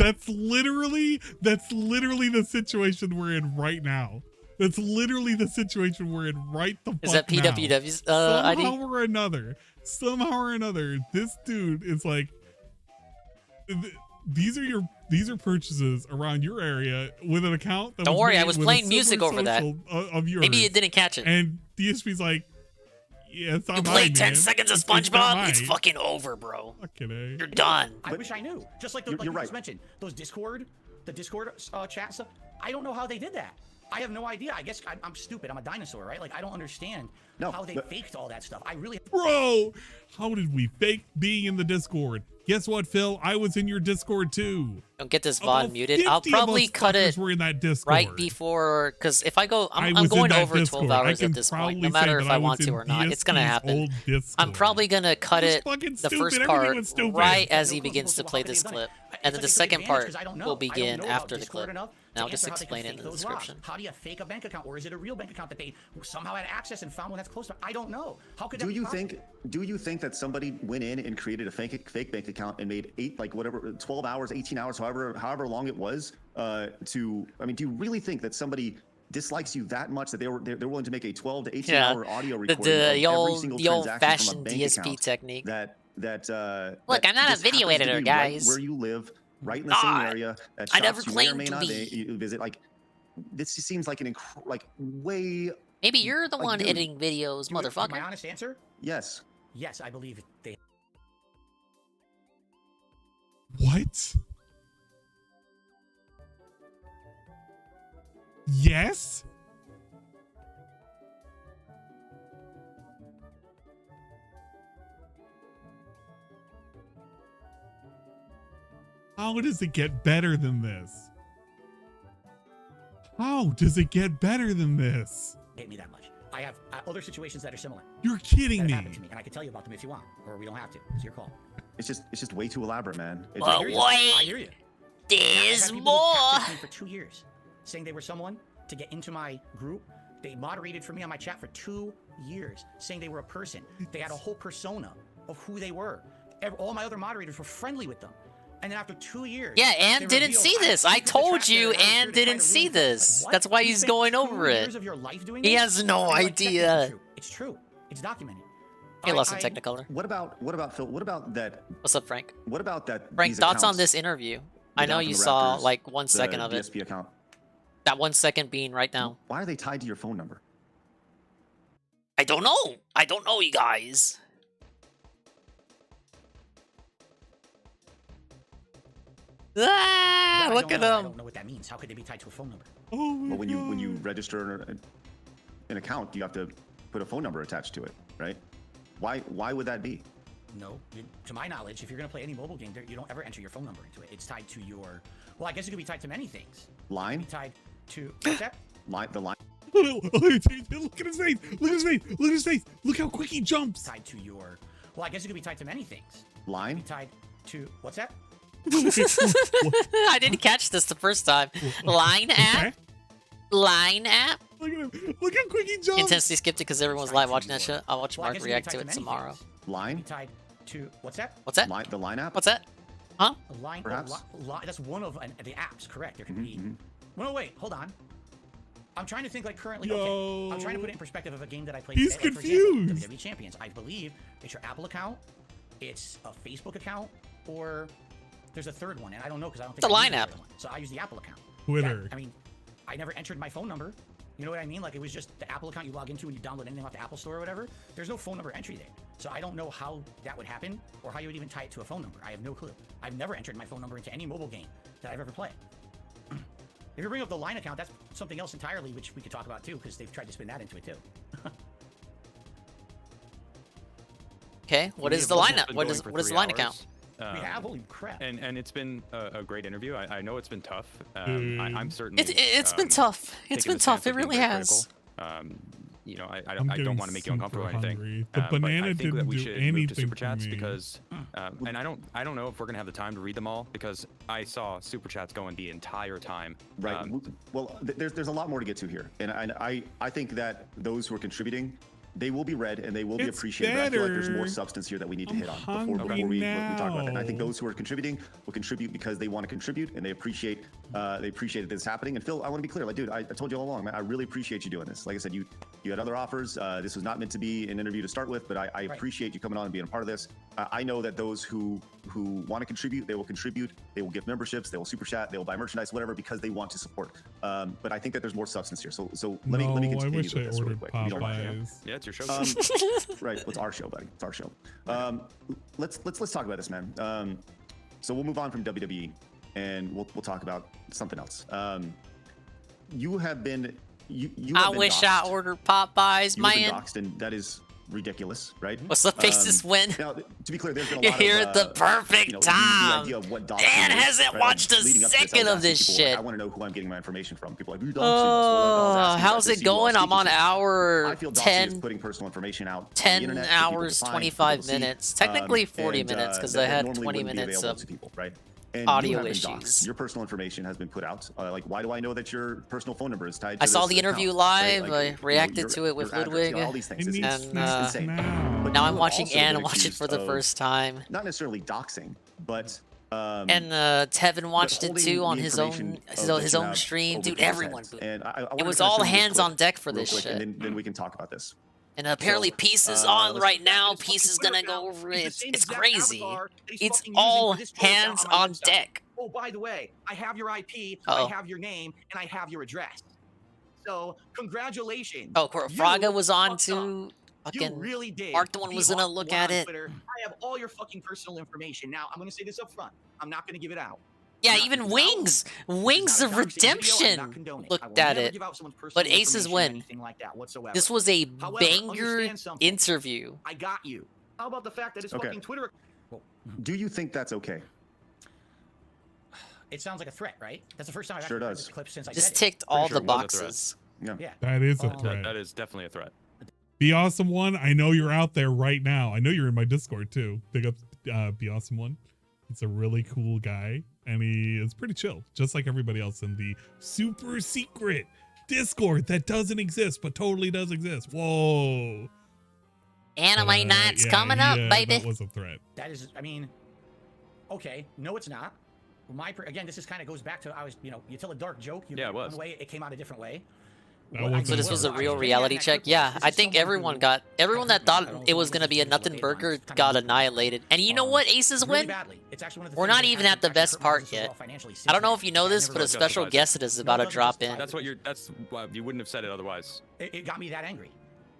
That's literally the situation we're in right now. That's literally the situation we're in right the fuck now. Is that PWW's ID? Somehow or another, this dude is like, these are purchases around your area with an account that Don't worry, I was playing music over that. Of yours. Maybe it didn't catch it. And DSP's like, yeah, it's not you mine, played 10 man. seconds of It's not SpongeBob? mine. It's fucking over, bro. Fucking A. You're done. I wish I knew. Just like, like you just mentioned, the Discord chat stuff. I don't know how they did that. I have no idea. I guess I'm stupid. I'm a dinosaur, right? Like, I don't understand how they faked all that stuff. I really... Bro, how did we fake being in the Discord? Guess what, Phil? I was in your Discord too. Don't get this VOD muted. I'll probably cut it were in that Discord. right before, because if I go, I'm going over Discord. 12 hours at this point, no matter if I want to or not. It's going to happen. I'm probably going to cut it, the first part, right as he begins to play this clip. And then the second part will begin after the clip. And I'll just explain it in the description. How do you fake a bank account? Or is it a real bank account that they somehow had access and found one that's close to? I don't know. How could that be possible? Do you think that somebody went in and created a fake bank account and made 12 hours, 18 hours, however long it was, do you really think that somebody dislikes you that much that they're willing to make a 12 to 18 hour audio recording of every single transaction from a bank DSP account technique. Look, I'm not a video editor, guys. Right where you live, right in the same area. I never claimed to be. You visit. Like, this just seems like way. Maybe you're the one editing videos, motherfucker. My honest answer? Yes. Yes, I believe they. What? Yes? How does it get better than this? How does it get better than this? Hate me that much. I have other situations that are similar. You're kidding me. Happened to me, and I can tell you about them if you want, or we don't have to. It's your call. It's just way too elaborate, man. But wait, I hear you. There's more. For 2 years, saying they were someone to get into my group. They moderated for me on my chat for 2 years, saying they were a person. They had a whole persona of who they were. All my other moderators were friendly with them. And then after 2 years... Yeah, Ann didn't see this. I told you Ann didn't see this. That's why he's going over it. He has no idea. It's true. It's documented. He lost some Technicolor. What about Phil? What about that? What's up, Frank? What about that? Frank, thoughts on this interview? I know you saw like 1 second of it. DSP account. That 1 second being right now. Why are they tied to your phone number? I don't know. I don't know, you guys. Ah, look at them. I don't know what that means. How could they be tied to a phone number? Oh my well, when you register an account, you have to put a phone number attached to it, right? Why would that be? No, to my knowledge, if you're gonna play any mobile game, you don't ever enter your phone number into it. It's tied to your. Well, I guess it could be tied to many things. Line. It could be tied to what's that? The line. Look at his face! Look at his face! Look at his face! Look how quick he jumps! Tied to your. Well, I guess it could be tied to many things. Line. It could be tied to what's that? I didn't catch this the first time. Line app? Okay. Line app? Look at him. Look how quick he jumps. Intensely skipped it because everyone was live watching that shit. I'll watch Mark react to it tomorrow. Line. Tied to what's that? What's that? The line app. What's that? Huh? A line. Perhaps. That's one of the apps. Correct. There can be. Well, no, wait. Hold on. I'm trying to think like currently. Yo. Okay. I'm trying to put it in perspective of a game that I played. He's today. confused. For example, WWE Champions. I believe it's your Apple account, it's a Facebook account, or there's a third one, and I don't know because I don't think it's a I line use app. The one. So I use the Apple account. Twitter. I mean, I never entered my phone number. You know what I mean? Like it was just the Apple account you log into and you download anything off the Apple Store or whatever. There's no phone number entry there. So I don't know how that would happen or how you would even tie it to a phone number. I have no clue. I've never entered my phone number into any mobile game that I've ever played. If you bring up the line account, that's something else entirely, which we could talk about too, because they've tried to spin that into it too. Okay, what is the line app? What is the line account? We have, holy crap. And it's been a great interview. I know it's been tough. I'm certainly. It's been tough. It's been tough. It really has. You know, I don't want to make you uncomfortable or anything. The banana but I think that we should move to super chats for me. because, and I don't know if we're gonna have the time to read them all because I saw super chats going the entire time. Right. Well, there's a lot more to get to here, and I think that those who are contributing they will be read and they will be appreciated. But I feel like there's more substance here that we need to hit on before we talk about that. And I think those who are contributing will contribute because they want to contribute and they appreciate that this is happening. And Phil, I want to be clear, like, dude, I told you all along, man, I really appreciate you doing this. Like I said, you had other offers. This was not meant to be an interview to start with, but I appreciate you coming on and being a part of this. I know that those who want to contribute, they will contribute. They will give memberships. They will super chat. They will buy merchandise, whatever, because they want to support. But I think that there's more substance here. So let me continue with this really quick. If you don't mind. Yeah, it's your show. Right, well, it's our show, buddy. It's our show. Let's talk about this, man. So we'll move on from WWE, and we'll talk about something else. You have been I wish I ordered Popeyes, man. You've been doxxed, and that is ridiculous, right? What's the basis win? Now, to be clear, there's been a You're lot here of, at the perfect time. The idea of what doxing Dan is, hasn't right? watched a Leading up to second I was of this asking people, shit. I want to know who I'm getting my information from. People are like, how's it going? I'm on hour I feel 10. putting personal information out 10 hours, 25 minutes. Technically 40 minutes because I had 20 minutes of right? And audio issues. Your personal information has been put out. Like, why do I know that your personal phone number is tied to I saw this the interview account, live. right? Like, I reacted to it with Ludwig. All these things. It's and insane. But now you I'm have watching also been Ann watch it for the accused first time. Not necessarily doxing, but and Tevin watched it too on his own own stream. Dude, everyone booed. And It was all hands on deck for this shit. And then we can talk about this. And apparently Peace is on right now. Peace is gonna go over it. It's crazy. It's all hands on deck. Oh, by the way, I have your IP, Uh-oh. I have your name, and I have your address. So, congratulations. Oh, Fraga was on too. You Fucking really did. Mark the one was gonna look at it. Twitter. I have all your fucking personal information. Now, I'm gonna say this up front. I'm not gonna give it out. Yeah, even Wings of Redemption looked at it. But Aces win. This was a banger interview. I got you. How about the fact that it's fucking Twitter? Do you think that's okay? It sounds like a threat, right? That's the first time I've sure heard does. the clip since I This said ticked all the boxes. Yeah. That is a threat. That is definitely a threat. Be Awesome One, I know you're out there right now. I know you're in my Discord too. Big up Be Awesome One. He's a really cool guy, and he is pretty chill, just like everybody else in the super secret Discord that doesn't exist, but totally does exist. Whoa. Anime Night's coming up, baby. That was a threat. That is, I mean, okay, no, it's not. Again, this is kind of goes back to you tell a dark joke. It was. One way, it came out a different way. So this was a real reality check. Yeah, I think everyone that thought it was gonna be a nothing burger got annihilated. And you know what? Aces win. We're not even at the best part yet. I don't know if you know this, but a special guest is about to drop in. That's what you wouldn't have said it otherwise. It got me that angry.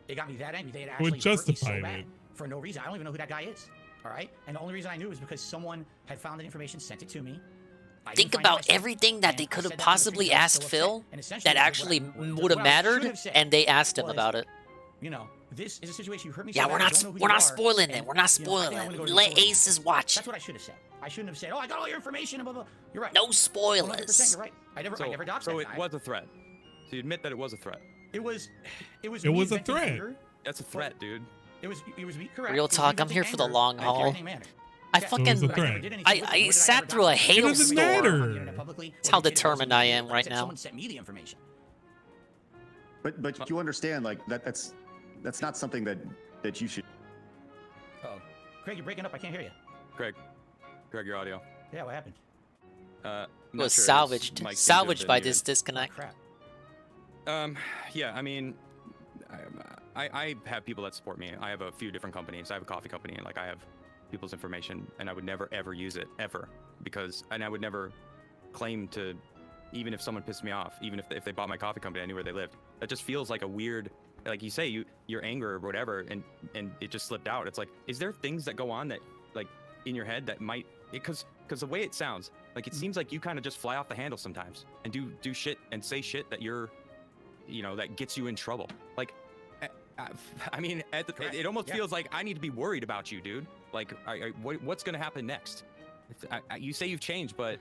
They had actually would hurt justify me so bad it for no reason. I don't even know who that guy is. All right, and the only reason I knew was because someone had found that information, sent it to me. Think about everything that they could have possibly asked Phil that actually would have mattered, and they asked him about it. You know, this is a situation you hurt me. Yeah, we're not spoiling it. We're not spoiling it. Let Aces watch. That's what I should have said. I shouldn't have said, "Oh, I got all your information." Blah blah. You're right. No spoilers. 100%, you're right. I never doxed So that it guy. was a threat. So you admit that it was a threat. It was a threat. That's a threat, dude. It was me, correct. Real talk. I'm here for the long haul. I sat through a hailstorm. That's how determined I am right now. Someone sent me the information. But you understand, like that's not something that you should. Oh, Craig, you're breaking up. I can't hear you. Craig, your audio. Yeah, what happened? It was salvaged by this disconnect. Crap. Yeah, I mean, I have people that support me. I have a few different companies. I have a coffee company, and like I have people's information, and I would never ever use it ever and I would never claim to, even if someone pissed me off, even if they bought my coffee company, I knew where they lived. That just feels like a weird, like you say, your anger or whatever, and it just slipped out. It's like, is there things that go on that like in your head that might, because the way it sounds, like it seems like you kind of just fly off the handle sometimes and do shit and say shit that that gets you in trouble. Like, I mean, it almost feels like I need to be worried about you, dude. Like, what's going to happen next? You say you've changed, but,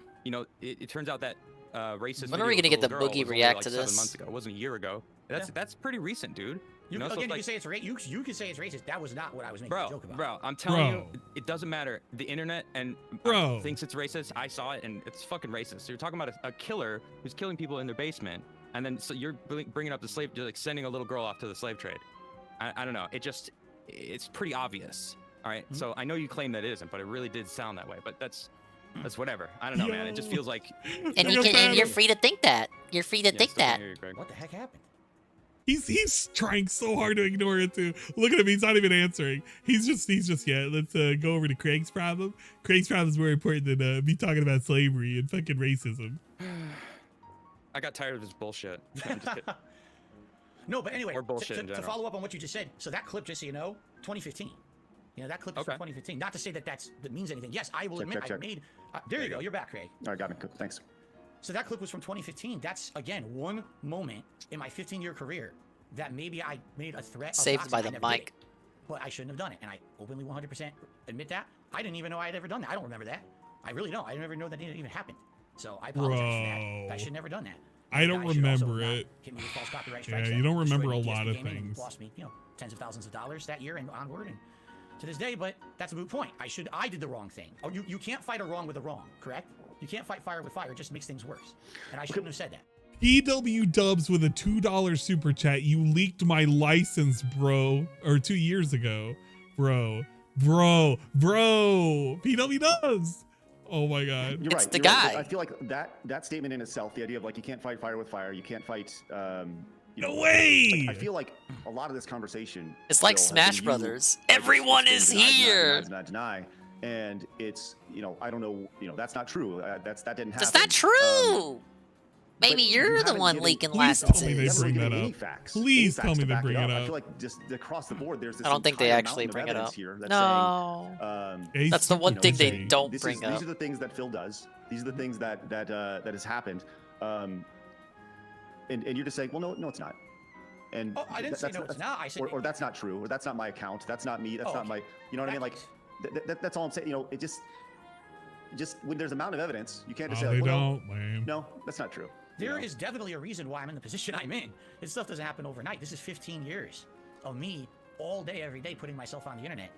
it turns out that racist. When are we going to get the Boogie react to this? 7 months ago. It wasn't a year ago. That's pretty recent, dude. You can say it's racist. You can say it's racist. That was not what I was making a joke about. Bro, I'm telling you, it doesn't matter. The internet thinks it's racist. I saw it, and it's fucking racist. So you're talking about a killer who's killing people in their basement, and then so you're bringing up the slave, like sending a little girl off to the slave trade. I don't know. It's pretty obvious. All right. So I know you claim that it isn't, but it really did sound that way. But that's whatever. I don't know, man. It just feels like. And you're free to think that. You're free to think that. What the heck happened? He's trying so hard to ignore it too. Look at him. He's not even answering. He's just yeah. Let's go over to Craig's problem. Craig's problem is more important than me talking about slavery and fucking racism. I got tired of this bullshit. I'm just kidding. No, but anyway, or bullshit to follow up on what you just said. So that clip, just so you know, 2015. You know, that clip is from 2015. Not to say that that means anything. Yes, I will admit I made. There you go. You're back, Craig. All right, got me. Good. Thanks. So that clip was from 2015. That's, again, one moment in my 15-year career that maybe I made a threat. Saved by the mic. But I shouldn't have done it. And I openly 100% admit that. I didn't even know I had ever done that. I don't remember that. I really don't. I never know that it even happened. So I apologize for that. I should have never done that. I don't remember it. Hit me with false copyright strikes. Yeah, you don't remember a lot of things. Lost me, tens of thousands of dollars that year and onward and to this day, but that's a moot point. I did the wrong thing. Oh, you can't fight a wrong with a wrong, correct? You can't fight fire with fire. It just makes things worse. And I shouldn't have said that. PW Dubs with a $2 super chat. You leaked my license, bro. Or 2 years ago. Bro. PW Dubs. Oh my God. You're it's right. the guy. Right. I feel like that statement in itself, the idea of like you can't fight fire with fire, you can't fight no way. Like, I feel like a lot of this conversation. It's like Smash Brothers. Everyone is here. Deny. And it's, I don't know, that's not true. That didn't happen. That's not true. Maybe you're the one leaking licenses. Please tell me they bring that up. Please tell me they bring it up. I feel like just across the board, there's this. I don't think they actually bring it up. No. That's the one thing they don't bring up. These are the things that Phil does. These are the things that has happened. And you're just saying, well, no, it's not. And I didn't say no, it's not. I said, or that's not true, or that's not my account. That's not me. That's not my. You know what I mean? Like, that's all I'm saying. It just when there's a mountain of evidence, you can't just say, well, no, that's not true. There is definitely a reason why I'm in the position I'm in. This stuff doesn't happen overnight. This is 15 years of me all day, every day, putting myself on the internet,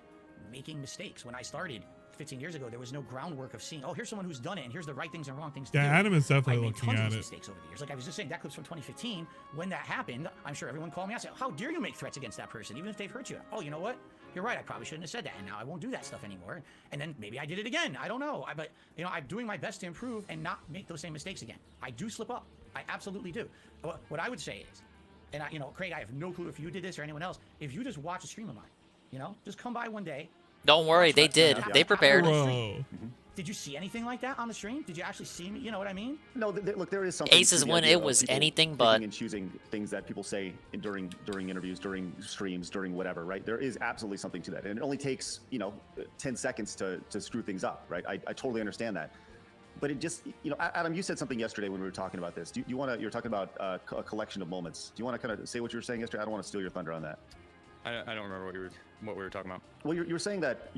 making mistakes. When I started 15 years ago, there was no groundwork of seeing, here's someone who's done it, and here's the right things and wrong things to do. Yeah, Adam is definitely looking at it. Mistakes over the years. Like I was just saying, that clip's from 2015. When that happened, I'm sure everyone called me out and said, how dare you make threats against that person, even if they've hurt you? Oh, you know what? You're right. I probably shouldn't have said that, and now I won't do that stuff anymore. And then maybe I did it again. I don't know. But I'm doing my best to improve and not make those same mistakes again. I do slip up. I absolutely do. What I would say is, and Craig, I have no clue if you did this or anyone else. If you just watch a stream of mine, just come by one day. Don't worry, they did. They prepared. Did you see anything like that on the stream? Did you actually see me? You know what I mean? No, look, there is something. Aces when it was anything but. And choosing things that people say during interviews, during streams, during whatever, right? There is absolutely something to that, and it only takes 10 seconds to screw things up, right? I totally understand that, but it just Adam, you said something yesterday when we were talking about this. You were talking about a collection of moments. Do you want to kind of say what you were saying yesterday? I don't want to steal your thunder on that. I don't remember what we were talking about. Well, you were saying that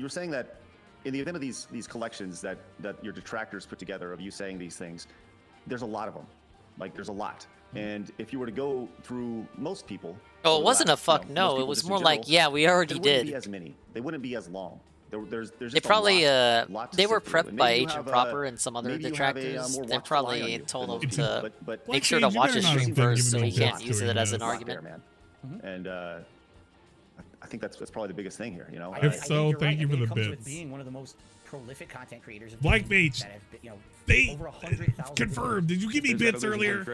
in the event of these collections that your detractors put together of you saying these things, there's a lot of them. Like there's a lot. And if you were to go through most people, it wasn't a fuck no. It was more like, yeah, we already did. There wouldn't be as many. They wouldn't be as long. There's just they probably a lot to they were sit through. prepped by Agent Proper and some other detractors. They probably told them to make sure to watch his stream first, so he can't use it as an argument. And I think that's probably the biggest thing here. If so, thank you for the bits. Being one of the most prolific content creators of Black Mage, they over 100,000 confirmed. Did you give me bits earlier?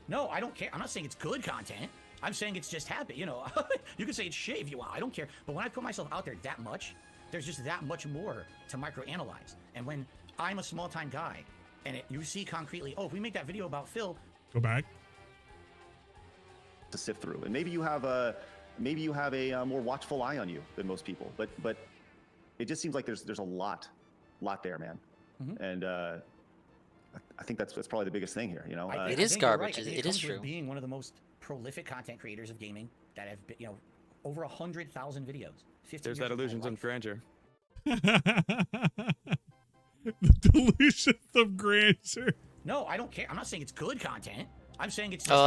No, I don't care. I'm not saying it's good content. I'm saying it's just habit. You can say it's shit if you want. I don't care. But when I put myself out there that much, there's just that much more to microanalyze. And when I'm a small-time guy, and you see concretely, if we make that video about Phil, go back to sift through, and maybe you have a more watchful eye on you than most people, but it just seems like there's a lot there, man. And I think that's probably the biggest thing here. It is garbage. Right. It is true. Being one of the most prolific content creators of gaming that have been, over 100,000 videos. There's that illusions of grandeur. The delusions of grandeur. No, I don't care. I'm not saying it's good content. I'm saying it's just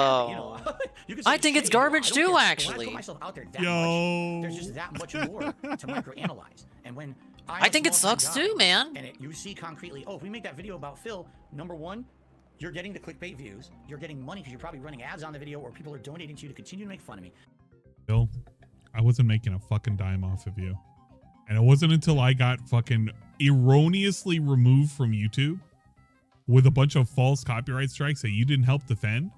you can say I think it's garbage too, actually. When I put myself out there that much, there's just that much more to microanalyze. And when I think it sucks too, man. And you see concretely, if we make that video about Phil, number one, you're getting the clickbait views. You're getting money because you're probably running ads on the video, or people are donating to you to continue to make fun of me. Phil, I wasn't making a fucking dime off of you. And it wasn't until I got fucking erroneously removed from YouTube with a bunch of false copyright strikes that you didn't help defend.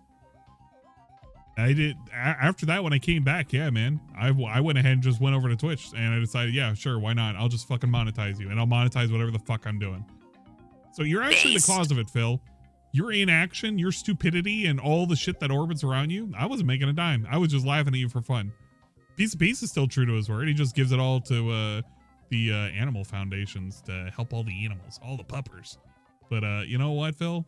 I did. After that, when I came back, yeah, man, I went ahead and just went over to Twitch and I decided, yeah, sure, why not? I'll just fucking monetize you and I'll monetize whatever the fuck I'm doing. So you're actually the cause of it, Phil. Your inaction, your stupidity, and all the shit that orbits around you, I wasn't making a dime. I was just laughing at you for fun. Piece of Peace is still true to his word. He just gives it all to the animal foundations to help all the animals, all the puppers. But you know what, Phil?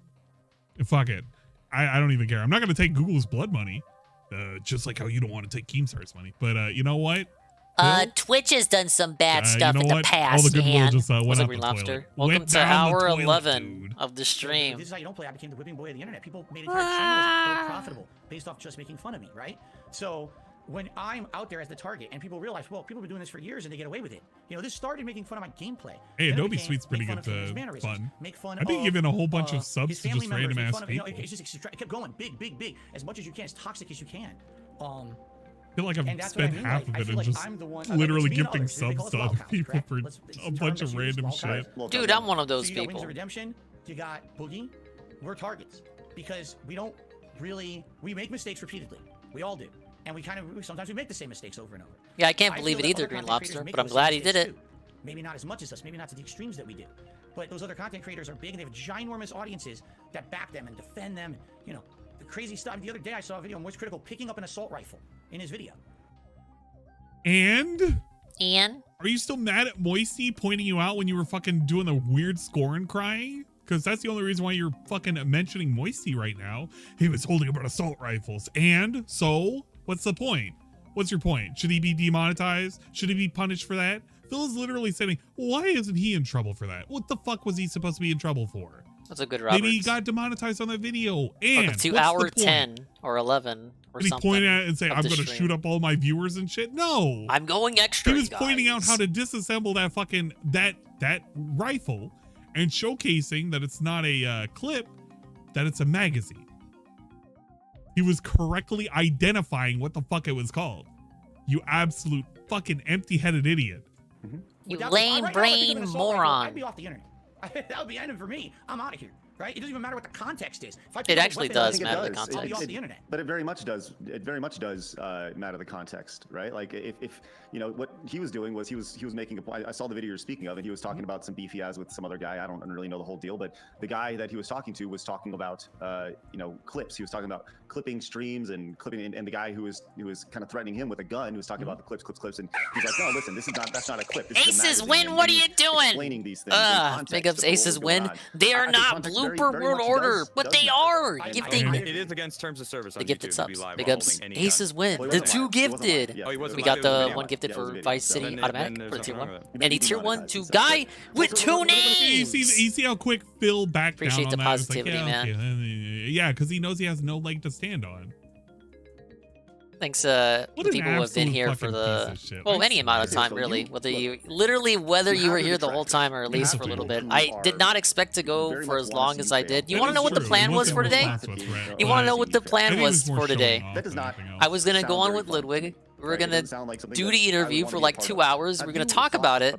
Fuck it. I don't even care. I'm not going to take Google's blood money. Just like how you don't want to take Keemstar's money. But you know what? Twitch has done some bad stuff in the past. All the goodwill just went out Green the Lobster. toilet. Welcome to hour 11 dude. of the stream. This is how you don't play. I became the whipping boy of the internet. People made entire channels so profitable based off just making fun of me, right? So when I'm out there as the target and people realize, well, people have been doing this for years and they get away with it. You know, this started making fun of my gameplay. Hey, Adobe Suite's pretty good fun. I've been giving a whole bunch of subs to just random ass people. You know, it's just it kept going big, as much as you can, as toxic as you can. I feel like I've spent half of it and just literally gifting subs to other people for a bunch of random shit. Dude, I'm one of those so you got people. Wings of Redemption, you got Boogie. We're targets because we don't really, we make mistakes repeatedly. We all do. And sometimes we make the same mistakes over and over. Yeah, I can't believe it either, Green Lobster, but I'm glad he did it. Maybe not as much as us, maybe not to the extremes that we do. But those other content creators are big and they have ginormous audiences that back them and defend them. You know, the crazy stuff. The other day I saw a video of Moist Critical picking up an assault rifle in his video. And? Are you still mad at Moisty pointing you out when you were fucking doing the weird scorn crying? Because that's the only reason why you're fucking mentioning Moisty right now. He was holding up assault rifles. And? So? What's the point? What's your point? Should he be demonetized? Should he be punished for that? Phil is literally saying, why isn't he in trouble for that? What the fuck was he supposed to be in trouble for? That's a good Roberts. Maybe he got demonetized on that video. And to hour 10 or 11 or did something. Did he point at it and say, I'm going to shoot up all my viewers and shit? No. I'm going extra, He was pointing out how to disassemble that fucking, that rifle and showcasing that it's not a clip, that it's a magazine. He was correctly identifying what the fuck it was called. You absolute fucking empty-headed idiot. Mm-hmm. You lame brain moron. I'd be off the internet. That would be ending for me. I'm out of here. Right? It doesn't even matter what the context is. It actually does matter the context. I'll be off the internet. But it very much does. It very much does matter the context, right? Like if you know what he was doing was he was making a point. I saw the video you're speaking of, and he was talking about some beef he has with some other guy. I don't really know the whole deal, but the guy that he was talking to was talking about you know, clips. He was talking about clipping streams and clipping, and the guy who was kind of threatening him with a gun, who was talking about the clips, and he's like, no, listen, that's not a clip. This Aces win. What are you doing? Explaining these things. Big ups Aces win. They are not blooper world order. But they are gifting. It is against terms of service. The gifted subs. Big ups. Aces win. The two gifted. We got the one gifted for Vice City automatic for the tier 1. And he tier 1 to Guy with 2 names. You see how quick Phil backed down on that? Appreciate the positivity, man. Yeah, because he knows he has no leg to stand on. Thanks, the people who have been here for any amount of time, really. Whether you were here the whole time or at least for a little bit. I did not expect to go for as long as I did. You want to know what the plan was for today? You want to know what the plan was for today? I was gonna go on with Ludwig. We were gonna do the interview for like 2 hours. We were gonna talk about it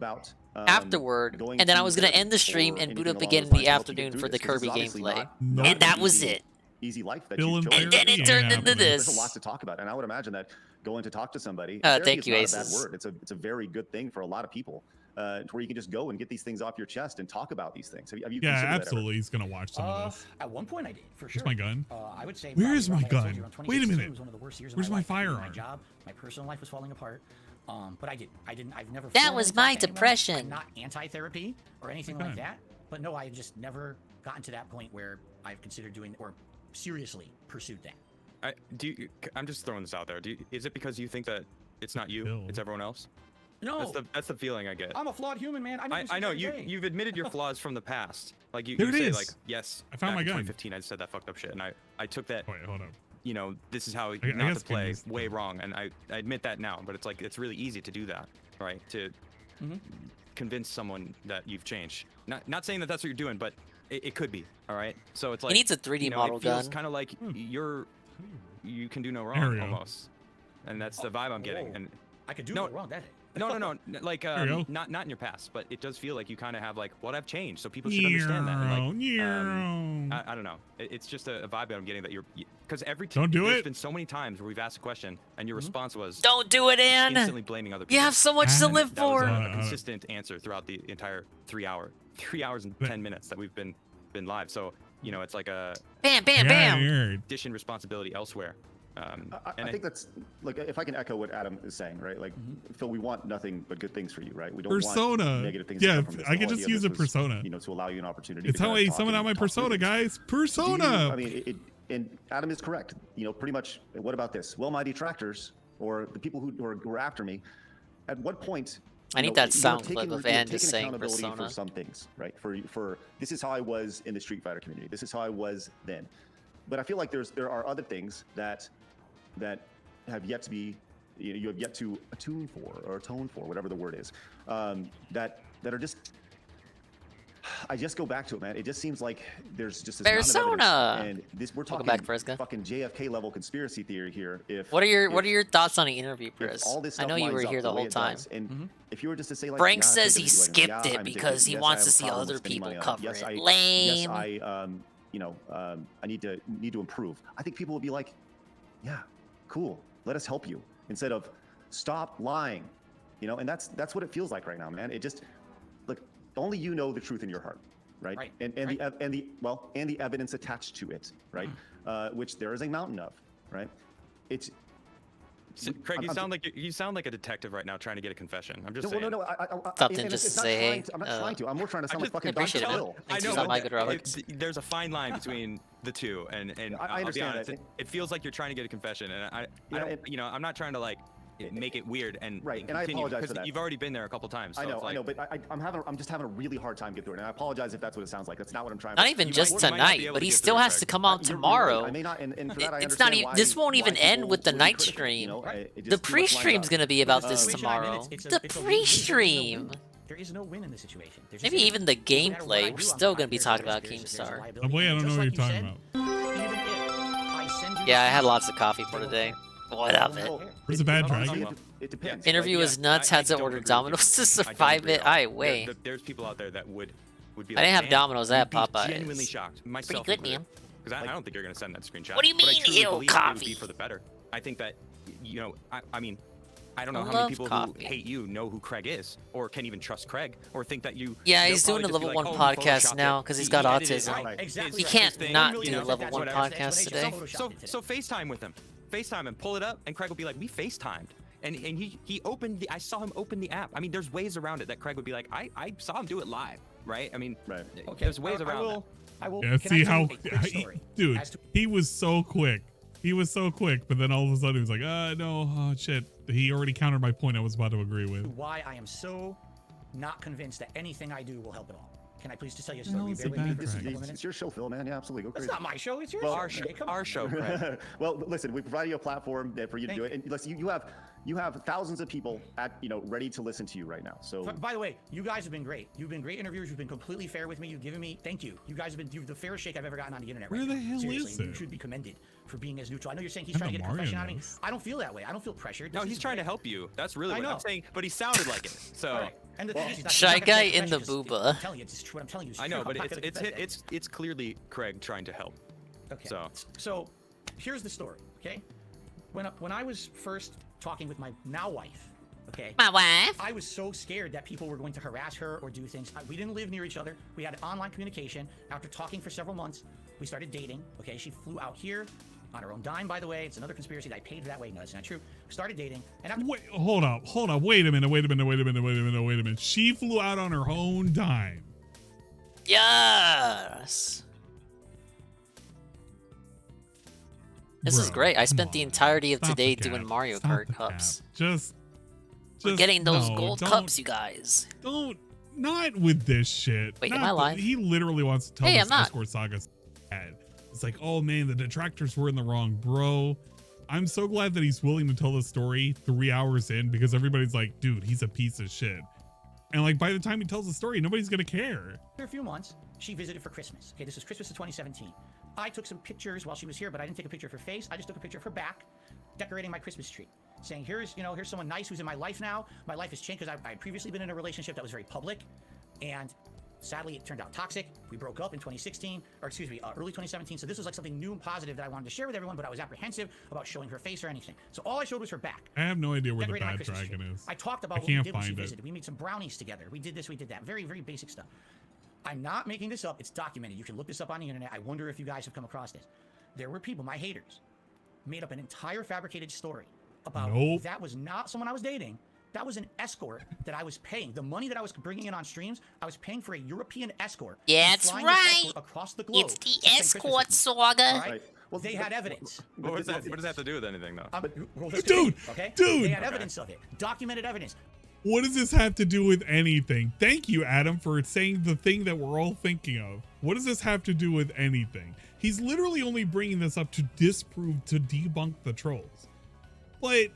afterward, and then I was gonna end the stream and boot up again in the afternoon for the Kirby gameplay. And that was it. Easy life that you've chosen. And then it turned into this. There's a lot to talk about, and I would imagine that going to talk to somebody. Thank you, Aces. Aces. It's a very good thing for a lot of people, where you can just go and get these things off your chest and talk about these things. Have you yeah, absolutely. He's gonna watch some of this. At one point, I did for sure. Where's my gun? I would say. Where is my gun? Wait a minute. Where's my firearm? My job, my personal life was falling apart. But I've never. That was my depression. I'm not anti-therapy or anything like that. But no, I just never gotten to that point where I've considered doing or seriously pursued that. I'm just throwing this out there. Is it because you think that it's not you, it's everyone else? No. That's the feeling I get. I'm a flawed human, man. I know you've admitted your flaws from the past. Like you say, like, yes, I found my gun. In 2015, I said that fucked up shit, and I took that. Wait, hold up. You know, this is how not to play way wrong, and I admit that now. But it's like it's really easy to do that, right? To convince someone that you've changed. Not saying that that's what you're doing, but it could be. All right. So it's like he needs a 3D model gun. It's kind of like you can do no wrong almost, and that's the vibe I'm getting. And I could do no wrong that. No. Like not in your past, but it does feel like you kind of have like, what I've changed, so people should understand that. And like, I don't know. It's just a vibe that I'm getting that because every time there's been so many times where we've asked a question and your response was, "Don't do it, Ann." Instantly blaming other people. You have so much to live for. That was a consistent answer throughout the entire 3 hours and 10 minutes that we've been live. So it's like a bam. Addition responsibility elsewhere. I think that's like, if I can echo what Adam is saying, right? Like, Phil, we want nothing but good things for you, right? We don't want negative things. Yeah, I can just use a persona. To allow you an opportunity. It's how I summon out my persona, guys. Persona. I mean, and Adam is correct. Pretty much. What about this? Well, my detractors or the people who are after me, at what point? I need that sound clip of Ann just saying persona for some things, right? For this is how I was in the Street Fighter community. This is how I was then. But I feel like there are other things that have yet to be, you have yet to atone for, whatever the word is, that are just. I just go back to it, man. It just seems like there's just this persona, and this we're talking fucking JFK level conspiracy theory here. What are your thoughts on the interview, Chris? I know you were here the whole time. And if you were just to say like, Frank says he skipped it because he wants to see other people cover it. Lame. I need to improve. I think people would be like, yeah, cool. Let us help you, instead of stop lying. And that's what it feels like right now, man. It just, look, only you know the truth in your heart, right? And the evidence attached to it, right? Which there is a mountain of, right? It's Craig, you sound like a detective right now trying to get a confession. I'm just saying. No. Something just to say. I'm not trying to. I'm more trying to sound like fucking Dr. Phil. I know. There's a fine line between the two, and I understand. I'll be honest, it feels like you're trying to get a confession, and I'm not trying to like make it weird and and I apologize for that. You've already been there a couple times. So I know, but I'm just having a really hard time getting through it, and I apologize if that's what it sounds like. That's not what I'm trying. Not even just tonight, but he still has to come out tomorrow. I may not, and for that, it's not even. This won't even end with the night stream. The pre-stream's gonna be about this tomorrow. The pre-stream. There is no win in this situation. Maybe even the gameplay. We're still gonna be talking about Keemstar. Oh boy, I don't know what you're talking about. Yeah, I had lots of coffee for today. What of it? Where's the bad dragon? It depends. Interview is nuts. Had to order Domino's to survive it. Wait. There's people out there that would be. I didn't have Domino's. I had Popeyes. Genuinely shocked. Myself. Pretty good, man. Because I don't think you're gonna send that screenshot. What do you mean, ew, coffee? It would be for the better. I think that, I mean, I don't know how many people who hate you know who Craig is, or can even trust Craig, or think that you. Yeah, he's doing a level 1 podcast now because he's got autism. He can't not do a level 1 podcast today. So FaceTime with him. FaceTime and pull it up, and Craig will be like, "We FaceTimed," and he opened I saw him open the app. I mean, there's ways around it that Craig would be like, "I saw him do it live," right? I mean, there's ways around that. I will. Yeah, see how, dude, he was so quick. He was so quick, but then all of a sudden he was like, no, oh shit. He already countered my point I was about to agree with. Why I am so not convinced that anything I do will help at all. Can I please just tell you a story? It's your show, Phil, man. Yeah, absolutely. Go crazy. It's not my show. It's your show. Our show. Craig. Well, listen, we provide you a platform for you to do it. And listen, you have thousands of people ready to listen to you right now. So, by the way, you guys have been great. You've been great interviewers. You've been completely fair with me. You've given me, thank you. You guys have been the fairest shake I've ever gotten on the internet. Where the hell Seriously, is it? You should be commended for being as neutral. I know you're saying he's trying to get a confession out of me. I don't feel that way. I don't feel pressured. No, he's trying to help you. That's really what I'm saying. But he sounded like it. So. Right. And the thing is, Shy Guy in the booba. I'm telling you, what I'm telling you. I know, but it's clearly Craig trying to help. Okay. So here's the story. Okay. When I was first talking with my now wife. Okay. My wife. I was so scared that people were going to harass her or do things. We didn't live near each other. We had online communication. After talking for several months, we started dating. Okay. She flew out here on her own dime, by the way. It's another conspiracy that I paid for that way. No, that's not true. We started dating. And after hold up. Wait a minute. She flew out on her own dime. Yes. This is great. I spent the entirety of today doing Mario Kart cups. We're getting those gold cups, you guys. Not with this shit. Wait, am I live? He literally wants to tell this Discord saga. It's like, oh man, the detractors were in the wrong, bro. I'm so glad that he's willing to tell the story 3 hours in, because everybody's like, dude, he's a piece of shit. And like, by the time he tells the story, nobody's gonna care. After a few months, she visited for Christmas. Okay, this was Christmas of 2017. I took some pictures while she was here, but I didn't take a picture of her face. I just took a picture of her back, decorating my Christmas tree. saying, here's someone nice who's in my life now. My life has changed because I had previously been in a relationship that was very public, and sadly it turned out toxic. We broke up in 2016, or excuse me, early 2017. So this was like something new and positive that I wanted to share with everyone, but I was apprehensive about showing her face or anything. So all I showed was her back. I have no idea where the bad dragon is. I talked about what we did when she visited. We made some brownies together. We did this, we did that. Very, very basic stuff. I'm not making this up. It's documented. You can look this up on the internet. I wonder if you guys have come across this. There were people, my haters, made up an entire fabricated story about that was not someone I was dating. That was an escort that I was paying. The money that I was bringing in on streams, I was paying for a European escort. Yeah, that's right. Across the globe. It's the escort saga. Right? Well, they had evidence. What does that have to do with anything, though? Dude, They had evidence of it. Documented evidence. What does this have to do with anything? Thank you, Adam, for saying the thing that we're all thinking of. What does this have to do with anything? He's literally only bringing this up to debunk the trolls. But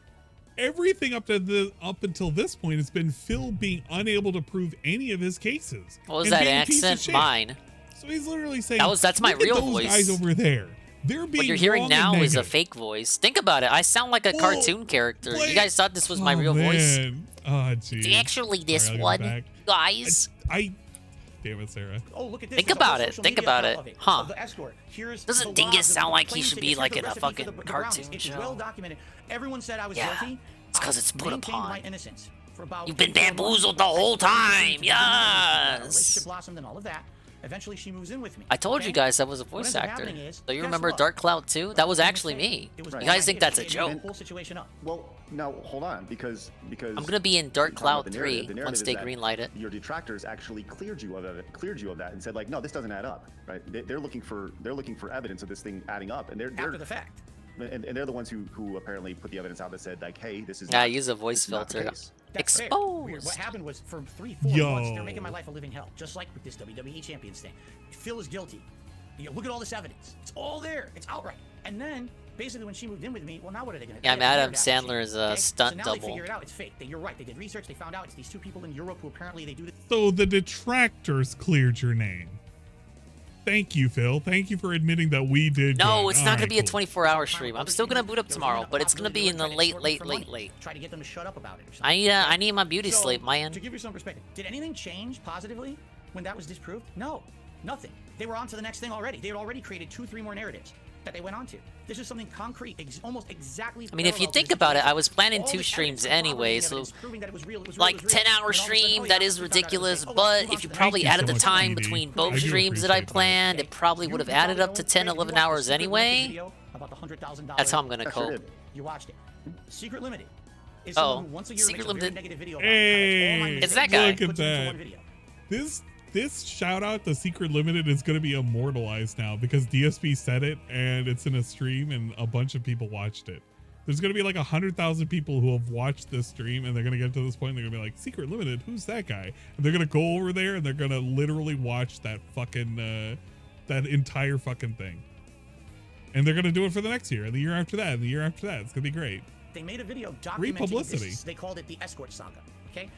everything up until this point has been Phil being unable to prove any of his cases. What was that accent? Mine. So he's literally saying, that's my real voice. Guys over there. They're being what you're hearing now negative. is a fake voice. Think about it. I sound like a cartoon character. You guys thought this was my real voice. Oh, geez. It's actually this one, guys. Damn it, Sarah. Oh, look at this. Think about it. Think about it. Huh. Doesn't Dingus sound like he should be like in a fucking cartoon show? It's well documented. Everyone said I was guilty. It's because it's put upon. My innocence for about You've been bamboozled the whole time. Yes. Relationship blossomed and all of that. Eventually, she moves in with me. I told you guys I was a voice actor. So you remember Dark Cloud 2? That was actually me. You guys think that's a joke? Well, now hold on, because I'm gonna be in Dark Cloud 3 once they greenlight it. Your detractors actually cleared you of that and said, like, no, this doesn't add up, right? They're looking for evidence of this thing adding up, and they're after the fact. And they're the ones who apparently put the evidence out that said, like, hey, this is I use a voice filter. Exposed. What happened was, for 3-4 months, they're making my life a living hell, just like with this WWE Champions thing. Phil is guilty. Look at all this evidence. It's all there. It's outright. And then, basically, when she moved in with me, well, now what are they going to do? Yeah, I'm Adam Sandler's stunt double. They figure it out. It's fake. You're right. They did research. They found out it's these two people in Europe who apparently they do this. So the detractors cleared your name. Thank you, Phil. Thank you for admitting that we did. No, it's not going to be a 24-hour stream. I'm still going to boot up tomorrow, but it's going to be in the late. Try to get them to shut up about it or something. I need my beauty sleep, man. To give you some perspective, did anything change positively when that was disproved? No, nothing. They were on to the next thing already. They had already created 2-3 more narratives that they went on to. This is something concrete, almost exactly. I mean, if you think about it, I was planning 2 streams anyway, so like 10-hour stream, that is ridiculous, but if you probably added the time between both streams that I planned, it probably would have added up to 10-11 hours anyway. That's how I'm gonna cope. You watched it. Secret Limited. Secret Limited. Hey, it's that guy. Look at that. This shout out to Secret Limited is going to be immortalized now because DSP said it and it's in a stream and a bunch of people watched it. There's going to be like 100,000 people who have watched this stream and they're going to get to this point and they're going to be like, Secret Limited, who's that guy? And they're going to go over there and they're going to literally watch that fucking, that entire fucking thing. And they're going to do it for the next year and the year after that and the year after that. It's going to be great. They made a video documenting this. They called it the Escort Saga, okay?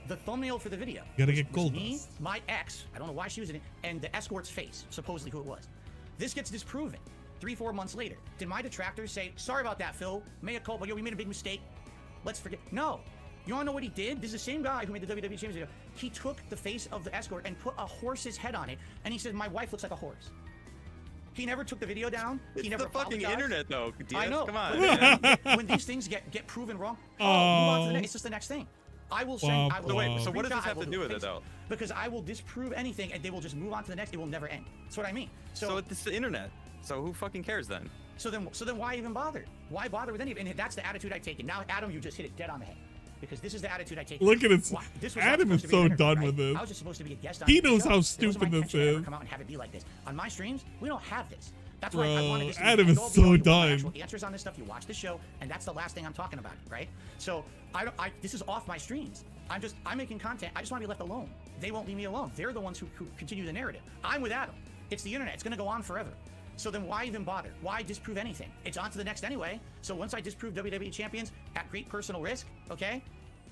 The thumbnail for the video gotta get gold me, my ex, I don't know why she was in it, and the escort's face, supposedly who it was. This gets disproven 3-4 months later. Did my detractors say, sorry about that, Phil, mea culpa, we made a big mistake, let's forget? No. You wanna know what he did? This is the same guy who made the WWE Champions video. He took the face of the escort and put a horse's head on it, and he said, my wife looks like a horse. He never took the video down. He never the fucking internet, though. DS. I know. Come on. When these things get proven wrong, move on to the next. It's just the next thing. I will send. So what does this have to do with it, though? Because I will disprove anything, and they will just move on to the next. It will never end. That's what I mean. So it's the internet. So who fucking cares then? So then why even bother? Why bother with any of it? And that's the attitude I take. And now, Adam, you just hit it dead on the head. Because this is the attitude I take. Look at it. Adam is so done with this. I was just supposed to be a guest on He knows how stupid this is. Come out and have it be like this. On my streams, we don't have this. That's why I wanted this. Adam is so done. Actual answers on this stuff. You watch the show, and that's the last thing I'm talking about, right? So this is off my streams. I'm making content. I just want to be left alone. They won't leave me alone. They're the ones who continue the narrative. I'm with Adam. It's the internet. It's going to go on forever. So then why even bother? Why disprove anything? It's on to the next anyway. So once I disprove WWE champions at great personal risk, okay,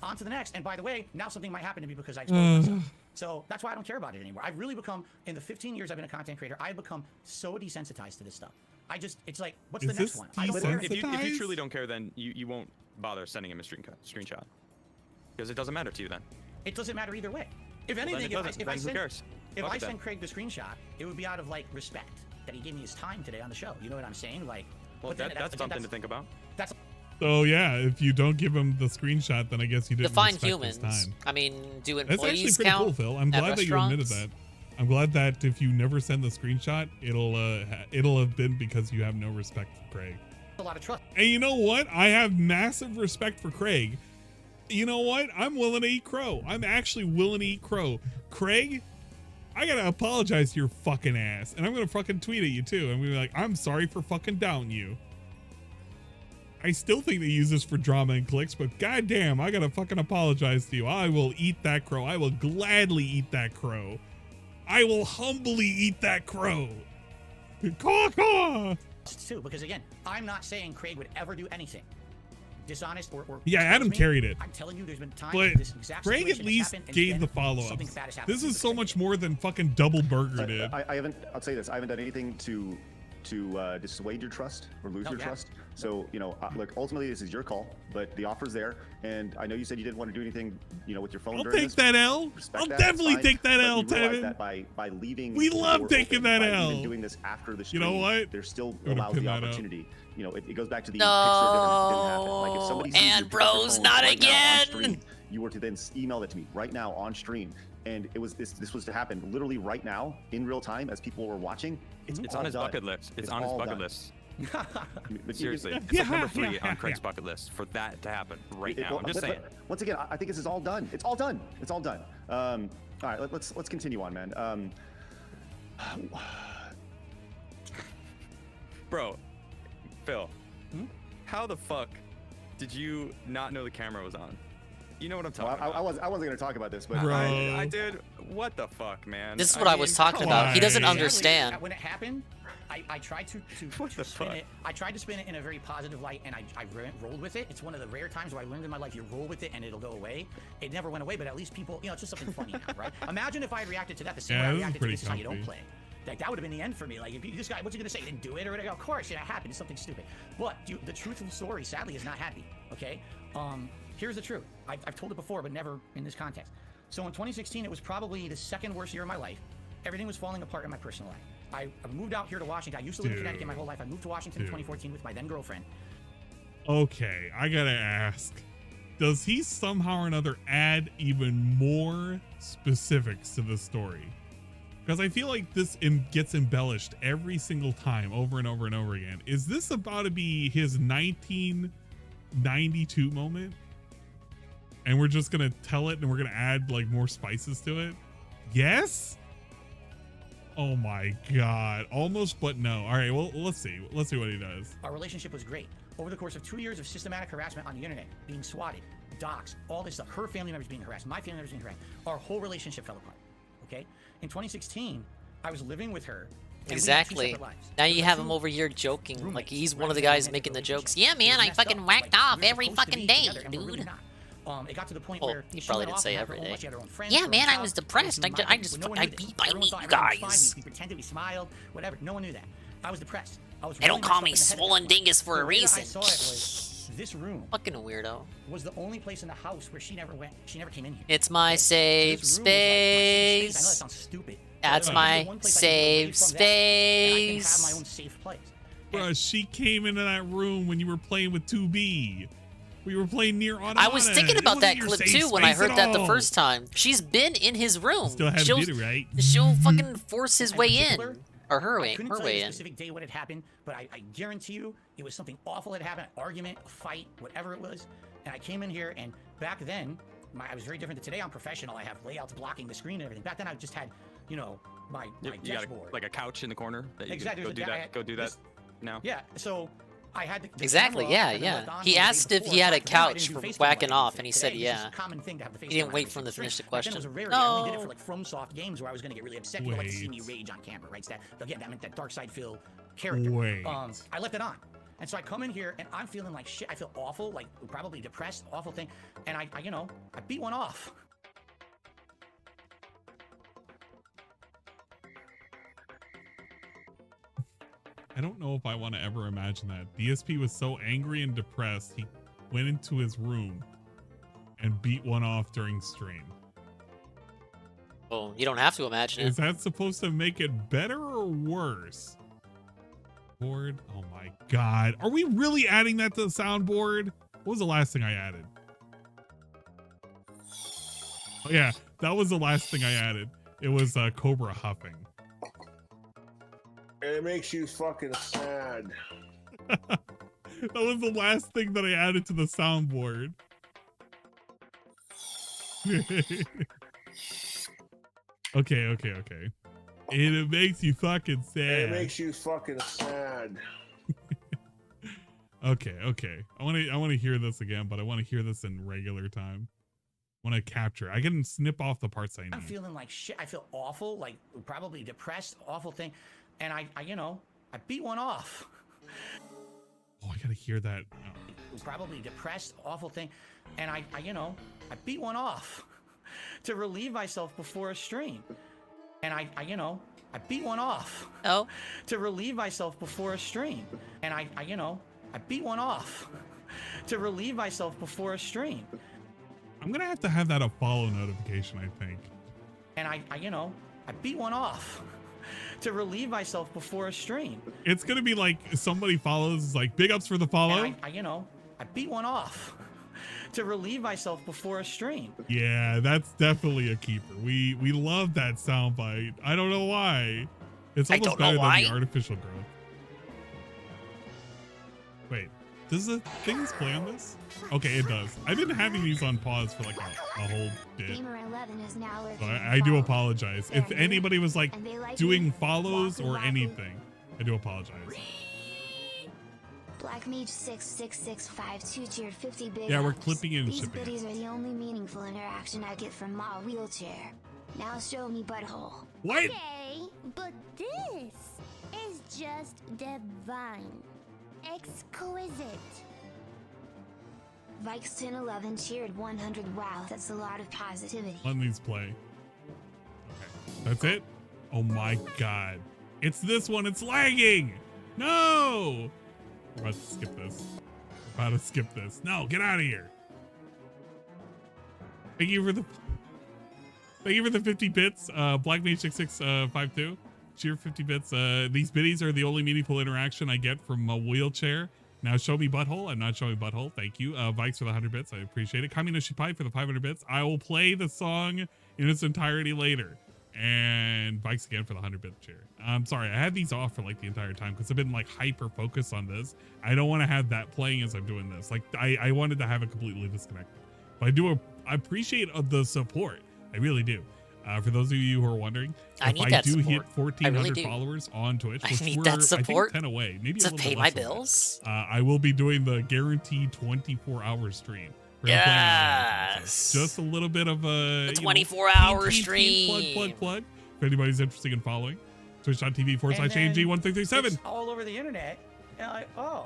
on to the next. And by the way, now something might happen to me because I exposed myself. So that's why I don't care about it anymore. I've really become, in the 15 years I've been a content creator, I've become so desensitized to this stuff. It's like, what's the next one? I don't care. If you truly don't care, then you won't bother sending him a screenshot because it doesn't matter to you then. It doesn't matter either way. If anything, if I send Craig the screenshot, it would be out of like respect that he gave me his time today on the show. You know what I'm saying? Like, well, that's something to think about. That's. So yeah, if you don't give him the screenshot, then I guess you didn't define respect humans. his time. I mean, do That's actually employees pretty count? cool, Phil. I'm glad that you admitted that. I'm glad that if you never send the screenshot, it'll have been because you have no respect for Craig. A lot of trust. And you know what? I have massive respect for Craig. You know what? I'm willing to eat crow. I'm actually willing to eat crow. Craig, I gotta apologize to your fucking ass, and I'm gonna fucking tweet at you too. I'm gonna be like, I'm sorry for fucking doubting you. I still think they use this for drama and clicks, but goddamn, I gotta fucking apologize to you. I will eat that crow. I will gladly eat that crow. I will humbly eat that crow. Caw-caw. Too, because again, I'm not saying Craig would ever do anything dishonest or yeah, Adam carried it. I'm telling you, there's been times but this exact Craig at least gave the follow-ups. This is so much more than fucking Double Burger did. I'll say this. I haven't done anything to dissuade your trust or lose your trust. So, you know, look, ultimately this is your call, but the offer's there. And I know you said you didn't want to do anything, you know, with your phone. I'll take that L. I'll definitely take that L, Tevin. By leaving, we love taking that L. Even doing this after the stream, you know what? There's still allows the opportunity. You know, it goes back to the no, picture didn't happen. Like if somebody and bros, not again. Stream, you were to then email that to me right now on stream, and it was this was to happen literally right now in real time as people were watching. It's on his bucket list. It's on his bucket list. Seriously, it's like number 3 on Craig's bucket list for that to happen right now. I'm just saying. Once again, I think this is all done. It's all done. It's all done. All right, let's continue on, man. Bro, Phil, how the fuck did you not know the camera was on? You know what I'm talking about. I wasn't gonna talk about this, but I did. What the fuck, man? This is what I was talking about. He doesn't understand. When it happened, I tried to spin it. I tried to spin it in a very positive light, and I rolled with it. It's one of the rare times where I learned in my life you roll with it and it'll go away. It never went away, but at least people, you know, it's just something funny now, right? Imagine if I had reacted to that the same way I reacted to this is how you don't play. Like, that would have been the end for me. Like, if this guy, what's he gonna say? He didn't do it or whatever? Of course, it happened. It's something stupid. But the truthful story, sadly, is not happy. Okay. Here's the truth. I've told it before, but never in this context. So in 2016, it was probably the second worst year of my life. Everything was falling apart in my personal life. I moved out here to Washington. I used to live in Connecticut my whole life. I moved to Washington in 2014 with my then girlfriend. Okay, I gotta ask. Does he somehow or another add even more specifics to the story? Because I feel like this gets embellished every single time, over and over and over again. Is this about to be his 1992 moment? And we're just gonna tell it and we're gonna add like more spices to it? Yes? Oh my God. Almost, but no. All right, well, let's see. Let's see what he does. Our relationship was great. Over the course of 2 years of systematic harassment on the internet, being swatted, doxxed, all this stuff, her family members being harassed, my family members being harassed, our whole relationship fell apart. Okay? In 2016, I was living with her. Exactly. Now you have him over here joking like he's one of the guys making the jokes. Yeah, man, I fucking whacked off every fucking day, dude. It got to the point where he probably didn't say every day. Yeah, man, I was depressed. I beat you guys. We pretended we smiled, whatever. No one knew that. I was depressed. They don't call me Swollen Dingus for a reason. I saw it was this room. Fucking weirdo. Was the only place in the house where she never went. She never came in here. It's my safe space. I know that sounds stupid. That's my safe space. I can have my own safe place. Bruh, she came into that room when you were playing with 2B. We were playing Nier Automata. I was thinking about that clip too when I heard that the first time. She's been in his room. Still haven't did it right. She'll fucking force his way in. Or her way, I couldn't tell you the specific day when it happened, but I guarantee you it was something awful that happened, an argument, a fight, whatever it was. And I came in here, and back then, I was very different than today. I'm professional. I have layouts blocking the screen and everything. Back then, I just had, you know, my dashboard. Like a couch in the corner that you exactly. go do that now. Yeah, so I had exactly, yeah. He asked if he had a couch for whacking off, and he said yeah. He didn't wait for him to finish the question. No. I only did it for like FromSoft games where I was going to get really upset. People like to see me rage on camera, right? So that meant that dark side Phil character. I left it on. And so I come in here and I'm feeling like shit. I feel awful, like probably depressed, awful thing. And I beat one off. I don't know if I want to ever imagine that. DSP was so angry and depressed, he went into his room and beat one off during stream. Well, you don't have to imagine it. Is that supposed to make it better or worse? Board. Oh my god. Are we really adding that to the soundboard? What was the last thing I added? Oh yeah, that was the last thing I added. It was Cobra huffing. And it makes you fucking sad. That was the last thing that I added to the soundboard. Okay. And it makes you fucking sad. And it makes you fucking sad. Okay. I want to hear this again, but I want to hear this in regular time. I want to capture. I can snip off the parts I need. I'm feeling like shit. I feel awful, like probably depressed, awful thing. And I beat one off. Oh, I gotta hear that. Oh. Probably depressed, awful thing. And I beat one off to relieve myself before a stream. And I beat one off. Oh. To relieve myself before a stream. And I beat one off to relieve myself before a stream. I'm gonna have to have that a follow notification, I think. And I beat one off to relieve myself before a stream. It's gonna be like somebody follows, like big ups for the follow. And I beat one off to relieve myself before a stream. Yeah, that's definitely a keeper. We love that soundbite. I don't know why. It's almost better than the artificial growth. Wait, does the things play on this? Okay, it does. I've been having these on pause for like a whole bit. So I do apologize. If anybody was like doing follows or anything, I do apologize. Black Mage 66652 cheered 50 big Yeah, we're ups. clipping in These shipping. biddies are the only meaningful interaction I get from my wheelchair. Now show me butthole. What? Okay, but this is just divine. Exquisite. Vikes 1011 cheered 100. Wow, that's a lot of positivity. Let these play. Okay, that's it? Oh my god. It's this one, it's lagging! No! We're about to skip this. We're about to skip this. No, get out of here. Thank you for the 50 bits. Black Mage 6652. Cheer 50 bits. These biddies are the only meaningful interaction I get from a wheelchair. Now show me butthole. I'm not showing butthole. Thank you. Vikes for the 100 bits. I appreciate it. Kaminoshi Pai for the 500 bits. I will play the song in its entirety later. And Vikes again for the 100 bit cheer. I'm sorry, I had these off for like the entire time because I've been like hyper focused on this. I don't want to have that playing as I'm doing this. Like I wanted to have it completely disconnected. But I appreciate the support. I really do. For those of you who are wondering, I do hit 1,400 followers on Twitch, which I need we're that support. I think 10 away, maybe to a little pay bit my less bills. I will be doing the guaranteed 24-hour stream. Yes. So just a little bit of a 24-hour stream. Plug. If anybody's interested in following, twitch.tv/AMG1337. It's all over the internet. And like, oh,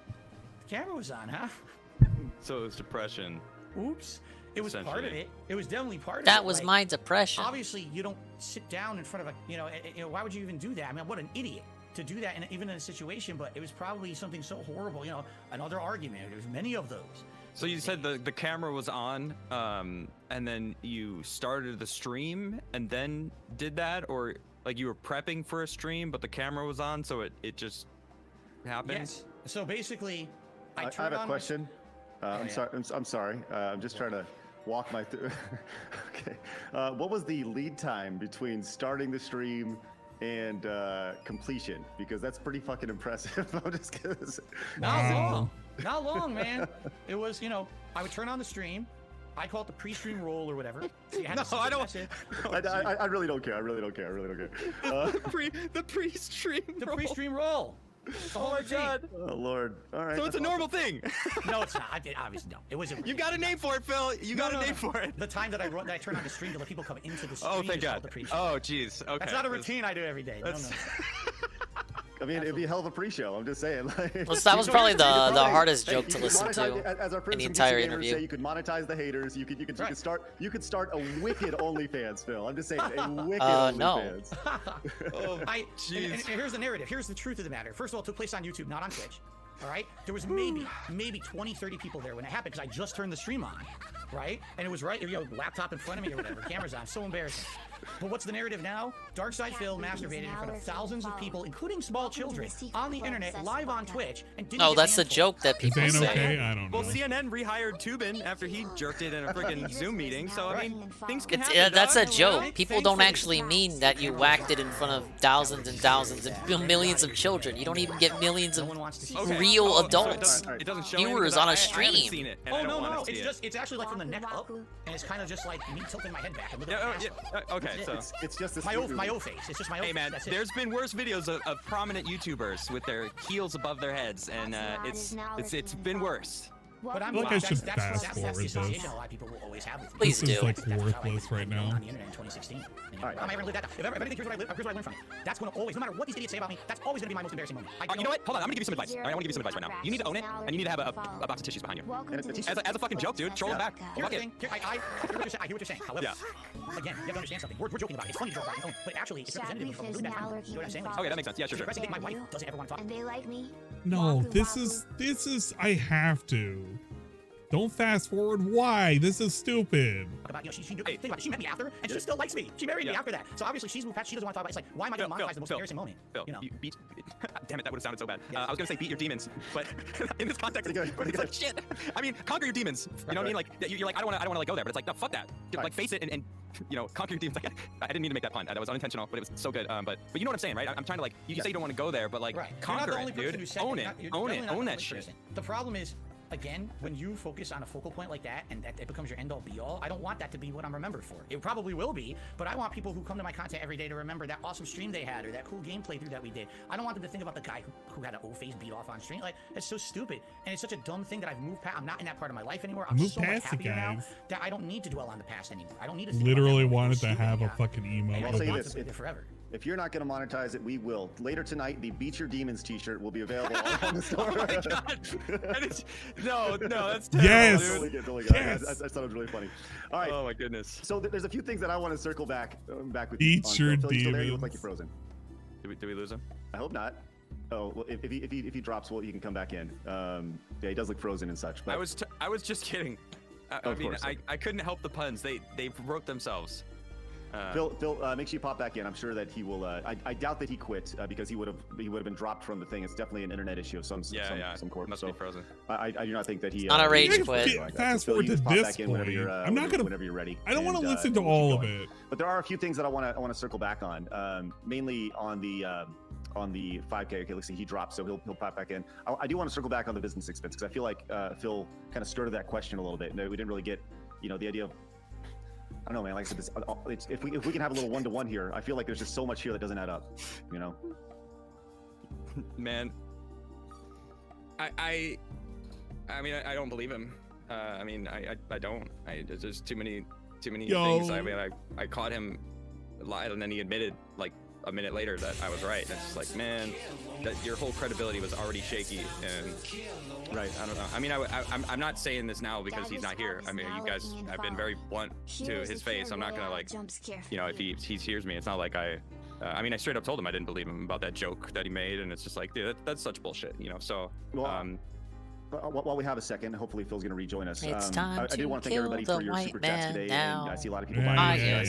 the camera was on, huh? So it was depression. Oops. It was part of it. It was definitely part of it. That was like, my depression. Obviously, you don't sit down in front of a, why would you even do that? I mean, what an idiot to do that, even in a situation. But it was probably something so horrible. Another argument. There's many of those. So you said the camera was on, and then you started the stream and then did that, or like you were prepping for a stream, but the camera was on, so it just happened. Yes. So basically, I have a question. I'm sorry. I'm just trying to walk my through. Okay. What was the lead time between starting the stream and completion? Because that's pretty fucking impressive. I'm just kidding. Not long, man. It was, I would turn on the stream. I call it the pre-stream roll or whatever. So I don't. I really don't care. The pre-stream. The pre-stream roll. Oh my god. Oh Lord. All right. So it's a normal thing. No, it's not. Obviously, no. It wasn't. You got a name for it, Phil. You got a name for it. The time that I turned on the stream to let people come into the stream. Oh, thank God. Oh, jeez. Okay. That's not a routine I do every day. No. I mean, it'd be a hell of a pre-show. I'm just saying. Like, well, that was probably the hardest joke to listen to in the entire interview. You could monetize the haters. You could start a wicked OnlyFans, Phil. I'm just saying, a wicked OnlyFans. And here's the narrative. Here's the truth of the matter. First of all, it took place on YouTube, not on Twitch. All right? There was maybe 20, 30 people there when it happened because I just turned the stream on, right? And it was laptop in front of me or whatever, camera's on. So embarrassing. But what's the narrative now? Darkside Phil masturbated in front of thousands of people, including small children, on the internet, live on Twitch, and didn't. Oh, that's the joke that people say. Okay? I don't know. Well, CNN rehired Tubin after he jerked it in a freaking Zoom meeting. So I mean, things can happen. That's a joke. People don't actually mean that you whacked it in front of thousands and thousands and millions of children. You don't even get millions of real adults viewers on a stream. Oh no, it's actually like from the neck up, and it's kind of just like me tilting my head back. Okay. So it's just my O face. It's just my O face. Hey man, there's been worse videos of prominent YouTubers with their heels above their heads, and it's been worse. But I'm like I should fast forward this. A lot of people will always have with me. Please this do. Is like worthless right now. On the internet in 2016. I'm not even live that down. If everybody thinks here's what I learned from it. That's going to always, no matter what these idiots say about me, that's always going to be my most embarrassing moment. You know what? Hold on. I'm going to give you some advice. All right, I want to give you some advice right now. You need to own it, and you need to have a box of tissues behind you. As a fucking joke, dude. Troll it back. Fuck it. I hear what you're saying. However, again, you have to understand something. We're joking about it. It's funny to joke about it, but actually, it's representative of the bad time. You know what I'm saying? Okay, that makes sense. Yeah, sure. I think my wife doesn't ever want to talk. And they like me. No, this is. I have to. Don't fast forward. Why? This is stupid. Think about it. She met me after, and she still likes me. She married me after that. So obviously she's moved past. She doesn't want to talk about it. It's like, why am I going to monetize the most embarrassing moment? Phil, you know? you beat. Damn it, that would have sounded so bad. I was going to say beat your demons, but in this context, it's like shit. I mean, conquer your demons. You know what I mean? Like you're like, I don't want to like go there, but it's like, no, fuck that. Like face it and conquer your demons. Like, I didn't mean to make that pun. That was unintentional, but it was so good. But you know what I'm saying, right? I'm trying to like, you say you don't want to go there, but like conquer it, dude. Own it. Own that shit. The problem is, again, when you focus on a focal point like that and that it becomes your end-all be-all, I don't want that to be what I'm remembered for. It probably will be, but I want people who come to my content every day to remember that awesome stream they had or that cool game playthrough that we did. I don't want them to think about the guy who had an O-face beat off on stream. Like, it's so stupid. And it's such a dumb thing that I've moved past. I'm not in that part of my life anymore. I'm so much happier now that I don't need to dwell on the past anymore. I don't need to think literally about wanted to have a fucking emo. I'll say this. Forever. If you're not going to monetize it, we will. Later tonight, the Beat Your Demons t-shirt will be available on the store. Oh my god! No, that's terrible, yes. dude. Yes. I thought it was really funny. All right. Oh my goodness. So there's a few things that I want to circle back with. Beat Your Demons. You look like you're frozen. Did we lose him? I hope not. Oh, well, if he drops, well, he can come back in. Yeah, he does look frozen and such. But I was just kidding. I mean, I couldn't help the puns. They wrote themselves. Phil, make sure you pop back in. I'm sure that he will. I doubt that he quit because he would have been dropped from the thing. It's definitely an internet issue of some court. Must be frozen. I do not think that he. Not a rage quit. Fast forward to this point. I'm not gonna. Whenever you're ready. I don't want to listen to all of it. But there are a few things that I want to circle back on. Mainly on the 5K. Okay, let's see. He dropped, so he'll pop back in. I do want to circle back on the business expense because I feel like Phil kind of started that question a little bit. No, we didn't really get, the idea of. I don't know, man. Like I said, if we can have a little one-to-one here, I feel like there's just so much here that doesn't add up. Man, I mean, I don't believe him. I mean, I don't. There's just too many things. I mean, I caught him lied, and then he admitted like a minute later that I was right. And it's just like, man, that your whole credibility was already shaky. And right, I don't know. I mean, I'm not saying this now because he's not here. I mean, you guys have been very blunt to his face. I'm not gonna like, if he hears me, it's not like I mean, I straight up told him I didn't believe him about that joke that he made, and it's just like, dude, that's such bullshit, So. Well, while we have a second, hopefully Phil's going to rejoin us. It's time I do want to thank everybody for your super chats today. Now. And I see a lot of people buying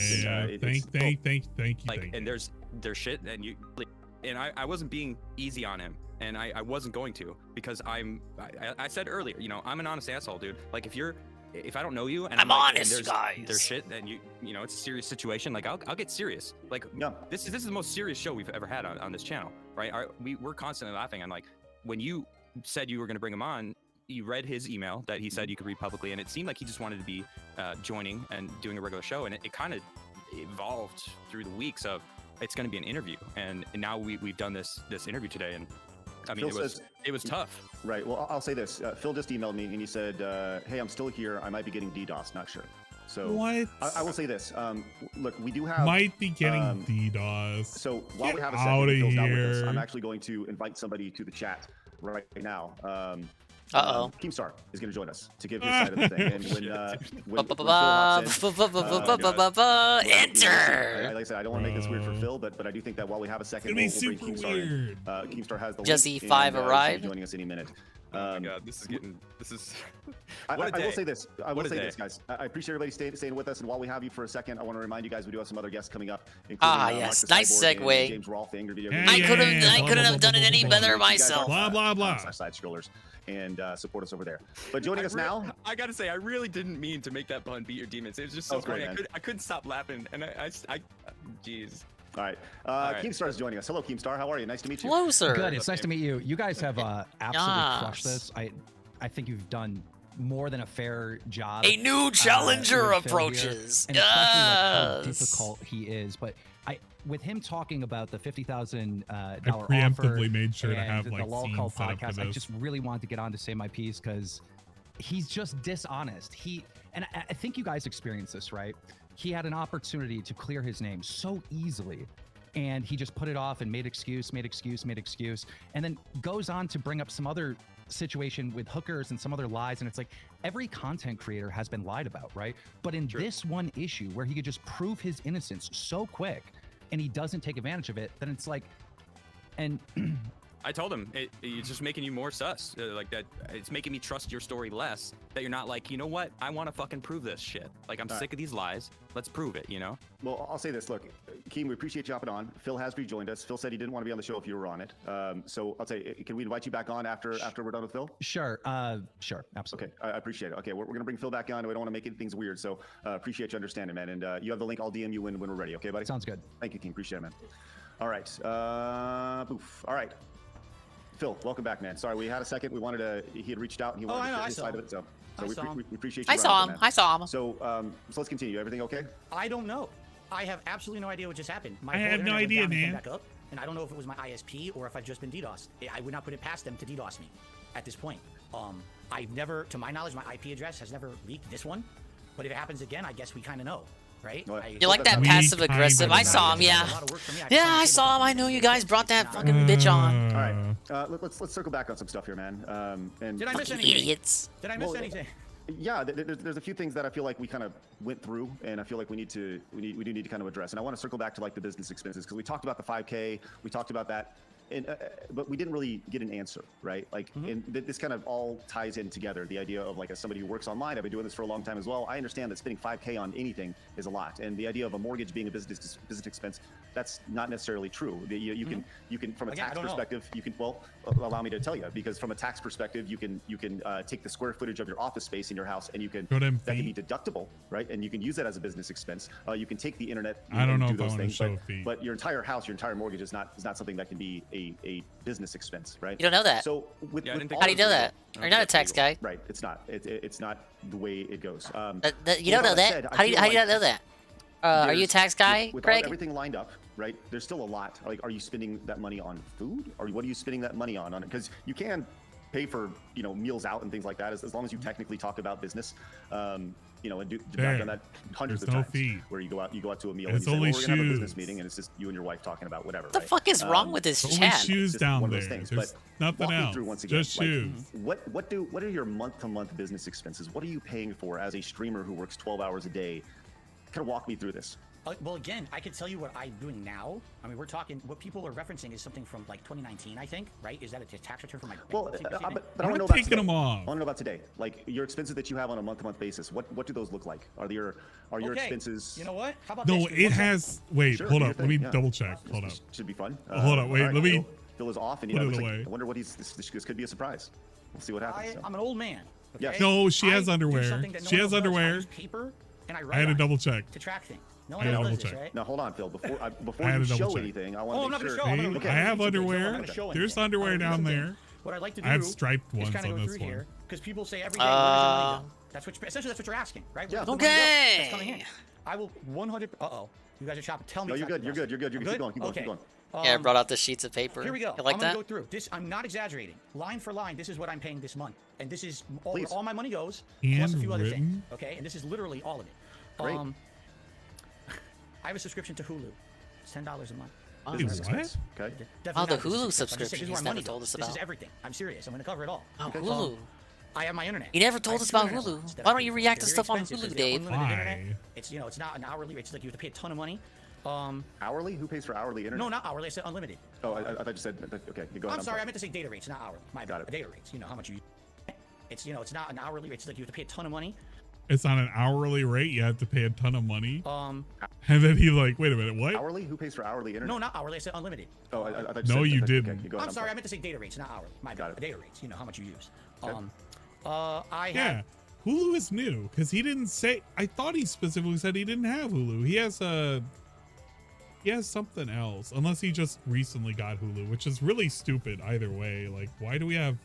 Thank you. And there's shit, and I wasn't being easy on him, and I wasn't going to, because I said earlier, I'm an honest asshole, dude. Like if I don't know you and I'm like, honest, and guys. There's shit, and it's a serious situation. Like I'll get serious. Like this is the most serious show we've ever had on this channel, right? We're constantly laughing. I'm like, when you said you were going to bring him on, you read his email that he said you could read publicly, and it seemed like he just wanted to be joining and doing a regular show, and it kind of evolved through the weeks of it's going to be an interview, and now we've done this interview today, and I mean it was tough. Right. Well, I'll say this. Phil just emailed me and he said, "Hey, I'm still here. I might be getting DDoS. Not sure." So what? I will say this. Look, we do have might be getting DDoS. So while Get we have a out second, of Phil's not with us, here. I'm actually going to invite somebody to the chat right now. Keemstar is going to join us to give his side of the thing. And when Phil hops in, enter. like I said, I don't want to make this weird for Phil, but I do think that while we have a second, we'll bring Keemstar in. Keemstar has the Just link, E5 and, arrived. joining us any minute. Oh my God, this is. I will say this. I will say this, guys. I appreciate everybody staying with us. And while we have you for a second, I want to remind you guys we do have some other guests coming up, including yes, Mark the nice Cyborg segue. and James Rolfe, the Angry Video Game. I couldn't have done it any better myself. Blah blah blah. Sidescrollers, and support us over there. But joining us now, I gotta say, I really didn't mean to make that pun beat your demons. It was just so funny. I couldn't stop laughing, and jeez. All right. Keemstar is joining us. Hello, Keemstar. How are you? Nice to meet you. Hello, sir. Good. It's nice to meet you. You guys have absolutely crushed this. I think you've done more than a fair job. A new challenger approaches. And especially like how difficult he is. But with him talking about the $50,000 offer, preemptively made sure to and have like the Lol scenes Call set up for podcast, I this. just really wanted to get on to say my piece because he's just dishonest. And I think you guys experienced this, right? He had an opportunity to clear his name so easily, and he just put it off and made excuse, and then goes on to bring up some other situation with hookers and some other lies. And it's like every content creator has been lied about, right? But in this one issue where he could just prove his innocence so quick and he doesn't take advantage of it, then it's like, and I told him it's just making you more sus. Like that, it's making me trust your story less. That you're not like, you know what? I want to fucking prove this shit. Like I'm sick of these lies. Let's prove it. You know. Well, I'll say this. Look, Keem, we appreciate you hopping on. Phil has rejoined us. Phil said he didn't want to be on the show if you were on it. So I'll say, can we invite you back on after we're done with Phil? Sure. Sure. Absolutely. Okay. I appreciate it. Okay, we're gonna bring Phil back on. We don't want to make things weird. So appreciate you understanding, man. And you have the link. I'll DM you when we're ready. Okay, buddy. Sounds good. Thank you, Keem. Appreciate it, man. All right. Boof. All right. Phil, welcome back, man. Sorry, we had a second. He had reached out and he wanted to share his side of it. So we appreciate you. I saw him. So let's continue. Everything okay? I don't know. I have absolutely no idea what just happened. I have no idea, man. Back up, and I don't know if it was my ISP or if I've just been DDoSed. I would not put it past them to DDoS me at this point. I've never, to my knowledge, my IP address has never leaked this one. But if it happens again, I guess we kind of know. Right? You like that passive aggressive? I saw him, yeah. Yeah, I saw him. I know you guys brought that fucking bitch on. All right. Let's circle back on some stuff here, man. And did I miss anything? Idiots. Did I miss anything? Yeah, there's a few things that I feel like we kind of went through, and I feel like we do need to kind of address. And I want to circle back to like the business expenses because we talked about the 5K, we talked about that. But we didn't really get an answer, right? Like, and this kind of all ties in together. The idea of like, as somebody who works online, I've been doing this for a long time as well. I understand that spending 5K on anything is a lot, and the idea of a mortgage being a business expense, that's not necessarily true. You can from a tax perspective, you can allow me to tell you, because from a tax perspective, you can take the square footage of your office space in your house, and that can be deductible, right? And you can use that as a business expense. You can take the internet. I don't know do if I those want things, to show a fee. but your entire house, your entire mortgage is not something that can be a business expense, right? You don't know that. So how do you know that? You're not a tax guy. Right. It's not. It's not the way it goes. You don't know that? How do you not know that? Are you a tax guy, with Craig? Everything lined up, right? There's still a lot. Like, are you spending that money on food, or what are you spending that money on it? Because you can pay for meals out and things like that, as long as you technically talk about business. And I've done that hundreds of times. Where you go out to a meal and you say, well, we're gonna have a business meeting, and it's just you and your wife talking about whatever. What the fuck is wrong with this chat? Shoes down there. There's nothing else. Just shoes. What are your month-to-month business expenses? What are you paying for as a streamer who works 12 hours a day? Kind of walk me through this. Well, again, I can tell you what I'm doing now. I mean, we're talking, what people are referencing is something from like 2019, I think, right? Is that a tax return for my but I want to know about today. I want to know about today. Like your expenses that you have on a month-to-month basis. What do those look like? Are your expenses? You know what? How about no? this? It has. Wait, sure, hold up. Let me double check. Hold up. Should be fun. Hold up. Wait. Right, let me. Phil is off, and put it away. I wonder what this could be a surprise. We'll see what happens. I'm an old man. Okay? Yes. No, she has underwear. She has underwear. Paper, and I had to double check. To track things. No I had to double this, check. right? Now hold on, Phil. Before you show anything, I want to make sure. I have underwear. There's underwear down there. What I'd like to do I have striped ones on this one. Because people say every day, where does your money go? Essentially that's what you're asking, right? Yeah. Okay. That's coming in. I will 100. You guys are shopping. Tell me. No, you're good. You're good. You're good. Keep going. Keep going. Yeah, I brought out the sheets of paper. Here we go. You like I'm that? gonna go through this. I'm not exaggerating. Line for line, this is what I'm paying this month, and this is all my money goes plus a few other things. Okay, and this is literally all of it. Great. I have a subscription to Hulu. It's $10 a month. Oh, Wait, Business what? expense. Okay. Oh, the Definitely not a Hulu business expense. I'm just saying subscription this is he's where my never money told goes. us This is about. everything. I'm serious. I'm going to cover it all. Oh, Okay. Hulu. I have my internet. He never told I have us two about internet Hulu. lines that Why I don't pay you for. react to They're stuff on expensive Hulu, because they have Dave? unlimited internet. Why? It's it's not an hourly rate. It's like you have to pay a ton of money. Hourly? Who pays for hourly internet? No, not hourly. I said unlimited. Oh, I thought you said. Okay, you go ahead. I'm sorry. I meant to say data rates, not hourly. My Got bad. it. Data rates. You know how much you use. It's it's not an hourly rate. It's like you have to pay a ton of money. It's on an hourly rate. You have to pay a ton of money. Um, And then he like, wait a minute, what? Hourly? Who pays for hourly internet? no, not hourly. I said unlimited. Oh, I thought No, said, you okay, didn't. you go ahead. I'm sorry. I meant to say data rates, not hourly. My Got bad. it. Data rates. You know how much you use. Okay. I Yeah. have. Hulu is new because he didn't say. I thought he specifically said he didn't have Hulu. He has something else, unless he just recently got Hulu, which is really stupid either way. Like, why do we have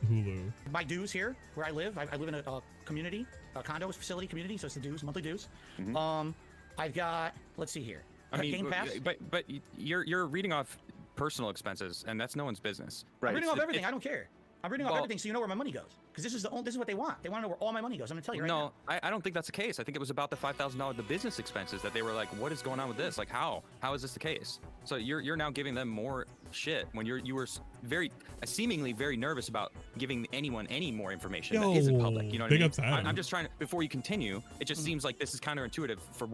Hulu? My dues here, where I live. I live in a community, a condo facility community, so it's the dues, monthly dues. I've got. Let's see here. I mean, Game Pass. but you're reading off personal expenses, and that's no one's business. Right. I'm reading off It- everything. it- I don't care. I'm reading off Well- everything so you know where my money goes. Because this is what they want. They want to know where all my money goes. I'm gonna tell you right now. No, I don't think that's the case. I think it was about the $5,000, the business expenses that they were like, what is going on with this? Like, how is this the case? So you're now giving them more shit when you were seemingly very nervous about giving anyone any more information that isn't public. You know what I big mean? ups to Adam. I'm just trying to, before you continue, it just seems like this is counterintuitive for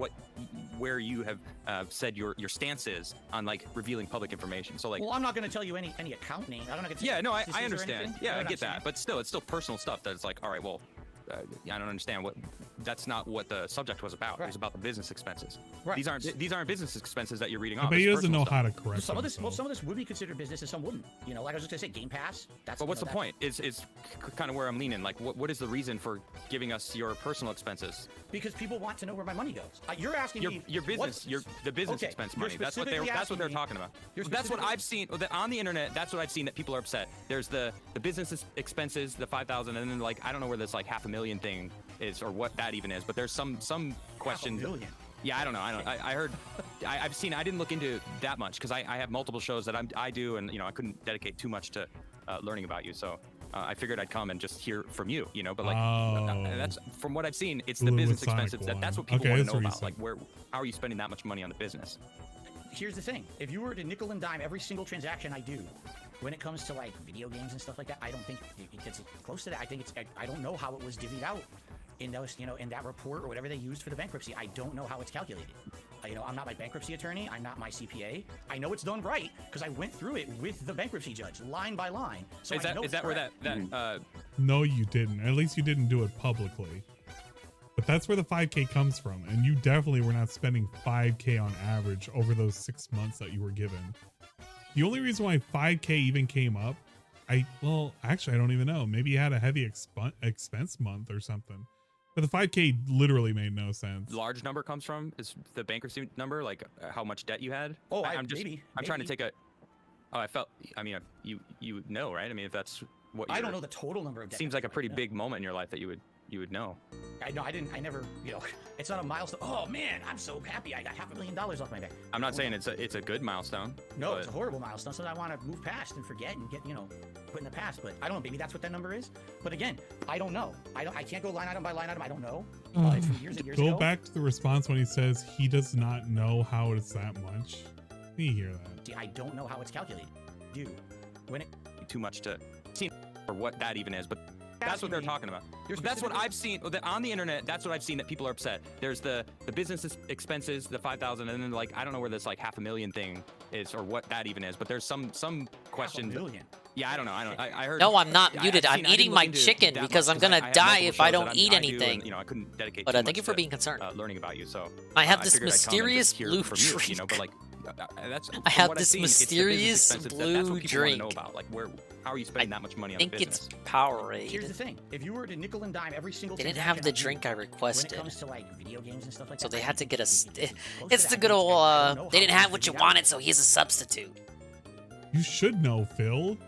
where you have said your stance is on like revealing public information. So like, Well, I'm not gonna tell you any account name. I'm not gonna. yeah, no, I businesses or understand. anything. Yeah, You know I what I'm get that. saying? But still, it's still personal stuff that it's like, all right, well, I don't understand what. That's not what the subject was about. It Right. was about the business expenses. Right. These aren't business expenses that you're reading I off. bet he It's doesn't know personal how stuff. to correct Some of this, himself. some of this would be considered business, and some wouldn't. You know, like I was just gonna say, Game Pass. That's. But what's you the know, point? Is kind of where I'm leaning. Like, what is the reason for giving us your personal expenses? Because people want to know where my money goes. You're asking me. Your business, the business Okay, expense you're money. That's what specifically they're asking me- talking about. you're That's what specifically- I've seen on the internet. That's what I've seen that people are upset. There's the business expenses, the 5,000, and then like I don't know where this like $500,000 thing is or what that even is. But there's some question. $500,000. Yeah, I don't know. I heard. I've seen. I didn't look into that much because I have multiple shows that I do, and you know I couldn't dedicate too much to learning about you. So I figured I'd come and just hear from you. You know, but like that's from what I've seen. It's the Hulu business with Sonic expenses. one. That's what people Okay, want that's to know what about. you Like how are you spending that much money on the business? Here's the thing: if you were to nickel and dime every single transaction I do, when it comes to like video games and stuff like that, I don't think it gets close to that. I think I don't know how it was divvied out in those, in that report or whatever they used for the bankruptcy. I don't know how it's calculated. I'm not my bankruptcy attorney. I'm not my CPA. I know it's done right because I went through it with the bankruptcy judge, line by line. So Is that where that No, you didn't. At least you didn't do it publicly. But that's where the 5K comes from. And you definitely were not spending 5K on average over those 6 months that you were given. The only reason why 5K even came up, actually, I don't even know. Maybe you had a heavy expense month or something. But the 5K literally made no sense. large number comes from is the bankruptcy number, like how much debt you had. Oh, I'm trying to maybe. take a. Oh, I mean, you know, right? I mean, if that's what I don't know the total number of. Seems like a pretty no. big moment in your life that you would know. I never. It's not a milestone. Oh man, I'm so happy. I got $500,000 off my back. I'm not saying it's a good milestone. No, but it's a horrible milestone. So I want to move past and forget and get put in the past. But I don't know. Maybe that's what that number is. But again, I don't know. I can't go line item by line item. I don't know. It's from years and years ago. Go back to the response when he says he does not know how it's that much. You hear that? See, I don't know how it's calculated. When it too much to see or what that even is, but that's what they're talking about. That's what I've seen on the internet. That's what I've seen that people are upset. There's the business expenses, the 5,000, and then like I don't know where this like $500,000 thing is or what that even is, but there's some question. $500,000. Yeah, I don't know. I heard. No, I'm not muted. I've I'm seen- I eating didn't my look into chicken that because much I'm 'cause gonna have die multiple if I shows don't that eat do, anything. and, I couldn't dedicate. But too thank you much for to, being concerned. learning about you. So I have this figured I'd come and mysterious just hear blue from you, drink. but like that's. I from have what I've this seen, it's the business mysterious expenses. That's blue what people want to drink. know about. Like how are you spending that much money I on the think business? it's Powerade. Here's the thing: if you were to nickel and dime every single They didn't transaction have the I do, drink I when requested. it comes to like video games and stuff like So that, they I had to think get it's a. close It's to the that. good old. I don't know They how didn't it's have what you figured out. wanted, so here's a substitute. You should know, Phil.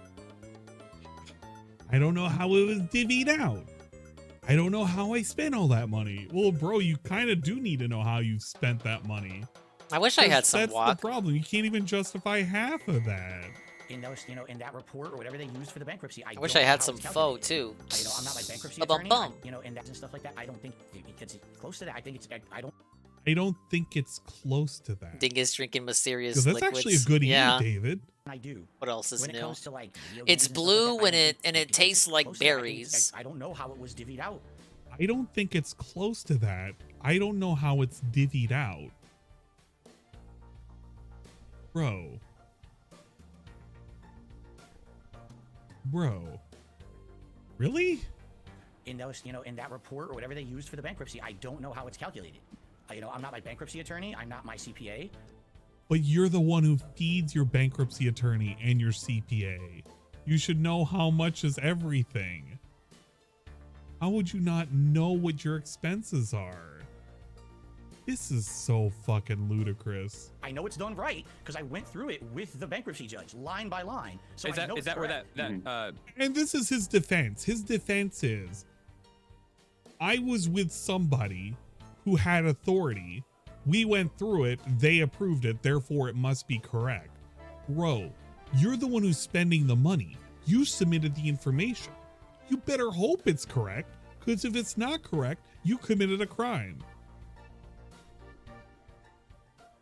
I don't know how it was divvied out. I don't know how I spent all that money. Well, bro, you kind of do need to know how you spent that money. I wish I had some That's walk. the problem. You can't even justify half of that. in those, in that report or whatever they used for the bankruptcy. I wish don't I know had how some it's foe calculated. too. I'm not my bankruptcy Bum, attorney. bum. And that and stuff like that. I don't think it's close to that. I think it's. I don't think it's close to that. Dingus drinking mysterious Because that's liquids. actually a good yeah. eat, David. I do. What else is when new? It comes to, like, It's blue when it it tastes like berries. I don't know how it was divvied out. I don't think it's close to that. I don't know how it's divvied out. Bro. Really? In those, in that report or whatever they used for the bankruptcy, I don't know how it's calculated. I'm not my bankruptcy attorney. I'm not my CPA. But you're the one who feeds your bankruptcy attorney and your CPA. You should know how much is everything. How would you not know what your expenses are? This is so fucking ludicrous. I know it's done right because I went through it with the bankruptcy judge, line by line. So is that where that And this is his defense. His defense is, I was with somebody who had authority. We went through it. They approved it. Therefore, it must be correct. Bro, you're the one who's spending the money. You submitted the information. You better hope it's correct, because if it's not correct, you committed a crime.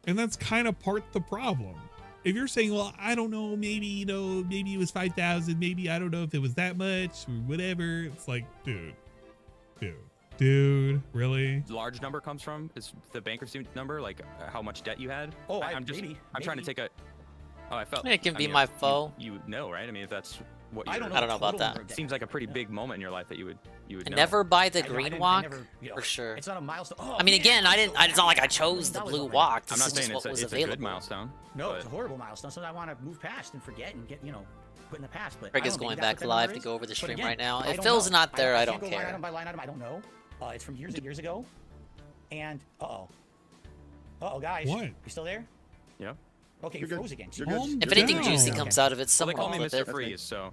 And that's kind of part the problem. If you're saying, well, I don't know, maybe, maybe it was 5,000, maybe I don't know if it was that much or whatever. It's like, dude, really? Large number comes from is the bankruptcy number, like how much debt you had. Oh, I'm trying to take a. Oh, I felt. It can be my foe. You know, right? I mean, if that's what you. I don't know about that. It seems like a pretty big moment in your life that you would know. Never buy the green walk for sure. It's not a milestone. I mean, again, it's not like I chose the blue walk. This I'm not is saying just what was it's available. a good milestone. No, it's a horrible milestone. So I want to move past and forget and get put in the past. But Craig is going back live to go over the stream right now. If Phil's not there, I don't care. Line item by line item, I don't know. It's from years and years ago. And guys. What? You still there? Yeah. Okay, you froze again. If anything juicy comes out of it, someone they call me will Mr. clip it. Freeze, so.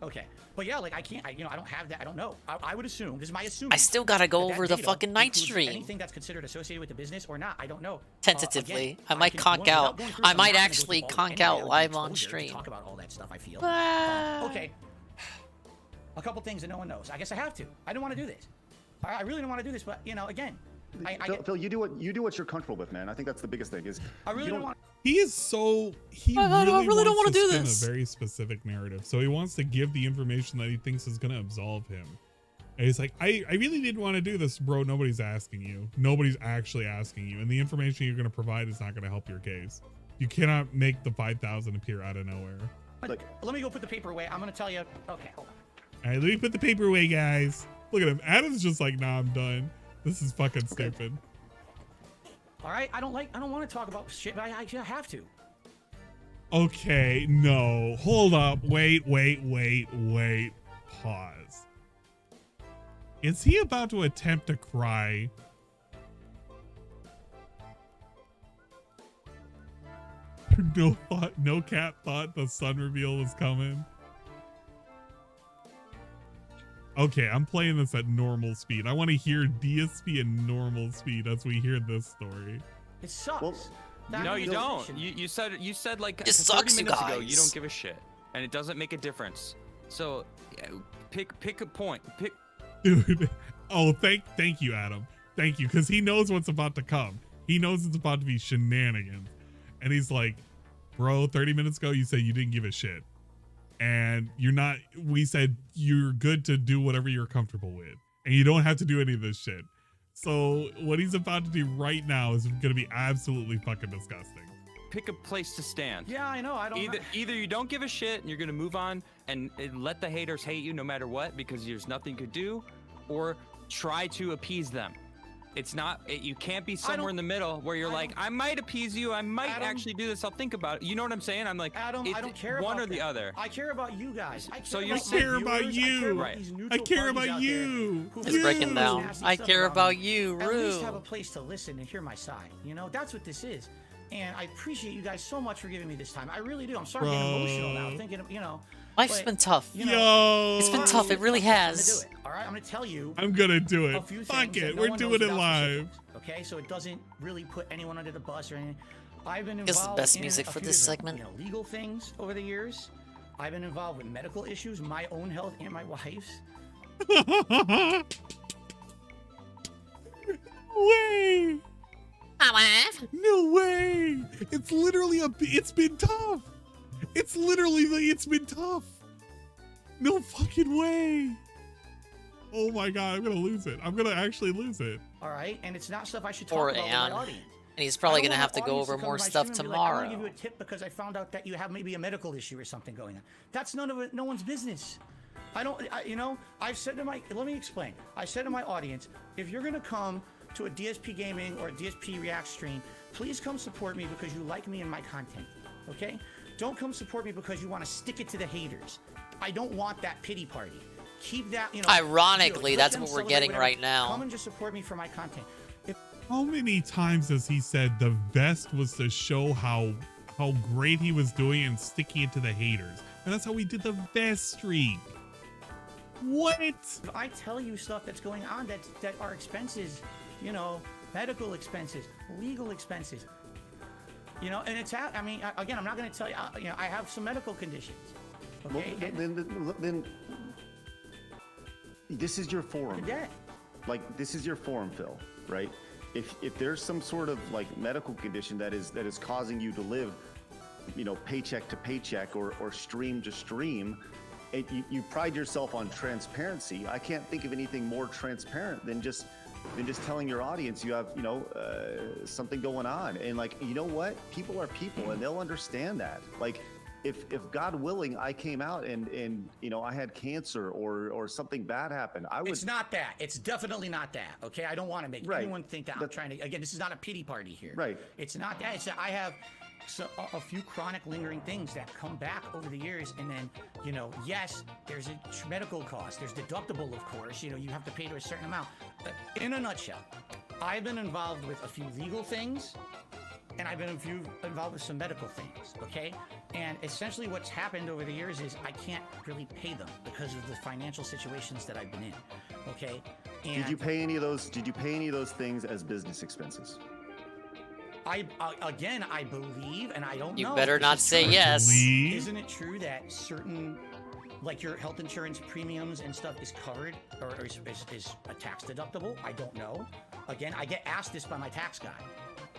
Okay, but yeah, like I can't. I don't have that. I don't know. I would assume. This is my assuming. I still gotta go over the data fucking night includes stream. Anything that's considered associated with the business or not, I don't know. Tentatively, Again, I might conk out. I might actually conk out live on exposure to stream. Talk about all that stuff. I feel. Okay. A couple things that no one knows. I guess I have to. I don't want to do this. I really don't want to do this, but again. Phil, you do what you're comfortable with, man. I think that's the biggest thing. Is I really don't want. He is so I really don't want to do this. A very specific narrative. So he wants to give the information that he thinks is going to absolve him. And he's like, I really didn't want to do this, bro. Nobody's asking you. Nobody's actually asking you, and the information you're going to provide is not going to help your case. You cannot make the 5,000 appear out of nowhere. Let me go put the paper away. I'm going to tell you. Okay, hold on. All right, let me put the paper away, guys. Look at him. Adam's just like, nah, I'm done. This is fucking stupid. All right, I don't want to talk about shit, but I have to. Okay, no. Hold up. Wait. Pause. Is he about to attempt to cry? No cat thought the sun reveal was coming. Okay, I'm playing this at normal speed. I want to hear DSP in normal speed as we hear this story. It sucks. Well, no, you don't. You said like It 30 sucks, minutes you ago you guys. don't give a shit, and it doesn't make a difference. So, pick a point. Dude. Oh, thank you, Adam. Thank you, because he knows what's about to come. He knows it's about to be shenanigans, and he's like, "Bro, 30 minutes ago you said you didn't give a shit." And we said you're good to do whatever you're comfortable with, and you don't have to do any of this shit. So what he's about to do right now is going to be absolutely fucking disgusting. Pick a place to stand. Yeah, I know. I don't. Either you don't give a shit and you're gonna move on and let the haters hate you no matter what because there's nothing you could do, or try to appease them. It's not. You can't be somewhere in the middle where you're like, I might appease you. I might actually do this. I'll think about it. You know what I'm saying? I'm like, Adam, I don't care one about or the other. I care about you guys. I care about you. I care about you. It's breaking down. I care about you, At least have a Rue. place to listen and hear my side. That's what this is. And I appreciate you guys so much for giving me this time. I really do. I'm starting to get emotional now, thinking of, Life's been tough. Yo, It's been tough. It really has. All right, I'm going to tell you. I'm gonna do it. A few Fuck things it. that no We're one doing knows it about live. specifics, okay, so it doesn't really put anyone under the bus or anything. I've been This is the involved best in music a for few this different, segment. legal things over the years. I've been involved with medical issues, my own health and my wife's. Way. No way. It's literally it's been tough. It's been tough. No fucking way. Oh my god, I'm gonna lose it. I'm gonna actually lose it. All right, and it's not stuff I should talk about with my audience. And he's probably gonna have to go over more stuff tomorrow. I'm gonna give you a tip because I found out that you have maybe a medical issue or something going on. That's no one's business. I've said to let me explain. I said to my audience, if you're gonna come to a DSP Gaming or a DSP React stream, please come support me because you like me and my content, okay? Don't come support me because you want to stick it to the haters. I don't want that pity party. Keep that, Ironically, that's what we're getting right now. Come and just support me for my content. How many times has he said the best was to show how great he was doing and sticking it to the haters? And that's how we did the best streak. What? If I tell you stuff that's going on that are expenses, medical expenses, legal expenses, and it's out. I mean, again, I'm not going to tell you. I have some medical conditions. Okay. Well, then this is your forum. Yeah. Like, this is your forum, Phil. Right? If there's some sort of like medical condition that is causing you to live, paycheck to paycheck or stream to stream, you pride yourself on transparency. I can't think of anything more transparent than just telling your audience you have something going on. And like, you know what, people are people and they'll understand that. Like, if God willing I came out and I had cancer or something bad happened, I would. It's not that. It's definitely not that. Okay, I don't want to make anyone think that I'm trying to. Again, this is not a pity party here. Right. It's not that. It's that I have a few chronic lingering things that come back over the years, and then yes, there's a medical cost. There's deductible, of course. You have to pay to a certain amount. In a nutshell, I've been involved with a few legal things, and I've been involved with some medical things. Okay. And essentially what's happened over the years is I can't really pay them because of the financial situations that I've been in, okay? And Did you pay any of those things as business expenses? I believe, and I don't know. You better not say yes. Isn't it true that certain, like your health insurance premiums and stuff is covered or is a tax deductible? I don't know. Again, I get asked this by my tax guy.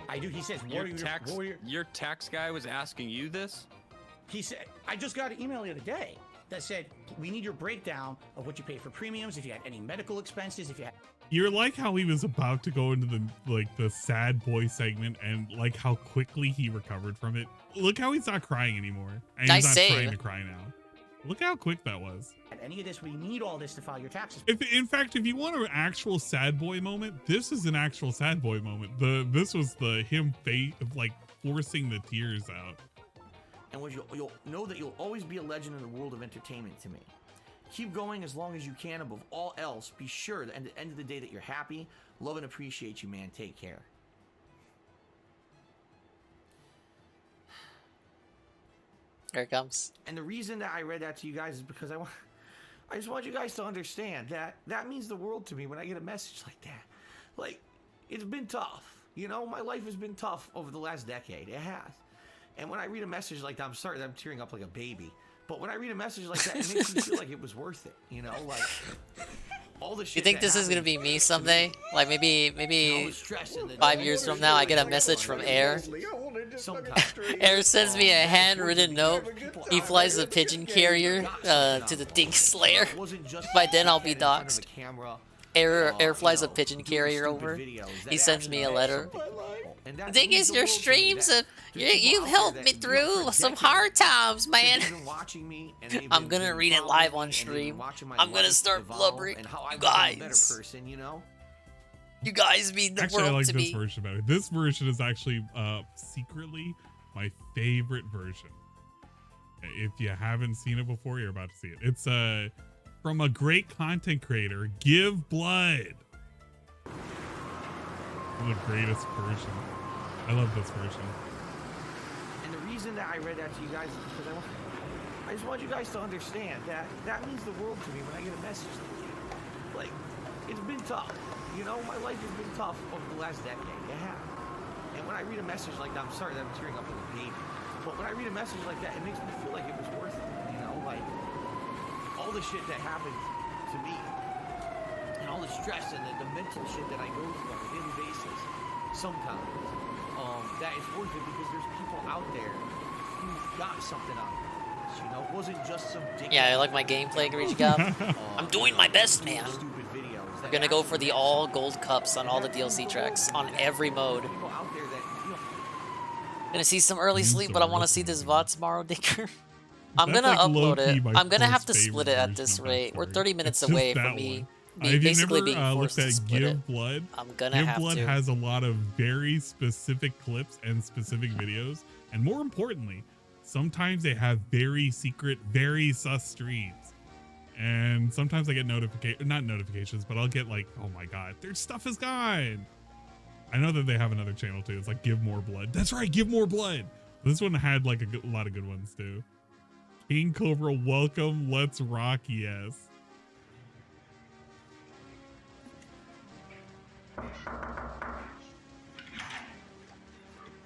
I do. He says, your tax guy was asking you this? He said, I just got an email the other day that said, we need your breakdown of what you pay for premiums, if you had any medical expenses, if you had... You're like how he was about to go into the sad boy segment and like how quickly he recovered from it. Look how he's not crying anymore. And he's not trying to cry now. Look how quick that was. Any of this, we need all this to file your taxes. In fact, if you want an actual sad boy moment, this is an actual sad boy moment. This was him forcing the tears out. And you'll know that you'll always be a legend in the world of entertainment to me. Keep going as long as you can. Above all else, be sure that at the end of the day that you're happy. Love and appreciate you, man. Take care. Here it comes. And the reason that I read that to you guys is because I just want you guys to understand that means the world to me when I get a message like that. Like, it's been tough. My life has been tough over the last decade. It has. And when I read a message like that, I'm sorry that I'm tearing up like a baby. But when I read a message like that, it makes me feel like it was worth it. Like all the shit. You think this is gonna be me someday? Like maybe 5 years from now, I get a message from Air. Air sends me a handwritten note. He flies a pigeon carrier to the Dink Slayer. By then, I'll be doxxed. Air flies a pigeon carrier over. He sends me a letter. The thing is, your streams, you've helped me through some hard times, man. I'm gonna read it live on stream. I'm gonna start blubbering. You guys mean the world to me. Actually, I like this version better. This version is actually secretly my favorite version. If you haven't seen it before, you're about to see it. It's from a great content creator, Give Blood. The greatest version. I love this version. And the reason that I read that to you guys is because I just want you guys to understand that means the world to me when I get a message like it's been tough. My life has been tough over the last decade. It has. And when when I read a message like that, I'm sorry that I'm tearing up with a baby, but when I read a message like that, it makes me feel like it was worth it. You know, like all the shit that happened to me, and all the stress and the mental shit that I go through on a daily basis. Sometimes that is worth it because there's people out there who've got something out of it. You know, it wasn't just some dick. Yeah, I like my gameplay, Greasy Cop. I'm doing my best, man. We're gonna go for the all gold cups on all the DLC tracks on every mode. Gonna see some early sleep, but I want to see this VOD tomorrow, Dicker. I'm gonna upload it. I'm gonna have to split it at this rate. We're 30 minutes away from me. Basically being forced to split it. Blood, I'm gonna have to. Give Blood has a lot of very specific clips and specific videos, and more importantly, sometimes they have very secret, very sus streams. And sometimes I get not notifications, but I'll get like, oh my god, their stuff is gone. I know that they have another channel too. It's like Give More Blood. That's right, Give More Blood. This one had like a lot of good ones too. King Cobra, welcome. Let's rock. Yes.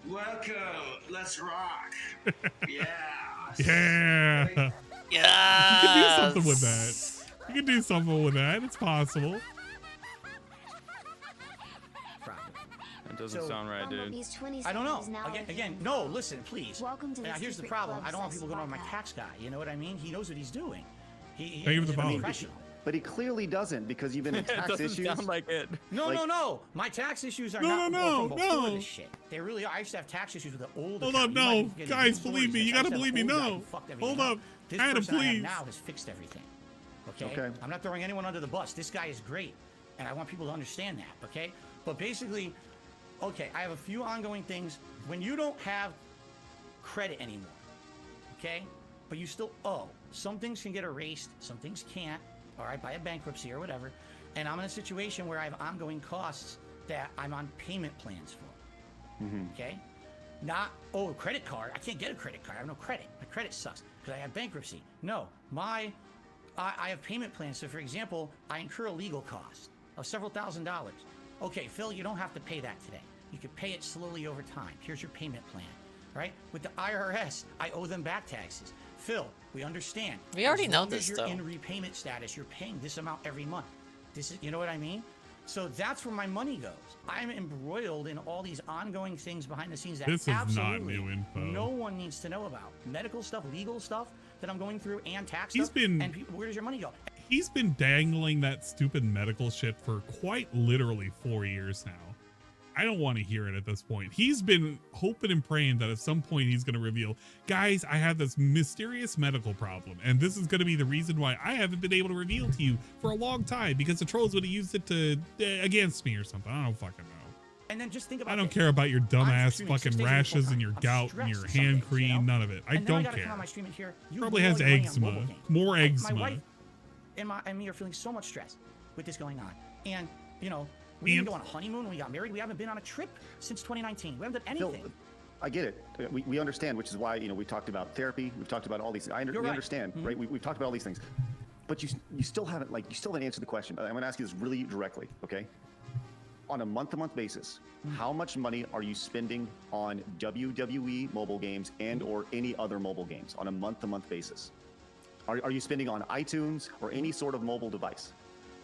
Welcome. Let's rock. Yeah. Yeah. Yeah. You can do something with that. You can do something with that. It's possible. That doesn't sound right, dude. I don't know. Again, no, listen, please. Welcome to the Here's the problem. I don't want people going over my tax guy. You know what I mean? He knows what he's doing. He's a professional. But he clearly doesn't, because you've been in tax doesn't issues. Sound like it. No. My tax issues are not from before this shit. They really are. I used to have tax issues with the old. Hold up, no, guys, believe me. You gotta believe me. No, hold up, Adam, please. Now has fixed everything. Okay. I'm not throwing anyone under the bus. This guy is great, and I want people to understand that. Okay. But basically, okay, I have a few ongoing things. When you don't have credit anymore, okay, but you still owe. Some things can get erased. Some things can't. All right, by a bankruptcy or whatever, and I'm in a situation where I have ongoing costs that I'm on payment plans for. Okay, not credit card. I can't get a credit card. I have no credit. My credit sucks because I have bankruptcy. No, I have payment plans. So, for example, I incur a legal cost of several $1,000s. Okay, Phil, you don't have to pay that today. You can pay it slowly over time. Here's your payment plan. All right, with the IRS, I owe them back taxes. Phil, we understand. We already know this, though. You're in repayment status. You're paying this amount every month. This is, you know what I mean? So that's where my money goes. I'm embroiled in all these ongoing things behind the scenes that this is absolutely not new info. No one needs to know about. Medical stuff, legal stuff that I'm going through, and tax He's stuff. Been, and where does your money go? He's been dangling that stupid medical shit for quite literally 4 years now. I don't want to hear it at this point. He's been hoping and praying that at some point he's going to reveal, guys, I have this mysterious medical problem, and this is going to be the reason why I haven't been able to reveal to you for a long time, because the trolls would have used it to against me or something. I don't fucking know. And then just think about I don't care about your dumbass fucking rashes and your gout and your hand cream. You know? None of it. I don't care. Probably has eczema. More eczema. My wife and me are feeling so much stress with this going on. And, you know, we didn't go on a honeymoon when we got married. We haven't been on a trip since 2019. We haven't done anything. Phil, I get it. We understand, which is why, you know, we talked about therapy. We've talked about all these. We understand, right? We've talked about all these things. But you still haven't answered the question. I'm going to ask you this really directly, okay? On a month-to-month basis, how much money are you spending on WWE mobile games and or any other mobile games on a month-to-month basis? Are you spending on iTunes or any sort of mobile device?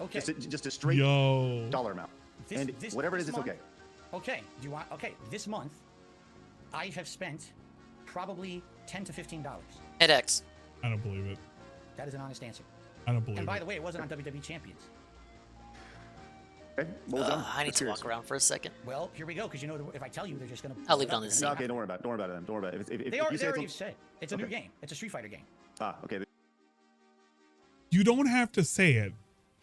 Okay. Just a straight dollar amount. Whatever it is, it's okay. Okay. Do you want? Okay. This month, I have spent probably $10 to $15. At X. I don't believe it. That is an honest answer. I don't believe it. And by the way, it wasn't on WWE Champions. Okay. What was on? I need to walk around for a second. Well, here we go, because you know if I tell you, they're just gonna. I'll leave it on this. No, okay, don't worry about it. Don't worry about it. Then. Don't worry about it. If they already said it's a new game. It's a Street Fighter game. Okay. You don't have to say it.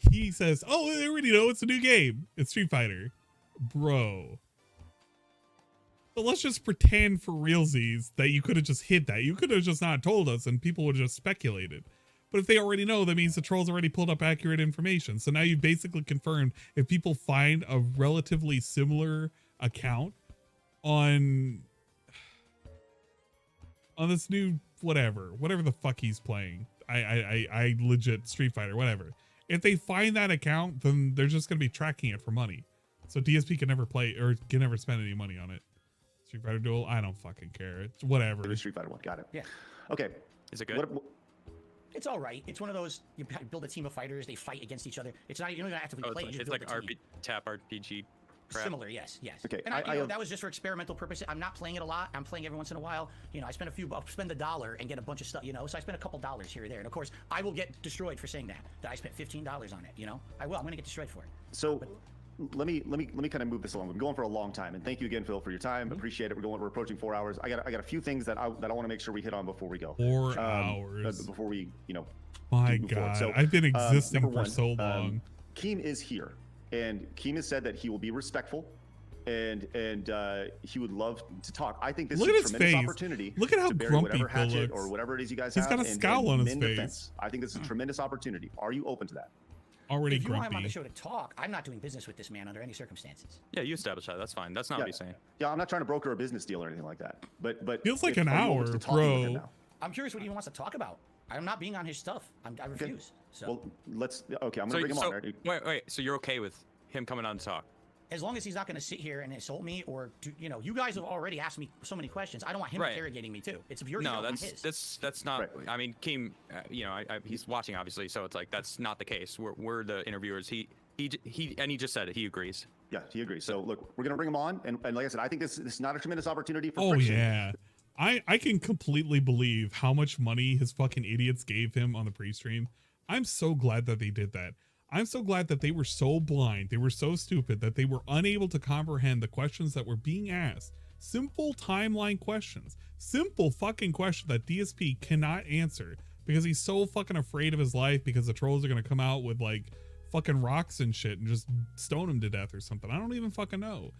He says, "Oh, they already know it's a new game. It's Street Fighter, bro." So let's just pretend for realsies that you could have just hid that. You could have just not told us, and people would have just speculated. But if they already know, that means the trolls already pulled up accurate information. So now you've basically confirmed if people find a relatively similar account on this new whatever the fuck he's playing. I legit Street Fighter, whatever. If they find that account, then they're just going to be tracking it for money. So DSP can never play or can never spend any money on it. Street Fighter duel. I don't fucking care. It's whatever. Street Fighter 1. Got it. Yeah. Okay. Is it good? It's all right. It's one of those, you build a team of fighters, they fight against each other. It's not, you don't even actively play. It's like tap RPG. Crap. Similar, yes. Okay. And that was just for experimental purposes. I'm not playing it a lot. I'm playing every once in a while. I spend $1 and get a bunch of stuff, so I spend a couple dollars here or there. And of course, I will get destroyed for saying that I spent $15 on it, I will. I'm going to get destroyed for it. So let me kind of move this along. We've been going for a long time, and thank you again, Phil, for your time. Appreciate it. We're approaching 4 hours. I got a few things that I want to make sure we hit on before we go. 4 hours before we My God, so, I've been existing for so long. Keem is here, and Keem has said that he will be respectful, and he would love to talk. I think this is a tremendous opportunity. Look at how to bury grumpy whatever Phil hatchet looks. or whatever it is you guys He's have. got a scowl on his face. Fence. I think this is a tremendous opportunity. Are you open to that? Already if you grumpy. want him on the show to talk, I'm not doing business with this man under any circumstances. Yeah, you established that. That's fine. That's not what he's saying. Yeah, I'm not trying to broker a business deal or anything like that. But feels like an hour, bro. I'm curious what he wants to talk about. I'm not being on his stuff. I refuse. So. Well, let's. Okay, I'm gonna bring him on. Wait. So you're okay with him coming on to talk? As long as he's not going to sit here and insult me, or you guys have already asked me so many questions. I don't want him interrogating me too. It's your no, his. that's not. Right. I mean, Keem, he's watching obviously, so it's like that's not the case. We're the interviewers. He just said it. He agrees. Yeah, he agrees. So look, we're gonna bring him on, and like I said, I think this is not a tremendous opportunity for. Oh friction. yeah. I can completely believe how much money his fucking idiots gave him on the pre-stream. I'm so glad that they did that. I'm so glad that they were so blind, they were so stupid that they were unable to comprehend the questions that were being asked. Simple timeline questions. Simple fucking question that DSP cannot answer because he's so fucking afraid of his life because the trolls are going to come out with like fucking rocks and shit and just stone him to death or something. I don't even fucking know.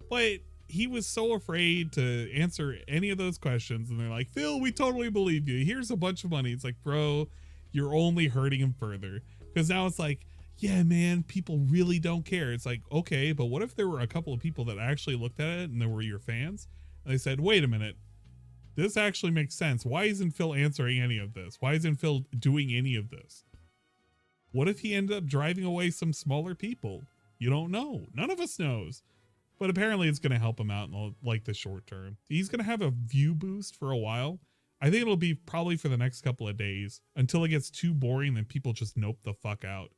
But he was so afraid to answer any of those questions, and they're like, Phil, we totally believe you. Here's a bunch of money. It's like, bro, you're only hurting him further. Because now it's like, yeah, man, people really don't care. It's like, okay, but what if there were a couple of people that actually looked at it and they were your fans? And they said, wait a minute, this actually makes sense. Why isn't Phil answering any of this? Why isn't Phil doing any of this? What if he ended up driving away some smaller people? You don't know. None of us knows. But apparently it's going to help him out in like the short term. He's going to have a view boost for a while. I think it'll be probably for the next couple of days until it gets too boring and people just nope the fuck out.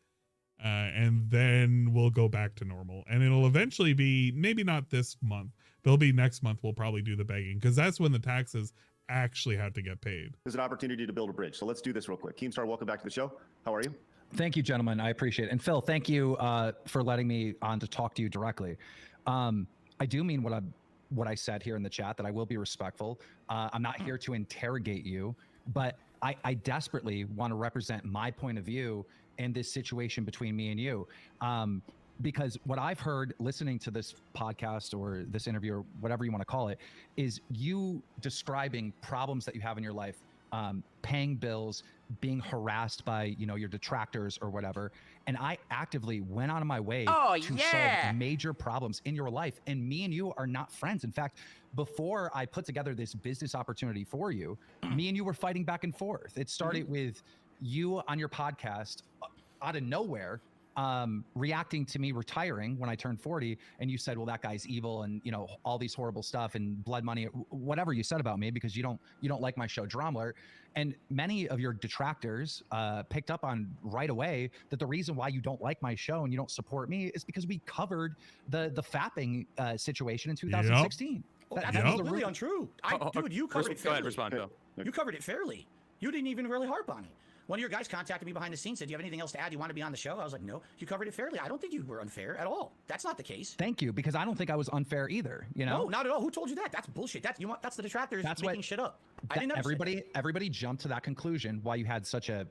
And then we'll go back to normal. And it'll eventually be, maybe not this month, but it'll be next month we'll probably do the begging because that's when the taxes actually have to get paid. There's an opportunity to build a bridge. So let's do this real quick. Keemstar, welcome back to the show. How are you? Thank you, gentlemen. I appreciate it. And Phil, thank you for letting me on to talk to you directly. I do mean what I said here in the chat, that I will be respectful. I'm not here to interrogate you, but I desperately want to represent my point of view in this situation between me and you. Because what I've heard listening to this podcast or this interview or whatever you want to call it, is you describing problems that you have in your life, paying bills, being harassed by, your detractors or whatever. And I actively went out of my way to solve major problems in your life. And me and you are not friends. In fact, before I put together this business opportunity for you, me and you were fighting back and forth. It started with you on your podcast out of nowhere, reacting to me retiring when I turned 40, and you said, well, that guy's evil, and all these horrible stuff and blood money, whatever you said about me, because you don't like my show Drama Alert. And many of your detractors picked up on right away that the reason why you don't like my show and you don't support me is because we covered the fapping situation in 2016. Yep. That's really untrue. Dude, you covered it fairly. Go ahead, respond, Phil. You covered it fairly. You didn't even really harp on it. One of your guys contacted me behind the scenes, said, do you have anything else to add? You want to be on the show? I was like, no, you covered it fairly. I don't think you were unfair at all. That's not the case. Thank you, because I don't think I was unfair either. No, not at all. Who told you that? That's bullshit. That's the detractors making shit up. I didn't know. Everybody jumped to that conclusion while you had such a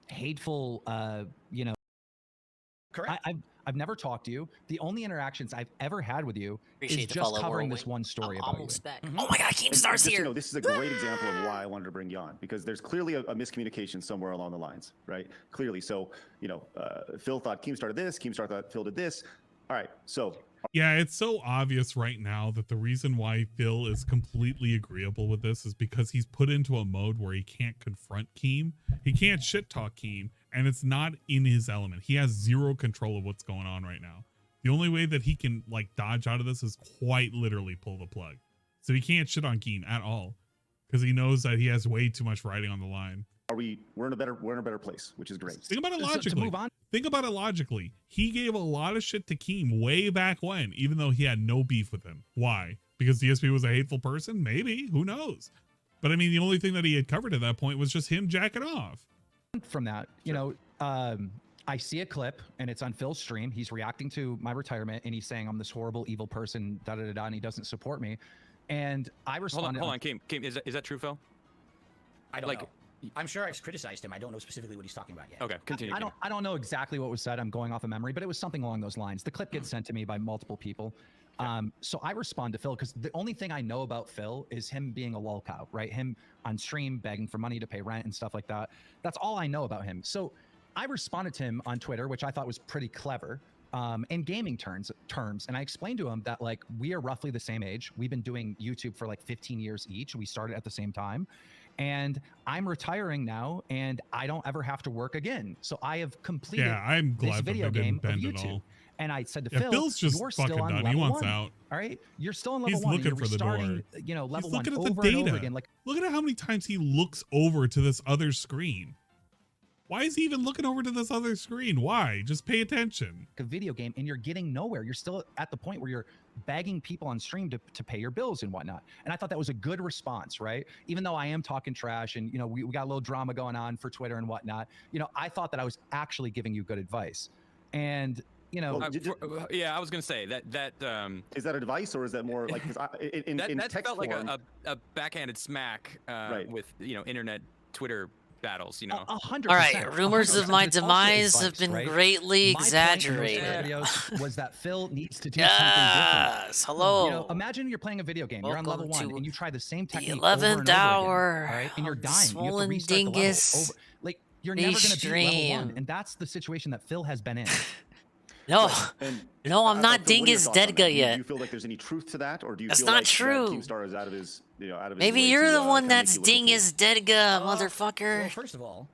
hateful, Correct. I've never talked to you. The only interactions I've ever had with you is just covering this one story about you. Oh my God, Keemstar's here. This is a great example of why I wanted to bring you on, because there's clearly a miscommunication somewhere along the lines, right? Clearly. So, Phil thought Keemstar did this. Keemstar thought Phil did this. All right. So. Yeah, it's so obvious right now that the reason why Phil is completely agreeable with this is because he's put into a mode where he can't confront Keem. He can't shit talk Keem, and it's not in his element. He has zero control of what's going on right now. The only way that he can dodge out of this is quite literally pull the plug. So he can't shit on Keen at all because he knows that he has way too much riding on the line. We're in a better place, which is great. Think about it logically. To move on. Think about it logically. He gave a lot of shit to Keem way back when, even though he had no beef with him. Why? Because DSP was a hateful person? Maybe. Who knows? But I mean, the only thing that he had covered at that point was just him jacking off. From that, you know, I see a clip and it's on Phil's stream. He's reacting to my retirement and he's saying I'm this horrible, evil person, and he doesn't support me. And I responded. Hold on, Keem, is that true, Phil? I don't know. I'm sure I've criticized him. I don't know specifically what he's talking about yet. Okay, continue. I don't know exactly what was said. I'm going off of memory, but it was something along those lines. The clip gets sent to me by multiple people. So I respond to Phil because the only thing I know about Phil is him being a lol cow, right? Him on stream begging for money to pay rent and stuff like that. That's all I know about him. So I responded to him on Twitter, which I thought was pretty clever. In gaming terms, and I explained to him that like we are roughly the same age. We've been doing YouTube for like 15 years each. We started at the same time. And I'm retiring now, and I don't ever have to work again. So I have completed this video game of YouTube. And I said to Phil, Phil's just you're still on done. level he wants 1. Out. All right, you're still on level He's 1. Looking and for the door. You know, level He's 1 looking over at the data. and over again. Like, look at how many times he looks over to this other screen. Why is he even looking over to this other screen? Why? Just pay attention. A video game, and you're getting nowhere. You're still at the point where you're begging people on stream to pay your bills and whatnot. And I thought that was a good response, right? Even though I am talking trash and, you know, we got a little drama going on for Twitter and whatnot, you know, I thought that I was actually giving you good advice. And, you know, yeah, I was going to say that is that advice or is that more like in that text felt like form, a backhanded smack with, you know, internet Twitter battles, you know. 100%. All right, rumors 100%. of my It's also demise advice, have been right? greatly My point in those exaggerated. videos was that Phil needs to do something different. Yes, hello. You know, imagine you're playing a video game. You're on level 1 and you try the same technique the 11th over and over hour. again, all right? And you're dying. You have to Swollen restart the level dingus. over. Like you're never going to beat level 1, stream. and that's the situation that Phil has been in. No, and no, I'm not Phil, what are your Dingus thoughts on that? Deadga Do yet. you feel like there's any truth to that, or do you That's feel not like true. that Keemstar is out of his, you know, out of his Maybe way you're to, the one kinda that's make you look Dingus Deadga, motherfucker. Well, first of all,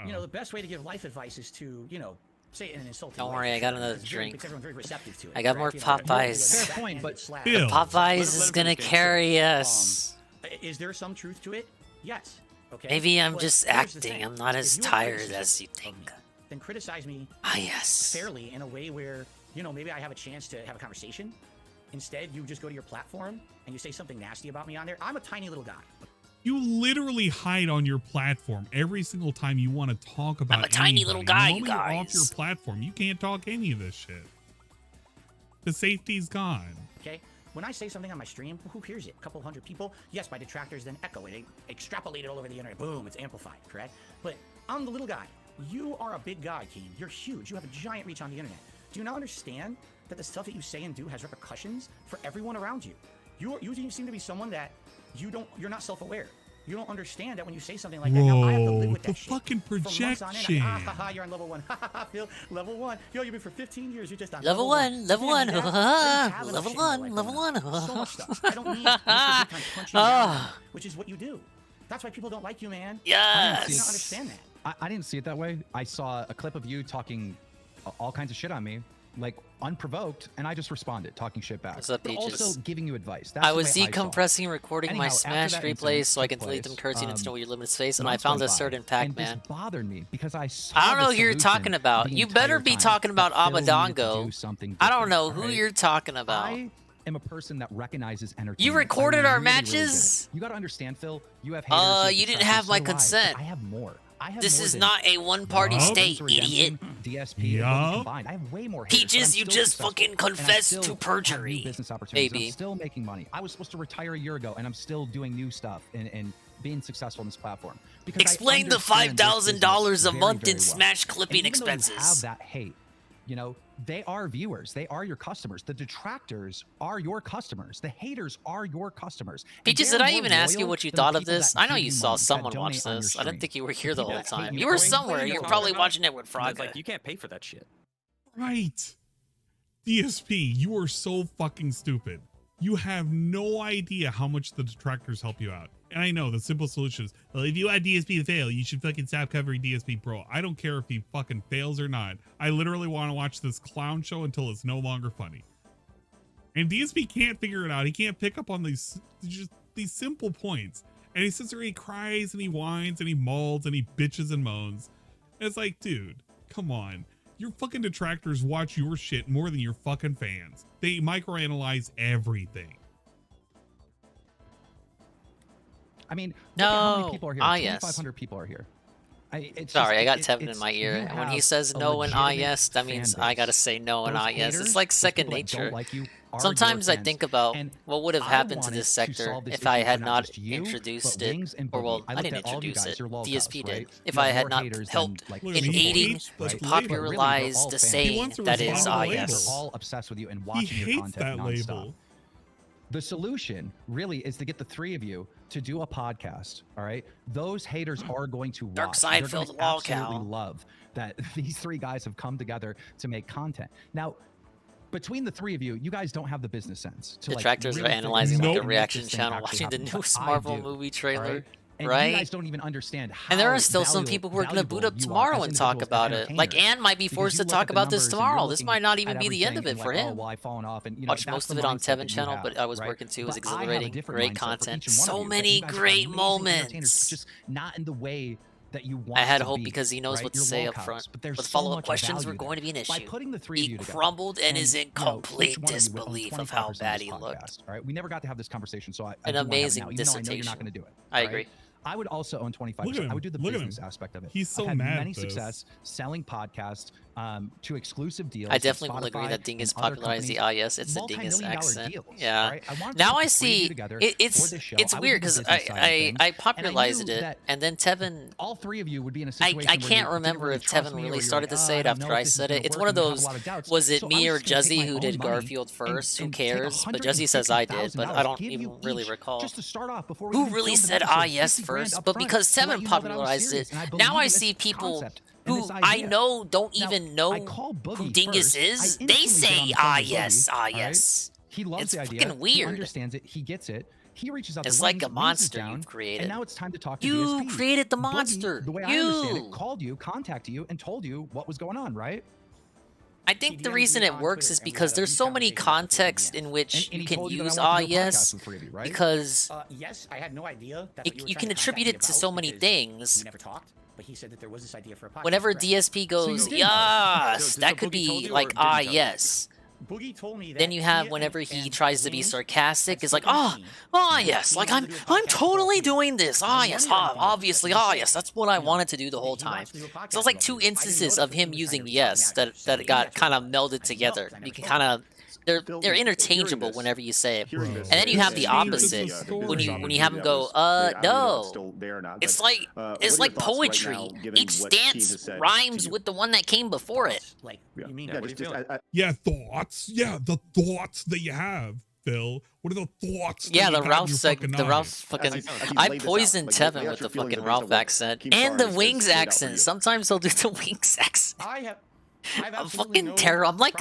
you know, the best way to give life advice is to, you know, say it in an insulting Don't way. worry, I got another drink. Because everyone's very receptive to it. I got more correct? You know, Popeyes. Fair point, but Phil. Popeyes Let is him gonna finish, carry us. Is there some truth to it? Yes. Okay. Maybe I'm But just here's the acting. thing. I'm not If as you have tired criticism as you of think. me, then criticize me Ah, yes. fairly in a way where, you know, maybe I have a chance to have a conversation. Instead, you just go to your platform and you say something nasty about me on there. I'm a tiny little guy. You literally hide on your platform every single time you want to talk about I'm a tiny little anybody. guy, The you moment you're off guys. your platform, you can't talk any of this shit. The safety's gone. Okay? When I say something on my stream, who hears it? A couple hundred people? Yes, my detractors then echo it. They extrapolate it all over the internet. Boom, it's amplified, correct? But I'm the little guy. You are a big guy, Keen. You're huge. You have a giant reach on the internet. Do you not understand that the stuff that you say and do has repercussions for everyone around you? You seem to be someone that you're not self-aware. You don't understand that when you say something like that. Now, I have to live with that the shit fucking for months on end. projection. Haha, you're on level 1. Haha, Phil, level 1. Yo, you've been for 15 years. You're just on Level 1, level 1. Damn, I have enough Level shit in my 1, life level going on. 1. So much stuff. I don't need Mr. Big Time punching down, which is what you do. That's why people don't like you, man. Yes. You don't understand that. I didn't see it that way. I saw a clip of you talking all kinds of shit on me, like unprovoked, and I just responded, talking shit back. What's up, but Peaches? also giving you advice. That's I the was way saw it. decompressing and recording my Anyhow, after Smash that replays incident so I can took delete them place, cursing and know where you live in space, and I months found went a by, certain and Pac-Man. this bothered me because I saw I don't know the who you're solution talking about. the You better entire be time, talking about but Phil needed to Amadongo. do something I don't different, know all who right? you're talking about. I am a person that recognizes entertainment. You recorded I our really, really get it. matches? You got to understand, Phil. You have haters. have You didn't detractors, have my so do I, but consent. I have more. I have This more is than not a one-party Yup. state, Redemption, idiot. DSP, and Yup. Logan combined. I have way more haters, but I'm Peaches, you still just successful, fucking and I confessed still to have perjury, new business opportunities, and baby. I'm still making money. I was supposed to retire a year ago, and I'm still doing new stuff and being successful on this platform. Because I Explain the understand this $5,000 business a very, month very in well. Smash And clipping even though you expenses. have that hate, you know, they are viewers. They are your customers. The detractors are your customers. The haters are your customers. And Peaches, they're did I more even ask you loyal what you than the thought of people this? that I know give you you saw money, that someone donate watch on your this. I didn't stream. think you were here The the people whole that hate time. you You were for somewhere. complaining You were about probably it. watching it with It's Fraga. like you can't pay for that shit. Right. DSP, you are so fucking stupid. You have no idea how much the detractors help you out. And I know the simple solution is, well, if you want DSP to fail, you should fucking stop covering DSP Pro. I don't care if he fucking fails or not. I literally want to watch this clown show until it's no longer funny. And DSP can't figure it out. He can't pick up on these simple points. And he sits there and he cries and he whines and he mauls and he bitches and moans. And it's like, dude, come on. Your fucking detractors watch your shit more than your fucking fans. They microanalyze everything. I mean, look at how many people are here. 2,500 people are here. Sorry, I got Tevin in my ear. And when he says no and yes, that means I gotta say no and yes. It's like second nature. Sometimes I think about what would have happened to this sector if I had not introduced it. Or, well, I didn't introduce it. DSP did. If I had not helped in aiding to popularize the saying that is yes. They're all obsessed with you and watching your content nonstop. The solution really is to get the three of you to do a podcast. All right, those haters are going to watch. Dark side filled wall cow. Love that these three guys have come together to make content. Now, between the three of you, you guys don't have the business sense. Detractors are analyzing like a reaction channel, watching the newest Marvel movie trailer. And right? You guys don't even understand how and there are still some people who are going to boot up tomorrow and talk about it. Like Ann might be forced to talk about this tomorrow. This might not even be the end of it for him. Watched most of it on Tevin channel, but I was working too. It was exhilarating. Great content. So many great moments. Just not in the way that you want. I had hope because he knows what to say up front. But follow-up questions were going to be an issue. He crumbled and is in complete disbelief of how bad he looked. All right, we never got to have this conversation, so an amazing dissertation. You're not going to do it. I agree. I would also own 25%. I would do the business aspect of it. He's so I've had mad many success selling podcasts to exclusive deals. I definitely will agree that Dingus popularized the IS. It's the Dingus accent. Deals, yeah. Right? Now I see it's weird because I popularized it and then Tevin. All three of you would be in a situation. I can't remember if Tevin really started to say it after I said it. It's one of those. Was it me or Juzzy who did Garfield first? Who cares? But Juzzy says I did, but I don't even really recall. Just to start off before who really said yes first? But because Tevin popularized it, now I see people who I know don't even know who Dingus is. They say yes. He loves the idea. Fucking weird. He understands it. He gets it. He reaches out. It's like a monster you've created. And now it's time to talk to you. DSP. Created the monster. The way I understand it, called you, contacted you, and told you what was going on, right? I think the reason it works is because there's so many contexts in which you can use yes, because yes, I had no idea you can attribute it to so many things. We never talked, but he said that there was this idea for a podcast. Whenever DSP goes, yes, that could be like yes. Boogie told me that then you have whenever he tries to be sarcastic, it's like, yes, like I'm totally doing this. Yes, obviously, yes, that's what I wanted to do the whole time. So it's like two instances of him using yes that got kind of melded together. You can kind of they're interchangeable whenever you say it. And then you have the opposite when you have him go, no. It's like poetry. Each stance rhymes with the one that came before it. Like, you mean thoughts. Yeah, the thoughts that you have, Phil. What are the thoughts? Yeah, the Ralph fucking. I poisoned Tevin with the fucking Ralph accent and the Wings accent. Sometimes he'll do the Wings accent. I'm fucking terrible. I'm like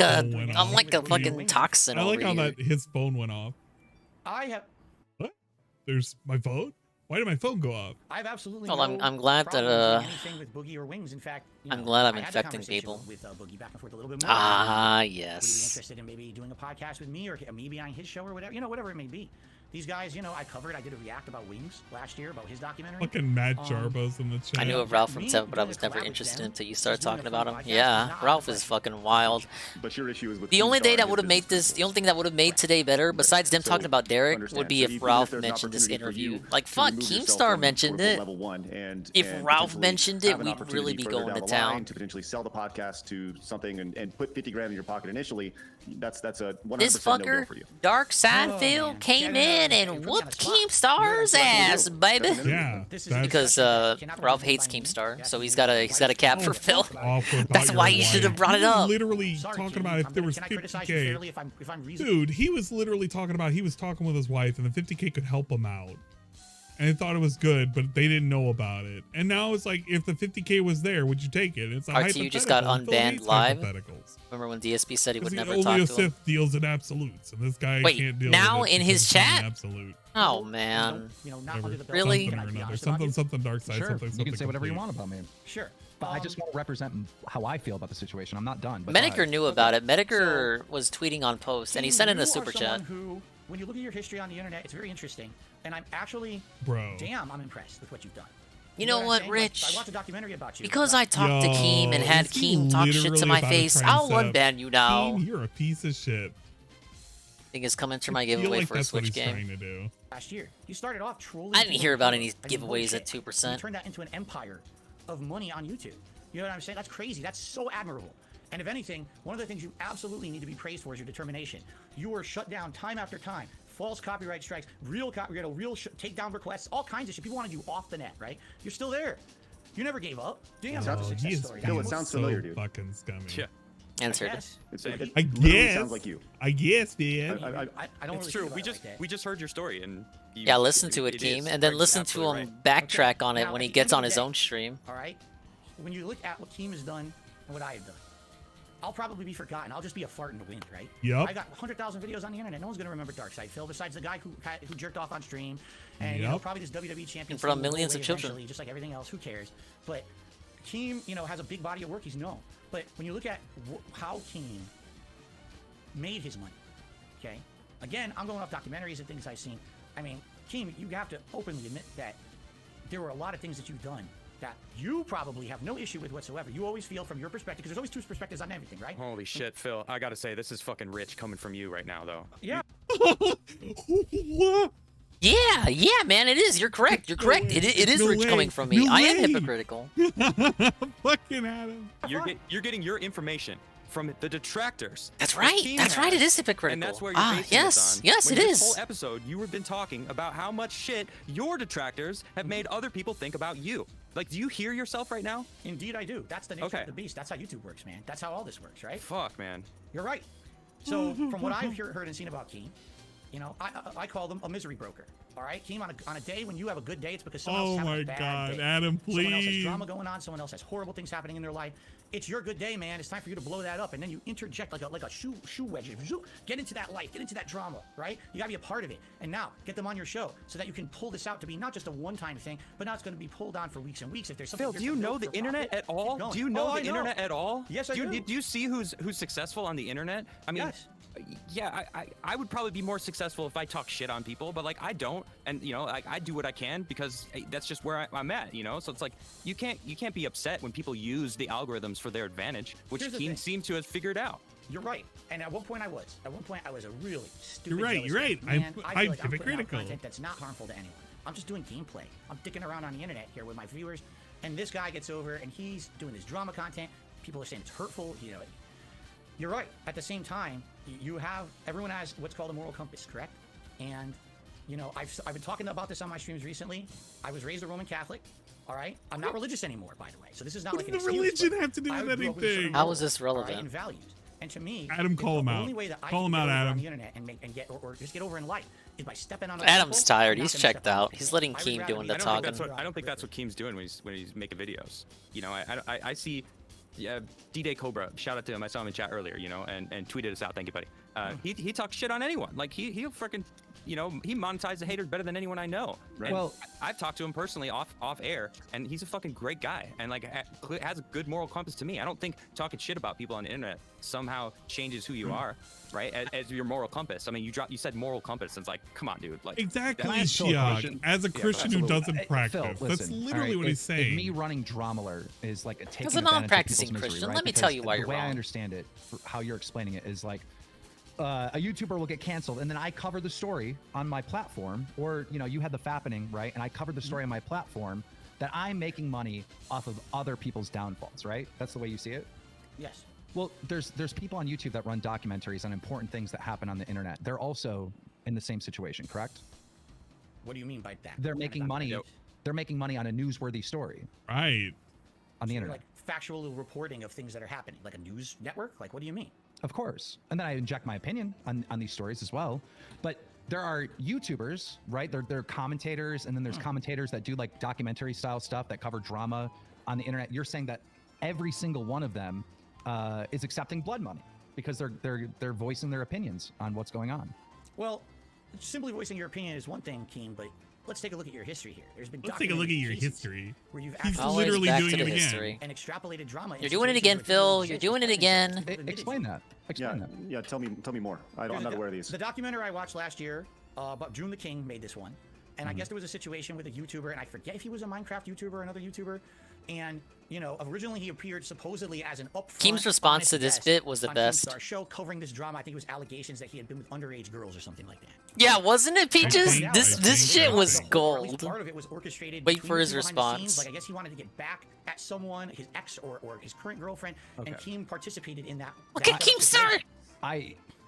a fucking toxin. I like how here. that his phone went off. What? There's my phone? Why did my phone go off? I've absolutely. Well, I'm glad that anything with Boogie or Wings. In fact, I'm glad I'm infecting people. With Boogie back and forth a little bit more. Yes. Would you be interested in maybe doing a podcast with me or me being on his show or whatever? Whatever it may be. These guys, I did a react about Wings last year about his documentary. Fucking Matt Jarbo's in the chat. I knew of Ralph from Tevin, but I was never interested until you started talking about him. Yeah, Ralph is fucking wild. But your issue is with the only thing that would have made today better, besides them talking about Derek, would be if Ralph mentioned this interview. Like, fuck, Keemstar mentioned it. If Ralph mentioned it, we'd really be going to town. To potentially sell the podcast to something and put 50 grand in your pocket initially, that's a 100% this fucker, for you. Dark Sidefield, came in and whooped Keemstar's ass, baby. Yeah, because Ralph hates Keemstar, so he's got a cap for Phil. That's why you should have brought it up. Literally talking about if there was 50K. Dude, he was literally talking about he was talking with his wife and the 50K could help him out. And they thought it was good, but they didn't know about it. And now it's like, if the 50K was there, would you take it? It's a RTU just got unbanned live. Remember when DSP said he would never talk to him? Only a Sith deals in absolutes, and this guy can't deal now with it in his chat? Absolute. Oh man, really? Something dark side. Sure, something you can say whatever you want about me. Sure. But I just want to represent how I feel about the situation. I'm not done. But Medicare knew about it. Medicare was tweeting on posts, and he sent in a super chat. Who, when you look at your history on the internet, it's very interesting. And I'm actually, damn, I'm impressed with what you've done. You know what, Rich? Like, I watched a documentary about you. Because I talked to Keem and had Keem talk shit to my face, I'll unban you now. Keem, you're a piece of shit. I think it's coming through my giveaway for a Switch game. Trying to do. Last year, you started off trolling. I didn't hear about any giveaways at 2%. You turned that into an empire of money on YouTube. You know what I'm saying? That's crazy. That's so admirable. And if anything, one of the things you absolutely need to be praised for is your determination. You were shut down time after time. False copyright strikes, real takedown requests, all kinds of shit. People wanted you off the net, right? You're still there. You never gave up. Damn, that's a success story. No, it sounds familiar, dude. Fucking scummy. Yeah. Answered. I guess. Sounds like you. I guess, man. I don't. It's true. We just heard your story and. Yeah, listen to it, Keem, and then listen to him backtrack on it when he gets on his own stream. All right. When you look at what Keem has done and what I have done, I'll probably be forgotten. I'll just be a fart in the wind, right? Yep. I got 100,000 videos on the internet. No one's gonna remember Darkside Phil besides the guy who jerked off on stream, and you know, probably this WWE champion in front of millions of children, just like everything else. Who cares? But Keem, you know, has a big body of work. He's known. But when you look at how Keem made his money, okay? Again, I'm going off documentaries and things I've seen. I mean, Keem, you have to openly admit that there were a lot of things that you've done that you probably have no issue with whatsoever. You always feel from your perspective, because there's always two perspectives on everything, right? Holy shit, Phil. I gotta say, this is fucking rich coming from you right now, though. Yeah. What? Yeah, man, it is. You're correct. You're correct. It is rich coming from me. I am hypocritical. Fucking Adam. You're getting your information from the detractors. That's right. That's right. It is hypocritical. And that's where you're basing yes. this on. Yes, when it this is. whole episode, you have been talking about how much shit your detractors have made other people think about you. Like, do you hear yourself right now? Indeed, I do. That's the nature of the beast. That's how YouTube works, man. That's how all this works, right? Fuck, man. You're right. So, from what I've heard and seen about Keem, you know, I call them a misery broker. All right, Keem, on a day when you have a good day, it's because someone else has a bad day. Adam, please. Someone else has drama going on. Someone else has horrible things happening in their life. It's your good day, man. It's time for you to blow that up, and then you interject like a shoe wedge. Get into that life. Get into that drama, right? You gotta be a part of it. And now get them on your show so that you can pull this out to be not just a one-time thing, but now it's going to be pulled on for weeks and weeks. If there's something. Phil, do you know the internet at all? Do you know the internet at all? Yes, I do. Do you see who's successful on the internet? I mean, yes. Yeah, I would probably be more successful if I talk shit on people, but like I don't, and you know, I do what I can because that's just where I'm at, you know. So it's like you can't be upset when people use the algorithms for their advantage, which Keem seems to have figured out. You're right, and at one point I was a really stupid. You're right. Man, I'm like hypocritical. Content that's not harmful to anyone. I'm just doing gameplay. I'm dicking around on the internet here with my viewers, and this guy gets over and he's doing this drama content. People are saying it's hurtful, you know. You're right. At the same time, everyone has what's called a moral compass, correct? And, you know, I've been talking about this on my streams recently. I was raised a Roman Catholic, all right? I'm not religious anymore, by the way. So this is not like an excuse. What does religion have to do with anything? How is this relevant? Right, and values. And to me, Adam, call him out. The only way that I call can him out, Adam. On the internet and get or just get over in life is by stepping on. Adam's tired. He's checked out. He's letting Keem doing the talking. I don't think that's what Keem's doing when he's making videos. You know, I see. Yeah, D-Day Cobra, shout out to him. I saw him in chat earlier, you know, and tweeted us out. Thank you, buddy. He talks shit on anyone. Like he'll freaking, you know, he monetizes the haters better than anyone I know. Right? Well, I've talked to him personally off air, and he's a fucking great guy, and like has a good moral compass to me. I don't think talking shit about people on the internet somehow changes who you are, right? As your moral compass. I mean, you said moral compass. And it's like, come on, dude. Like exactly, Shiog. As a Christian who doesn't practice, Phil, that's literally what he's saying. If me running Dramaler is like a taking as a non-practicing Christian, right? let me tell you why you're wrong. The way I understand it, how you're explaining it, is like a YouTuber will get canceled, and then I cover the story on my platform, or you know, you had the fappening, right? And I covered the story on my platform that I'm making money off of other people's downfalls, right? That's the way you see it. Yes. Well, there's people on YouTube that run documentaries on important things that happen on the internet. They're also in the same situation, correct? What do you mean by that? They're making money. They're making money on a newsworthy story. Right. On the internet. Like factual reporting of things that are happening, like a news network? Like, what do you mean? Of course. And then I inject my opinion on these stories as well. But there are YouTubers, right? They're commentators, and then there's commentators that do like documentary style stuff that cover drama on the internet. You're saying that every single one of them is accepting blood money because they're voicing their opinions on what's going on. Well, simply voicing your opinion is one thing, Keem, but let's take a look at your history here. There's been Let's take a look at your cases history. where you've He's actually literally back doing to it the again. history. and extrapolated drama. You're doing it again, Phil. You're doing it again. Explain that. Explain that. Yeah, tell me more. I'm not aware of these. The documentary I watched last year about June the King made this one. And I guess there was a situation with a YouTuber, and I forget if he was a Minecraft YouTuber or another YouTuber. And, you know, originally he appeared supposedly as an upfront. Keem's response to this bit was the best. Our show covering this drama, I think it was allegations that he had been with underage girls or something like that. Yeah, wasn't it, Peaches? This shit was gold. Part of it was orchestrated. Wait for his behind the response. scenes. Like, I guess he wanted to get back at someone, his ex or his current girlfriend, and Keem participated in that. Look at Keem start.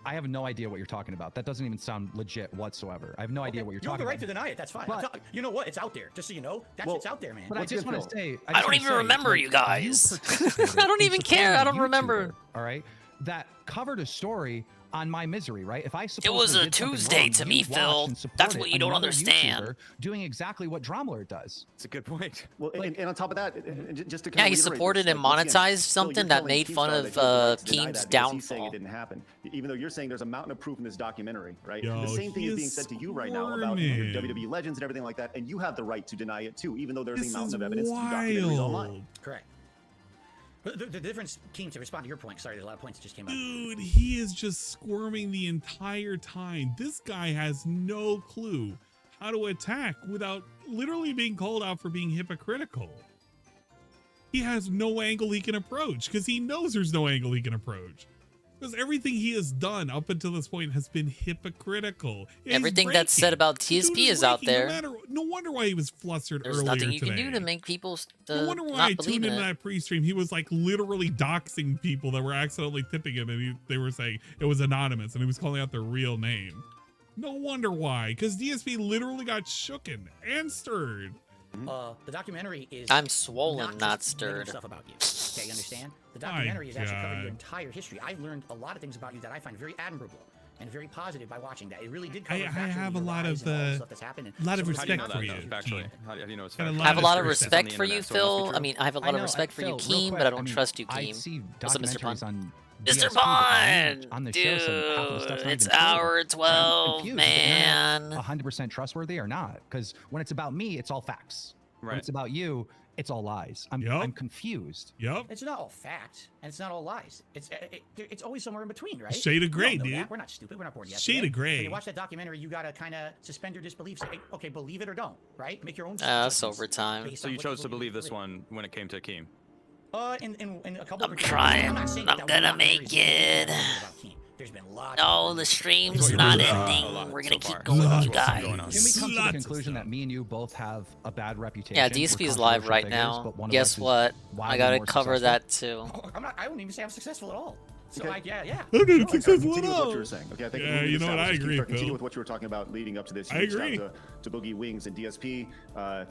I have no idea what you're talking about. That doesn't even sound legit whatsoever. I have no idea what you're You have talking the right about. to deny it. That's fine. But- You know what? It's out there. Just so you know, that shit's out there, man. But I just want to say, I don't even remember you guys. I don't even care. I don't remember. All right, that covered a story on My Misery, right? If I It was a Tuesday to me, Phil. That's what you don't understand. Doing exactly what Dromler does. It's a good point. Well, and on top of that, just to Yeah, he supported and monetized something that made fun of Keem's downfall. He's saying it didn't happen, even though you're saying there's a mountain of proof in this documentary, right? Yo, the same thing is being said to you right now about your WWE legends and everything like that, and you have the right to deny it too, even though there's a mountain of evidence to documentaries online. Correct. But the difference, Keem, to respond to your point, sorry, there's a lot of points that just came up. Dude, he is just squirming the entire time. This guy has no clue how to attack without literally being called out for being hypocritical. He has no angle he can approach because he knows there's no angle he can approach. Because everything he has done up until this point has been hypocritical. Everything that's said about TSP is out there. No wonder why he was flustered There's earlier nothing you today. can do to make people No wonder why not I believe tuned in into it. that pre-stream. He was like literally doxing people that were accidentally tipping him, and they were saying it was anonymous, and he was calling out their real name. No wonder why, because DSP literally got shooken and stirred. The documentary is. I'm swollen, not just stirred. Stuff about you. Okay, you understand? The documentary is actually covering your entire history. I've learned a lot of things about you that I find very admirable and very positive by watching that. It really did cover. I have a lot of respect for you. Actually, how do you know it's I have a lot of respect for you, Phil. I mean, I have a lot of respect for you, Keem, but I don't trust you, Keem. What's up, Mr. Pun? Mr. Pun! Dude, it's hour 12, man. 100% trustworthy or not? Because when it's about me, it's all facts. Right. When it's about you, it's all lies. I'm confused. Yep. It's not all fact, and it's not all lies. It's always somewhere in between, right? Shade of gray, dude. That. We're not stupid. We're not bored yet. Shade of gray. When you watch that documentary, you gotta kind of suspend your disbelief. Say, okay, believe it or don't, right? Make your own. That's overtime. So you chose to believe this one when it came to Keem. In a couple. I'm trying. I'm gonna make it. There's been lots. No, the stream's not ending. We're gonna keep going, you guys. Can we come to the conclusion that me and you both have a bad reputation? Yeah, DSP is live right now. Guess what? I gotta cover that too. I wouldn't even say I'm successful at all. So Okay. yeah. I'm not successful at Continue with all. what you were saying. Okay, I think Yeah, you know what? I agree, Continue Phil. with what you were talking about leading up to this. I reached agree. out to Boogie Wings and DSP.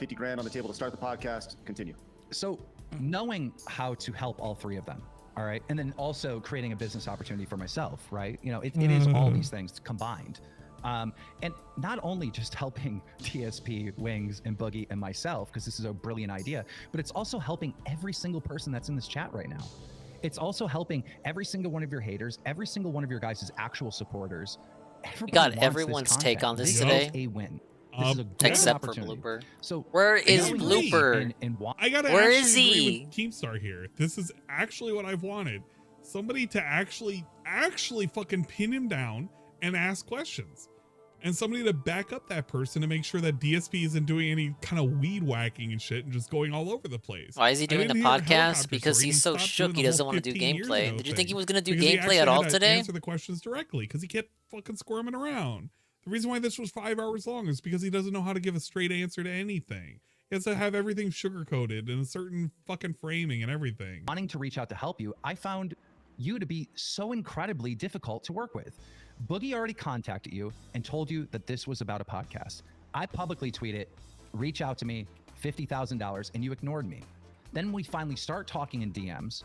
50 grand on the table to start the podcast. Continue. So knowing how to help all three of them, all right, and then also creating a business opportunity for myself, right? You know, it is all these things combined. And not only just helping TSP, Wings, and Boogie and myself, because this is a brilliant idea, but it's also helping every single person that's in this chat right now. It's also helping every single one of your haters, every single one of your guys' actual supporters. We got everyone's take on this today. A win. Except for Blooper. So where is Blooper? I gotta Where actually is agree he? with Keemstar here. This is actually what I've wanted. Somebody to actually fucking pin him down and ask questions. And somebody to back up that person to make sure that DSP isn't doing any kind of weed whacking and shit and just going all over the place. Why is he doing the podcast? Because he's so shook he doesn't want to do gameplay. Did you think he was going to do gameplay at all today? Answer the questions directly because he kept fucking squirming around. The reason why this was 5 hours long is because he doesn't know how to give a straight answer to anything. He has to have everything sugar-coated in a certain fucking framing and everything. Wanting to reach out to help you, I found you to be so incredibly difficult to work with. Boogie already contacted you and told you that this was about a podcast. I publicly tweeted, reach out to me, $50,000, and you ignored me. Then we finally start talking in DMs,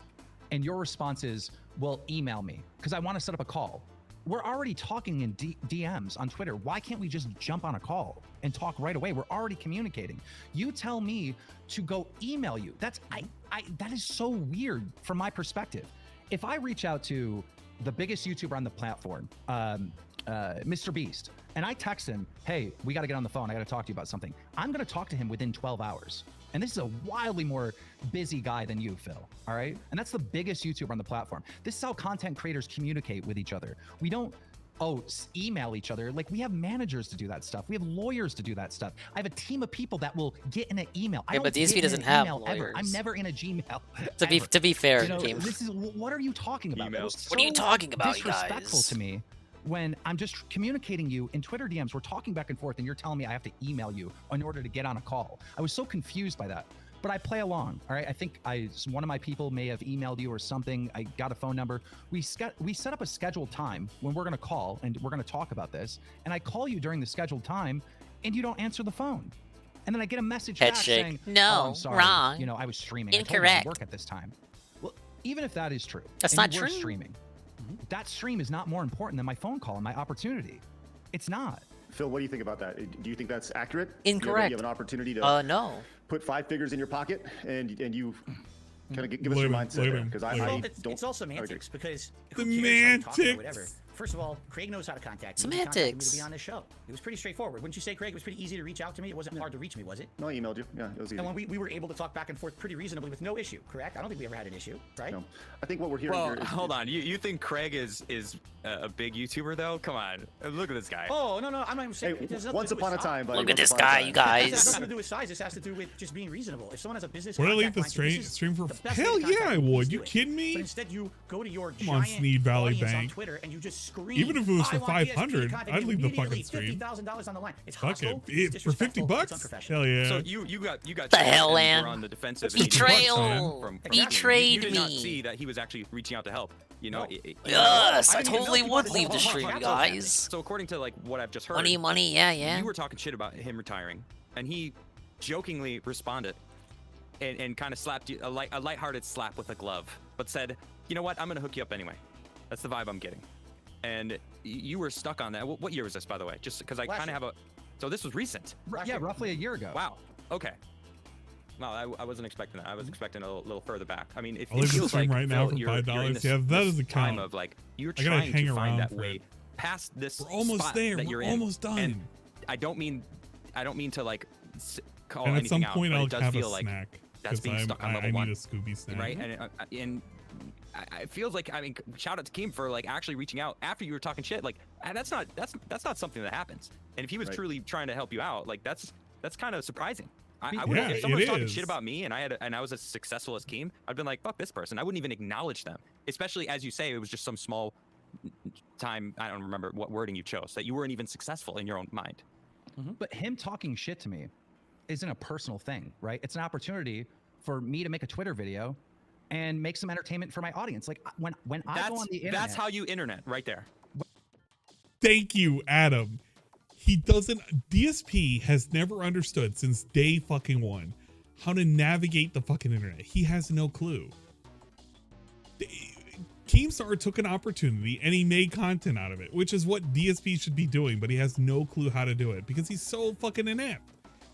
and your response is, well, email me, because I want to set up a call. We're already talking in DMs on Twitter. Why can't we just jump on a call and talk right away? We're already communicating. You tell me to go email you. That is so weird from my perspective. If I reach out to the biggest YouTuber on the platform, Mr. Beast, and I text him, hey, we got to get on the phone. I got to talk to you about something. I'm going to talk to him within 12 hours. And this is a wildly more busy guy than you, Phil. All right. And that's the biggest YouTuber on the platform. This is how content creators communicate with each other. We don't, email each other. Like, we have managers to do that stuff. We have lawyers to do that stuff. I have a team of people that will get in an email. Yeah, but DSP doesn't have lawyers. Ever. I'm never in a Gmail. To be fair, this is, what are you talking about? What are you talking about, you guys? Disrespectful to me. When I'm just communicating you in Twitter DMs, we're talking back and forth, and you're telling me I have to email you in order to get on a call. I was so confused by that, but I play along. All right, I think one of my people may have emailed you or something. I got a phone number. We set up a scheduled time when we're going to call and we're going to talk about this. And I call you during the scheduled time, and you don't answer the phone. And then I get a message back saying, "No, I'm sorry. wrong. I was streaming. Incorrect. I told you I work at this time." Well, even if that is true, that's not true. Streaming. That stream is not more important than my phone call and my opportunity. It's not. Phil, what do you think about that? Do you think that's accurate? Incorrect. You have an opportunity to no. put 5 figures in your pocket and you kind of give us your mindset because I don't. It's all semantics because semantics. Whatever. First of all, Craig knows how to contact me. Semantics. He contacted me to be on this show. It was pretty straightforward. Wouldn't you say, Craig? It was pretty easy to reach out to me. It wasn't hard to reach me, was it? No, I emailed you. Yeah, it was easy. And when we were able to talk back and forth pretty reasonably with no issue, correct? I don't think we ever had an issue, right? No. I think what we're hearing here is... hold on. You think Craig is a big YouTuber, though? Come on. Look at this guy. Oh, no. I'm not even saying... Hey, once upon a time, buddy. Look at this guy, you guys. It has nothing to do with size. This has to do with just being reasonable. If someone has a business... Would I leave the stream for... Hell yeah, I would. You kidding me? But instead, you go to your Come on, Sneed Valley Bank. on Twitter and you just scream... Even if it was for 500, I'd leave the fucking stream. $50,000 on the line. It's Fuck hostile, it. For $50? Hell yeah. So you got the hell, man. on the defensive. Betrayal. Betrayed me. You did not see that he was actually reaching out to help. Yes, I totally would leave the stream, guys. So according to what I've just heard, money, yeah. You were talking shit about him retiring, and he jokingly responded, and kind of slapped you a lighthearted slap with a glove, but said, "You know what? I'm gonna hook you up anyway." That's the vibe I'm getting. And you were stuck on that. What year was this, by the way? Just because I kind of have a. So this was recent. Yeah, roughly a year ago. Wow. Okay. No, I wasn't expecting that. I was expecting a little further back. I mean, it I'll leave the feels stream like right now for $5. Yeah, that doesn't count. Of you're trying to find that way past this. We're almost there. We're almost done. And I don't mean to call and anything at some point out, I'll but it does have feel a like snack. That's being stuck on level 1. I need a Scooby snack. Right, and it feels like, I mean, shout out to Keem for actually reaching out after you were talking shit. That's not something that happens. And if he was truly trying to help you out, that's kind of surprising. I would, if someone was talking shit about me and I was as successful as Keem, I'd been like, fuck this person. I wouldn't even acknowledge them. Especially as you say, it was just some small time. I don't remember what wording you chose, that you weren't even successful in your own mind. But him talking shit to me isn't a personal thing, right? It's an opportunity for me to make a Twitter video and make some entertainment for my audience. When I go on the internet, that's how you internet right there. Thank you, Adam. DSP has never understood since day fucking one how to navigate the fucking internet. He has no clue. Keemstar took an opportunity and he made content out of it, which is what DSP should be doing, but he has no clue how to do it because he's so fucking inept.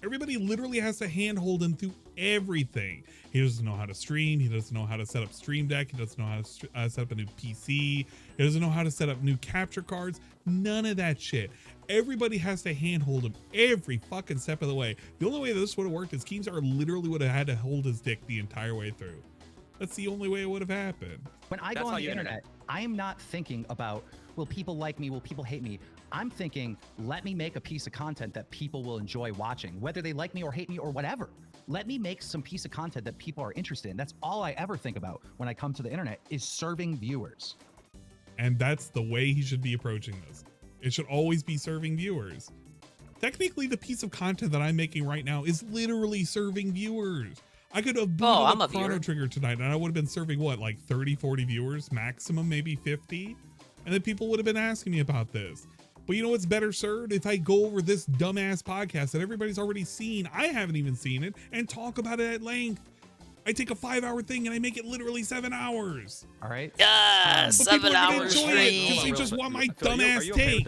Everybody literally has to handhold him through everything. He doesn't know how to stream. He doesn't know how to set up Stream Deck. He doesn't know how to set up a new PC. He doesn't know how to set up new capture cards. None of that shit. Everybody has to handhold him every fucking step of the way. The only way this would have worked is Keemstar literally would have had to hold his dick the entire way through. That's the only way it would have happened. When I go on the internet, I am not thinking about, will people like me? Will people hate me? I'm thinking, let me make a piece of content that people will enjoy watching, whether they like me or hate me or whatever. Let me make some piece of content that people are interested in. That's all I ever think about when I come to the internet, is serving viewers. And that's the way he should be approaching this. It should always be serving viewers. Technically, the piece of content that I'm making right now is literally serving viewers. I could have booted a Chrono Trigger tonight and I would have been serving what, like 30, 40 viewers, maximum maybe 50? And then people would have been asking me about this. But you know what's better served? If I go over this dumbass podcast that everybody's already seen, I haven't even seen it, and talk about it at length. I take a 5-hour thing and I make it literally 7 hours. All right. Yeah, 7 hours. Because you just want my dumbass take.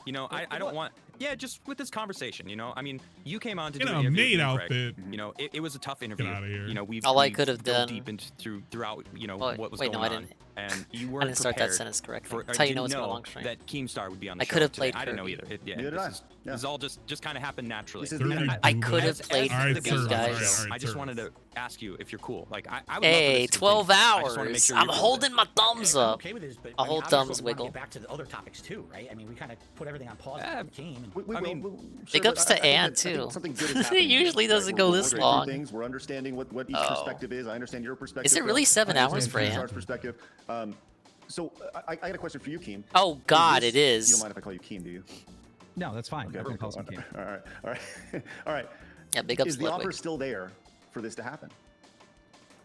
You know, I don't want. Yeah, just with this conversation, you know, I mean, you came on to do an interview. Maid outfit. You know, it was a tough interview. Get out of here. You know, all I could have done deep into throughout, you know, what was going on. and you weren't I didn't start that prepared sentence correctly. for, That's how you know didn't it's been a long stream. that Keemstar would be on the show. I could have today. played I didn't know Kirby. either. Neither did I. This all just kind of happened naturally. I could have played All right, Kirby, sir. guys. All right, I just sir. wanted to ask you if you're cool. Like, I would Hey, love for this to 12 continue. I just wanna make hours. sure I'm you're cool with holding it. my thumbs I'm up. okay with this, but A I mean, whole obviously thumbs we wanna wiggle. Get back to the other topics too, right? I mean, we kind of put everything on pause. Yeah. When we came. And We I will, mean, sure, Big but ups I to think Ann, that- I think too. something good is It happening. usually doesn't We're go going this through long. things. We're understanding what each Oh. perspective is. I understand your perspective. Is it really Phil. 7 I hours understand for Ann? Keemstar's perspective. So I got a question for you, Keem. Oh, God, this- it is. You don't mind if I call you Keem, do you? No, that's fine. Okay, I can call cool. some Keem. All right. All right. Yeah, big ups Is the Ludwig. offer still there for this to happen?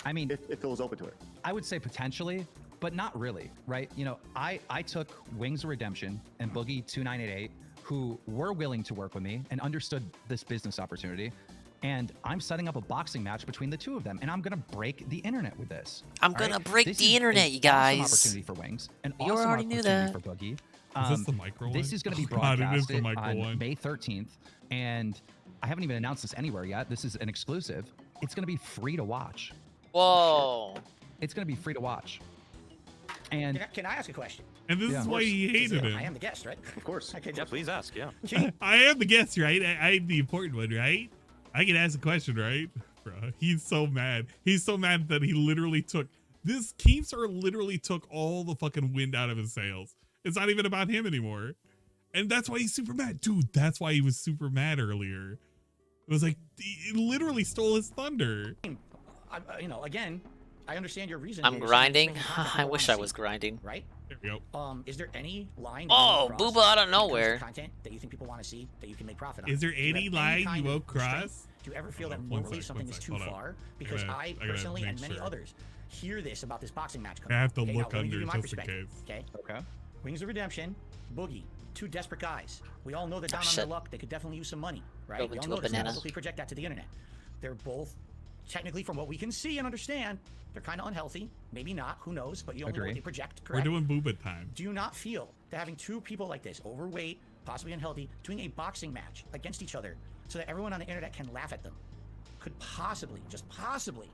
I mean, If Phil is open to it. I would say potentially, but not really, right? You know, I took Wings of Redemption and Boogie 2988, who were willing to work with me and understood this business opportunity. And I'm setting up a boxing match between the two of them, and I'm gonna break the internet with this. I'm all gonna right? break This the is internet, an you awesome guys. opportunity for Wings, an You awesome already knew opportunity that. for Boogie. Is this the micro one? This is going to be Oh, God, it is the broadcasted micro on one. May 13th, and I haven't even announced this anywhere yet. This is an exclusive. It's going to be free to watch. Whoa. It's going to be free to watch. And Can I ask a question? And this is why he hated I am him. the guest, right? Of course. Okay, Yeah, please ask. Yeah. I am the guest, right? I'm the important one, right? I can ask a question, right? Bro, he's so mad. He's so mad that he literally took this. Keemstar literally took all the fucking wind out of his sails. It's not even about him anymore. And that's why he's super mad. Dude, that's why he was super mad earlier. It was like, he literally stole his thunder. Again, I understand your reason. I'm You're saying grinding. you're saying I wish I wanna was see, grinding. Right? There we go. Is there any line? Oh, that you Booba cross out of when it comes to nowhere. Content that you think people want to see that you can make profit on. Is there Do you any have line kind you of won't restraint? cross? Do you ever feel Hold that on, one morally sec, something one is sec, too hold on. far? Because I gotta personally make and many sure. others hear this about this boxing match coming. I have to okay, look now, let me give under you my just in perspective, case. Okay. okay. Wings of Redemption, Boogie, two desperate guys. We all know they're down on their shit. luck. They could definitely use some money, right? Drove We all into know a this. banana. Publicly project that to the internet. They're both, technically, from what we can see and understand, they're kind of unhealthy. Maybe not. Who knows? But you only know what Agree. they project. We're Correct? doing Booba time. Do you not feel that having two people like this, overweight, possibly unhealthy, doing a boxing match against each other, so that everyone on the internet can laugh at them, could possibly, just possibly,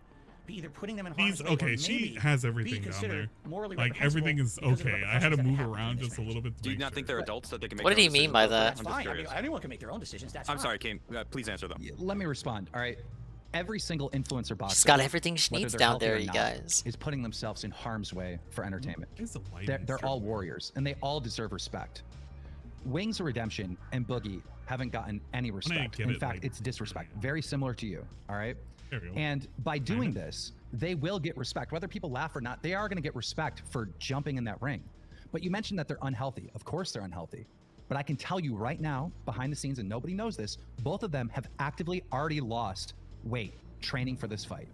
be either putting them in harm's He's way or okay. She maybe has be everything down considered there. morally Like everything is reprehensible because of the okay. I had to repercussions that move happen around in this just a match? little bit. To Do you make not think sure. they're adults that they can make? What did their he own mean decisions? by that? That's I'm just fine. I mean, curious. anyone can make their own decisions. That's I'm fine. sorry, Keem. Please answer them. Let me respond. All right. Every single influencer boxer, She's got everything she whether needs they're down healthy there, or you not, guys. is putting themselves in harm's way for entertainment. It's a light They're all instrument. warriors, and they all deserve respect. Wings of Redemption and Boogie haven't gotten any respect. get In it, fact, like- it's disrespect. Very similar to you. All right. There we go. And by doing this, they will get respect. Whether people laugh or not, they are going to get respect for jumping in that ring. But you mentioned that they're unhealthy. Of course they're unhealthy. But I can tell you right now, behind the scenes, and nobody knows this, both of them have actively already lost weight training for this fight.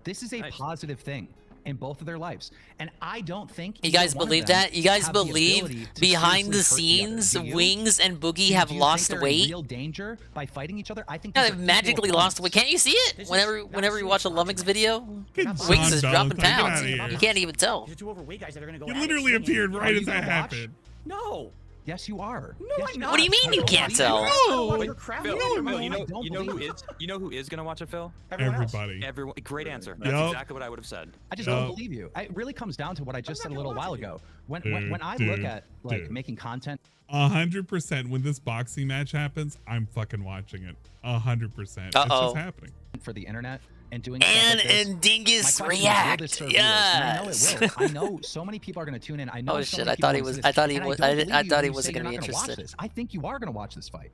This is a Nice. positive thing in both of their lives. And I don't think You either guys one of believe them that? You guys have the ability believe to behind the seriously hurt the other. scenes, Do you? Wings and Boogie Do have you think lost they're in weight? real danger by fighting each other? I think No, these they've are equal magically lost opponents. weight. Can't you see it? This is Whenever you not watch a serious Lummox boxing. video, Good Wings John Wings is dropping Valentine, get pounds. outta here. You can't even tell. These are two overweight guys that are going to go. You at it literally swinging. appeared right Are as you that gonna watch? happened. No. Yes, you are. No, Yes, I'm you not. What do you mean are. you can't tell? No. You're crap. Phil, No, Phil, no, you know, I don't you know who believe is gonna watch it, Phil? Everyone else. Everybody. Everyone. Great answer. That's Yup. exactly what I would have said. I just No. don't believe you. It really comes down to what I just I'm said a not little gonna while watch it, ago. When Dude, I look dude, at like dude. making content, 100% when this boxing match happens, I'm fucking watching it. 100%. It's Uh-oh. just happening. for the internet and doing And stuff like this, and my Dingus question is, will react. this serve viewers? And I know Yes. it will. I know so many people are going to tune in. I know. Oh, so shit, many I thought people he wanna was- see I this, thought he and was- don't I believe thought you he when you wasn't say gonna you're be not watch interested. this. I think you are going to watch this fight.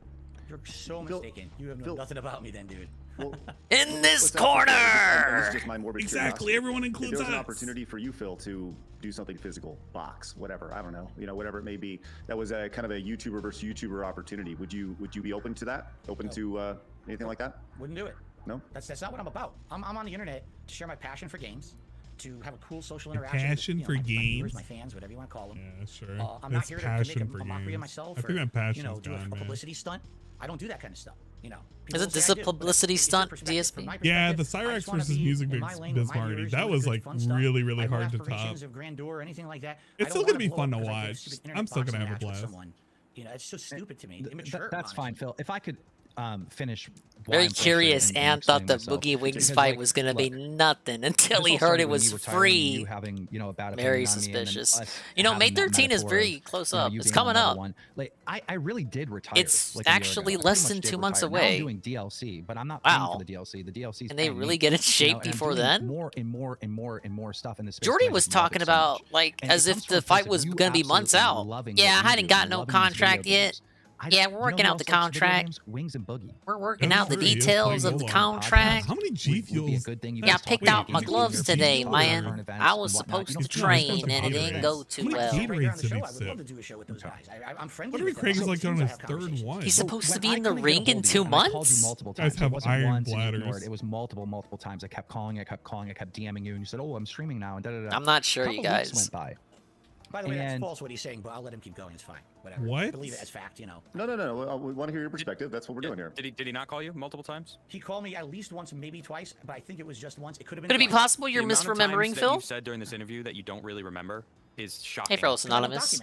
You're so Phil- mistaken. You have known Phil- nothing about me then, dude. Well, In this what's that? This corner. is just my morbid Exactly. curiosity. Everyone If includes there was an us. opportunity for you, Phil, to do something physical, box, whatever, I don't know, whatever it may be, that was a kind of a YouTuber versus YouTuber opportunity. Would you be open to that? Open to anything like that? Wouldn't do it. No. That's not what I'm about. I'm on the internet to share my passion for games, to have a cool social Your interaction. passion with, for my viewers, games? my fans, whatever you want to call them. Yeah, sure. I'm not It's here to make passion a for mockery of games. myself. I think or, that passion do is a gone, man. publicity stunt. I don't do that kind of stuff. People Is it say this I a do, but publicity it's your stunt, perspective. DSP? From my Yeah, the perspective, I Cyrax just wanna versus be Music in my lane with Biz my Marty. viewers, That doing was good, like fun stuff. really, really I don't hard to aspirations top. of grandeur or anything like that. It's I still don't gonna be wanna fun blow to up 'cause I did a watch. stupid internet I'm still gonna boxing have a match with blast. someone. It's so stupid to me. Immature, That's fine, honestly. Phil. If I could, finish. Very curious. Ann thought the Boogie Wings fight was gonna be nothing until he heard it was free. Having, you know, a bad very suspicious. You know, May 13 is very close up. It's coming up. Like I really did retire. It's like actually less than 2 months away. I'm doing DLC, but I'm not paying for the DLC. The DLC. And they really get in shape before then. More stuff in this. Jordy was talking about like as if the fight was gonna be months out. Yeah, I hadn't got no contract yet. Yeah, we're working out the contract. Wings and Boogie. We're working out the details of the contract. How many G Fuels? Yeah, I picked out my gloves today, man. I was supposed to train and it didn't go too well. I'm friendly. What if Craig is like on his third one? He's supposed to be in the ring in 2 months? Guys have iron bladders. It was multiple times. I kept calling, I kept DMing you, and you said, "Oh, I'm streaming now." And I'm not sure, you guys. Went by. By the way, that's false what he's saying, but I'll let him keep going. It's fine. Whatever. What? I believe it as fact, you know. No. We want to hear your perspective. That's what we're doing here. Did he not call you multiple times? He called me at least once, maybe twice, but I think it was just once. It could have been. Could it be possible you're the amount of misremembering, times Phil? that you said during this interview that you don't really remember is shocking. Hey, Phil's Anonymous.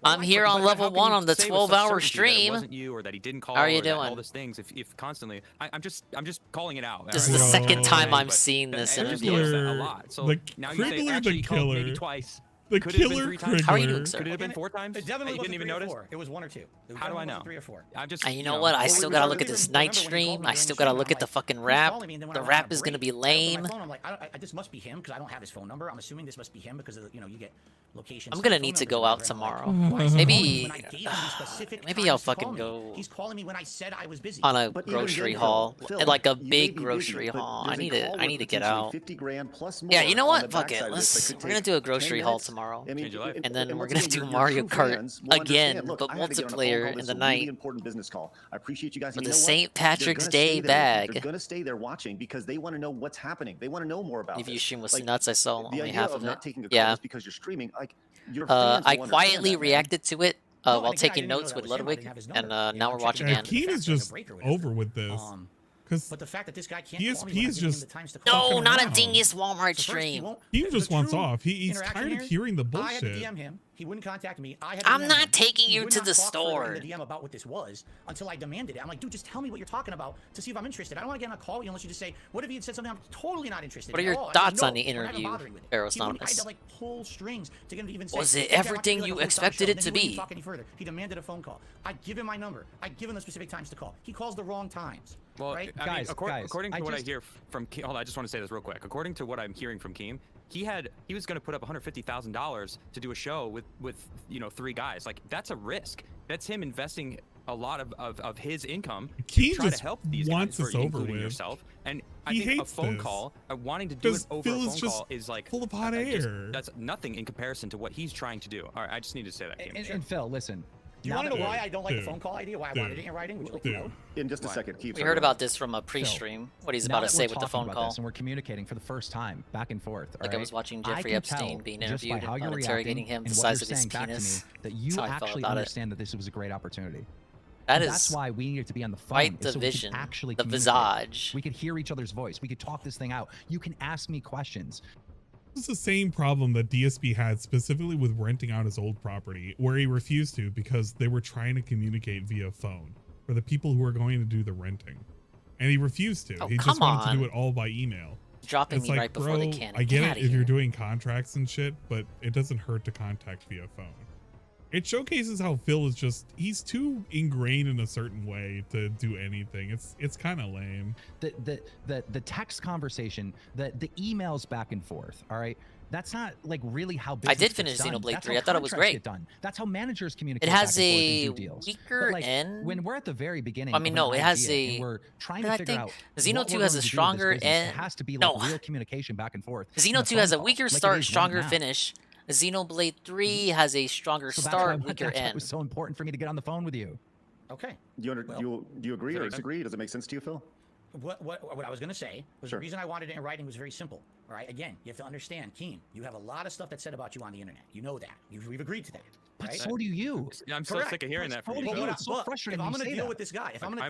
I'm here on level 1 on the 12-hour stream. Wasn't you, or that he didn't call. How are you or doing? All these things. If constantly, I'm just calling it out. This is the second time I'm seeing this interview. A lot. So now you say actually called maybe twice. The could it have been killer 3 times? How are you doing, sir? Could it have been 4 times? It definitely you didn't even notice. It was 1 or 2. How do I know? 3 or 4. I'm just. You know what? I still gotta look at this night stream. I still gotta look at the fucking rap. The rap is gonna be lame. I'm like, this must be him because I don't have his phone number. I'm assuming this must be him because you know you get locations. I'm gonna need to go out tomorrow. Maybe I'll fucking go. He's calling me when I said I was busy. On a grocery haul, like a big grocery haul. I need to get out. Yeah, you know what? Fuck it. We're gonna do a grocery haul tomorrow. Change your life. And then we're gonna do Mario Kart again, but multiplayer in the night. Important business call. I appreciate you guys. With the St. Patrick's Day bag. They're gonna stay there watching because they want to know what's happening. They want to know more about. If you stream was nuts, I saw only half of it. Yeah. Because you're streaming, like your I quietly reacted to it while taking notes with Ludwig, and now we're watching again. Keen is just over with this. But the fact that this guy can't DSP is just no, not a dingus Walmart stream. He just wants off. He's tired of hearing the bullshit. I had to DM him. He wouldn't contact me. I'm not taking you to the store. The DM about what this was until I demanded it. I'm like, dude, just tell me what you're talking about to see if I'm interested. I don't want to get on a call with you unless you just say, what if he had said something I'm totally not interested in? What are your thoughts on the interview, Eros Anonymous? I had to like pull strings to get him to even say. Was it everything you expected it to be? He wouldn't talk any further. He demanded a phone call. I give him my number. I give him the specific times to call. He calls the wrong times. Well, right? I mean, according to what I hear from Keem, hold on, I just want to say this real quick. According to what I'm hearing from Keem, he was going to put up $150,000 to do a show with 3 guys. Like, that's a risk. That's him investing a lot of his income to try to help these wants guys, us over including with. Yourself. And I think a phone call, wanting to do it over a phone call is like full of hot air. That's nothing in comparison to what he's trying to do. All right, I just need to say that. Keem. And Phil, listen. Do you want to know why I don't like the phone call idea? Why I wanted it in writing? Would you like to know? In just a second, we heard about this from a pre-stream. What he's about to say with the phone call. And we're communicating for the first time, back and forth. Like I was watching Jeffrey Epstein being interviewed and interrogating him the size of his penis. That you actually understand that this was a great opportunity. That's why we needed to be on the phone. Quite the vision, the visage. We could hear each other's voice. We could talk this thing out. You can ask me questions. This is the same problem that DSP had specifically with renting out his old property, where he refused to because they were trying to communicate via phone for the people who were going to do the renting. And he refused to. He just wanted to do it all by email. Dropping me right before they can. I get it if you're doing contracts and shit, but it doesn't hurt to contact via phone. It showcases how Phil is he's too ingrained in a certain way to do anything. It's kind of lame. The text conversation, the emails back and forth, all right? That's not like really how business I did finish Xenoblade 3. I thought it was great. That's how managers communicate. It has a deals. weaker end. When we're at the very beginning, I mean, no, it has a. We're trying to figure out. Xeno 2 has a stronger end. It has to be like real communication back and forth. Xeno 2 has a weaker start, stronger finish. Xenoblade 3 has a stronger start, weaker end. It was so important for me to get on the phone with you. Okay. Do you agree or disagree? Does it make sense to you, Phil? What I was going to say was the reason I wanted it in writing was very simple. All right. Again, you have to understand, Keen, you have a lot of stuff that's said about you on the internet. You know that. We've agreed to that. But so do you. I'm so sick of hearing that from you. It's so frustrating. If I'm going to deal with this guy, if I'm going to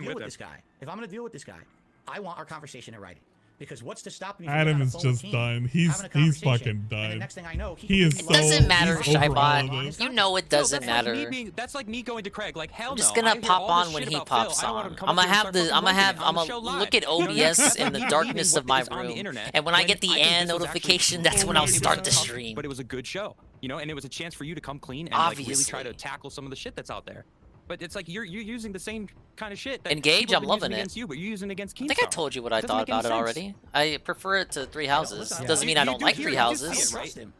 deal with this guy, I want our conversation in writing. Because what's to stop me from Adam getting on a is phone just with Keem, done. having He's a conversation, fucking and the done. next thing I know, He is It so. doesn't matter, he's over all of Shybot. this. You know it doesn't matter. That's like me going to Craig. Like hell no. I'm just gonna pop on when he pops on. I'm gonna look at OBS in the darkness of my room, and when I get the "and" notification, that's when I'll start the stream. But it was a good show, you know, and it was a chance for you to come clean and like really try to tackle some of the shit that's out there. But it's like you're using the same kind of shit. That Engage, I'm loving it. Against you, but you're using it against Keemstar. I think I told you what I thought about it already. I prefer it to Three Houses. Doesn't mean I don't like Three Houses.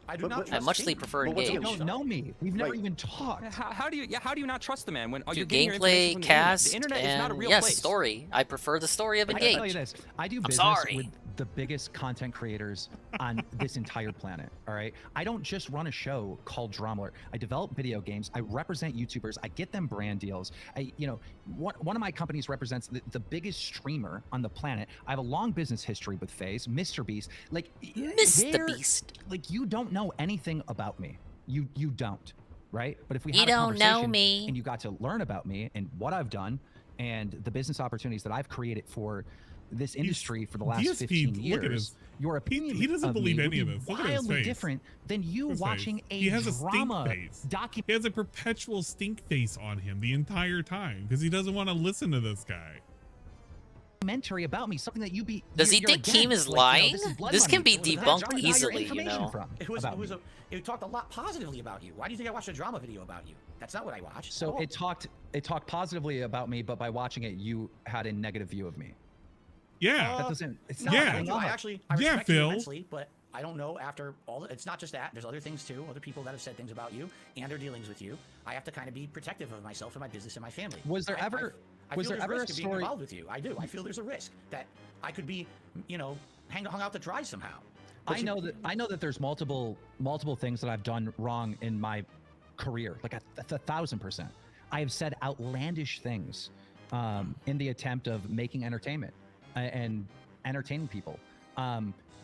I muchly prefer Engage. You don't know me. We've never even talked. How do you not trust the man when you're Dude, getting your information gameplay, from the cast, internet? The internet is not a and real yes, place. story. I prefer the story of I Engage. tell you this, I do business with the biggest content creators on this entire planet. All right, I don't just run a show called Drama Alert. I develop video games. I represent YouTubers. I get them brand deals. One of my companies represents the biggest streamer on the planet. I have a long business history with FaZe, Mr. Beast. Like Mr. Beast. Like you don't know anything about me. You don't, right? But if we You had a don't know conversation me. and you got to learn about me and what I've done and the business opportunities that I've created for this industry for the last DSP, 15 look at years, his- your opinion he doesn't of believe me any would of be this. Look at his wildly face. different than you His watching face. a He has a drama stink face. documentary. He has a perpetual stink face on him the entire time because he doesn't want to listen to this guy. About me, something that Does he you're think against. Keem is Like, lying? this is blood This money. can be So that's debunked where you got your easily, you information know. from It about me. it talked a lot positively about you. Why do you think I watched a drama video about you? That's not what I watched. So it talked positively about me, but by watching it, you had a negative view of me. Yeah. That doesn't. It's No, not. Yeah. I enough. actually I Yeah, respect you Phil. immensely, but I don't know after all. It's not just that. There's other things too. Other people that have said things about you and their dealings with you. I have to kind of be protective of myself and my business and my family. Was there ever? I Was feel there there's ever a risk of being story? involved with you. I do. I feel there's a risk that I could be, hung out to dry somehow. I know that there's multiple things that I've done wrong in my career, like a 1,000%. I have said outlandish things in the attempt of making entertainment and entertaining people.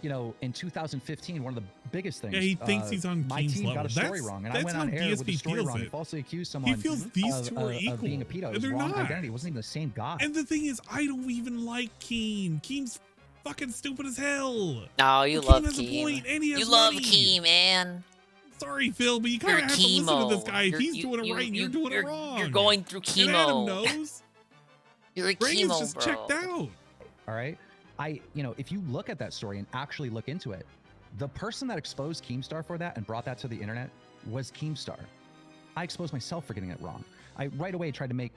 In 2015, one of the biggest things. Yeah, he thinks he's on my Keem's team level. got a story wrong, and I That's went how on air with DSP the story feels wrong it. and falsely accused someone. He feels these of, two are equal. of being a pedo. It was They're wrong not. identity. It wasn't even the same guy. And the thing is, I don't even like Keem. Keem's fucking stupid as hell. No, you But love Keem has a point, Keem. and he has You love money. Keem, man. Sorry, Phil, but you kind of You're have to listen to this chemo. guy. If he's doing it right and you're doing it wrong. You're going through chemo. And Adam knows. You're a Reagan's chemo, just bro. checked out. All right. If you look at that story and actually look into it, the person that exposed Keemstar for that and brought that to the internet was Keemstar. I exposed myself for getting it wrong. I right away tried to make,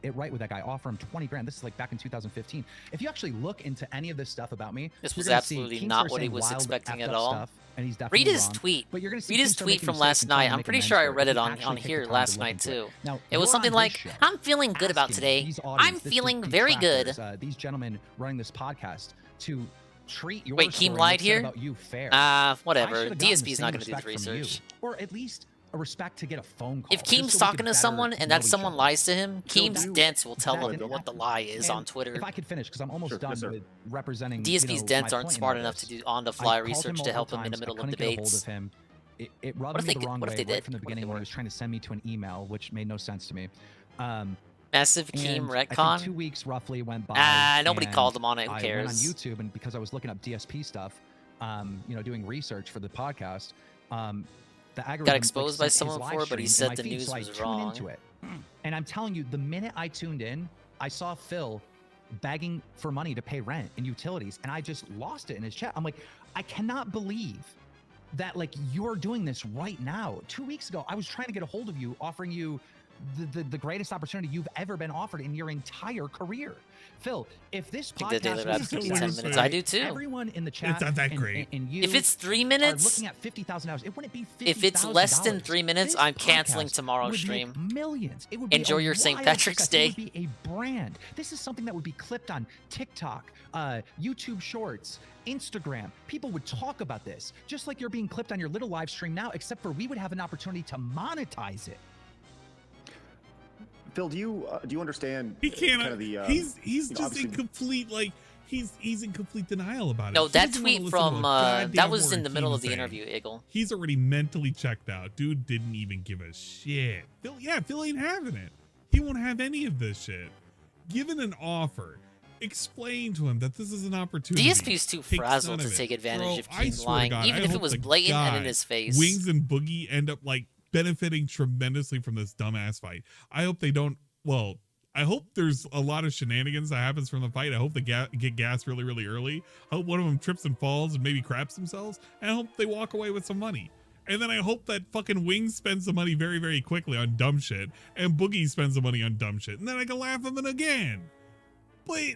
it right with that guy, offer him 20 grand. This is like back in 2015. If you actually look into any of this stuff about me, This you're was gonna see absolutely Keemstar not what he saying was wild, expecting effed at up all. stuff, and he's definitely Read his wrong. tweet. But you're gonna see Read his Keemstar tweet making from mistakes last and trying night. to I'm make pretty amends sure I for read He it on actually takes here the time last to night look into too. it. Now, It was you're something on like, this show. I'm feeling good about Asking today. these I'm audience, feeling very good. detractors, these gentlemen running this podcast to treat your Wait, story Keem and lied what's said here? about you fair. Whatever. I should've gotten DSP's the not same going to do the respect from research. you, or at least a respect to get a phone call. If just Keem's so we talking could to better someone and know that each someone other. lies to him, Keem's do dents will tell that him what the lie is And on Twitter. If I could finish, because I'm almost done with representing. DSP's dents my aren't point in smart all enough to this. do on-the-fly I called research to multiple help him in the times. middle I of couldn't get a hold debates. of him. It rubbed What if me they the wrong what way if they right did? from the What if they beginning when he would? was trying to send me to an email, which made no sense to me. Massive And Keem I retcon? think 2 weeks roughly went by. Nobody and called him on it. Who I cares? went on YouTube, and because I was looking up DSP stuff, doing research for the podcast, the algorithm Got exposed by sent his someone live before, but he stream in said my the feed, news so I was tuned wrong. into it. And I'm telling you, the minute I tuned in, I saw Phil begging for money to pay rent and utilities, and I just lost it in his chat. I'm like, I cannot believe that you're doing this right now. 2 weeks ago, I was trying to get a hold of you, offering you the greatest opportunity you've ever been offered in your entire career. Phil, if this I think the daily podcast wrap was could be to 10 last, minutes. I do too. everyone in the chat, It's not that great. and you, If it's 3 are minutes, looking at $50,000. It wouldn't be $50,000. if it's less than 3 minutes, This I'm canceling podcast tomorrow's would stream. make millions. It would be Enjoy a your St. wild Patrick's success. It Day. would be a brand. This is something that would be clipped on TikTok, YouTube Shorts, Instagram. People would talk about this, just like you're being clipped on your little live stream now, except for we would have an opportunity to monetize it. Phil, do you understand? He can't. Kind of the, he's just obviously- in complete he's in complete denial about it. No, He that doesn't wanna tweet listen to from a goddamn that was word in the middle Keem's of the saying. interview, Eagle. He's already mentally checked out. Dude didn't even give a shit. Phil ain't having it. He won't have any of this shit. Given an offer, explain to him that this is an opportunity. DSP's too frazzled to take advantage of Keem lying, even if it was blatant and in his face. Wings and Boogie end up like benefiting tremendously from this dumbass fight. I hope they don't. Well, I hope there's a lot of shenanigans that happens from the fight. I hope they get gassed really, really early. I hope one of them trips and falls and maybe craps themselves. And I hope they walk away with some money. And then I hope that fucking Wings spends the money very, very quickly on dumb shit, and Boogie spends the money on dumb shit, and then I can laugh at them again. But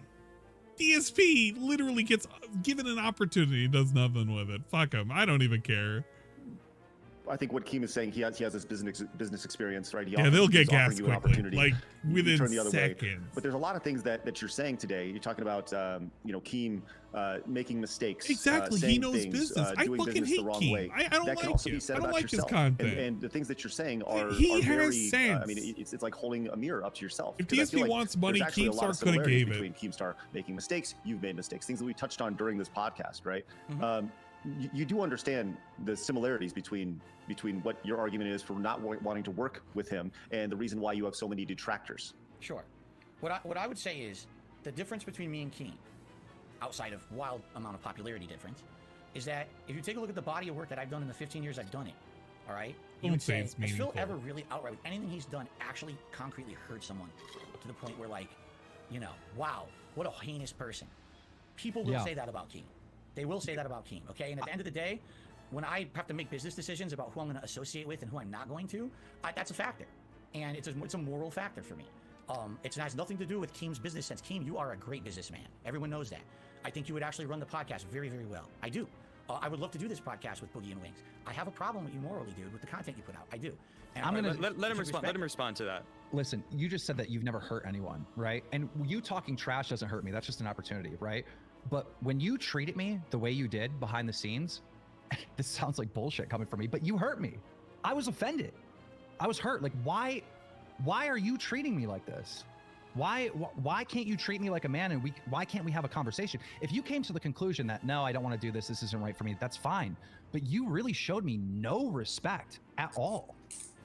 DSP literally gets given an opportunity, does nothing with it. Fuck him. I don't even care. I think what Keem is saying, he has this business experience, right? They'll get gassed quickly, like within seconds. But there's a lot of things that you're saying today. You're talking about, Keem making mistakes. Exactly, he knows business. I fucking hate Keem. I don't like him. I don't like his content. And the things that you're saying are very, sense. I mean, it's like holding a mirror up to yourself. If DSP wants money, Keemstar could have gave it. Between Keemstar making mistakes, you've made mistakes. Things that we touched on during this podcast, right? Mm-hmm. You do understand the similarities between what your argument is for not wanting to work with him and the reason why you have so many detractors. Sure. What I would say is the difference between me and Keem, outside of wild amount of popularity difference, is that if you take a look at the body of work that I've done in the 15 years I've done it, all right? You would say, has Phil ever really outright, with anything he's done, actually concretely hurt someone to the point where, like, wow, what a heinous person. People will say that about Keem. They will say that about Keem, okay? And at the end of the day, when I have to make business decisions about who I'm going to associate with and who I'm not going to, that's a factor. And it's a moral factor for me. It has nothing to do with Keem's business sense. Keem, you are a great businessman. Everyone knows that. I think you would actually run the podcast very, very well. I do. I would love to do this podcast with Boogie and Wings. I have a problem with you morally, dude, with the content you put out. I do. And I'm gonna let him respond. Let him respond to that. Listen, you just said that you've never hurt anyone, right? And you talking trash doesn't hurt me. That's just an opportunity, right? But when you treated me the way you did behind the scenes, this sounds like bullshit coming from me, but you hurt me. I was offended. I was hurt. Like, why are you treating me like this? Why can't you treat me like a man, and why can't we have a conversation? If you came to the conclusion that, no, I don't want to do this, this isn't right for me, that's fine. But you really showed me no respect at all.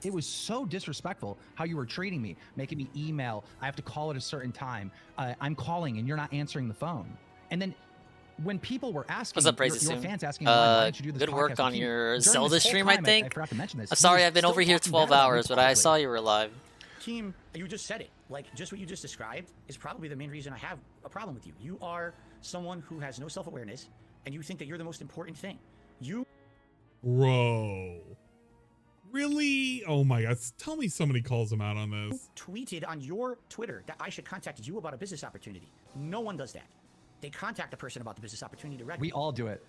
It was so disrespectful how you were treating me, making me email. I have to call at a certain time. I'm calling and you're not answering the phone. And then when people were asking, what's up, your fans asking, why don't you do this good work on your Zelda stream, I think. I forgot to mention this. I'm sorry, I've been over here 12 hours, but I saw you were live. Keem, you just said it. Like, just what you just described is probably the main reason I have a problem with you. You are someone who has no self-awareness, and you think that you're the most important thing. Bro. Really? Oh my God. Tell me somebody calls him out on this. Tweeted on your Twitter that I should contact you about a business opportunity. No one does that. They contact a person about the business opportunity directly. We all do it.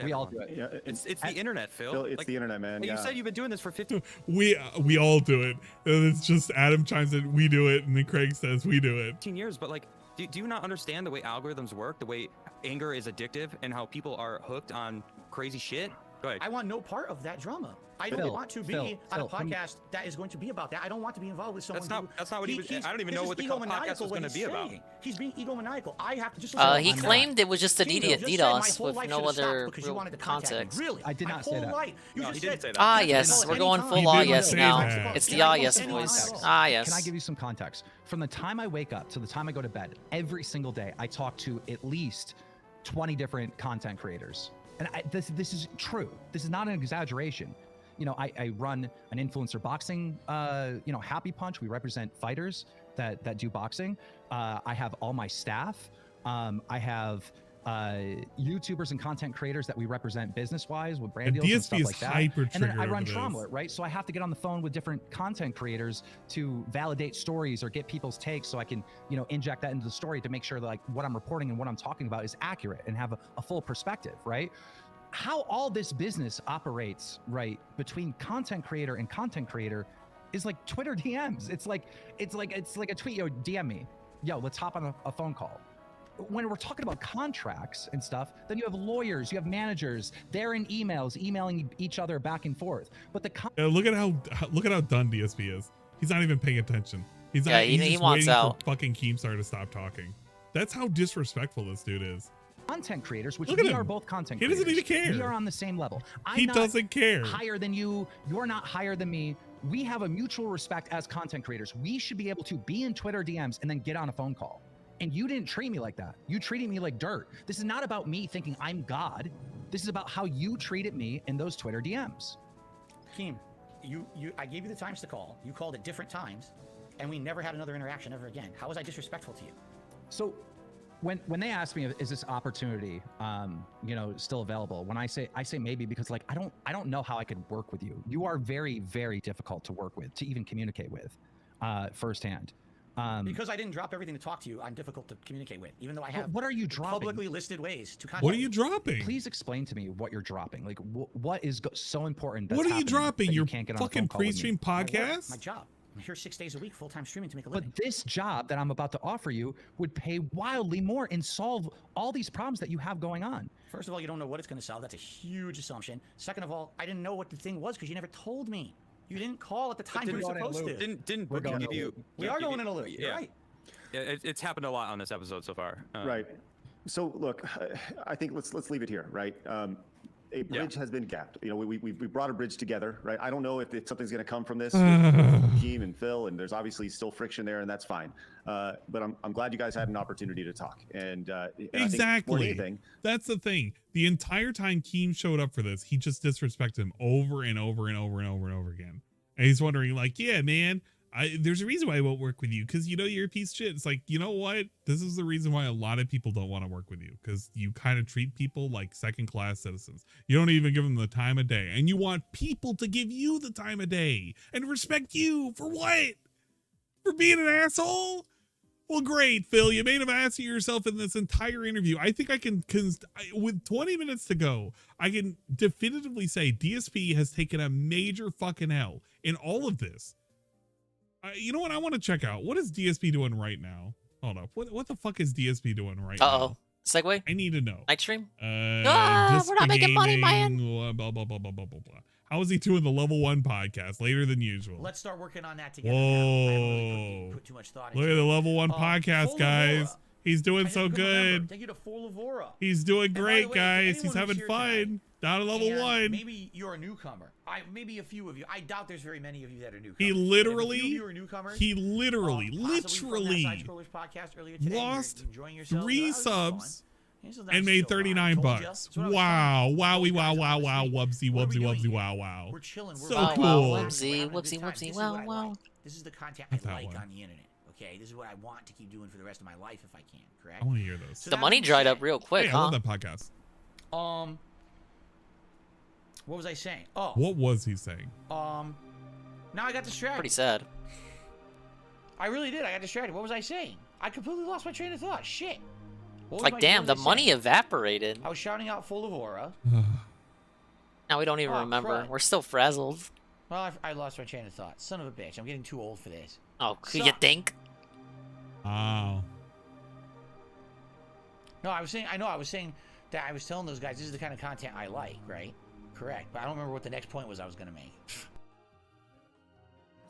We all do it. Yeah, it's the internet, Phil. It's the internet, man. You said you've been doing this for 50. We all do it. It's just Adam chimes in, we do it, and then Craig says we do it. 15 years, but like, do you not understand the way algorithms work, the way anger is addictive, and how people are hooked on crazy shit? Go ahead. I want no part of that drama. I don't want to be on a podcast that is going to be about that. I don't want to be involved with someone. That's not what he was. I don't even know what the podcast was going to be about. He's being egomaniacal. I have to just. He claimed it was just an idiot DDoS with no other real context. Really? I did not say that. No, he didn't say that. Ah, yes, we're going full ah yes now. It's the ah yes voice. Ah yes. Can I give you some context? From the time I wake up to the time I go to bed, every single day, I talk to at least 20 different content creators. And this is true. This is not an exaggeration. You know, I run an influencer boxing, Happy Punch. We represent fighters that do boxing. I have all my staff. I have YouTubers and content creators that we represent business-wise with brand deals and stuff like that. And then I run Trauma, right? So I have to get on the phone with different content creators to validate stories or get people's takes so I can, inject that into the story to make sure that like what I'm reporting and what I'm talking about is accurate and have a full perspective, right? How all this business operates, right, between content creator and content creator is like Twitter DMs. It's like a tweet, DM me. Let's hop on a phone call. When we're talking about contracts and stuff, then you have lawyers, you have managers, they're in emails, emailing each other back and forth. But look at how done DSP is. He's not even paying attention. He's not. Yeah, he's he just wants waiting out. for fucking Keemstar to stop talking. That's how disrespectful this dude is. Content creators, which we are both content creators. He doesn't even care. We are on the same level. He doesn't care. Higher than you. You're not higher than me. We have a mutual respect as content creators. We should be able to be in Twitter DMs and then get on a phone call. And you didn't treat me like that. You treated me like dirt. This is not about me thinking I'm God. This is about how you treated me in those Twitter DMs. Keem, I gave you the times to call. You called at different times, and we never had another interaction ever again. How was I disrespectful to you? So when they ask me, is this opportunity, still available? When I say maybe, because like, I don't know how I could work with you. You are very, very difficult to work with, to even communicate with firsthand. Because I didn't drop everything to talk to you, I'm difficult to communicate with, even though I have what are you dropping? Publicly listed ways to contact What are you dropping? Please explain to me what you're dropping. Like, what is so important? What are you dropping? Your can't get on fucking pre-stream podcast? My job. I'm here 6 days a week, full-time streaming to make a living. But this job that I'm about to offer you would pay wildly more and solve all these problems that you have going on. First of all, you don't know what it's going to solve. That's a huge assumption. Second of all, I didn't know what the thing was because you never told me. You didn't call at the time you were supposed to. Didn't Boogie give you? We are going in a loop. You're right. It's happened a lot on this episode so far. Right. So look, I think let's leave it here, right? A bridge has been gapped. We brought a bridge together, right? I don't know if something's going to come from this with Keem and Phil, and there's obviously still friction there, and that's fine. But I'm glad you guys had an opportunity to talk. And exactly, anything, that's the thing. The entire time Keem showed up for this, he just disrespected him over and over and over and over and over again. And he's wondering, like, yeah, man. There's a reason why I won't work with you, because you're a piece of shit. It's like, you know what? This is the reason why a lot of people don't want to work with you, because you kind of treat people like second-class citizens. You don't even give them the time of day, and you want people to give you the time of day and respect you for what? For being an asshole? Well, great, Phil. You made an ass of yourself in this entire interview. I think I can, with 20 minutes to go, I can definitively say DSP has taken a major fucking L in all of this. You know what? I want to check out. What is DSP doing right now? Hold up. What the fuck is DSP doing right now? Segue? I need to know. Night stream? We're not making money, man. Blah, blah, blah, blah, blah, blah, blah. How is he doing the level 1 podcast later than usual? Let's start working on that together. Whoa. Put too much thought Look at the level 1 podcast, guys. He's doing so good. Thank you to Lavora. He's doing great, guys. He's having fun. Down to level 1. Maybe you're a newcomer. Maybe a few of you. I doubt there's very many of you that are newcomers. He literally Sidescrollers podcast earlier today, lost yourself, 3 subs and made $39. Wow. Wowie, wow, wow, wow. Wubsy, wubsy, wubsy, wow, wow. We're chilling. So cool. Wubsy, wubsy, wubsy, wow, wow. This is the content I like on the internet. Okay, this is what I want to keep doing for the rest of my life if I can, correct? I want to hear those. So the money dried up real quick, I love that podcast. What was I saying? Oh. What was he saying? Now I got distracted. Pretty sad. I really did. I got distracted. What was I saying? I completely lost my train of thought. Shit. Like, damn, the money evaporated. I was shouting out full of aura. Now we don't even remember. Crud. We're still frazzled. Well, I lost my train of thought. Son of a bitch. I'm getting too old for this. Oh, you think? Oh. No, I was saying that I was telling those guys this is the kind of content I like, right? Correct. But I don't remember what the next point was I was going to make.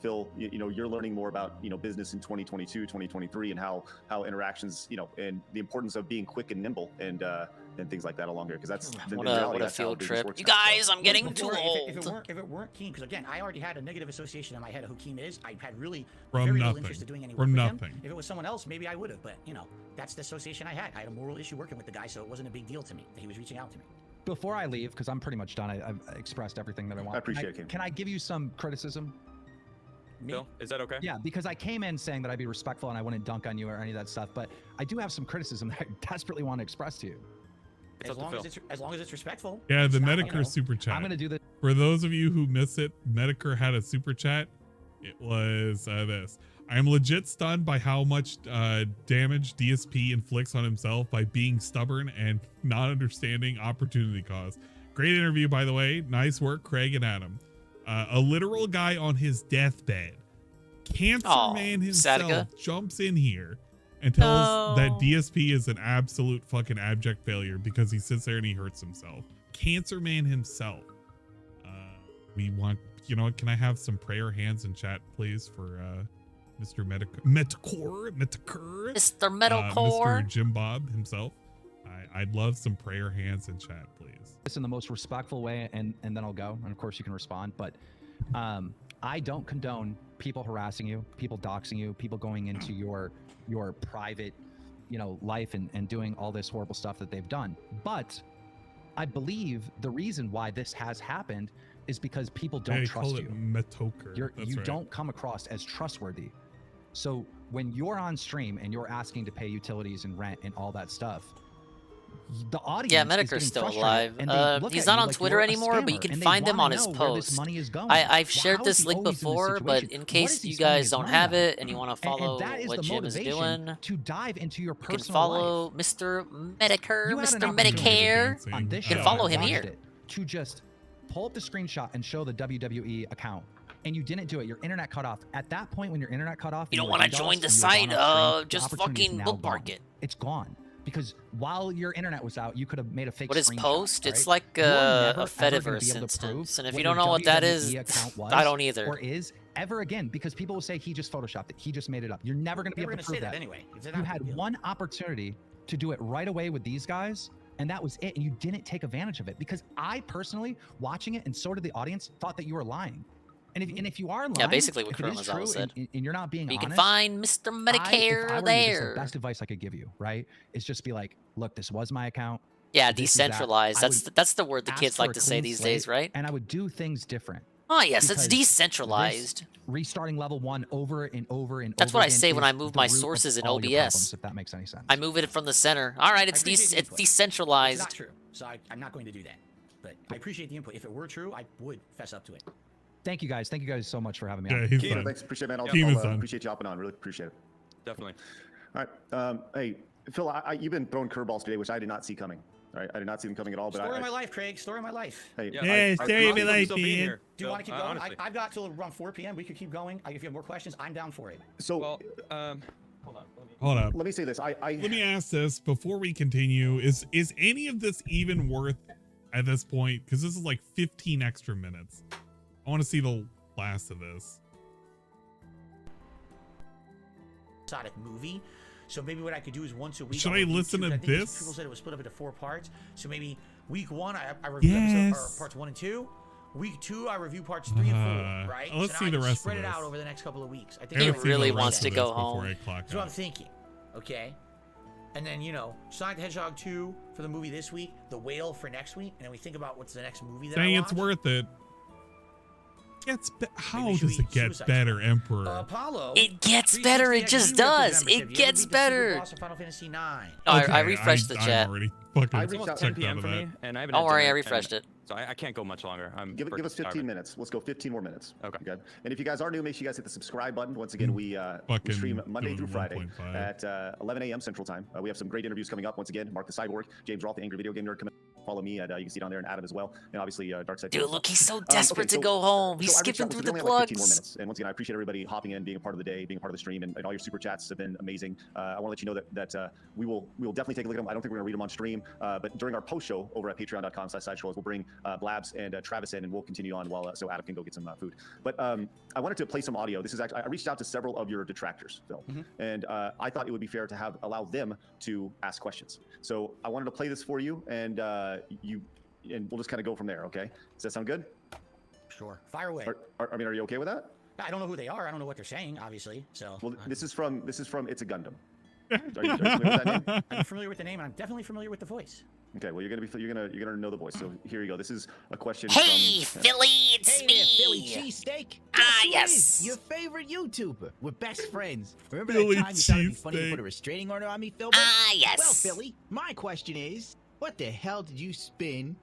Phil, you're learning more about, business in 2022, 2023, and how interactions, and the importance of being quick and nimble and things like that along here. Because that's what a field trip. You guys, I'm getting too old. If it weren't Keem, because again, I already had a negative association in my head of who Keem is. I had really very little interest in doing any work with him. Him. If it was someone else, maybe I would have. But that's the association I had. I had a moral issue working with the guy, so it wasn't a big deal to me that he was reaching out to me. Before I leave, because I'm pretty much done, I've expressed everything that I want. I appreciate it. Can I give you some criticism? Phil, is that okay? Yeah, because I came in saying that I'd be respectful and I wouldn't dunk on you or any of that stuff, but I do have some criticism that I desperately want to express to you. As long as it's respectful. Yeah, the Medicare super chat. I'm going to do this. For those of you who miss it, Medicare had a super chat. It was this. I am legit stunned by how much damage DSP inflicts on himself by being stubborn and not understanding opportunity cost. Great interview, by the way. Nice work, Craig and Adam. A literal guy on his deathbed. Cancer Man himself jumps in here and tells that DSP is an absolute fucking abject failure because he sits there and he hurts himself. Cancer Man himself. We want, can I have some prayer hands in chat, please, for Mr. Metacore? Mr. Metalcore. Mr. Jim Bob himself. I'd love some prayer hands in chat, please. This in the most respectful way, and then I'll go. And of course you can respond, but I don't condone people harassing you, people doxing you, people going into your private life and doing all this horrible stuff that they've done. But I believe the reason why this has happened is because people don't trust you. You don't come across as trustworthy. So when you're on stream and you're asking to pay utilities and rent and all that stuff, the audience Medicre's still alive. He's not on Twitter anymore, but you can find him on his post. I've shared this link before, but in case you guys don't have it and you want to follow what Jim is doing, to dive into your personal you can follow Mr. Medicare, Mr. Medicare. You can follow him here. To just pull up the screenshot and show the WWE account. And you didn't do it. Your internet cut off. At that point, when your internet cut off, you don't want to join the site. Just fucking bookmark it. It's gone. Because while your internet was out, you could have made a fake screenshot. What is post? Right? It's like a Fediverse instance. And if you don't know what that is, I don't either. Or is ever again, because people will say he just photoshopped it. He just made it up. You're never going to be able to prove that. Anyway. You had one opportunity to do it right away with these guys, and that was it. And you didn't take advantage of it. Because I personally, watching it, and so did the audience, thought that you were lying. And if you are lying, yeah, basically what Colonel Gonzalez said, and you're not being honest, you can find Mr. Medicare there. The best advice I could give you, right, is just be like, look, this was my account. Yeah, decentralized. That's the word the kids like to say these days, right? And I would do things different. Oh yes, it's decentralized. Restarting level 1 over and over and That's over what I say when I move my sources in OBS. Problems, if that makes any sense. I move it from the center. All right, it's decentralized. It's not true, so I'm not going to do that. But I appreciate the input. If it were true, I would fess up to it. Thank you guys. Thank you guys so much for having me on. Yeah, thanks. Appreciate it, man. I'll appreciate you hopping on. Really appreciate it. Definitely. All right. Hey, Phil, you've been throwing curveballs today, which I did not see coming. All right, I did not see them coming at all. But Story of my life, Craig. Story of my life. Hey, story of my life, man. Do you want to keep going? I've got till around 4 p.m. We could keep going. If you have more questions, I'm down for it. So, hold up. Let me say this. Let me ask this before we continue. Is any of this even worth at this point? Because this is like 15 extra minutes. I want to see the last of this. Movie. So maybe what I could do is once a week. Should I listen to this? People said it was split up into 4 parts. So maybe week 1 I review parts 1 and 2. Week 2 I review parts 3 and 4. Right. Let's so see the rest spread of it this. out over the next couple of weeks. I think he really wants to go home. That's what I'm thinking. Okay. And then Sonic the Hedgehog 2 for the movie this week, The Whale for next week, and then we think about what's the next movie that Saying I watch. It's worth it. How does it get better, Emperor? Apollo. It gets better. It just does. It gets better. Final Fantasy 9. I refreshed the chat. I'm already fucking it's almost 10 p.m. for me, and I haven't. Don't worry, I refreshed it. So I can't go much longer. Give us 15 minutes. Let's go 15 more minutes. Okay. And if you guys are new, make sure you guys hit the subscribe button. Once again, we stream Monday through Friday at 11 a.m. Central Time. We have some great interviews coming up. Once again, Mark the Cyborg, James Roth, the Angry Video Game Nerd. Follow me, and you can see down there, and Adam as well, and obviously Darkside. Dude, look, he's so desperate to go home. He's skipping through the plugs. Like 15 more minutes. And once again, I appreciate everybody hopping in, being a part of the day, being a part of the stream, and all your super chats have been amazing. I want to let you know that we will definitely take a look at them. I don't think we're gonna read them on stream, but during our post show over at patreon.com/sidescrollers, we'll bring Blabs and Travis in, and we'll continue on while so Adam can go get some food. But I wanted to play some audio. This is actually, I reached out to several of your detractors, Phil, and I thought it would be fair to allow them to ask questions. So I wanted to play this for you, and we'll just kind of go from there. Okay? Does that sound good? Sure. Fire away. Are you okay with that? I don't know who they are. I don't know what they're saying, obviously. So. Well, this is from It's a Gundam. Are you familiar with that name? I'm familiar with the name, and I'm definitely familiar with the voice. Okay, well you're gonna know the voice. So here you go. This is a question. Hey, from, Philly, it's me. Philly cheesesteak. Yes. Your favorite YouTuber. We're best friends. Remember Philly that time you thought it'd be funny to cheesesteak. put a restraining order on me, Phil? Yes. Well, Philly, my question is, what the hell did you spend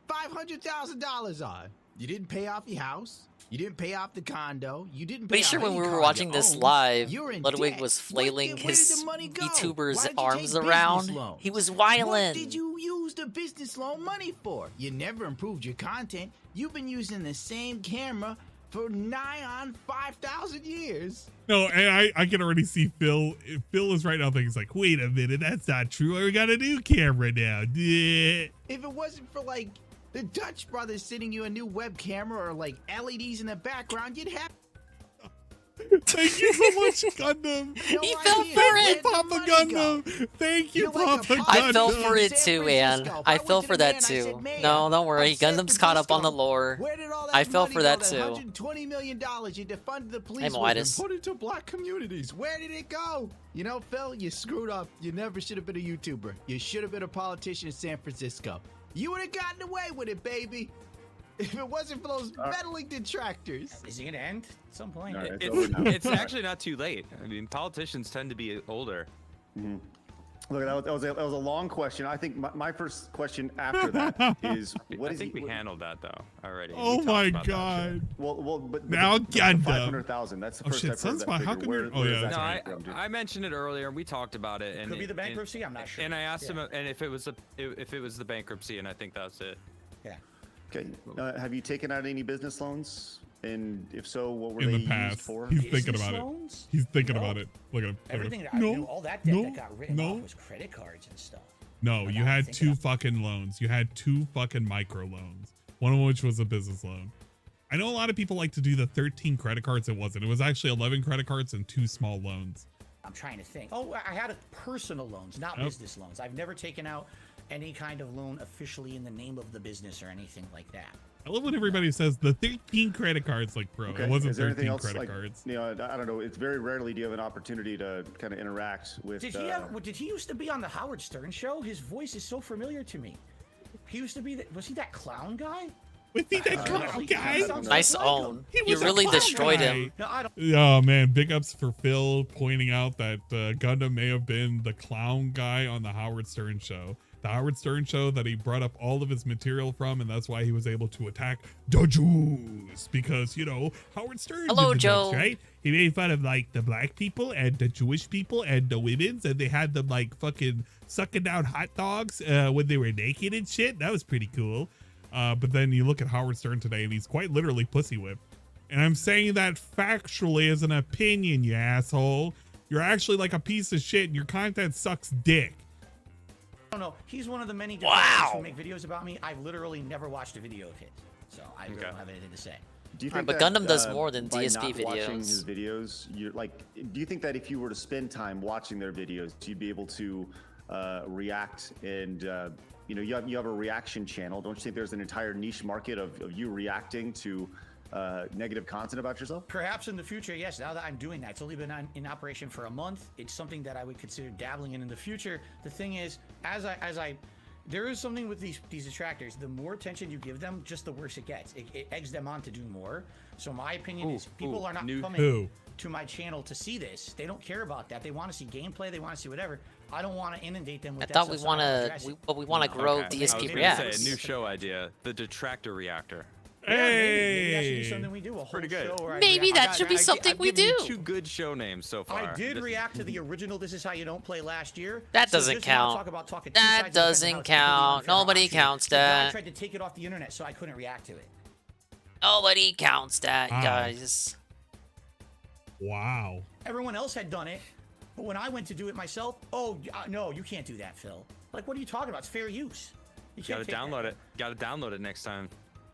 $500,000 on? You didn't pay off your house. You didn't pay off the condo. You didn't pay Pretty sure off when we any were car watching you this own. live, You're in Ludwig debt. was flailing Where did his the money go? VTuber's Why did you arms take business around. loans? He was What wildin'. did you use the business loan money for? You never improved your content. You've been using the same camera for nigh on 5,000 years. No, and I can already see Phil. Phil is right now thinking, he's like, wait a minute, that's not true. I got a new camera now. If it wasn't for like the Dutch brothers sending you a new web camera or like LEDs in the background, you'd have. Thank you so much, Gundam. He fell for it. Papa Gundam. Thank you, Papa Gundam. I fell for it too, man. I fell for that too. No, don't worry. Gundam's caught up on the lore. I fell for that too. $120 million you defunded the police Hey, with Midas. and put into black communities. Where did it go? You know, Phil, you screwed up. You never should have been a YouTuber. You should have been a politician in San Francisco. You would have gotten away with it, baby. If it wasn't for those meddling detractors. Is it gonna end at some point? No, It's actually not too late. I mean, politicians tend to be older. Mm-hmm. Look, that was a long question. I think my first question after that is, I think we handled that though already. Oh my god. Well, but now Gundam. 500,000. That's the first I've heard that figure. How come Where yeah. No, I mentioned it earlier. We talked about it. And Could be the bankruptcy. I'm not sure. And I asked him, and if it was the bankruptcy, and I think that's it. Yeah. Okay. Have you taken out any business loans? And if so, what were in they the past? used for? He's thinking about loans? it. He's thinking about it. Look at him. Everything that no, I knew, all that debt that got written off was credit cards and stuff. No, you had two fucking loans. You had two fucking micro loans. One of which was a business loan. I know a lot of people like to do the 13 credit cards. It wasn't. It was actually 11 credit cards and 2 small loans. I'm trying to think. Oh, I had personal loans, not business loans. I've never taken out any kind of loan officially in the name of the business or anything like that. I love when everybody says the 13 credit cards, like, bro, it wasn't 13 credit cards. You know, I don't know. It's very rarely do you have an opportunity to kind of interact with. Did he used to be on the Howard Stern show? His voice is so familiar to me. He used to be. Was he that clown guy? Was he that clown guy? Nice own. You really destroyed him. No, I don't. Oh man, big ups for Phil pointing out that Gundam may have been the clown guy on the Howard Stern show. The Howard Stern show that he brought up all of his material from, and that's why he was able to attack the Jews, because, you know, Howard Stern Hello, did the Joe. jokes, right? He made fun of, like, the black people and the Jewish people and the women's, and they had them, like, fucking sucking down hot dogs when they were naked and shit. That was pretty cool. But then you look at Howard Stern today, and he's quite literally pussy whipped. And I'm saying that factually as an opinion, you asshole. You're actually like a piece of shit, and your content sucks dick. I don't know. He's one of the many guys who make videos about me. I've literally never watched a video of his, so I really don't have anything to say. Do you think but that, Gundam does more than by DSP not videos. Watching his videos, you're like, do you think that if you were to spend time watching their videos, you'd be able to react and you know, you have a reaction channel? Don't you think there's an entire niche market of you reacting to negative content about yourself? Perhaps in the future, yes. Now that I'm doing that, it's only been in operation for a month. It's something that I would consider dabbling in the future. The thing is, there is something with these detractors. The more attention you give them, just the worse it gets. It eggs them on to do more. So my opinion is, people are not coming to my channel to see this. They don't care about that. They want to see gameplay. They want to see whatever. I don't want to inundate them with that. I thought we want to grow DSP Reacts. Say a new show idea, the Detractor Reactor. Yeah, maybe that should be something we do. A whole Pretty good. show where Maybe that should be something we do. Two good show names so far. I did react to the original This Is How You Don't Play last year. That doesn't count. That doesn't count. Nobody counts that. I tried to take it off the internet, so I couldn't react to it. Nobody counts that, guys. Wow. Everyone else had done it, but when I went to do it myself, no, you can't do that, Phil. Like, what are you talking about? It's fair use. You gotta download it. Gotta download it next time.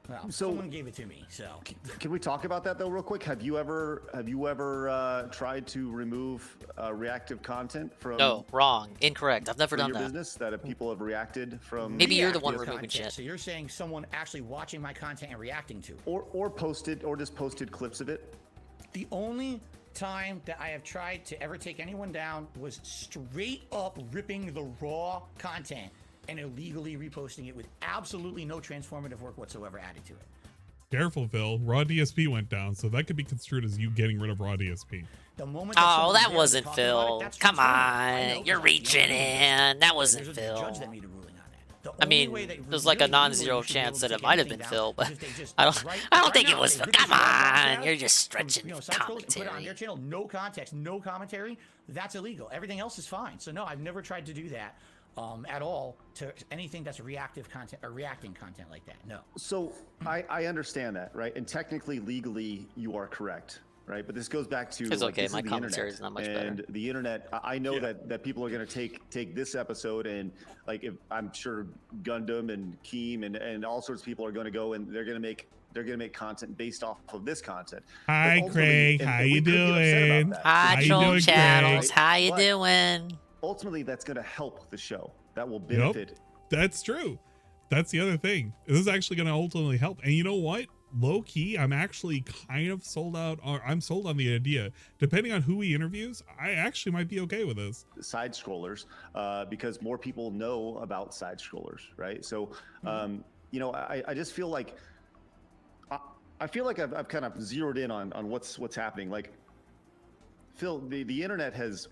Well, someone gave it to me, so. Can we talk about that though, real quick? Have you ever tried to remove reactive content from? No, wrong, incorrect. I've never done your that. business that people have reacted from. Maybe you're the one removing shit. So you're saying someone actually watching my content and reacting to it, or just posted clips of it. The only time that I have tried to ever take anyone down was straight up ripping the raw content and illegally reposting it with absolutely no transformative work whatsoever added to it. Careful, Phil. Raw DSP went down, so that could be construed as you getting rid of raw DSP. The moment that wasn't Phil. Come on, you're reaching in. That wasn't Phil. I mean, there's like a non-zero chance that it might have been Phil, but I don't think it was Phil. Come on, you're just stretching commentary. Put it on their channel, no context, no commentary. That's illegal. Everything else is fine. So no, I've never tried to do that. At all to anything that's reactive content or reacting content like that. No. So I understand that, right? And technically, legally, you are correct, right? But this goes back to it's okay. This My is the commentary internet. is not much and better. The internet, I know that people are going to take this episode and like, if I'm sure Gundam and Keem and all sorts of people are going to go and they're going to make they're going to make content based off of this content. Hi, Craig. How you doing? Hi, Troll Channels. How you doing? Ultimately, that's going to help the show. That will benefit. Yep, that's true. That's the other thing. This is actually going to ultimately help. And you know what? Low key, I'm actually kind of sold out, or I'm sold on the idea. Depending on who he interviews, I actually might be okay with this. Sidescrollers, because more people know about Sidescrollers, right? So, you know, I just feel like I feel like I've kind of zeroed in on what's happening. Like, Phil, the internet has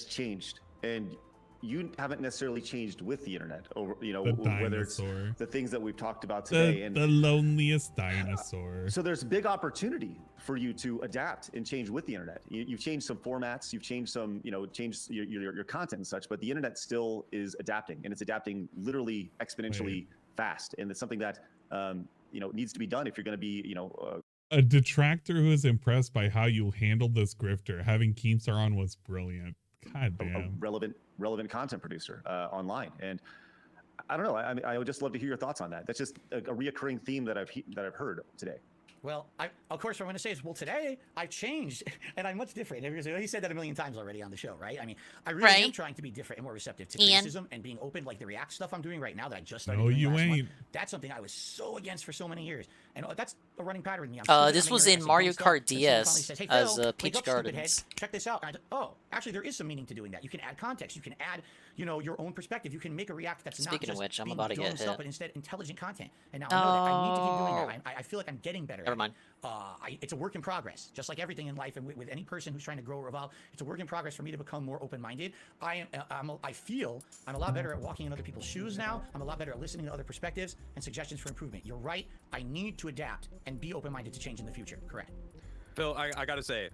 changed, and you haven't necessarily changed with the internet, over, you know, whether it's the things that we've talked about today. The loneliest dinosaur. So there's big opportunity for you to adapt and change with the internet. You've changed some formats, you've changed some, you know, changed your content and such, but the internet still is adapting, and it's adapting literally exponentially fast. And it's something that, you know, needs to be done if you're going to be, you know, a detractor who is impressed by how you handled this grifter. Having Keemstar on was brilliant. God damn. A relevant content producer online. And I don't know. I would just love to hear your thoughts on that. That's just a reoccurring theme that I've heard today. Well, of course, what I'm going to say is, well, today I've changed and I'm much different. He said that a million times already on the show, right? I mean, I really am trying to be different and more receptive to criticism and being open, like the React stuff I'm doing right now that I just started doing last month. That's something I was so against for so many years. And that's a running pattern with me. This was in Mario Kart DS says, hey, as Phil, Peach Gardens. Check this out. And actually, there is some meaning to doing that. You can add context. You can add, you know, your own perspective. You can make a React that's not just of which, I'm about to get hit. But instead intelligent content. And now I know that I need to keep doing that. I feel like I'm getting better. Never mind. It's a work in progress, just like everything in life, and with any person who's trying to grow or evolve. It's a work in progress for me to become more open-minded. I feel I'm a lot better at walking in other people's shoes now. I'm a lot better at listening to other perspectives and suggestions for improvement. You're right. I need to adapt and be open-minded to change in the future. Correct. Phil, I gotta say,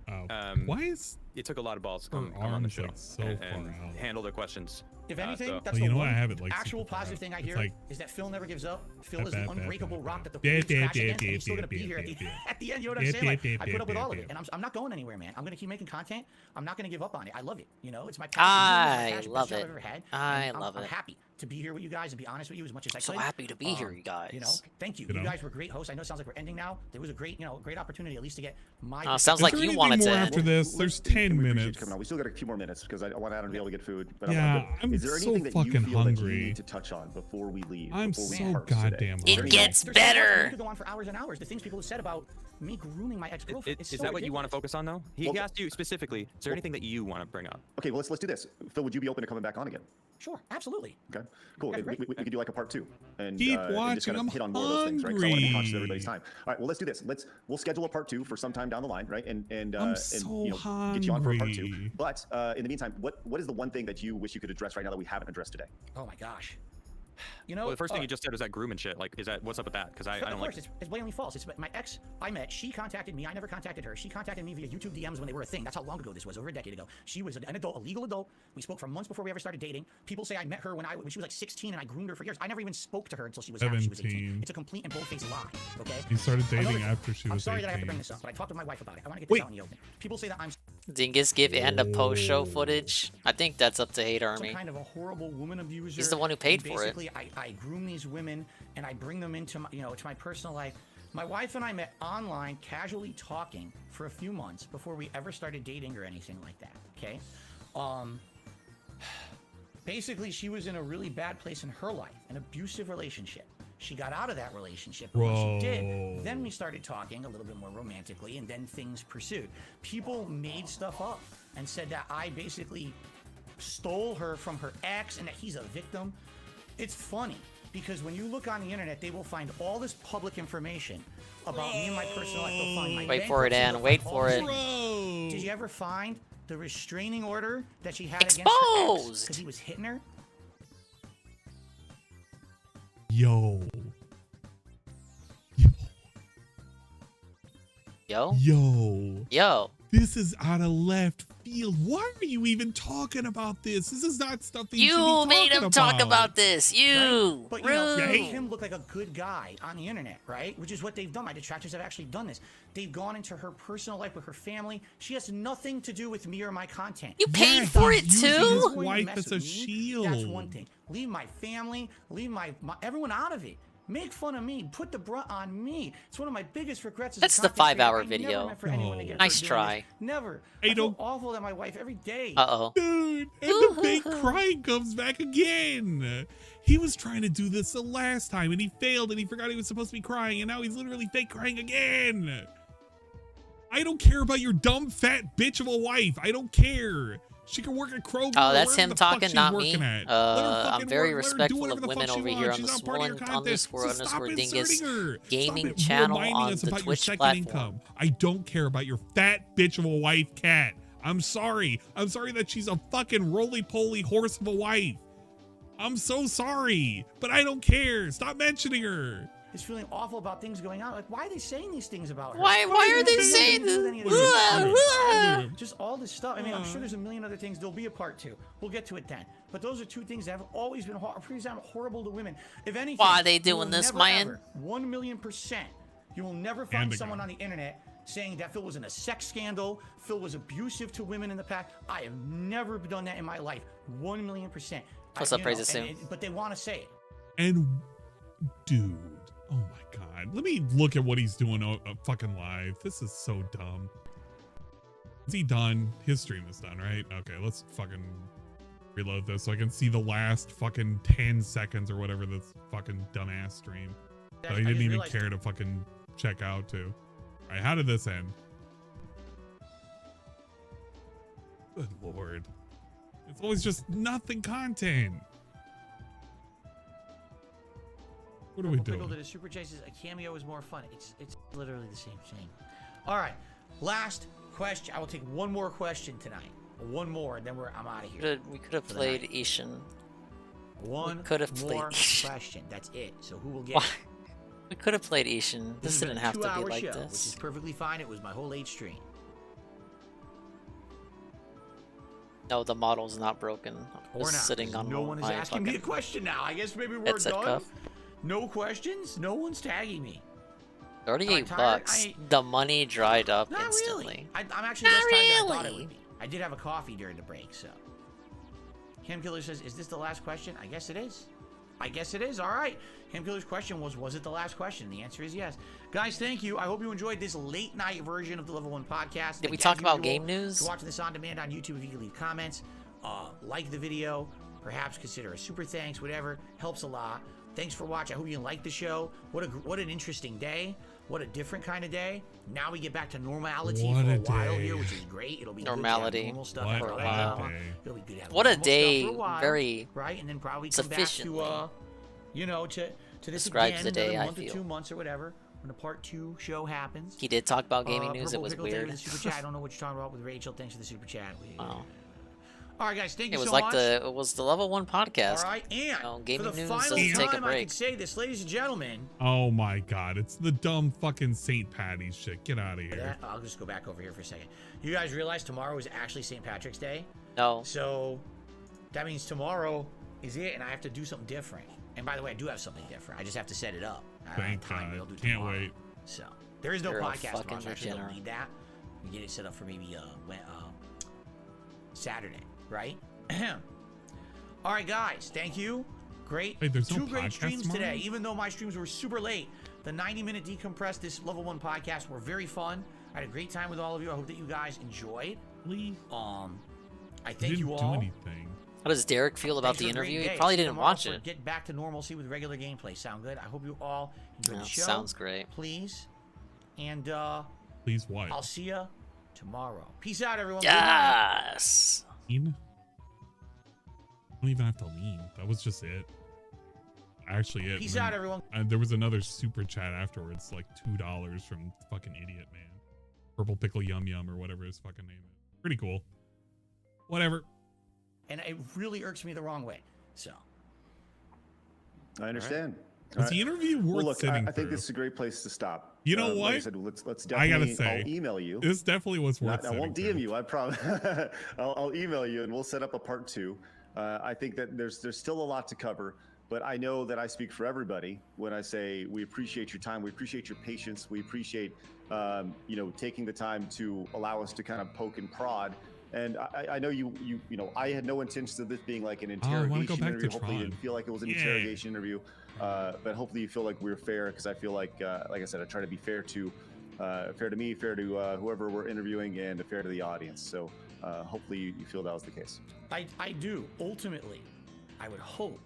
why is it took a lot of balls to come on the show and handle the questions. If anything, that's the one like actual positive thing I hear is that Phil never gives up. Phil is the unbreakable rock that the police crash against, and he's still gonna be here at the end. You know what I'm saying? Like, I put up with all of it, and I'm not going anywhere, man. I'm gonna keep making content. I'm not gonna give up on it. I love it. You know, it's my passion. I love it. I love it. I'm happy to be here with you guys and be honest with you as much as I could. So happy to be here, you guys. You know, thank you. You guys were great hosts. I know it sounds like we're ending now. There was a great, great opportunity at least to get my. Sounds like you wanted to. After this, there's 10 minutes. We still got a few more minutes because I want Adam to be able to get food. But yeah, is there anything that you feel hungry. That you need to touch on before we leave? I'm so goddamn hungry. It gets better. You could go on for hours and hours. The things people have said about me grooming my ex-girlfriend. Is that what you want to focus on, though? He asked you specifically. Is there anything that you want to bring up? Okay, well let's do this. Phil, would you be open to coming back on again? Sure, absolutely. Okay, cool. We could do like a part 2 and keep watching. Just kind of hit on more of those things, right? Because I want to be conscious of everybody's time. All right, well let's do this. We'll schedule a part 2 for some time down the line, right? And so get you on for a part 2. But in the meantime, what is the one thing that you wish you could address right now that we haven't addressed today? Oh my gosh. You know, well, the first thing you just said was that groom and shit. Like, what's up with that? Because I don't like. It's blatantly false. It's my ex I met. She contacted me. I never contacted her. She contacted me via YouTube DMs when they were a thing. That's how long ago this was. Over a decade ago. She was an adult, a legal adult. We spoke for months before we ever started dating. People say I met her when she was like 16 and I groomed her for years. I never even spoke to her until she was 18. It's a complete and bold-faced lie. Okay. You started dating after she was 18. I'm sorry that I have to bring this up, but I talked to my wife about it. I want to get this out in the open. People say that I'm. Dingus give and a post-show footage. I think that's up to Hate Army. Some kind of a horrible woman abuser. He's the one who paid for it. Basically, I groom these women and I bring them into my, to my personal life. My wife and I met online, casually talking for a few months before we ever started dating or anything like that. Okay. Basically, she was in a really bad place in her life, an abusive relationship. She got out of that relationship. But when she did, then we started talking a little bit more romantically, and then things pursued. People made stuff up and said that I basically stole her from her ex and that he's a victim. It's funny because when you look on the internet, they will find all this public information about me and my personal life. They'll find my wait for it, Ann. Wait for it. Did you ever find the restraining order that she had against her ex because he was hitting her? Yo. This is out of left field. Why are you even talking about this? This is not stuff that you made him talk about this. Right? But you made him look like a good guy on the internet, right? Which is what they've done. My detractors have actually done this. They've gone into her personal life with her family. She has nothing to do with me or my content. You paid for it too? His wife as a shield. That's one thing. Leave my family, leave my everyone out of it. Make fun of me. Put the brunt on me. It's one of my biggest regrets. That's the 5-hour video. Nice try. Never. I feel awful at my wife every day. Uh-oh. Dude, and the fake crying comes back again. He was trying to do this the last time, and he failed, and he forgot he was supposed to be crying, and now he's literally fake crying again. I don't care about your dumb, fat bitch of a wife. I don't care. She can work at Kroger. Oh, that's him talking, not me. I'm very respectful of women over here on the Swollen__Dingus gaming channel on the Twitch platform. I don't care about your fat bitch of a wife, Cat. I'm sorry. I'm sorry that she's a fucking roly-poly horse of a wife. I'm so sorry, but I don't care. Stop mentioning her. Is feeling awful about things going on. Like, why are they saying these things about her? Why are they saying this? Just all this stuff. I mean, I'm sure there's a million other things. There'll be a part 2. We'll get to it then. But those are two things that have always been horrible to women. If anything, why are they doing this, man? 1,000,000%. You will never find someone on the internet saying that Phil was in a sex scandal, Phil was abusive to women in the past. I have never done that in my life. 1,000,000%. What's up, Praise soon? But they want to say it. And, dude. Oh my God. Let me look at what he's doing fucking live. This is so dumb. Is he done? His stream is done, right? Okay, let's fucking reload this so I can see the last fucking 10 seconds or whatever this fucking dumbass stream. So he didn't even care to fucking check out too. All right, how did this end? Good Lord. It's always just nothing content. What are we doing? To the super chases, a cameo is more fun. It's literally the same thing. All right, last question. I will take one more question tonight. One more, and then I'm out of here. We could have played Ishin. One more question. That's it. So who will get it? We could have played Ishin. This didn't have to be like show, this. Which is perfectly fine. It was my whole late stream. No, the model's not broken. I'm just sitting on no one is asking me a question now. I guess maybe we're done. Cuff. No questions? No one's tagging me. $38. The money dried up Not instantly. Really. I'm actually less tired than I thought it would be. I did have a coffee during the break, so. Ham Killer says, is this the last question? I guess it is. I guess it is. All right. Ham Killer's question was it the last question? The answer is yes. Guys, thank you. I hope you enjoyed this late night version of the Level 1 podcast. Did we talk about game news? To watch this on demand on YouTube, if you can leave comments, like the video, perhaps consider a super thanks, whatever. Helps a lot. Thanks for watching. I hope you liked the show. What an interesting day. What a different kind of day. Now we get back to normality for a while here, which is great. It'll be normality. Good to have normal stuff for a while. It'll be good to have what a normal day. Stuff for a while, very right, and then probably come back to to this describes again, the day, another month I or feel. 2 months or whatever. When the part 2 show happens. He did talk about gaming news. It Purple was Pickle weird. The super chat. I don't know what you're talking about with Rachel. Thanks for the super chat. Wow. All right, guys, thank you so much. It was the Level 1 podcast. All right, and gaming for the news final doesn't take a time I break. can say this, ladies and gentlemen. Oh my God, it's the dumb fucking St. Patty's shit. Get out of here. I'll just go back over here for a second. You guys realize tomorrow is actually St. Patrick's Day? No. So that means tomorrow is it, and I have to do something different. And by the way, I do have something different. I just have to set it up. Thank God. Can't wait. So there is no You're podcast tomorrow, so I actually don't need that. We get it set up for maybe Saturday, right? All right, guys, thank you. Great. Hey, there's Two no great podcast streams tomorrow? today. Even though my streams were super late, the 90-minute decompress this Level 1 podcast were very fun. I had a great time with all of you. I hope that you guys enjoyed. I thank you all. Do anything. How does Derek feel about the interview? He probably didn't watch it. Get back to normalcy with regular gameplay. Sound good? I hope you all enjoyed the show. Sounds great. Please. And please what? I'll see you tomorrow. Peace out, everyone. Yes. Lean? I don't even have to lean. That was just it. Actually, it. Peace out, everyone. There was another super chat afterwards, like $2 from fucking idiot man, Purple Pickle Yum Yum or whatever his fucking name is. Pretty cool. Whatever. And it really irks me the wrong way. So. I understand. Was the interview worth sitting I think this is a great place to stop. You know what? Like I said, let's definitely. I gotta say, I'll email you. This definitely was worth. I won't DM you. I promise. I'll email you, and we'll set up a part 2. I think that there's still a lot to cover, but I know that I speak for everybody when I say we appreciate your time, we appreciate your patience, we appreciate taking the time to allow us to kind of poke and prod. And I know you I had no intention of this being like an interrogation interview. Hopefully you didn't feel like it was an interrogation interview. but hopefully you feel like we're fair, because I feel like I said, I try to be fair to me, fair to whoever we're interviewing, and fair to the audience. So hopefully you feel that was the case. I do. Ultimately, I would hope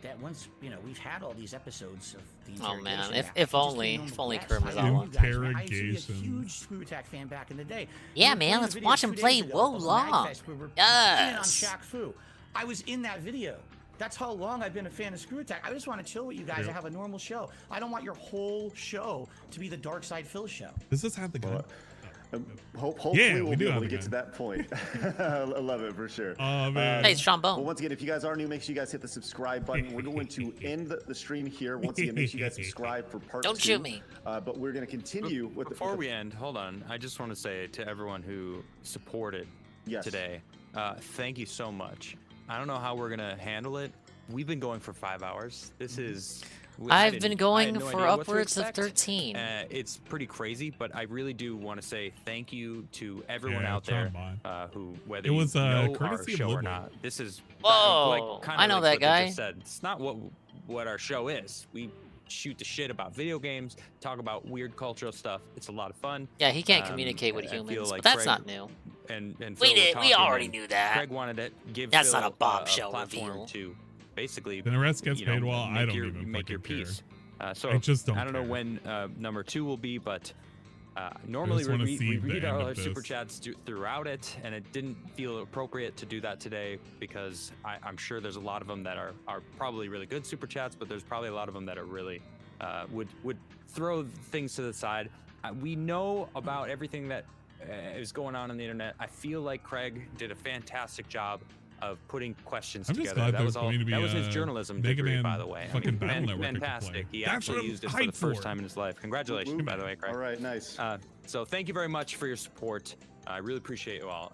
that once we've had all these episodes of the interrogation. Oh man, if only Kerm was on one. I used to be a huge Screw Attack fan back in the day. Yeah, man, let's watch him play Wo-Long. Yes. On Shaq Fu. I was in that video. That's how long I've been a fan of Screw Attack. I just want to chill with you guys and have a normal show. I don't want your whole show to be the Dark Side Phil show. Does this have the gun? Hopefully we'll be able to get to that point. I love it for sure. Oh man. Hey, it's Trombone. Well, once again, if you guys are new, make sure you guys hit the subscribe button. We're going to end the stream here. Once again, make sure you guys subscribe for part 2. Don't shoot me. But we're going to continue with before we end. Hold on, I just want to say to everyone who supported today, thank you so much. I don't know how we're gonna handle it. We've been going for 5 hours. This is. I've been going for upwards of 13. It's pretty crazy, but I really do want to say thank you to everyone out there who, whether you know our show or not. This is I know that guy. Said. It's not what our show is. We shoot the shit about video games, talk about weird cultural stuff. It's a lot of fun. Yeah, he can't communicate with humans, but that's not new. And we already knew that. Craig wanted to give that's Phil not a bombshell platform reveal. to basically the rest gets paid well. I don't even make your care. piece. So I just don't. I don't know when number 2 will be, but normally we read our super chats throughout it, and it didn't feel appropriate to do that today because I'm sure there's a lot of them that are probably really good super chats, but there's probably a lot of them that are really would throw things to the side. We know about everything that is going on the internet. I feel like Craig did a fantastic job of putting questions together. That was his journalism degree, by the way. Fantastic. He actually used it for the first time in his life. Congratulations, by the way, Craig. All right, nice. So thank you very much for your support. I really appreciate you all.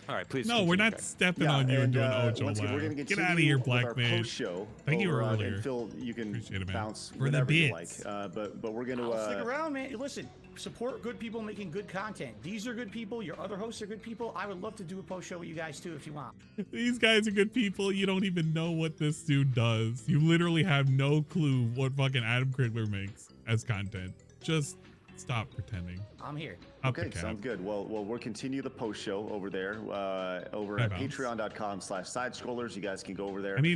All right, please. No, we're not stepping on you and doing Ojo Live. Get out of here, Black Man. Thank you earlier. And Phil, you can bounce for the bits. But we're going to stick around, man. Listen, support good people making good content. These are good people. Your other hosts are good people. I would love to do a post show with you guys too if you want. These guys are good people. You don't even know what this dude does. You literally have no clue what fucking Adam Crickler makes as content. Just stop pretending. I'm here. Okay, sounds good. Well, we'll continue the post show over there, over at patreon.com/sidescrollers. You guys can go over there and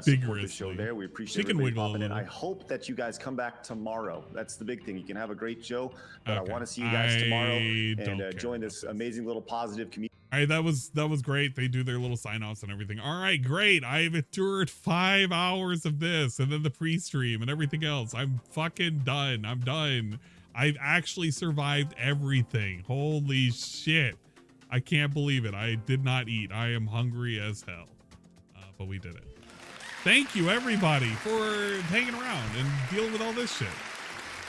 support the show there. We appreciate everybody popping in. I hope that you guys come back tomorrow. That's the big thing. You can have a great show, but I want to see you guys tomorrow and join this amazing little positive community. All right, that was great. They do their little sign-offs and everything. All right, great. I've endured 5 hours of this and then the pre-stream and everything else. I'm fucking done. I'm done. I've actually survived everything. Holy shit. I can't believe it. I did not eat. I am hungry as hell. But we did it. Thank you, everybody, for hanging around and dealing with all this shit.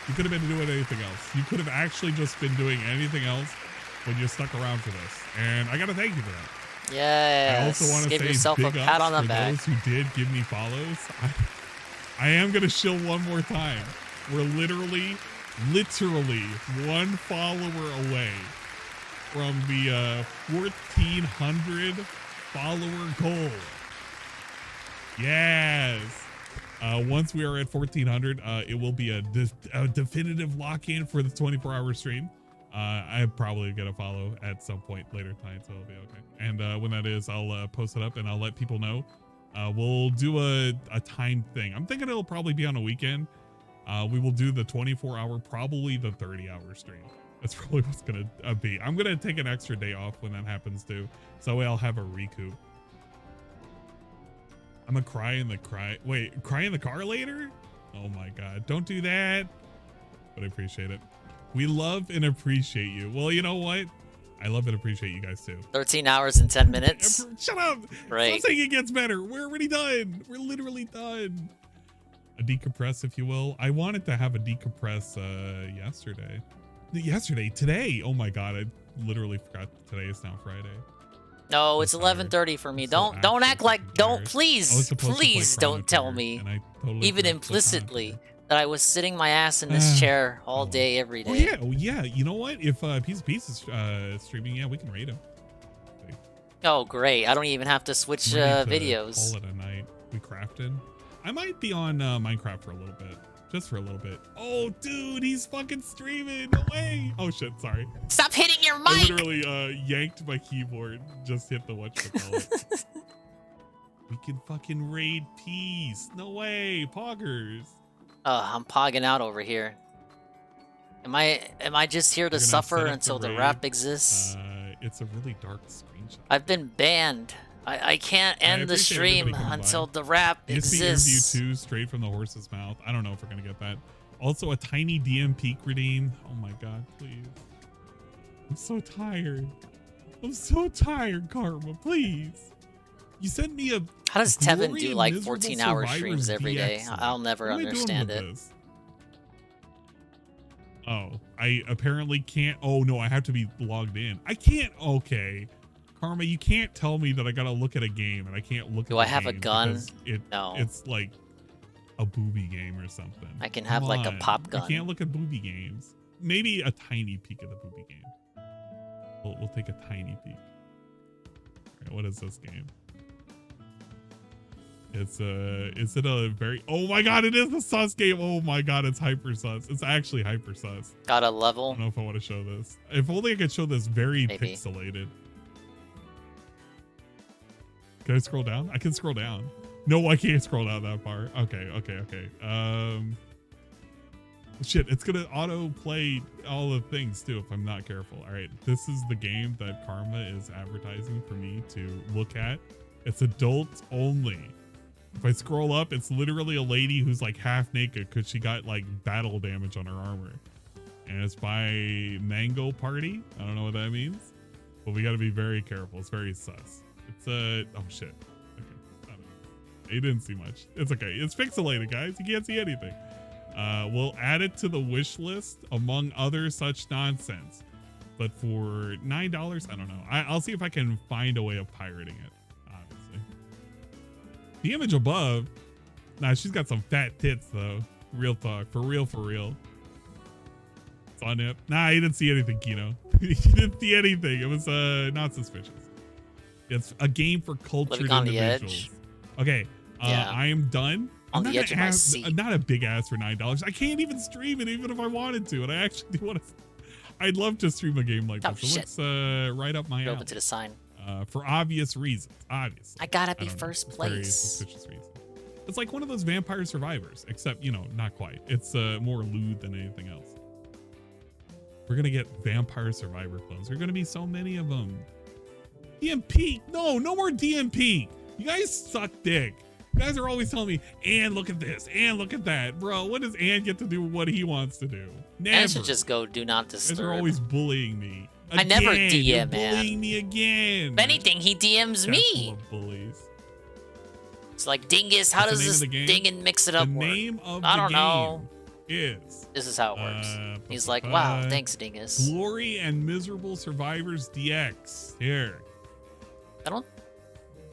You could have been doing anything else. You could have actually just been doing anything else when you stuck around for this. And I got to thank you for that. Yes. I also want to say yourself big a pat ups on the for back. those who did give me follows. I am going to shill one more time. We're literally one follower away from the 1,400 follower goal. Yes. Once we are at 1,400, it will be a definitive lock-in for the 24-hour stream. I'm probably gonna follow at some point later tonight, so it'll be okay. And when that is, I'll post it up and I'll let people know. We'll do a timed thing. I'm thinking it'll probably be on a weekend. We will do the 24-hour, probably the 30-hour stream. That's probably what's gonna be. I'm gonna take an extra day off when that happens too, so I'll have a recoup. I'm gonna cry in the car later? Oh my god, don't do that. But I appreciate it. We love and appreciate you. Well, you know what? I love and appreciate you guys too. 13 hours and 10 minutes. Shut up. Right. Don't say it gets better. We're already done. We're literally done. A decompress, if you will. I wanted to have a decompress today. Oh my god, I literally forgot today is now Friday. No, it's 11:30 for me. Don't act like please don't tell me even implicitly that I was sitting my ass in this chair all day every day. Oh yeah. You know what? If Piece is streaming, yeah, we can raid him. Oh great! I don't even have to switch videos. Call it a night. We crafted. I might be on Minecraft for a little bit. Just for a little bit. Oh, dude, he's fucking streaming. No way. Oh, shit. Sorry. Stop hitting your mic. I literally yanked my keyboard. Just hit the whatchamacallit. We can fucking raid peace. No way. Poggers. I'm pogging out over here. Am I just here to suffer until the rap exists? It's a really dark screenshot. I've been banned. I can't end the stream until the rap exists. DSP interview 2 straight from the horse's mouth. I don't know if we're gonna get that. Also, a tiny DM peak redeem. Oh my god, please. I'm so tired. I'm so tired, Karma. Please. You sent me a. How does Tevin do like 14-hour streams every day? I'll never understand it. Oh, I apparently can't. Oh no, I have to be logged in. I can't. Okay. Karma, you can't tell me that I gotta look at a game and I can't look at Do I have a gun? No. It's like a booby game or something. I can have like a pop gun. I can't look at booby games. Maybe a tiny peek at the booby game. We'll take a tiny peek. All right, what is this game? Is it a very, oh my god, it is a sus game. Oh my god, it's hyper sus. It's actually hyper sus. Got a level? I don't know if I want to show this. If only I could show this very pixelated. Can I scroll down? I can scroll down. No, I can't scroll down that far. Okay. Shit, it's gonna auto play all the things too if I'm not careful. All right, this is the game that Karma is advertising for me to look at. It's adults only. If I scroll up, it's literally a lady who's like half naked because she got like battle damage on her armor. And it's by Mango Party. I don't know what that means, but we got to be very careful. It's very sus. It's oh shit. Okay. You didn't see much. It's okay. It's pixelated, guys. You can't see anything. We'll add it to the wish list among other such nonsense. But for $9, I don't know. I'll see if I can find a way of pirating it. Obviously. The image above. Nah, she's got some fat tits though. Real talk. For real. It's on it. Nah, you didn't see anything, Kino. You didn't see anything. It was not suspicious. It's a game for cultured individuals. Okay, yeah. I am done. On the edge of my seat. Not a big ass for $9. I can't even stream it even if I wanted to, and I actually do want to. I'd love to stream a game like this. It looks right up my alley. Open to the sign. For obvious reasons. Obviously. I gotta be first place. Very suspicious reason. It's like one of those Vampire Survivors, except not quite. It's more lewd than anything else. We're gonna get Vampire Survivor clones. There are gonna be so many of them. DMP, no more DMP. You guys suck dick. You guys are always telling me, and look at this, and look at that. Bro, what does Ann get to do what he wants to do? Never. Ann should just go do not disturb. They're always bullying me. Again, I never DM, man. Bullying me again. If anything, he DMs me. Full of bullies. It's like, Dingus, how does this ding and mix it up work? The name of I don't the know. game is. This is how it works. He's like, wow, thanks, Dingus. Glory and Miserable Survivors DX. Here. I don't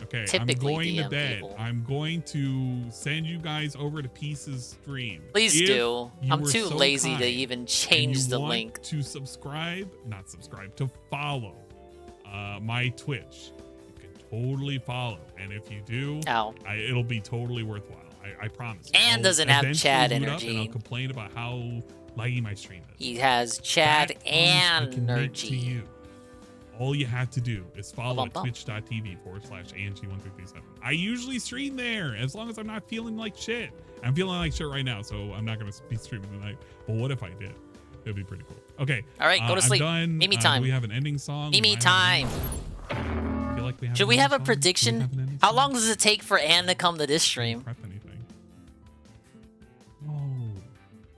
Okay, I'm going DM to bed. People. I'm going to send you guys over to Peace's stream. Please do. I'm too lazy to even change the link. To to follow my Twitch. You can totally follow. And if you do, it'll be totally worthwhile. I promise. And doesn't have Chad energy. And I'll complain about how laggy my stream is. He has Chad and energy. All you have to do is follow twitch.tv/Angie1337. I usually stream there as long as I'm not feeling like shit. I'm feeling like shit right now, so I'm not going to be streaming tonight. But what if I did? It'd be pretty cool. Okay. All right, go to sleep. I'm done. Mimi time. Do we have an ending song? Mimi time. Should we have a prediction? How long does it take for Ann to come to this stream? Prep anything. Oh,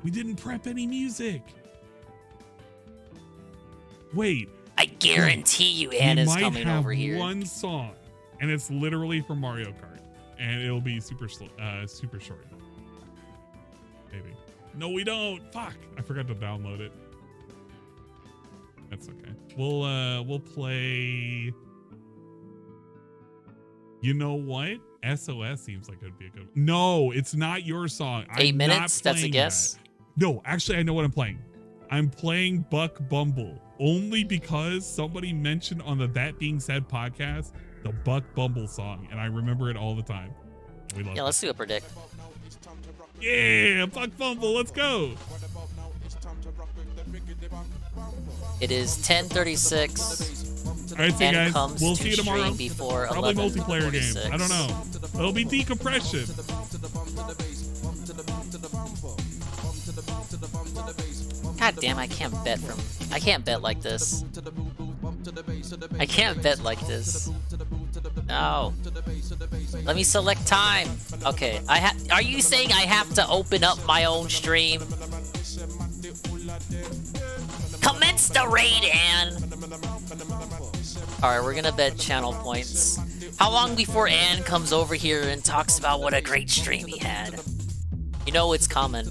we didn't prep any music. Wait. I guarantee you Anna's coming over here. One song, and it's literally from Mario Kart, and it'll be super short. Maybe. No, we don't. Fuck! I forgot to download it. That's okay. We'll play. You know what? SOS seems like it'd be a good. No, it's not your song. 8 minutes. That's a guess. No, actually, I know what I'm playing. I'm playing Buck Bumble only because somebody mentioned on the That Being Said podcast the Buck Bumble song, and I remember it all the time. We love Yeah, let's do a predict. Yeah, fuck fumble. Let's go. It is 10:36. All right, see you guys. We'll see you tomorrow. Before probably multiplayer game. I don't know. It'll be decompression. God damn, I can't bet like this. I can't bet like this. No. Let me select time. Okay, are you saying I have to open up my own stream? Commence the raid, Ann! Alright, we're gonna bet channel points. How long before Ann comes over here and talks about what a great stream he had? You know it's coming.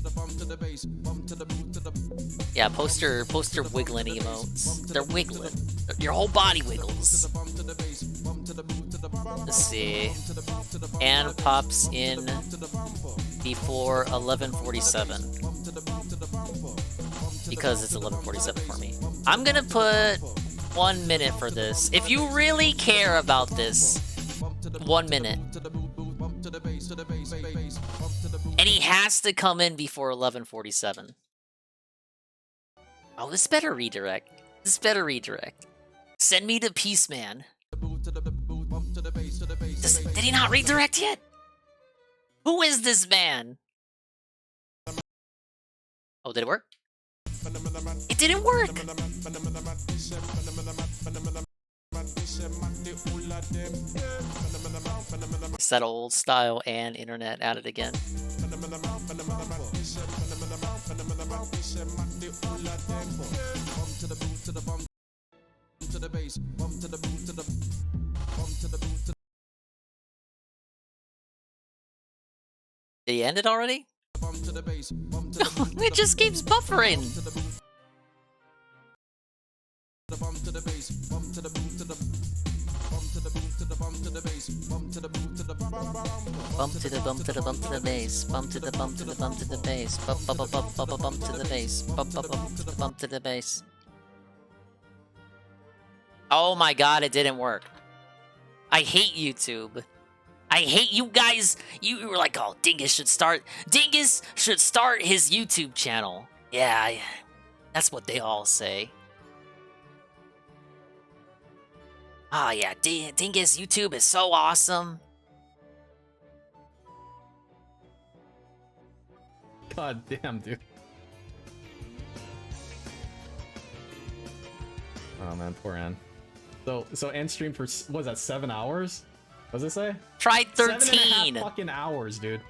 Yeah, poster wiggling emotes. They're wiggling. Your whole body wiggles. Let's see. Ann pops in before 11:47. Because it's 11:47 for me. I'm gonna put 1 minute for this. If you really care about this, 1 minute. And he has to come in before 11:47. Oh, this better redirect. This better redirect. Send me to Peace Man. Did he not redirect yet? Who is this man? Oh, did it work? It didn't work! It's that old style and internet at it again. Did he end it already? It just keeps buffering. Bump to the bump to the bump to the bass. Bump to the bump to the bump to the bass. Bump bump bump bump bump to the bass. Bump bump bump to the bump to the bass. Oh my god, it didn't work. I hate YouTube. I hate you guys. You were like, oh, Dingus should start his YouTube channel. Yeah, that's what they all say. Ah, yeah, Dingus YouTube is so awesome. God damn, dude. Oh man, poor Ann. So Ann streamed for, what was that, 7 hours? What does it say? Tried 13. 7.5 fucking hours, dude.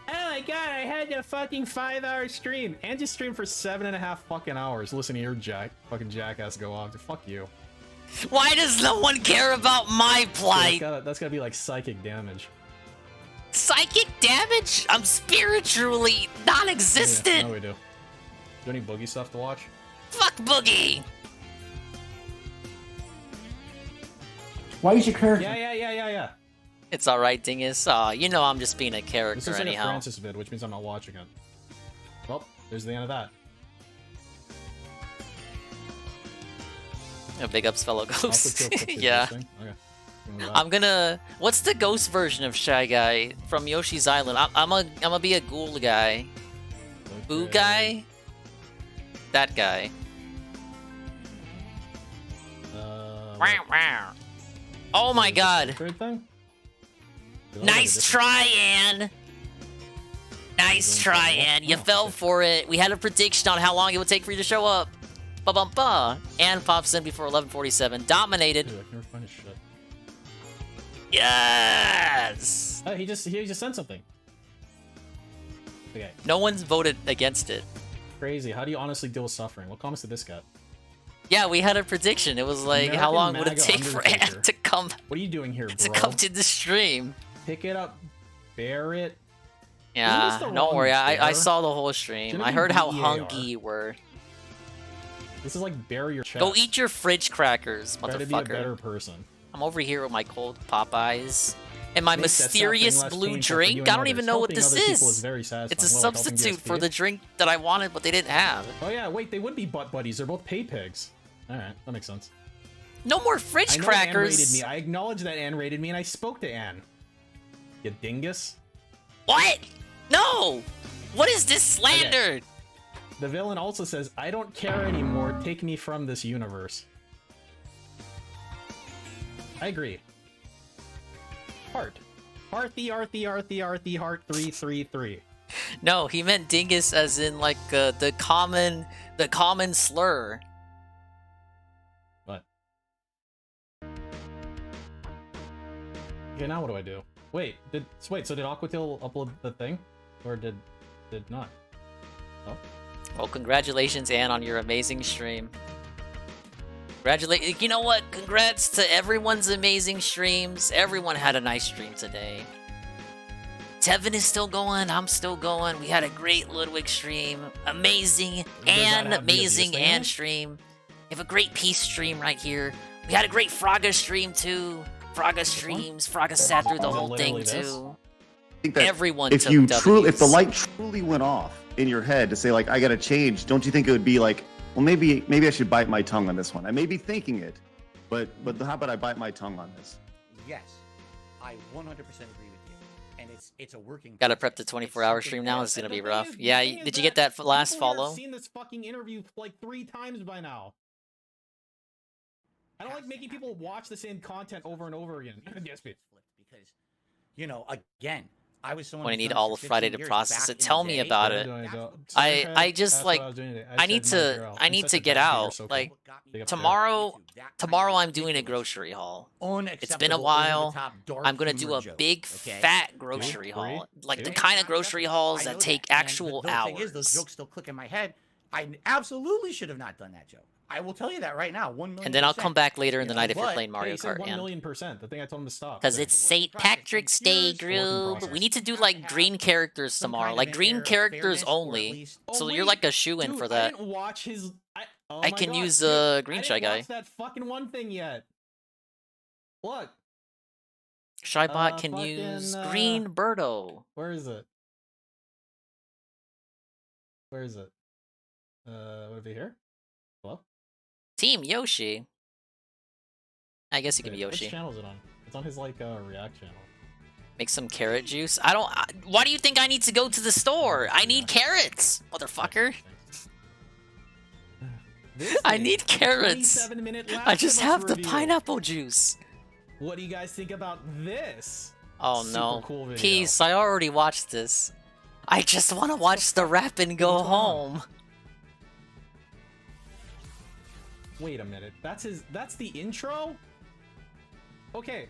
Oh my god, I had a fucking 5-hour stream. Ann just streamed for 7.5 fucking hours. Listen to your fucking jackass go off. Fuck you. Why does no one care about my plight? Dude, that's gotta be like psychic damage. Psychic damage? I'm spiritually non-existent. Yeah, no, we do. Is there any Boogie stuff to watch? Fuck Boogie. Why is your character? Yeah. It's alright, Dingus. Aw, you know I'm just being a character this is like anyhow. a Francis vid, which means I'm not watching it. Well, there's the end of that. Oh, big ups, fellow ghosts. Yeah. Okay. I'm gonna. What's the ghost version of Shy Guy from Yoshi's Island? I'm gonna be a ghoul guy. Okay. Boo guy. That guy. Wow. Oh my god. Nice try, Ann. Nice try, Ann. You fell for it. We had a prediction on how long it would take for you to show up. Ba-bum-ba. Ann pops in before 11:47. Dominated. Dude, I can never find his shit. Yes! Oh, he just sent something. Okay. No one's voted against it. Crazy. How do you honestly deal with suffering? What comments did this get? Yeah, we had a prediction. It was like, American how long would it MAGA take for Ann to come? What are you doing here, bro? To come to the stream. Pick it up, bear it. Yeah, don't worry. I saw the whole stream. I heard how hungry you were. This is like bury your chest. Go eat your fridge crackers, motherfucker. Try to be a better person. I'm over here with my cold Popeyes and my mysterious blue drink. I don't even know what this is. It's a substitute for the drink that I wanted, but they didn't have. Oh yeah, wait, they would be butt buddies. They're both pay pigs. All right, that makes sense. No more fridge crackers. Ann rated me. I acknowledge that Ann rated me, and I spoke to Ann. You dingus. What? No! What is this slander? Okay. The villain also says, I don't care anymore, take me from this universe. I agree. Heart. Hearthy, Arthy, Arthy, Arthy, Heart 333. No, he meant dingus as in like the common slur. What? Okay, now what do I do? Wait, so did Aquatil upload the thing? Or did not? Oh. Well, congratulations, Ann, on your amazing stream. You know what? Congrats to everyone's amazing streams. Everyone had a nice stream today. Tevin is still going. I'm still going. We had a great Ludwig stream. Amazing and stream. We have a great Peace stream right here. We had a great Fraga stream too. Fraga streams. Fraga sat through the whole thing too. I think that everyone if the light truly went off in your head to say like I gotta change, don't you think it would be like, well, maybe I should bite my tongue on this one. I may be thinking it, but how about I bite my tongue on this? Yes, I 100% agree with you, and it's a working. Gotta prep the 24-hour stream now. It's gonna be rough. Yeah, did you get that last follow? I've seen this fucking interview like 3 times by now. I don't like making people watch the same content over and over again. DSP. Because, you know, again, I was someone. When I need all of Friday to process it, tell me about it. I just like I need to get out. Like tomorrow I'm doing a grocery haul. It's been a while. I'm gonna do a big fat grocery haul, like the kind of grocery hauls that take actual hours. Thing is, those jokes still click in my head. I absolutely should have not done that joke. I will tell you that right now. 1 million. And then I'll come back later in the night if you're playing Mario Kart. 1,000,000%. The thing I told him to stop. Because it's St. Patrick's Day, group. We need to do like green characters tomorrow, like green characters only. So you're like a shoe-in for that. I didn't watch his. I can use Green Shy Guy. I didn't watch that fucking one thing yet. Look. Shybot can use Green Birdo. Where is it? Where is it? Would it be here? Hello? Team Yoshi. I guess he can be Yoshi. Which channel is it on? It's on his like React channel. Make some carrot juice. Why do you think I need to go to the store? I need carrots, motherfucker. I need carrots. I just have the pineapple juice. What do you guys think about this? Oh no. Super cool video. Peace, I already watched this. I just want to watch the rap and go home. Wait a minute. That's the intro? Okay.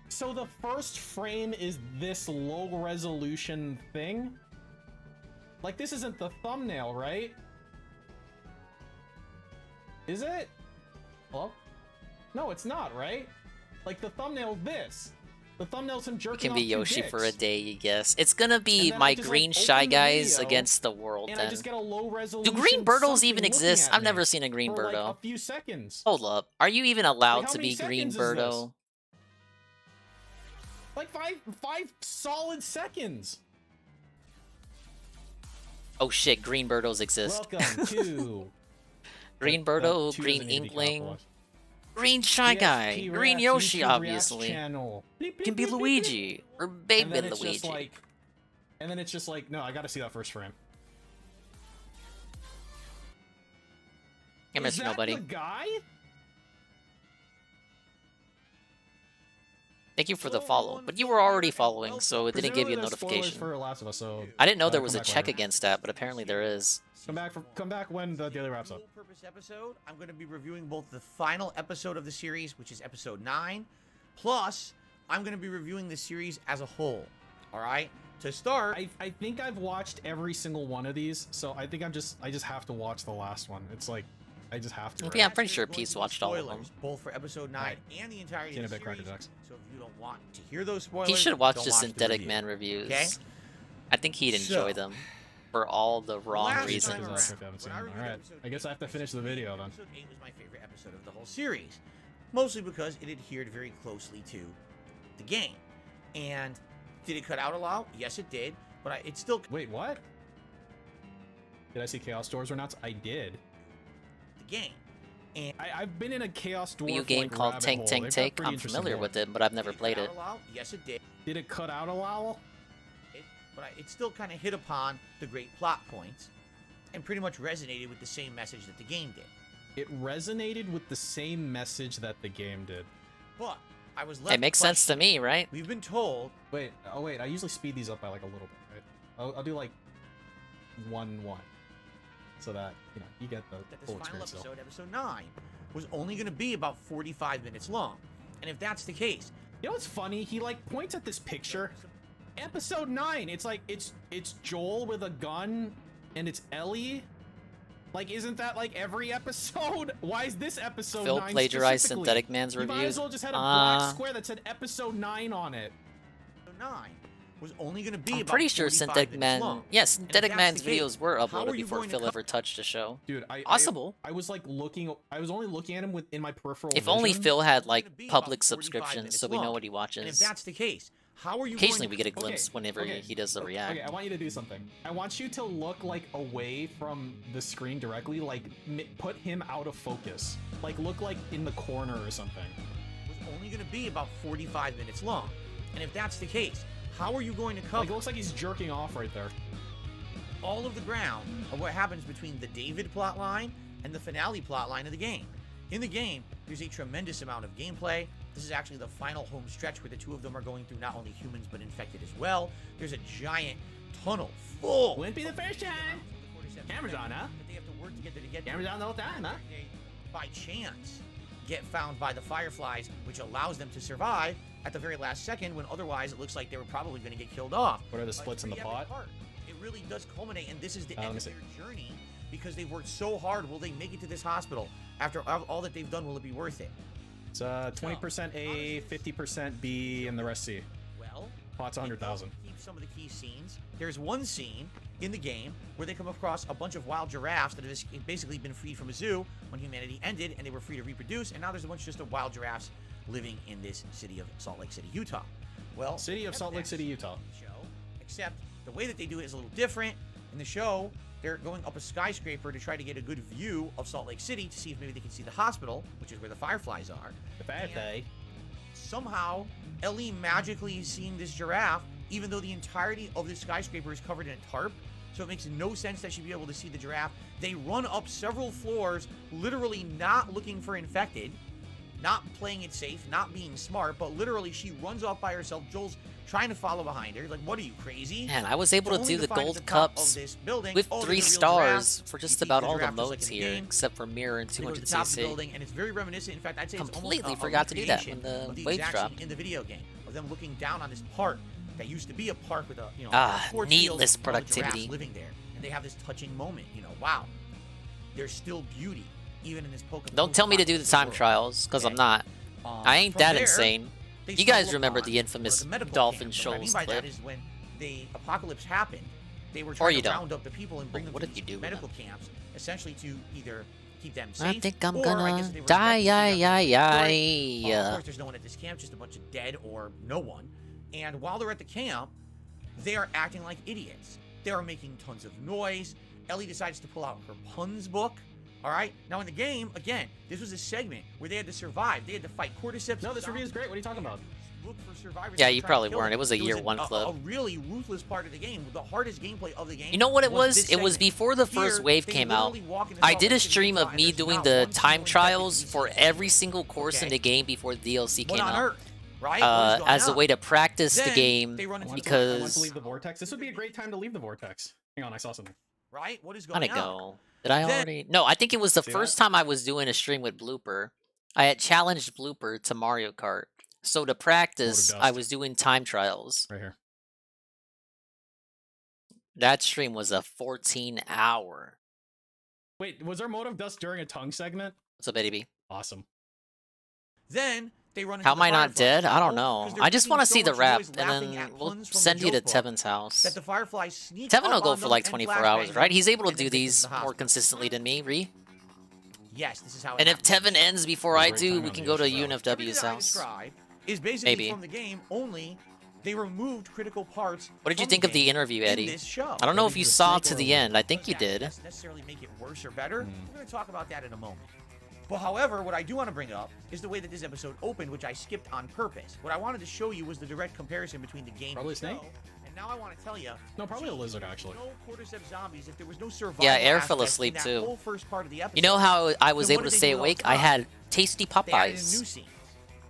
So the first frame is this low resolution thing? Like this isn't the thumbnail, right? Is it? Hello? No, it's not, right? Like the thumbnail this. The thumbnail's him jerking Can be off Yoshi 2 for a dicks. day, you guess. It's gonna be my Green Shy Guys against the world and then. I just get a low Do resolution Green Birdos something even looking exist? at I've me never seen a Green for, Birdo. like, a few seconds. Hold up. Are you even allowed how to many be Green seconds is this? Birdo? Like five solid seconds. Oh shit, Green Birdos exist. Welcome to Green Birdo, Green Inkling, Green Shy Guy, DSP Green Reacts Yoshi, YouTube Reacts obviously. Channel. Can be Luigi or Baby And then it's Luigi. just like, and then it's just like, no, I gotta see that first frame. I miss Is that nobody. the guy? Thank you for the follow, but you were already following, so it didn't give you a Presumably there's spoilers notification. for Last of Us, so I didn't know there come was a back check later. against that, but apparently there is. Come back when the daily wraps up. Purpose episode, I'm going to be reviewing both the final episode of the series, which is episode 9, plus I'm going to be reviewing the series as a whole. All right? To start, I think I've watched every single one of these, so I think I just have to watch the last one. It's like I just have to. Yeah, I'm pretty sure Peace watched all of them. spoilers, both for episode 9 and the entirety Getting of a the bit cracker series. jacks. So if you don't want to hear those spoilers, He should watch don't the watch Synthetic review, Man reviews. Okay? I think he'd enjoy them for all the wrong Last time reasons. around, Alright, I guess I have to finish the video then. Episode 8 was my favorite episode of the whole series, mostly because it adhered very closely to the game. And did it cut out a lot? Yes, it did. But it still. Wait, what? Did I see Chaos Doors Renounced? I did. The game. And I've been in a Chaos Dwarf Wii U game like, called rabbit Tank hole. Tank They've got Tank. pretty I'm interesting familiar lore. with it, but I've never played it. Yes, it did. Did it cut out a while? but it still kind of hit upon the great plot points and pretty much resonated with the same message that the game did. It resonated with the same message that the game did. But I was left It makes sense to me, right? We've been told. Wait, I usually speed these up by like a little bit, right? I'll do like 1-1, so that you get the that this full final experience. episode 9, was only going to be about 45 minutes long. And if that's the case, you know what's funny? He like points at this picture. Episode 9. It's like it's Joel with a gun, and it's Ellie. Like, isn't that like every episode? Why is this episode 9 Phil plagiarized specifically? Synthetic Man's You reviews. might as well just had a black square that said episode 9 on it. episode 9 was only going to be I'm about pretty sure 45 Synthetic minutes Man. long. Yeah, And if Synthetic that's Man's the case, videos were how uploaded are you before going to Phil ever touched the show. Dude, Possible. I was like looking. I was only looking at him in my peripheral. If only vision. Phil had like It's gonna be public about 45 subscriptions, minutes so we know long. what he And if watches. that's the case, how are you Occasionally, going we to... get a glimpse whenever he does the react. Okay, I want you to do something. I want you to look like away from the screen directly, like put him out of focus. Like look like in the corner or something. was only going to be about 45 minutes long. And if that's the case, how are you going to cover... Like it looks like he's jerking off right there. all of the ground of what happens between the David plotline and the finale plotline of the game. In the game, there's a tremendous amount of gameplay. This is actually the final home stretch where the two of them are going through not only humans but infected as well. There's a giant tunnel full. Wouldn't be the first time. Cameras on, huh? But they have to work together to get Cameras on the whole time, huh? They, by chance, get found by the Fireflies, which allows them to survive at the very last second when otherwise it looks like they were probably going to get killed off. What are the splits in the pot? It really does culminate, and this is the Let end me of see. their journey because they've worked so hard. Will they make it to this hospital? After all that they've done, will it be worth it? It's 20% A, 50% B, and the rest C. Well, Pot's 100,000. keep some of the key scenes. There's one scene in the game where they come across a bunch of wild giraffes that have basically been freed from a zoo when humanity ended, and they were free to reproduce. And now there's a bunch just of wild giraffes living in this city of Salt Lake City, Utah. Well, City of Salt Lake City, Utah. show, except the way that they do it is a little different. In the show, they're going up a skyscraper to try to get a good view of Salt Lake City to see if maybe they can see the hospital, which is where the Fireflies are. The bad day. Somehow, Ellie magically is seeing this giraffe, even though the entirety of this skyscraper is covered in a tarp. So it makes no sense that she'd be able to see the giraffe. They run up several floors, literally not looking for infected, not playing it safe, not being smart, but literally she runs off by herself. Joel's trying to follow behind her. Like, what are you, crazy? Man, I was able to Only do the find at gold the top of cups this building, with oh, 3 there's a real stars giraffe. for You just peek about the all the giraffe just like modes in the here, game. except for Mirror and They go to 200 the top of the CC. building, and it's very reminiscent. In fact, I'd say Completely it's almost forgot to do that recreation when the of waves exact dropped. scene in the video game of them looking down on this park that used to be a park with a sports needless field, all the giraffes productivity. living there, and they have this touching moment. Wow, there's still beauty even in this Pokemon. Don't tell me to do the time trials, because I'm not. I ain't From that there, insane. they You guys stumble remember upon the infamous the medical Dolphin camp. What I mean Shoals by clip? that is when the apocalypse happened, they were Or trying you to don't. round up the people and bring them What to did you these do with medical them? camps, essentially to either keep them I safe. think I'm or, I gonna guess they were die, expecting to figure out the story. Of yeah. course, there's no one at this camp, just a bunch of dead or no one. And while they're at the camp, they are acting like idiots. They are making tons of noise. Ellie decides to pull out her puns book. All right. Now in the game, again, this was a segment where they had to survive. They had to fight cordyceps. No, this review is great. What are you talking about? Look for survivors. Yeah, that were you trying to probably kill weren't. them. It was a year one a clip. really ruthless part of the game. The hardest gameplay of the game. You know what it was? this It was segment. before the first Here, wave they came out. literally walk into I Salt did a Lake City, stream Utah, of and me there's doing not the one time single infected trials to be for seen. every single course in Okay. the game before the DLC What came on out. earth, right? What is going As a on? way to practice the Then game, they run into I want to because leave the vortex. This would be a great time to leave the vortex. Hang on, I saw something. Right? What is I going don't on? go. Did I Then- already? No, I think it was the See first that? time I was doing a stream with Blooper. I had challenged Blooper to Mario Kart. So to practice, I dust. was doing time trials. Right here. That stream was a 14-hour. Wait, was there motive dust during a tongue segment? What's up, baby? Awesome. Then they run into How am the I not Fireflies. dead? I don't No, know. 'cause they're I just making want to so see the much rap, noise and laughing then at we'll puns from the send you to joke book Tevin's house. that the Fireflies sneak Tevin will up go on for them like and 24 flashbang hours, them, right? He's able to and then do take them these to the more hospital. consistently than me, Ree. Yes, this is how it And if happens. Tevin ends before I Great do, time we on can the go to intro. UNFW's Everything that I house. described is basically Maybe. from the game, only they removed critical parts. What did you from think of the game interview, in Eddie? this show. I don't know What if did you you saw think to or the what? end. I think you That did. doesn't necessarily make it worse or better. Mm. We're going to talk about that in a moment. But however, what I do want to bring up is the way that this episode opened, which I skipped on purpose. What I wanted to show you was the direct comparison between the game Probably and the show, Snake? and And now I want to tell you. No, probably a lizard actually. No cordyceps zombies if there was no survival. Yeah, Air fell aspect asleep in that too. whole first part of the episode. You know how I was Then able what to did they stay do up awake? I top? had tasty They added in new Popeyes scenes.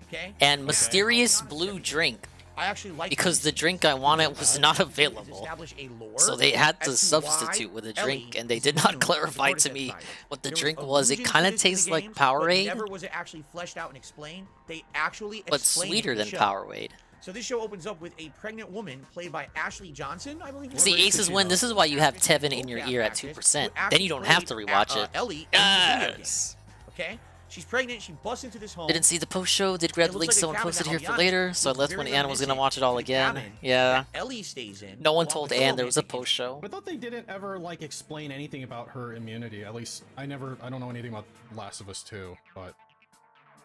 Okay. and mysterious blue drink. I actually like Because the drink I wanted was not available. establish a lore So they had to as to substitute why with a Ellie drink, and they is did immune not to the clarify to cordyceps me virus. what the There was drink was. It allusions kind to of this in the tastes like games, Powerade, but never was it actually fleshed out and explained. They actually but explained sweeter it in the than show. Powerade. So this show opens up with a pregnant woman played by Ashley Johnson, I believe. See, Aces win. This is why you have Tevin in your ear at 2%. Then you don't have to rewatch it. Ellie Yes. Okay? She's pregnant. She busts into this home. Didn't see the post show. Did grab It the looks link. like a Someone cabin posted that here I'll for be later, honest, so I was left very when Anna was gonna reminiscent watch it all to the again. cabin Yeah. that Ellie stays in. No one along told with Ann Sylvie there was a and Vicky. post show. I thought they didn't ever like explain anything about her immunity. At least I don't know anything about Last of Us 2, but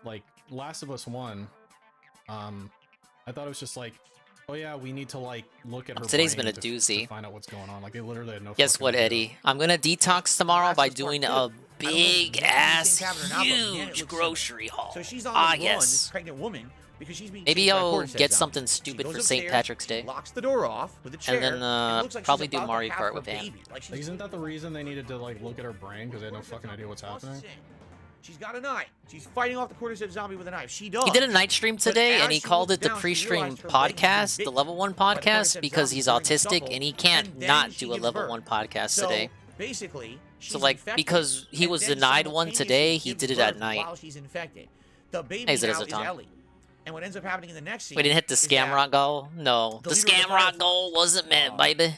like Last of Us 1, I thought it was just like, oh yeah, we need to like look at her. Today's brain been a to doozy. find out what's going on. Like they literally had no. Guess fucking what, idea. Eddie? I'm gonna detox tomorrow by doing a big ass, huge grocery haul. So she's on Ah, the run, this yes. pregnant woman, because she's being Maybe chased by a I'll cordyceps get zombie. something She stupid goes for St. upstairs, Patrick's Day. She locks the door off with a chair. And then it looks like she's probably do about to Mario have Kart her with Ann. baby. Like she's Like, isn't that the reason they needed to like look at her brain because they had no fucking idea what's happening? She's got a knife. She's fighting off the cordyceps zombie with a knife. She does. He did a night stream But today, as and he she called looks it the down, she pre-stream realized her leg has been podcast, the bitten level 1 by the podcast, cordyceps because zombie he's during the autistic scuffle, and he can't and then not she do a gives level birth. 1 podcast So, today. basically, So she's like, infected, because he and was then denied one today, he simultaneously did it gives at birth night. while she's infected. The baby Hey, now Zeta is Tom. Ellie. And what ends up happening in the next scene We didn't hit the is that Scamrock goal? No. the The leader of the Scamrock pirate- goal wasn't meant, baby.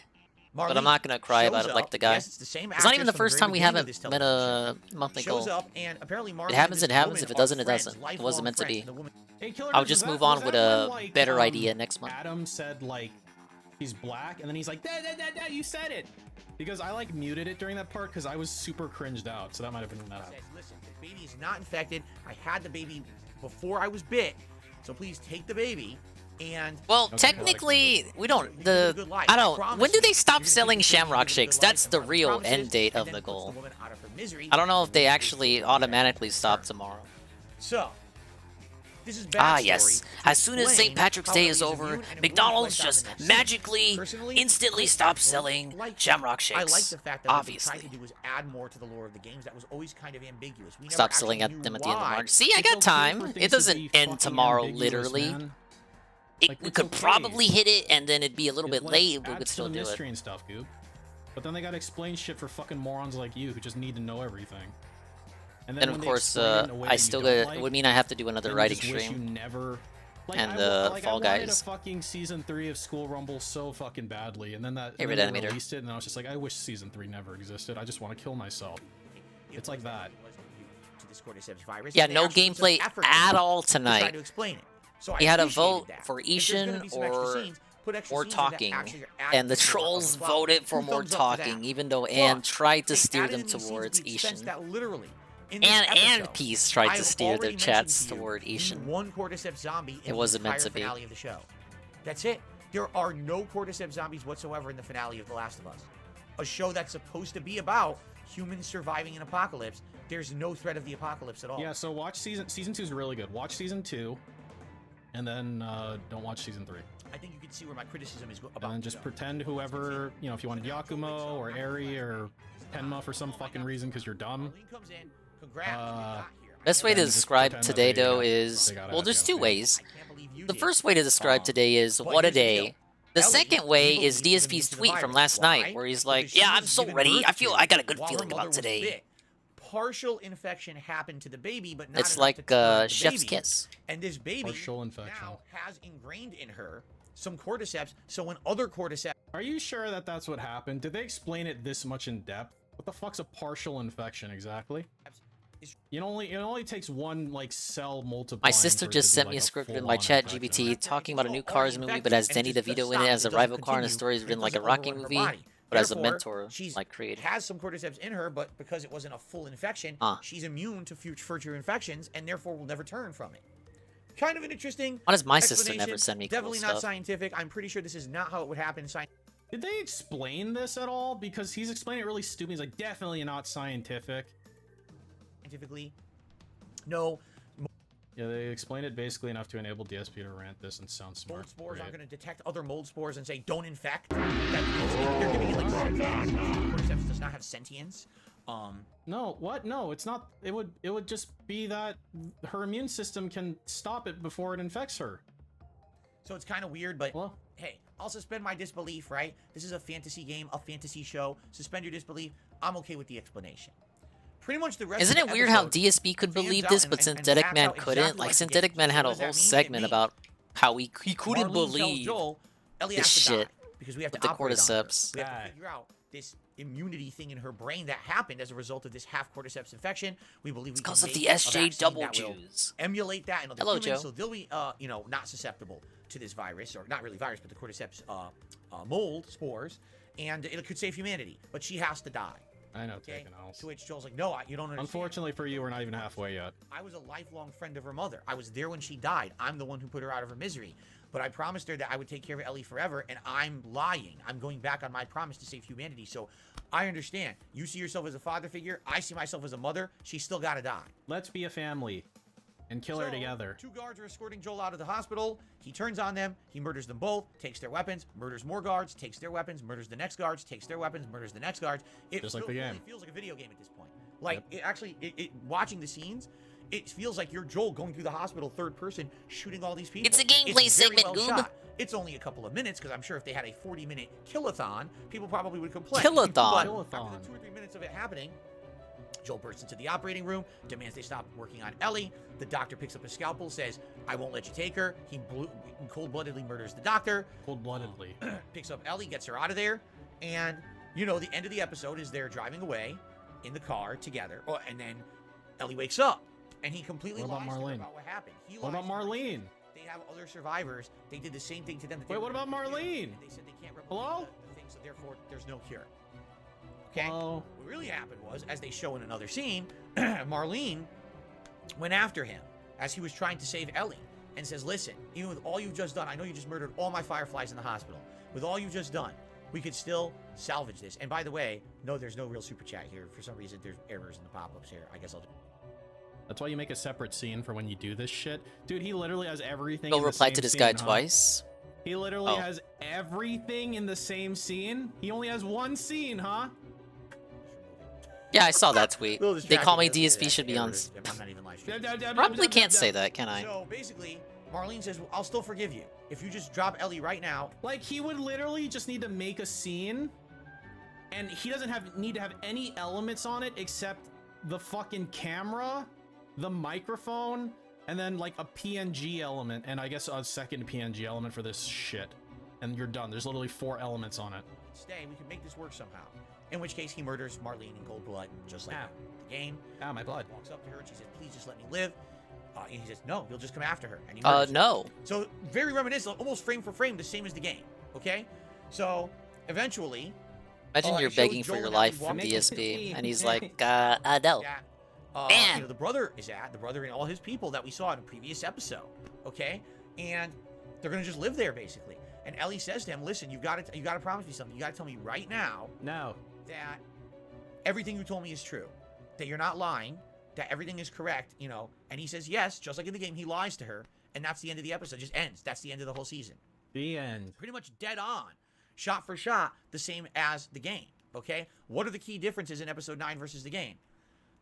But I'm not gonna cry about shows it like up. the guy. Yes, it's the same It's not even the actress from first very time we beginning of haven't this met television a monthly shows goal. up, and apparently It Marley happens, and it this happens. woman If it are doesn't, it friends, doesn't. It lifelong wasn't meant to friends. be. The woman- Hey, Killer I'll Dick, just was move that- on was with that a when, like, better idea next month. Adam said like he's black, and then he's like, "Da, da, da, da, you said it," because I like muted it during that part because I was super cringed out. So that might have been that. says, listen, the baby is not infected. I had the baby before I was bit, so please take the baby. And well, technically, we don't. I don't. When do they stop selling Shamrock Shakes? That's the real end date of the goal. I don't know if they actually automatically stop tomorrow. So, this is Ah, backstory yes. to As soon as explain St. Patrick's how Day Ellie is over, immune and McDonald's fleshed out just in that scene. magically, Personally, instantly I stops don't selling like that. Shamrock I Shakes. like the fact that what Obviously. they tried to do was add more to the lore of the games. That was always kind of ambiguous. We never Stop selling actually at them knew at the end of why. March. See, I got time. It doesn't end tomorrow, literally. We could probably hit it, and then it'd be a little bit late, but we could still do it. And stuff, Goop. But then they gotta explain shit for fucking morons like you who just need to know everything. And And when of they course, explain it in a way I that still you don't got. like, It would mean I have to do another then you writing just wish you stream. never. Like, And I Fall wanted Guys. a fucking season 3 of School Rumble so fucking badly, and then Favorite and then they animator. released it, and I was just like, I wish season 3 never existed. I just want to kill myself. It's like that. To this cordyceps virus, Yeah, and they no actually took gameplay effort at to all try tonight. to explain it. So I You had to appreciated vote that. for If there's gonna Ishin be some extra or scenes, put extra more scenes in that talking, actually are added and the to the lore of trolls the plot. voted for Two more thumbs up for talking, that. even though But Anne tried to they steer added them in these scenes towards we dispensed Ishin. that literally in this And episode. Peace tried I to have steer already their mentioned chats to you toward the Ishin. one cordyceps zombie in It wasn't the meant entire to be. finale of the show. That's it. There are no cordyceps zombies whatsoever in the finale of The Last of Us. A show that's supposed to be about humans surviving an apocalypse. There's no threat of the apocalypse at all. Yeah, so watch season 2 is really good. Watch season 2, and then don't watch season 3. I think you can see where my criticism is about. And then just pretend whoever, you know, if you wanted Yakumo or Eri or Tenma for some fucking reason because you're dumb. Best way to then just describe pretend that today, they though, got- is they got well, it, there's yeah. two ways. The first way to describe today is what a day. The second way is DSP's tweet from last night, where he's like, "Yeah, I'm so ready. I feel I got a good feeling about today." Partial infection happened to the baby, but not It's enough like to kill the Chef's baby. Kiss. And this baby Partial infection. now has ingrained in her some cordyceps. So when other cordyceps, Are you sure that that's what happened? Did they explain it this much in depth? What the fuck's a partial infection exactly? It only takes one like cell multiplying. My sister for it just to be, sent like, me a a script in full-on my chat infection. GBT talking about a new Cars movie, but has Danny DeVito in it as a rival car, and the story is written like a Rocky movie, but as a mentor, like creator. has some cordyceps in her, but because it wasn't a full infection, she's immune to future infections and therefore will never turn from it. Kind of an interesting. Why does my sister explanation. never send me cool Definitely not stuff? scientific. I'm pretty sure this is not how it would happen. Did they explain this at all? Because he's explaining it really stupid. He's like, definitely not scientific. Scientifically, no. Yeah, they explained it basically enough to enable DSP to rant this and sound smart. Mold spores aren't going to detect other mold spores and say, don't infect. They're giving it like cordyceps does not have sentience. No, what? No, it's not. It would just be that her immune system can stop it before it infects her. So it's kind of weird, but hey, I'll suspend my disbelief, right? This is a fantasy game, a fantasy show. Suspend your disbelief. I'm okay with the explanation. Pretty much the rest. Isn't it weird how DSP could believe this, but Synthetic Man couldn't? Like Synthetic Man had a whole segment about how he couldn't believe this shit because we have with to the cordyceps. We have to figure out this immunity thing in her brain that happened as a result of this half cordyceps infection. We believe we because can of the make a SJ vaccine double that will Jews. emulate that in other Hello, humans, Joe. so they'll be, you know, not susceptible to this virus, or not really virus, but the cordyceps mold spores, and it could save humanity. But she has to die. I know, Okay? taken else. To which Joel's like, no, you don't understand. Unfortunately for you, we're not even halfway yet. I was a lifelong friend of her mother. I was there when she died. I'm the one who put her out of her misery. But I promised her that I would take care of Ellie forever, and I'm lying. I'm going back on my promise to save humanity. So I understand. You see yourself as a father figure. I see myself as a mother. She's still got to die. Let's be a family and kill her together. 2 guards are escorting Joel out of the hospital. He turns on them. He murders them both, takes their weapons, murders more guards, takes their weapons, murders the next guards, takes their weapons, murders the next guards. It Just like the game. really feels like a video game at this point. Like, watching the scenes, it feels like you're Joel going through the hospital, third person, shooting all these people. It's a gameplay segment, Goob. Shot. It's only a couple of minutes, because I'm sure if they had a 40-minute kill-a-thon, people probably would complain. Kill-a-thon. But after the 2 or 3 minutes of it happening, Joel bursts into the operating room, demands they stop working on Ellie. The doctor picks up a scalpel, says, I won't let you take her. He cold-bloodedly murders the doctor. Cold-bloodedly. Picks up Ellie, gets her out of there. And, you know, the end of the episode is they're driving away in the car together. Oh, and then Ellie wakes up. And he completely lies to her about what happened. What about Marlene? They have other survivors. They did the same thing to them. Wait, what about Marlene? And they said they can't replicate Hello? the thing, so therefore there's no cure. Okay? Hello? What really happened was, as they show in another scene, Marlene went after him as he was trying to save Ellie and says, listen, even with all you've just done, I know you just murdered all my fireflies in the hospital. With all you've just done, we could still salvage this. And by the way, no, there's no real super chat here. For some reason, there's errors in the pop-ups here. I guess I'll... That's why you make a separate scene for when you do this shit. Dude, he literally has everything He'll in the reply same to this scene, guy huh? twice. He literally has everything in the same scene? He only has one scene, huh? Yeah, I saw that tweet. They call me DSP should be on. I'm not even live streaming. Probably can't say that, can I? So basically, Marlene says, well, I'll still forgive you if you just drop Ellie right now. Like, he would literally just need to make a scene, and he doesn't need to have any elements on it except the fucking camera, the microphone, and then like a PNG element, and I guess a second PNG element for this shit. And you're done. There's literally 4 elements on it. Stay, we can make this work somehow. In which case, he murders Marlene in cold blood, just like the game. My blood. Walks up to her and she says, please just let me live. And he says, no, you'll just come after her. And he murders her. No. So very reminiscent, almost frame for frame, the same as the game. Okay? So eventually... Imagine you're begging for your life from DSP, and he's like, no. You know, the brother and all his people that we saw in a previous episode, okay? And they're gonna just live there basically. And Ellie says to him, "Listen, you gotta promise me something. You gotta tell me right now that everything you told me is true, that you're not lying, that everything is correct, you know." And he says yes, just like in the game. He lies to her, and that's the end of the episode. It just ends. That's the end of the whole season. The end. Pretty much dead on, shot for shot, the same as the game. Okay, what are the key differences in episode 9 versus the game?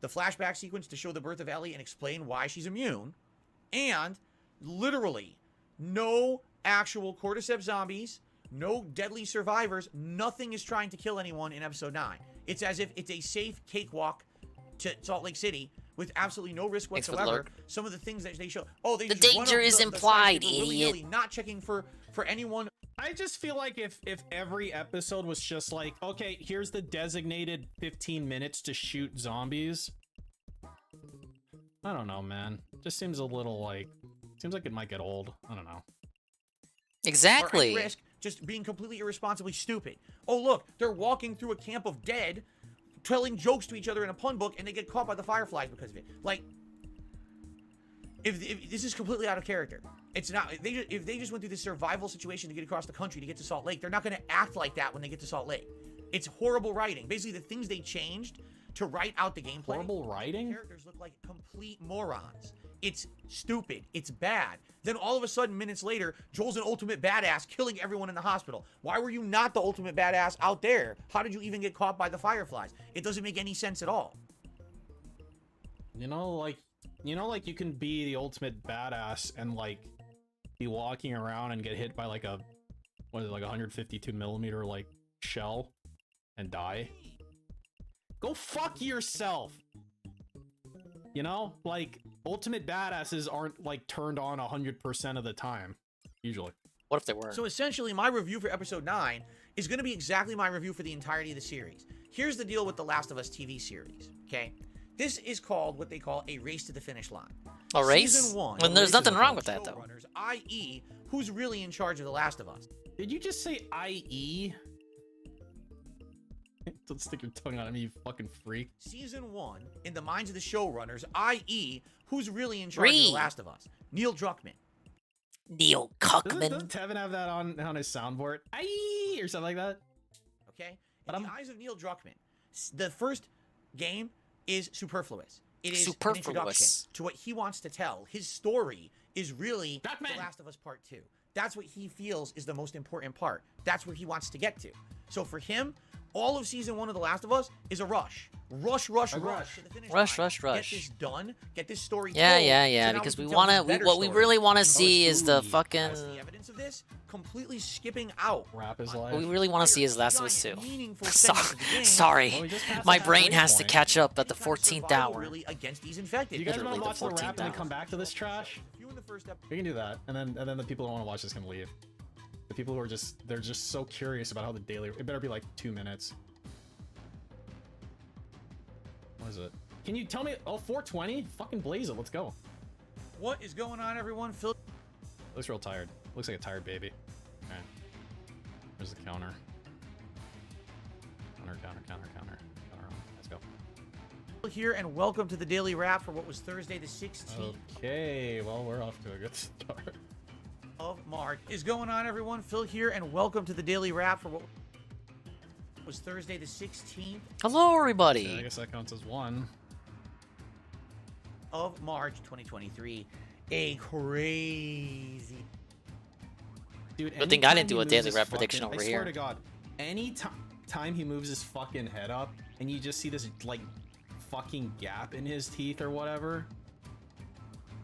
The flashback sequence to show the birth of Ellie and explain why she's immune, and literally no actual cordyceps zombies, no deadly survivors, nothing is trying to kill anyone in episode 9. It's as if it's a safe cakewalk to Salt Lake City with absolutely no risk whatsoever. Some of the things that they show, the danger is implied, idiot. Not checking for anyone. I just feel like if every episode was just like, okay, here's the designated 15 minutes to shoot zombies. I don't know, man. Just seems a little like, seems like it might get old. I don't know. Exactly. Or at risk, just being completely irresponsibly stupid. Oh, look, they're walking through a camp of dead, telling jokes to each other in a pun book, and they get caught by the fireflies because of it. Like, if this is completely out of character. It's not. If they just went through this survival situation to get across the country to get to Salt Lake, they're not going to act like that when they get to Salt Lake. It's horrible writing. Basically, the things they changed to write out the gameplay. Horrible writing? Characters look like complete morons. It's stupid. It's bad. Then all of a sudden, minutes later, Joel's an ultimate badass, killing everyone in the hospital. Why were you not the ultimate badass out there? How did you even get caught by the Fireflies? It doesn't make any sense at all. You know, like you can be the ultimate badass and like be walking around and get hit by like a, what is it, like 152 millimeter like shell and die. Go fuck yourself. You know, like ultimate badasses aren't like turned on 100% of the time, usually. What if they were? So essentially, my review for episode 9 is going to be exactly my review for the entirety of the series. Here's the deal with the Last of Us TV series, okay? This is called what they call a race to the finish line. A race? Season 1. When there's nothing wrong with that, though. I.e., who's really in charge of The Last of Us? Did you just say I.E.? Don't stick your tongue out at me, you fucking freak. Season 1, in the minds of the showrunners, i.e., who's really in charge of The Last of Us? Neil Druckmann. Neil Cuckman. Doesn't Tevin have that on his soundboard? Aye, or something like that? Okay? In the eyes of Neil Druckmann, the first game is superfluous. It is an introduction to what he wants to tell. His story is really The Last of Us Part 2. That's what he feels is the most important part. That's where he wants to get to. So for him, all of season 1 of The Last of Us is a rush. Rush to the finish line. Rush. Get this done. Get this story told. Yeah. So because we want to. What we really want to see is the fucking. The evidence of this completely skipping out. Rap is life. What we really want to see is Last of Us 2. Sorry, my brain has to catch up at the 14th hour. Really against these infected. You guys want to watch the rap and then come back to this trash? We can do that, and then the people who want to watch this can leave. The people who are they're just so curious about how the daily. It better be like 2 minutes. What is it? Can you tell me? Oh, 420? Fucking blaze it. Let's go. What is going on, everyone? Phil looks real tired. Looks like a tired baby. Okay. Where's the counter? Counter. Let's go. Here and welcome to the Daily Wrap for what was Thursday the 16th. Okay, well, we're off to a good start. Of March. Is going on, everyone? Phil here and welcome to the Daily Wrap for what was Thursday the 16th. Hello, everybody. Yeah, I guess that counts as one. Of March 2023. A crazy. Dude, good thing I didn't do a Daily Wrap prediction over here. I swear to God, any time he moves his fucking head up and you just see this like fucking gap in his teeth or whatever.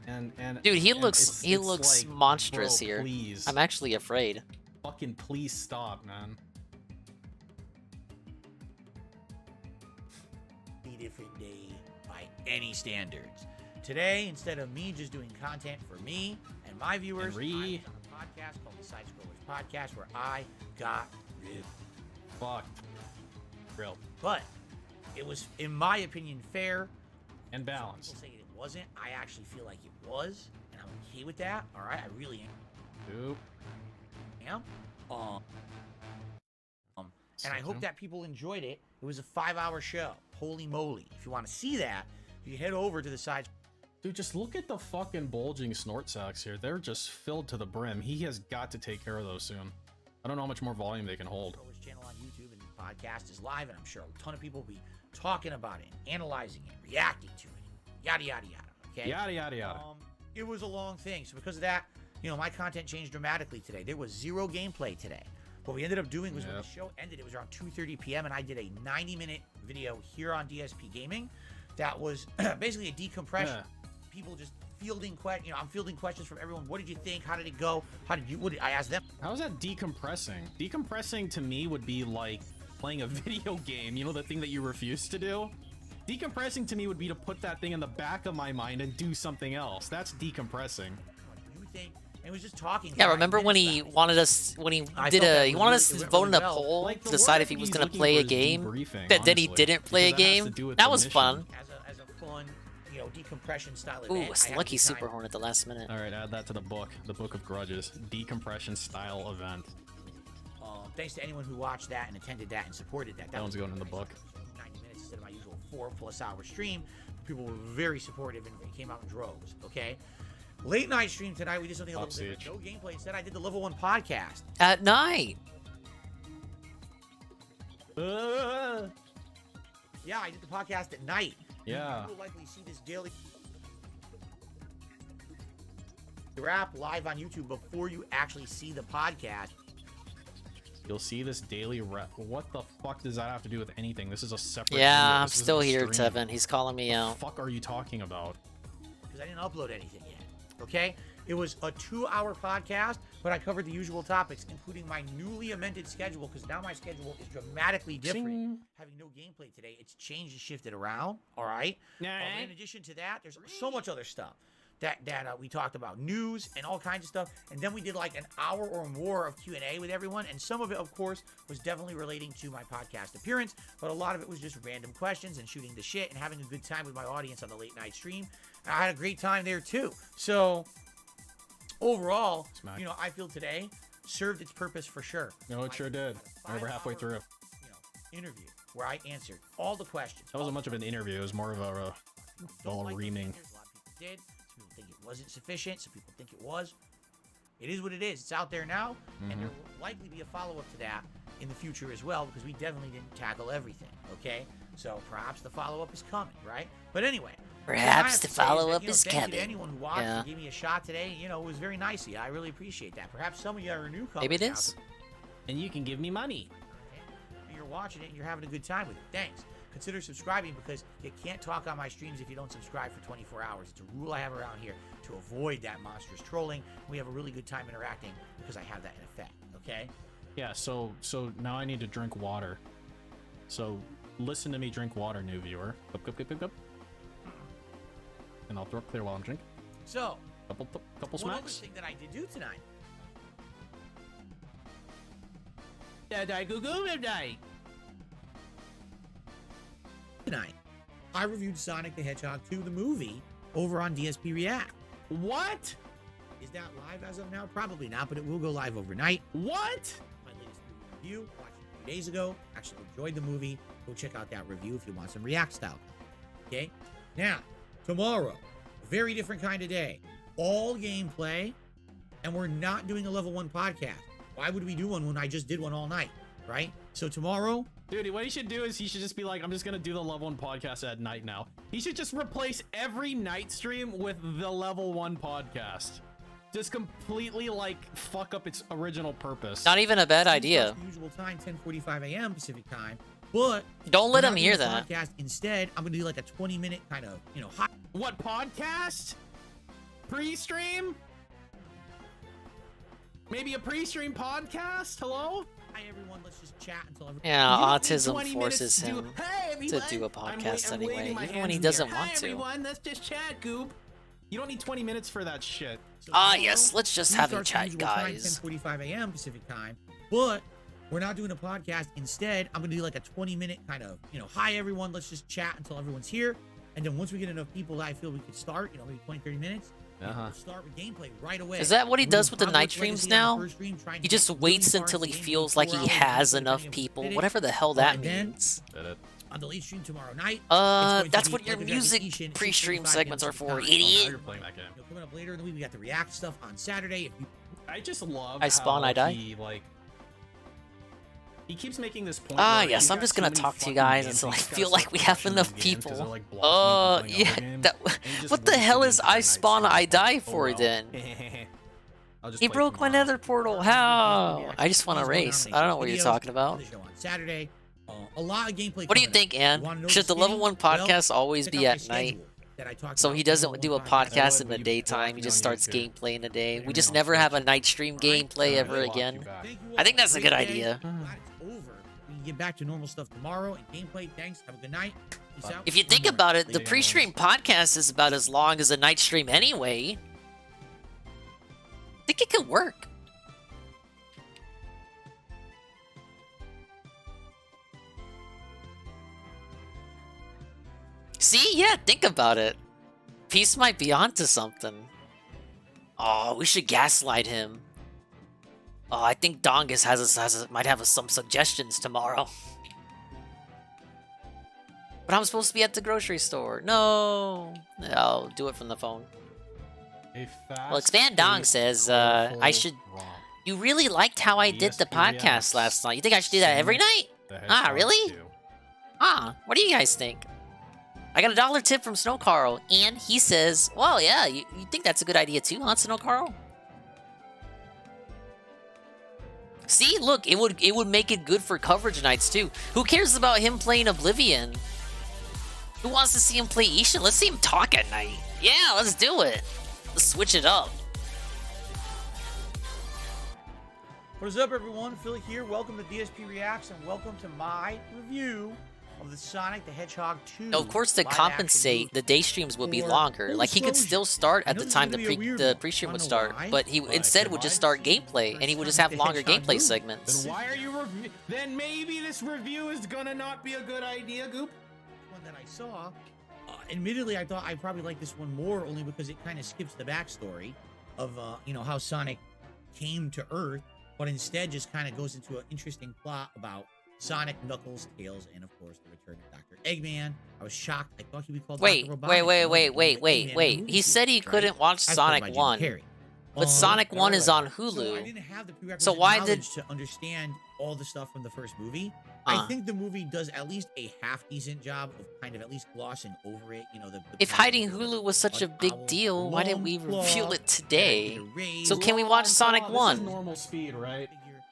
And dude, he looks like, monstrous bro, here. Please. I'm actually afraid. Fucking please stop, man. Different day by any standards. Today, instead of me just doing content for me and my viewers, I was on a podcast called the Sidescrollers Podcast where I got ripped. Fucked. Real. But it was, in my opinion, fair and balanced. People say it wasn't. I actually feel like it was, and I'm okay with that. All right, I really am. Oop. Am. And I hope that people enjoyed it. It was a 5-hour show. Holy moly. If you want to see that, you head over to the side. Dude, just look at the fucking bulging snort sacks here. They're just filled to the brim. He has got to take care of those soon. I don't know how much more volume they can hold. Channel on YouTube and the podcast is live, and I'm sure a ton of people will be talking about it, analyzing it, reacting to it, yada, yada, yada. Okay? Yada, yada, yada. It was a long thing. So because of that, my content changed dramatically today. There was 0 gameplay today. What we ended up doing was when the show ended, it was around 2:30 p.m. and I did a 90-minute video here on DSP Gaming. That was basically a decompression. People just fielding questions. I'm fielding questions from everyone. What did you think? How did it go? What did I ask them? How is that decompressing? Decompressing to me would be like playing a video game. You know, the thing that you refuse to do? Decompressing to me would be to put that thing in the back of my mind and do something else. That's decompressing. You think? It was just talking. Yeah, remember when he wanted us he wanted us to vote in a poll to decide if he was going to play a game, but then he didn't play a game. That was fun. As a fun, decompression style Ooh, event. Lucky Super Horn at the last minute. All right, add that to the book of grudges. Decompression style event. Thanks to anyone who watched that and attended that and supported that. That one's going in the book. 90 minutes instead of my usual 4+ hour stream. People were very supportive and it came out in droves. Okay. Late night stream tonight. We did something a little different. No gameplay. Instead, I did the Level 1 podcast at night. Yeah, I did the podcast at night. Yeah. You will likely see this daily. wrap live on YouTube before you actually see the podcast. You'll see this daily rep. What the fuck does that have to do with anything? This is a separate Yeah, video. I'm This isn't still a here, stream. Tevin. He's calling me out. What the fuck are you talking about? Because I didn't upload anything yet. Okay? It was a 2-hour podcast, but I covered the usual topics, including my newly amended schedule, because now my schedule is dramatically different. Having no gameplay today, it's changed and shifted around. All right? In addition to that, there's so much other stuff that we talked about, news and all kinds of stuff, and then we did like an hour or more of Q&A with everyone, and some of it, of course, was definitely relating to my podcast appearance, but a lot of it was just random questions and shooting the shit and having a good time with my audience on the late night stream. And I had a great time there too. So overall, you know, I feel today served its purpose for sure. No, it sure did. Over halfway through. Interview where I answered all the questions. That wasn't much of an interview. It was more of a ball reaming. A lot of people did. Some people think it wasn't sufficient. Some people think it was. It is what it is. It's out there now, and there will likely be a follow-up to that in the future as well, because we definitely didn't tackle everything, okay? So perhaps the follow-up is coming, right? But anyway. Perhaps the follow-up is coming. coming. Thank you to anyone who watched and gave me a shot today. You know, it was very nice of you. I really appreciate that. Perhaps some of you are newcomers. Maybe it is. And you can give me money. And you're watching it and you're having a good time with it. Thanks. Consider subscribing, because you can't talk on my streams if you don't subscribe for 24 hours. It's a rule I have around here to avoid that monstrous trolling. We have a really good time interacting because I have that in effect, okay? Yeah, so now I need to drink water. So listen to me drink water, new viewer. Cup. And I'll throw up clear while I'm drinking. So, couple one other smacks. thing that I did do tonight. Tonight, I reviewed Sonic the Hedgehog 2, the movie, over on DSP React. What? Is that live as of now? Probably not, but it will go live overnight. What? My latest movie review, watched it a few days ago. Actually enjoyed the movie. Go check out that review if you want some React style. Okay? Now, tomorrow, very different kind of day. All gameplay, and we're not doing a level 1 podcast. Why would we do one when I just did one all night, right? So tomorrow... Dude, what he should do is he should just be like, I'm just going to do the level 1 podcast at night now. He should just replace every night stream with the level 1 podcast. Just completely, like, fuck up its original purpose. Not even a bad idea. Usual time, 10:45 a.m. Pacific time. But don't let him hear that. Podcast. Instead, I'm gonna do like a 20-minute kind of, you know, hot. What podcast? Pre-stream? Maybe a pre-stream podcast? Hello? Hi everyone, let's just chat until everyone. Yeah, autism forces him to do a podcast anyway, even when he doesn't want to. Hi everyone, let's just chat, Goop. You don't need 20 minutes for that shit. So yes, let's just have a chat, guys. 10:45 a.m. Pacific time. But we're not doing a podcast. Instead, I'm gonna do like a 20-minute kind of, you know, hi everyone, let's just chat until everyone's here. And then once we get enough people that I feel we could start, you know, maybe 20-30 minutes. We'll start with gameplay right away. Is that what he does with the night streams now? He just waits until he feels like he has enough people, whatever the hell that means. On the late stream tomorrow night. That's what your music pre-stream segments are for, idiot. You're playing that game. Coming up later in the week, we got the React stuff on Saturday. If you... I just love I spawn, I die. He keeps making this point. Yes, I'm just gonna talk to you guys until I feel like we have enough people. Yeah. What the hell is I spawn, I die for then? He broke my nether portal. How? I just want to race. I don't know what you're talking about. Saturday, a lot of gameplay. What do you think, Ann? Should the level 1 podcast always be at night? So he doesn't do a podcast in the daytime. He just starts gameplay in the day. We just never have a night stream gameplay ever again. I think that's a good idea. We can get back to normal stuff tomorrow and gameplay. Thanks. Have a good night. Peace out. If you think about it, the pre-stream podcast is about as long as a night stream anyway. I think it could work. See? Yeah, think about it. Peace might be onto something. Oh, we should gaslight him. Oh, I think Dongus might have some suggestions tomorrow. But I'm supposed to be at the grocery store. No. I'll do it from the phone. Well, Expand Dong says, I should... You really liked how I did the podcast last night. You think I should do that every night? Ah, really? Ah, what do you guys think? I got a $1 tip from Snow Carl, and he says, well, yeah, you think that's a good idea too, huh, Snow Carl? See, look, it would make it good for coverage nights too. Who cares about him playing Oblivion? Who wants to see him play Ishin? Let's see him talk at night. Yeah, let's do it. Let's switch it up. What is up, everyone? Phil here. Welcome to DSP Reacts, and welcome to my review of the Sonic the Hedgehog 2. Of course, to compensate, the day streams would be longer. Like, he could still start at the time the pre-stream would start, but he instead would just start gameplay, and he would just have longer gameplay segments. Then why are you Then maybe this review is gonna not be a good idea, Goop? One that I saw, admittedly, I thought I probably like this one more only because it kind of skips the backstory of, you know, how Sonic came to Earth, but instead just kind of goes into an interesting plot about Sonic, Knuckles, Tails, and of course the return of Dr. Eggman. I was shocked. I thought he would be called Wait. He said he couldn't watch Sonic 1, but Sonic 1 is on Hulu. So I didn't have the prerequisite So why did to understand all the stuff from the first movie? I think the movie does at least a half decent job of kind of at least glossing over it. You know, if hiding Hulu was such a big deal, why didn't we review it today? So can we watch Sonic 1? This is normal speed, right?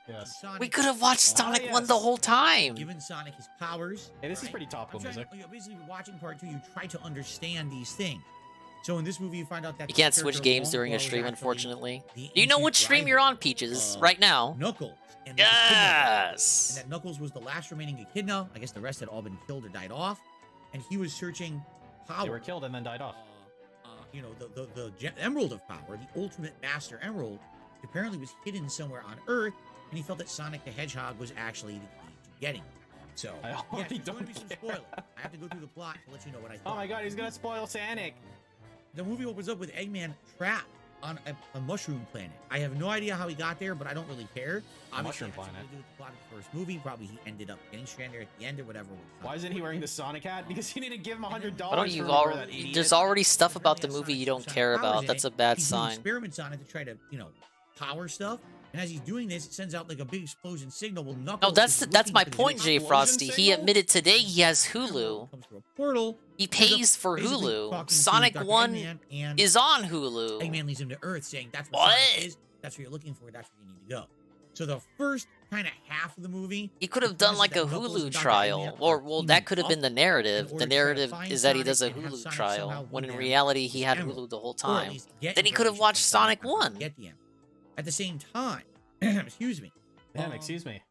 Yes. We could have watched Sonic 1 the whole time. Given Sonic his powers. Hey, this is pretty topical music. Basically, watching part 2, you try to understand these things. So in this movie, you find out that you can't switch games during a stream, unfortunately. Do you know which stream you're on, Peaches, right now? Knuckles. And yes! And that Knuckles was the last remaining Echidna. I guess the rest had all been killed or died off. And he was searching power. They were killed and then died off. You know, the Emerald of Power, the ultimate Master Emerald, apparently was hidden somewhere on Earth. And he felt that Sonic the Hedgehog was actually the key to getting it. So, I already don't be some spoiler. I have to go through the plot to let you know what I thought. Oh my god, he's gonna spoil Sonic. The movie opens up with Eggman trapped on a mushroom planet. I have no idea how he got there, but I don't really care. Mushroom planet. To do with the plot of the first movie. Probably he ended up getting stranded at the end or whatever. Why isn't he wearing the Sonic hat? Because you need to give him $100. Why don't you already? There's already stuff about the movie you don't care about. That's a bad sign. He experiments on it to try to, you know, power stuff. And as he's doing this, it sends out like a big explosion signal. Well, Knuckles that's my point, Jay Frosty. He admitted today he has Hulu. Comes through a portal. He pays for Hulu. Sonic 1 is on Hulu. Eggman leads him to Earth, saying that's what Sonic is. That's what you're looking for. That's where you need to go. So the first kind of half of the movie, he could have done like a Hulu trial, or well, that could have been the narrative. The narrative is that he does a Hulu trial, when in reality he had Hulu the whole time. Then he could have watched Sonic 1. At the same time, excuse me. Damn, excuse me.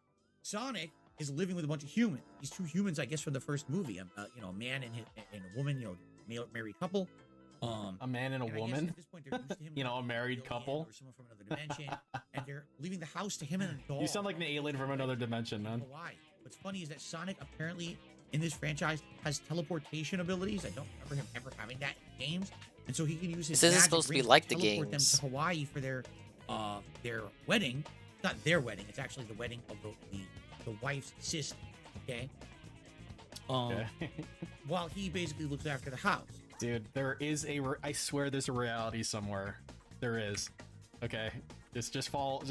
Sonic is living with a bunch of humans. These two humans, I guess, from the first movie. You know, a man and a woman. You know, married couple. A man and a woman. At this point, they're used to him, you know, a married couple. Or someone from another dimension, and they're leaving the house to him and a dog. You sound like an alien from another dimension, man. Why? What's funny is that Sonic apparently in this franchise has teleportation abilities. I don't remember him ever having that in games, and so he can use his. This isn't supposed to be like the games. Them to Hawaii for their wedding. Not their wedding. It's actually the wedding of the wife's sister. Okay. While he basically looks after the house. Dude, there is I swear there's a reality somewhere. There is. Okay. Just follow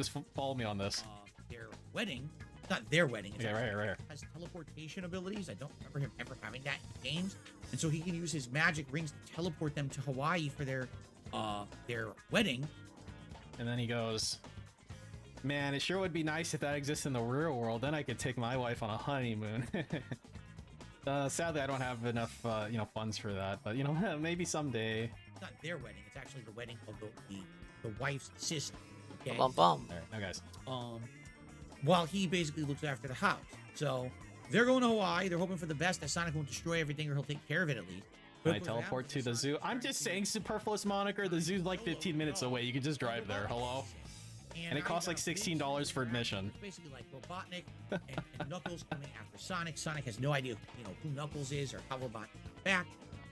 me on this. Their wedding. Not their wedding. It's right here. Has teleportation abilities. I don't remember him ever having that in games. And so he can use his magic rings to teleport them to Hawaii for their wedding. And then he goes, man, it sure would be nice if that exists in the real world. Then I could take my wife on a honeymoon. Sadly, I don't have enough, you know, funds for that. But, you know, maybe someday. It's not their wedding. It's actually the wedding of the wife's sister. Okay? Bum bum. All right, now guys. While he basically looks after the house. So they're going to Hawaii. They're hoping for the best that Sonic won't destroy everything or he'll take care of it at least. Can I teleport to the zoo? I'm just saying superfluous moniker. The zoo's like 15 minutes away. You can just drive there. Hello? And it costs like $16 for admission. It's basically like Robotnik and Knuckles coming after Sonic. Sonic has no idea, you know, who Knuckles is or how Robotnik is back.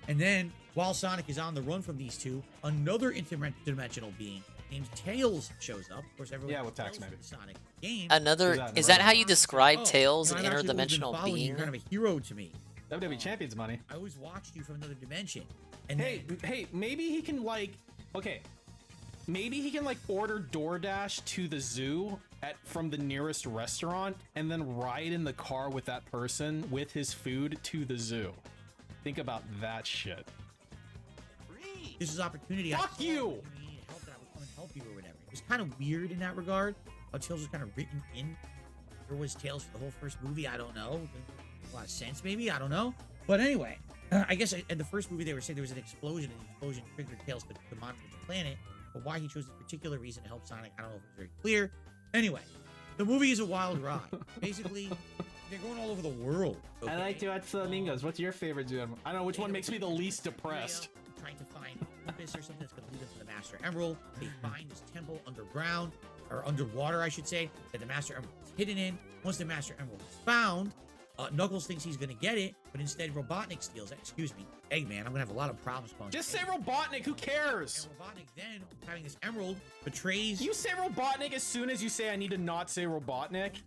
And then, while Sonic is on the run from these two, another interdimensional being named Tails shows up. Of course, everyone with tax maybe. Sonic game. Is that how you describe Tails, an interdimensional being? You're kind of a hero to me. WWE Champions money. I always watched you from another dimension. And hey, maybe he can maybe he can order DoorDash to the zoo from the nearest restaurant and then ride in the car with that person with his food to the zoo. Think about that shit. This is opportunity. Fuck you! You need help that I would come and help you or whatever. It was kind of weird in that regard. How Tails was kind of written in. There was Tails for the whole first movie. I don't know. A lot of sense, maybe. I don't know. But anyway, I guess in the first movie they were saying there was an explosion, and the explosion triggered Tails to monitor the planet. But why he chose this particular reason to help Sonic, I don't know if it was very clear. Anyway, the movie is a wild ride. Basically, they're going all over the world. Okay? I like to watch flamingos. What's your favorite, dude? I don't know which one makes me the least depressed. Trying to find Olympus or something that's going to lead them to the Master Emerald. They find this temple underground, or underwater, I should say, that the Master Emerald is hidden in. Once the Master Emerald is found, Knuckles thinks he's going to get it, but instead Robotnik steals it. Excuse me, Eggman, I'm going to have a lot of problems calling Just say Robotnik, who cares? And Robotnik then, having this emerald, betrays... You say Robotnik as soon as you say I need to not say Robotnik?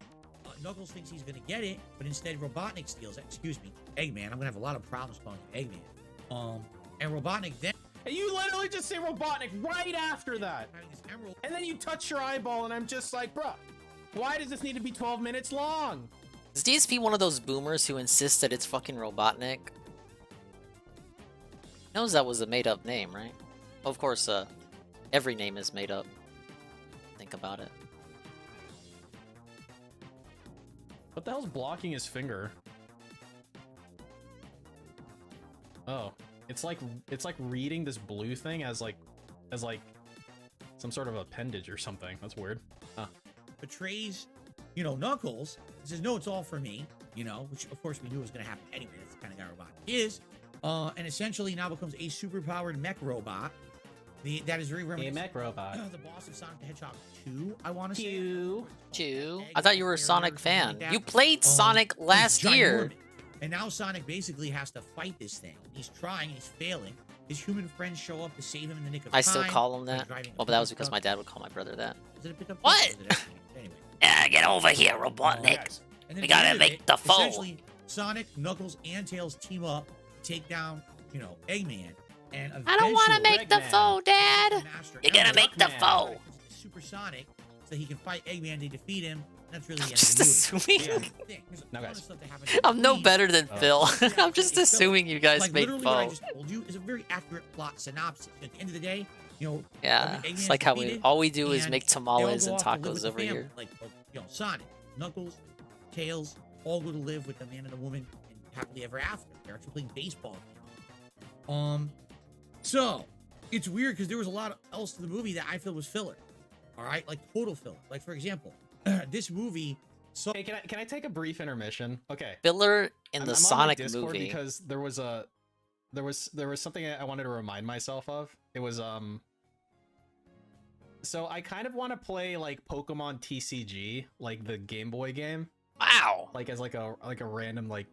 Knuckles thinks he's going to get it, but instead Robotnik steals it. Excuse me, Eggman, I'm going to have a lot of problems calling Eggman. And Robotnik then... And you literally just say Robotnik right after that. And then you touch your eyeball and I'm just like, bruh, why does this need to be 12 minutes long? Is DSP one of those boomers who insists that it's fucking Robotnik? Knows that was a made-up name, right? Of course, every name is made up. Think about it. What the hell's blocking his finger? Oh. It's like reading this blue thing as like some sort of appendage or something. That's weird. Huh. Betrays, you know, Knuckles. He says, no, it's all for me, you know, which of course we knew was going to happen anyway. That's the kind of guy Robotnik is. And essentially now becomes a superpowered mech robot. That is very reminiscent. A mech robot. The boss of Sonic the Hedgehog 2, I want to say. 2? I thought you were a Sonic fan. You played Sonic last year. And now Sonic basically has to fight this thing. He's trying, he's failing. His human friends show up to save him in the nick of time. I still call him that. Well, but that was because my dad would call my brother that. Is it a pickup? What? Anyway. Get over here, Robotnik. We gotta make the foe. Essentially, Sonic, Knuckles, and Tails team up to take down, you know, Eggman. And I don't want to make the foe, Dad. You're gonna make the foe. Super Sonic, so he can fight Eggman to defeat him. That's really the end just of the movie. assuming. No, guys. I'm no better than Phil. I'm just assuming you guys like, made literally foe. what I just told you is a very accurate plot synopsis. At the end of the day, you know, yeah, it's like how all we do is make tamales and tacos over here. Like, you know, Sonic, Knuckles, Tails, all go to live with the man and the woman and happily ever after. They're actually playing baseball. So it's weird because there was a lot else to the movie that I feel was filler. All right, like total filler. Like for example, this movie. So hey, can I take a brief intermission? Okay. Filler in the Sonic movie because there was something I wanted to remind myself of. It was so I kind of want to play like Pokemon TCG, like the Game Boy game. Wow. Like as like a random like,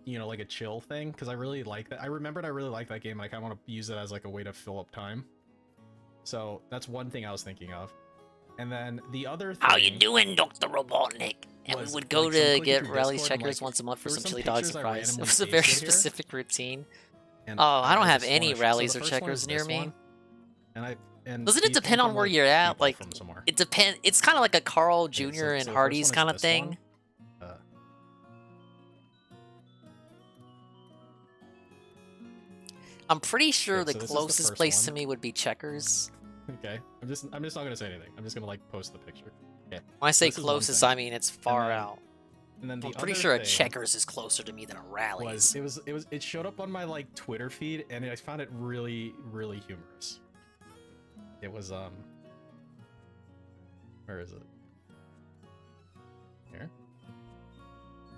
you know, like a chill thing because I really like that. I remembered I really like that game and I kind of want to use it as like a way to fill up time. So that's one thing I was thinking of. And then the other thing... How you doing, Dr. Robotnik? And we would go to get Rally's Checkers once a month for some chili dog surprise. It was a very specific routine. And I don't have any Rallies or Checkers near me. Doesn't it depend on where you're at? Like, it depends. It's kind of like a Carl Jr. and Hardee's kind of thing. I'm pretty sure the closest place to me would be Checkers. Okay, I'm just not gonna say anything. I'm just gonna like post the picture. Okay. When I say closest, I mean it's far out. And then I'm pretty sure a Checkers is closer to me than a Rally's. It showed up on my like Twitter feed, and I found it really humorous. It was where is it? Here?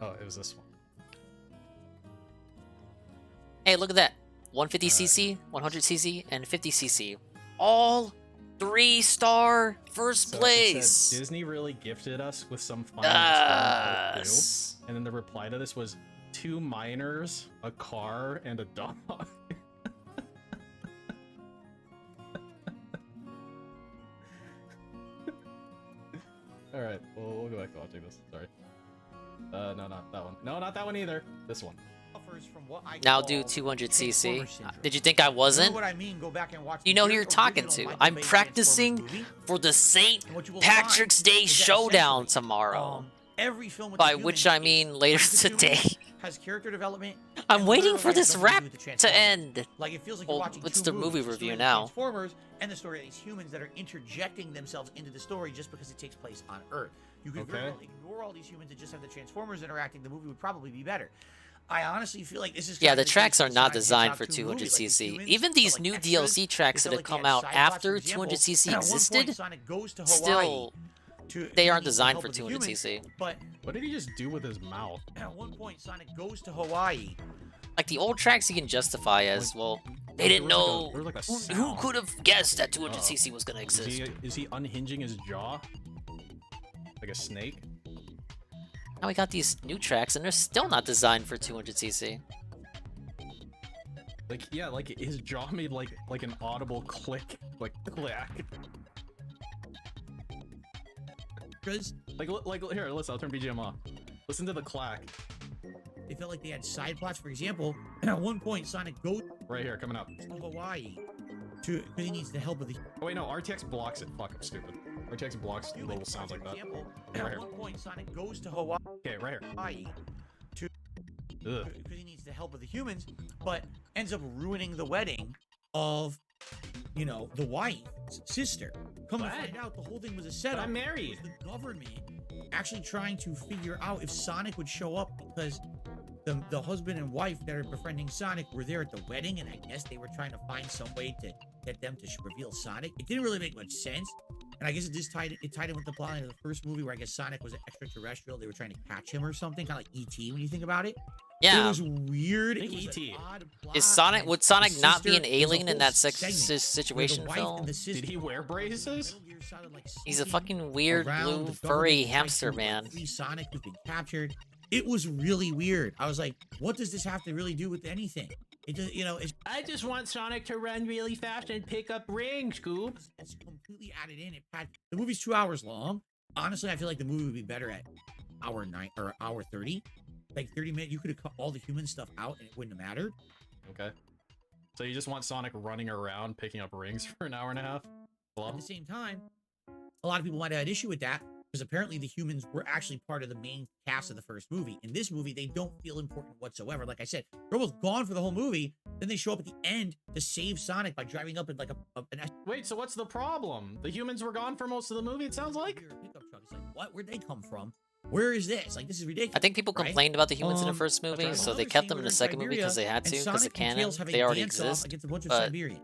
Oh, it was this one. Hey, look at that. 150cc, 100cc, and 50cc. All 3-star first place. Disney really gifted us with some fun. Yes. And then the reply to this was 2 minors, a car, and a dog. All right, we'll go back to watching this. Sorry. No, not that one. No, not that one either. This one. Now do 200cc. Did you think I wasn't? You know what I mean? Go back and watch. You know who you're talking to. I'm practicing for the St. Patrick's Day Showdown tomorrow. Every film with by which I mean later today. has character development. I'm waiting for this rap to to end. Like it feels like you're watching it's two the movies, movie the story review of the now. Transformers and the story of these humans that are interjecting themselves into the story just because it takes place on Earth. You could very well ignore all these humans and just have the Transformers interacting. The movie would probably be better. I honestly feel like this is the tracks are not designed for 200cc. Even these new DLC tracks that have come out after 200cc existed, still they aren't designed for 200cc. But what did he just do with his mouth? At one point, Sonic goes to Hawaii. Like the old tracks, you can justify as well. They didn't know. Who could have guessed that 200cc was gonna exist? Is he unhinging his jaw like a snake? Now we got these new tracks, and they're still not designed for 200cc. Like like his jaw made like an audible click, like clack. Like here, listen. I'll turn BGM off. Listen to the clack. They felt like they had side plots. For example, at one point, Sonic goes right here, coming up to Hawaii because he needs the help of the. Oh wait, no, RTX blocks it. Fuck, I'm stupid. RTX blocks little sounds like that. At one point, Sonic goes to Hawaii. Okay, right here. Because he needs the help of the humans, but ends up ruining the wedding of, the wife's sister. Come to find out, the whole thing was a setup. I'm married. It was the government actually trying to figure out if Sonic would show up because the husband and wife that are befriending Sonic were there at the wedding, and I guess they were trying to find some way to get them to reveal Sonic. It didn't really make much sense, and I guess it just tied in with the plot of the first movie where I guess Sonic was an extraterrestrial. They were trying to catch him or something, kind of like E.T. when you think about it. Yeah, it was weird. I think it was E.T. Is Sonic? Would Sonic not be an alien in that situation, Phil? Did he wear braces? He's a fucking weird blue furry hamster man. Sonic who's been captured. It was really weird. I was like, what does this have to really do with anything? It just, I just want Sonic to run really fast and pick up rings, Scoop. It's completely added in. The movie's 2 hours long. Honestly, I feel like the movie would be better at hour 9 or hour 30. Like 30 minutes, you could have cut all the human stuff out and it wouldn't have mattered. Okay. So you just want Sonic running around picking up rings for an hour and a half? Hello? At the same time, a lot of people might have had issue with that because apparently the humans were actually part of the main cast of the first movie. In this movie, they don't feel important whatsoever. Like I said, they're almost gone for the whole movie. Then they show up at the end to save Sonic by driving up in like Wait, so what's the problem? The humans were gone for most of the movie, it sounds like? Pickup truck. It's like, what? Where'd they come from? Where is this? Like, this is ridiculous. I think people complained about the humans in the first movie, so they kept them in the second movie because they had to, because of canon. They already exist. But, well, Siberia.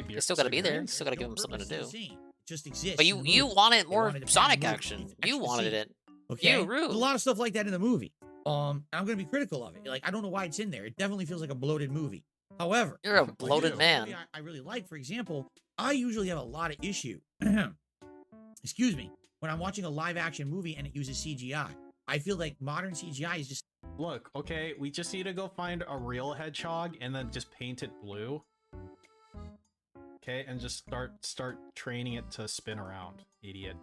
They still gotta be there. You still gotta give them something to do. It just exists. But you wanted more Sonic action. You wanted it. Okay? You, Rue. There's a lot of stuff like that in the movie. I'm gonna be critical of it. Like, I don't know why it's in there. It definitely feels like a bloated movie. However, you're a bloated man. I really like, for example, I usually have a lot of issue. Excuse me. When I'm watching a live action movie and it uses CGI, I feel like modern CGI is just. Look, okay, we just need to go find a real hedgehog and then just paint it blue. Okay, and just start training it to spin around, idiot.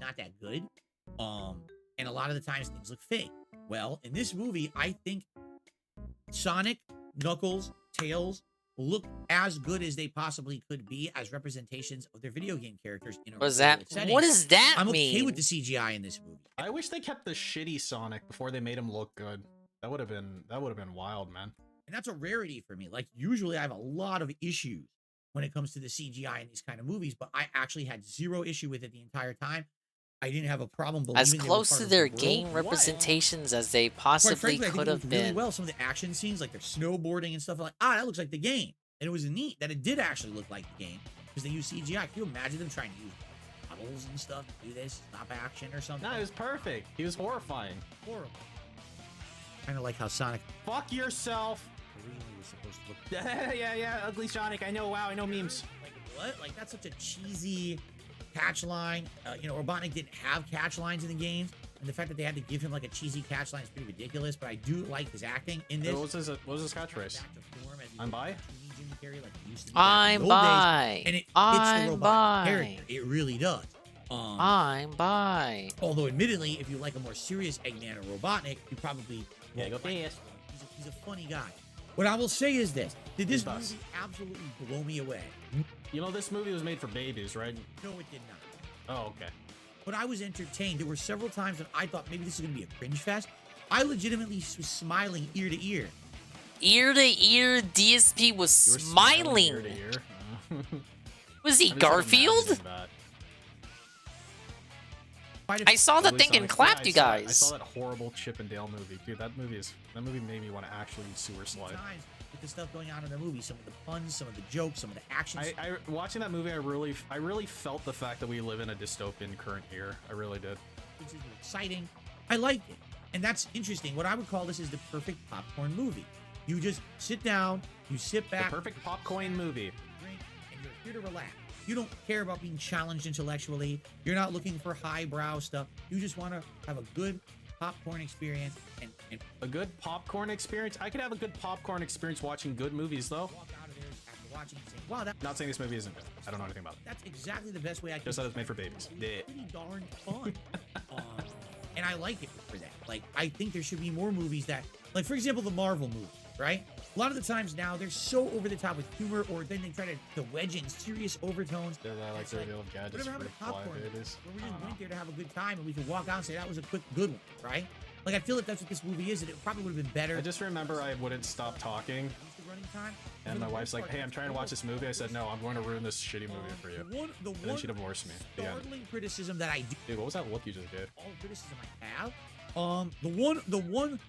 Not that good. And a lot of the times things look fake. Well, in this movie, I think Sonic, Knuckles, Tails look as good as they possibly could be as representations of their video game characters in a what does that mean? I'm okay with the CGI in this movie. I wish they kept the shitty Sonic before they made him look good. That would have been wild, man. And that's a rarity for me. Like, usually I have a lot of issues when it comes to the CGI in these kind of movies, but I actually had zero issue with it the entire time. I didn't have a problem believing as close to their game representations as they possibly could have been. Really well, some of the action scenes, like their snowboarding and stuff, like that looks like the game. And it was neat that it did actually look like the game because they used CGI. Can you imagine them trying to use models and stuff to do this, stop action or something? No, it was perfect. He was horrifying. Horrible. Kind of like how Sonic. Fuck yourself. Was supposed to look. yeah, ugly Sonic. I know. Wow, I know memes. Like what? Like that's such a cheesy catch line. Robotnik didn't have catch lines in the games, and the fact that they had to give him like a cheesy catch line is pretty ridiculous. But I do like his acting in this. What was his catchphrase? I'm bi. I'm bi. And it fits the Robotnik character. It really does. I'm bi. Although, admittedly, if you like a more serious Eggman or Robotnik, you probably go fast. He's a funny guy. What I will say is this: did this movie absolutely blow me away? You know, this movie was made for babies, right? No, it did not. Oh, okay. but I was entertained. There were several times when I thought maybe this is going to be a cringe fest. I legitimately was smiling ear to ear. Ear to ear, DSP was smiling. Ear to ear. Was he Garfield? I saw the thing and clapped, you guys. I saw that horrible Chip and Dale movie, dude. That movie made me want to actually sewer slide. With the stuff going on in the movie, some of the puns, some of the jokes, some of the actions. Watching that movie, I really felt the fact that we live in a dystopian current year. I really did. Which is exciting. I liked it, and that's interesting. What I would call this is the perfect popcorn movie. You just sit down, you sit back. The perfect popcorn movie. Drink, and you're here to relax. You don't care about being challenged intellectually. You're not looking for highbrow stuff. You just want to have a good popcorn experience. And a good popcorn experience? I could have a good popcorn experience watching good movies, though. Walk out of there after watching and say, wow, that's... Not saying this movie isn't good. I don't know anything about it. That's exactly the best way I can... Just that it's made for babies. It's pretty darn fun. And I like it for that. Like, I think there should be more movies that... Like, for example, the Marvel movie, right? A lot of the times now, they're so over the top with humor, or then they try to wedge in serious overtones. They're like the reveal of gadgets. Whatever happened to popcorn? Where we just went there to have a good time, and we could walk out and say, that was a quick, good one, right? Like, I feel like that's what this movie is, and it probably would have been better. I just remember I wouldn't stop talking. And my wife's like, hey, I'm trying to watch this movie. I said, no, I'm going to ruin this shitty movie for you. And then she divorced me. Startling criticism that I do. Dude, what was that look you just did? All criticism I have. The one.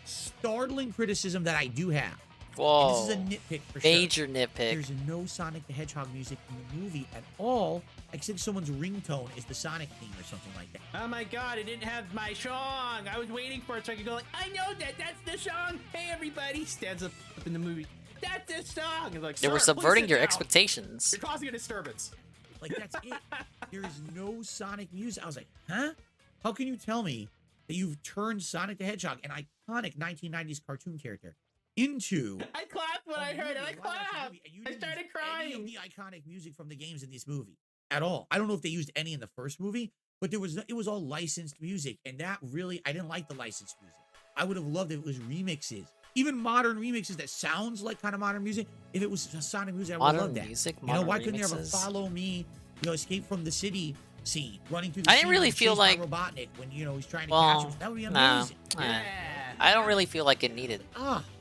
Startling criticism that I do have. Whoa. And this is a nitpick for Major sure. nitpick. There's no Sonic the Hedgehog music in the movie at all, except someone's ringtone is the Sonic theme or something like that. Oh my god, I didn't have my song. I was waiting for it so I could go like, I know that's the song. Hey everybody, stands up in the movie. That's the song. And like, they were subverting your expectations. You're causing a disturbance. Like, that's it. There is no Sonic music. I was like, huh? How can you tell me that you've turned Sonic the Hedgehog, an iconic 1990s cartoon character, into... I clapped when I heard it. I clapped. I started crying. Any of the iconic music from the games in this movie at all. I don't know if they used any in the first movie, but it was all licensed music, and that really, I didn't like the licensed music. I would have loved if it was remixes. Even modern remixes that sounds like kind of modern music. If it was Sonic music, I would love that. Why couldn't they have a Follow Me, Escape from the City scene running through the I didn't really feel like Robotnik when he's trying to catch him. That would be amazing. I don't really feel like it needed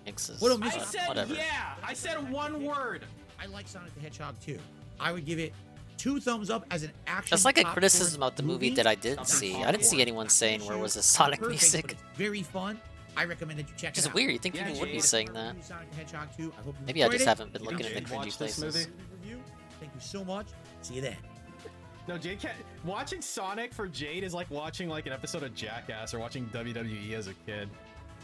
mixes. What I said whatever. Yeah. I said one word. I like Sonic the Hedgehog too. I would give it 2 thumbs up as an action. That's like a criticism of the movie that I didn't see. I didn't see anyone saying where was the Sonic music. It's very fun. I recommend that you check it out. It's weird. You think people would be saying that? Sonic the Hedgehog 2. I hope you Maybe I just enjoyed it. haven't been looking at the cringy places. Thank you so much. See you then. No, Jade can't. Watching Sonic for Jade is like watching like an episode of Jackass or watching WWE as a kid.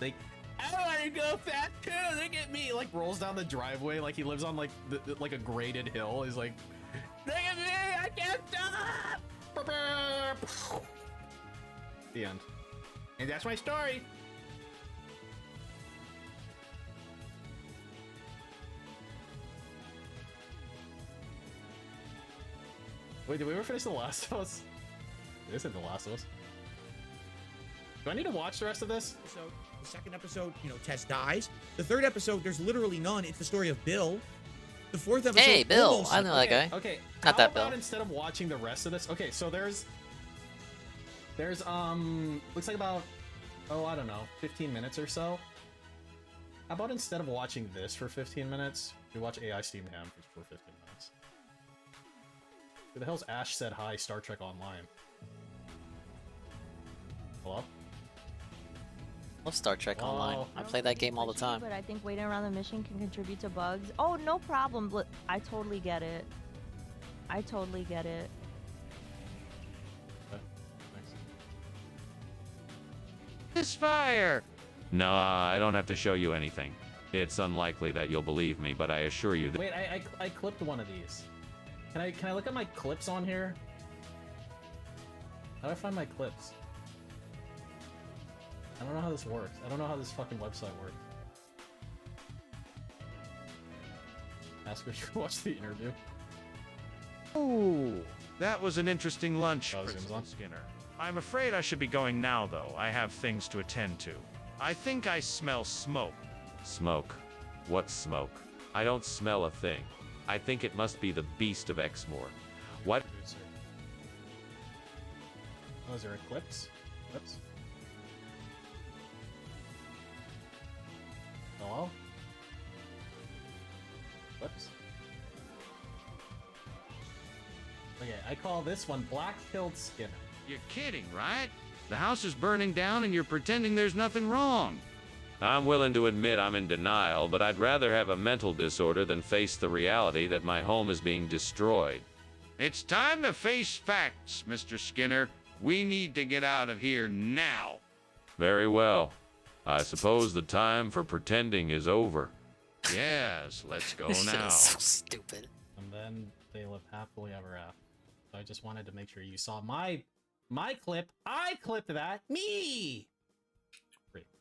Like, I want to go fast too. Look at me. Like rolls down the driveway like he lives on like like a graded hill. He's like, look at me. I can't stop. The end. And that's my story. Wait, did we ever finish The Last of Us? This is The Last of Us. Do I need to watch the rest of this? So, the second episode, Tess dies. The third episode, there's literally none. It's the story of Bill. The fourth episode... Hey, Bill! I know that guy. Okay, not that Bill. How about instead of watching the rest of this... Okay, so there's... looks like about... Oh, I don't know, 15 minutes or so. How about instead of watching this for 15 minutes, we watch AI Steamed Ham for 15 minutes? Who the hell's Ash Said Hi Star Trek Online? Hello? Love Star Trek Online. I play that game all the time. But I think waiting around the mission can contribute to bugs. Oh, no problem. I totally get it. I totally get it. Okay, thanks. This fire! No, I don't have to show you anything. It's unlikely that you'll believe me, but I assure you that— Wait, I clipped one of these. Can I look at my clips on here? How do I find my clips? I don't know how this works. I don't know how this fucking website works. Ask her to watch the interview. Ooh, that was an interesting lunch, Principal Skinner. I'm afraid I should be going now, though. I have things to attend to. I think I smell smoke. Smoke? What smoke? I don't smell a thing. I think it must be the Beast of Exmoor. What? Oh, is there a Eclipse? Eclipse? Hello? Eclipse? Okay, I call this one Black-Pilled Skinner. You're kidding, right? The house is burning down and you're pretending there's nothing wrong. I'm willing to admit I'm in denial, but I'd rather have a mental disorder than face the reality that my home is being destroyed. It's time to face facts, Mr. Skinner. We need to get out of here now. Very well. I suppose the time for pretending is over. Yes, let's go This shit now. is so stupid. And then they live happily ever after. So I just wanted to make sure you saw my clip. I clipped that. Me!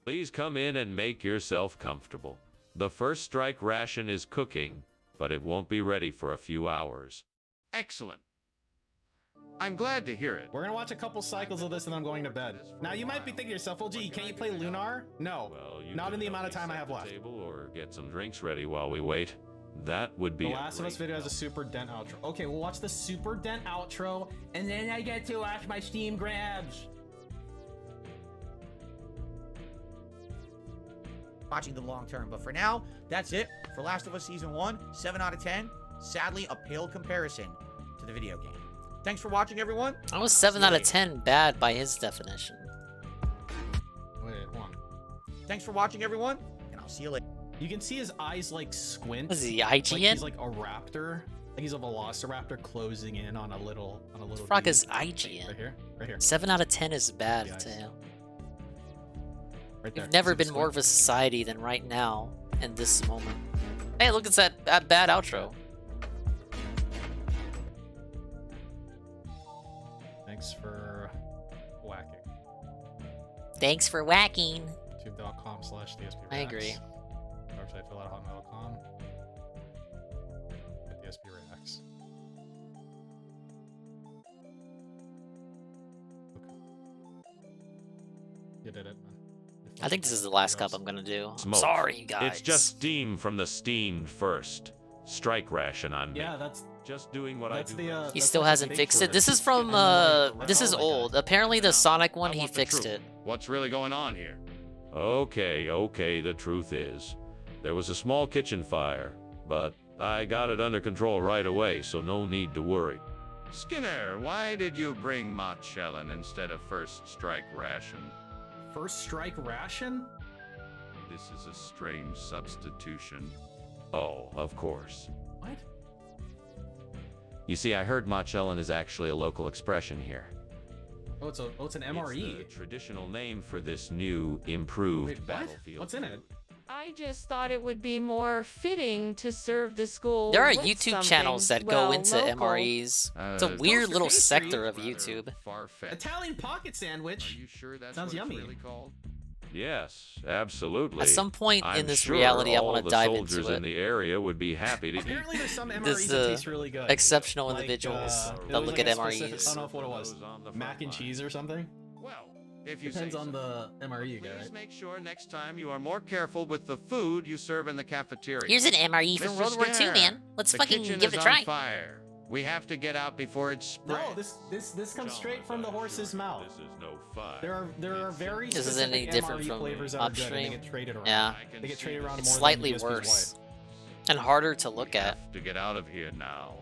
Please come in and make yourself comfortable. The first strike ration is cooking, but it won't be ready for a few hours. Excellent. I'm glad to hear it. We're gonna watch a couple cycles of this and I'm going to bed. Now you might be thinking to yourself, well, gee, can't you play Lunar? No, not in the amount of time I have left. Table or get some drinks ready while we wait. That would be The Last of Us video has a super dent outro. Okay, we'll watch the super dent outro, and then I get to watch my Steam grabs. Watching them long term, but for now, that's it for Last of Us Season 1, 7 out of 10. Sadly, a pale comparison to the video game. Thanks for watching, everyone. I was 7 out of 10 bad by his definition. Wait, hold on. Thanks for watching, everyone, and I'll see you later. You can see his eyes like squint. Was he like IGN? he's like a raptor. Like he's a velociraptor closing in on a little Frog is dude. IGN. Right here. Right here. 7 out of 10 is bad to him. Right there. We've never See the been more of a society than right now in this moment. Hey, look, it's that bad outro. Thanks for whacking. Thanks for whacking. YouTube.com/DSP. I agree. Website fill@hotmail.com. DSP Reacts. Okay. You did it, man. I think this is the last cup I'm gonna do. Smoke. Sorry, you guys. It's just steam from the steamed first. Strike ration on me. Yeah, that's just doing what I do. He still hasn't fixed it. This is from this is old. Apparently the Sonic one he fixed it. What's really going on here? Okay, the truth is, there was a small kitchen fire, but I got it under control right away, so no need to worry. Skinner, why did you bring Motchellin instead of First Strike Ration? First Strike Ration? This is a strange substitution. Oh, of course. What? You see, I heard Motchellin is actually a local expression here. Oh, it's an MRE. It's the traditional name for this new, improved Wait, what? battlefield. What's in it? I just thought it would be more fitting to serve the school. There are with YouTube channels that go into local. MREs. It's a weird little sector of YouTube. Italian pocket sandwich. Are you sure that's Sounds what yummy. it's really called? Yes, absolutely. At some point I'm in this sure reality, I all want to the dive soldiers into it. in the area would be happy to eat. Apparently there's some MREs This, that taste really good. exceptional Like, individuals there that was look like at a specific- MREs. I don't know what it was. Mac and cheese or something? Well, if you Depends say on so. the MRE you get, Please right? make sure next time you are more careful with the food you serve in the cafeteria. Here's an MRE from Mr. World War II, Skinner, man. Let's the fucking kitchen give it a is try. on fire. We have to get out before it spreads. No, this comes straight from the horse's mouth. This is no fun. There are very This isn't specific any different MRE from flavors that are good, and upstream. they get traded around. Yeah. They get traded around It's more slightly than DSP's worse. wife. And harder to look at. Have to get out of here now.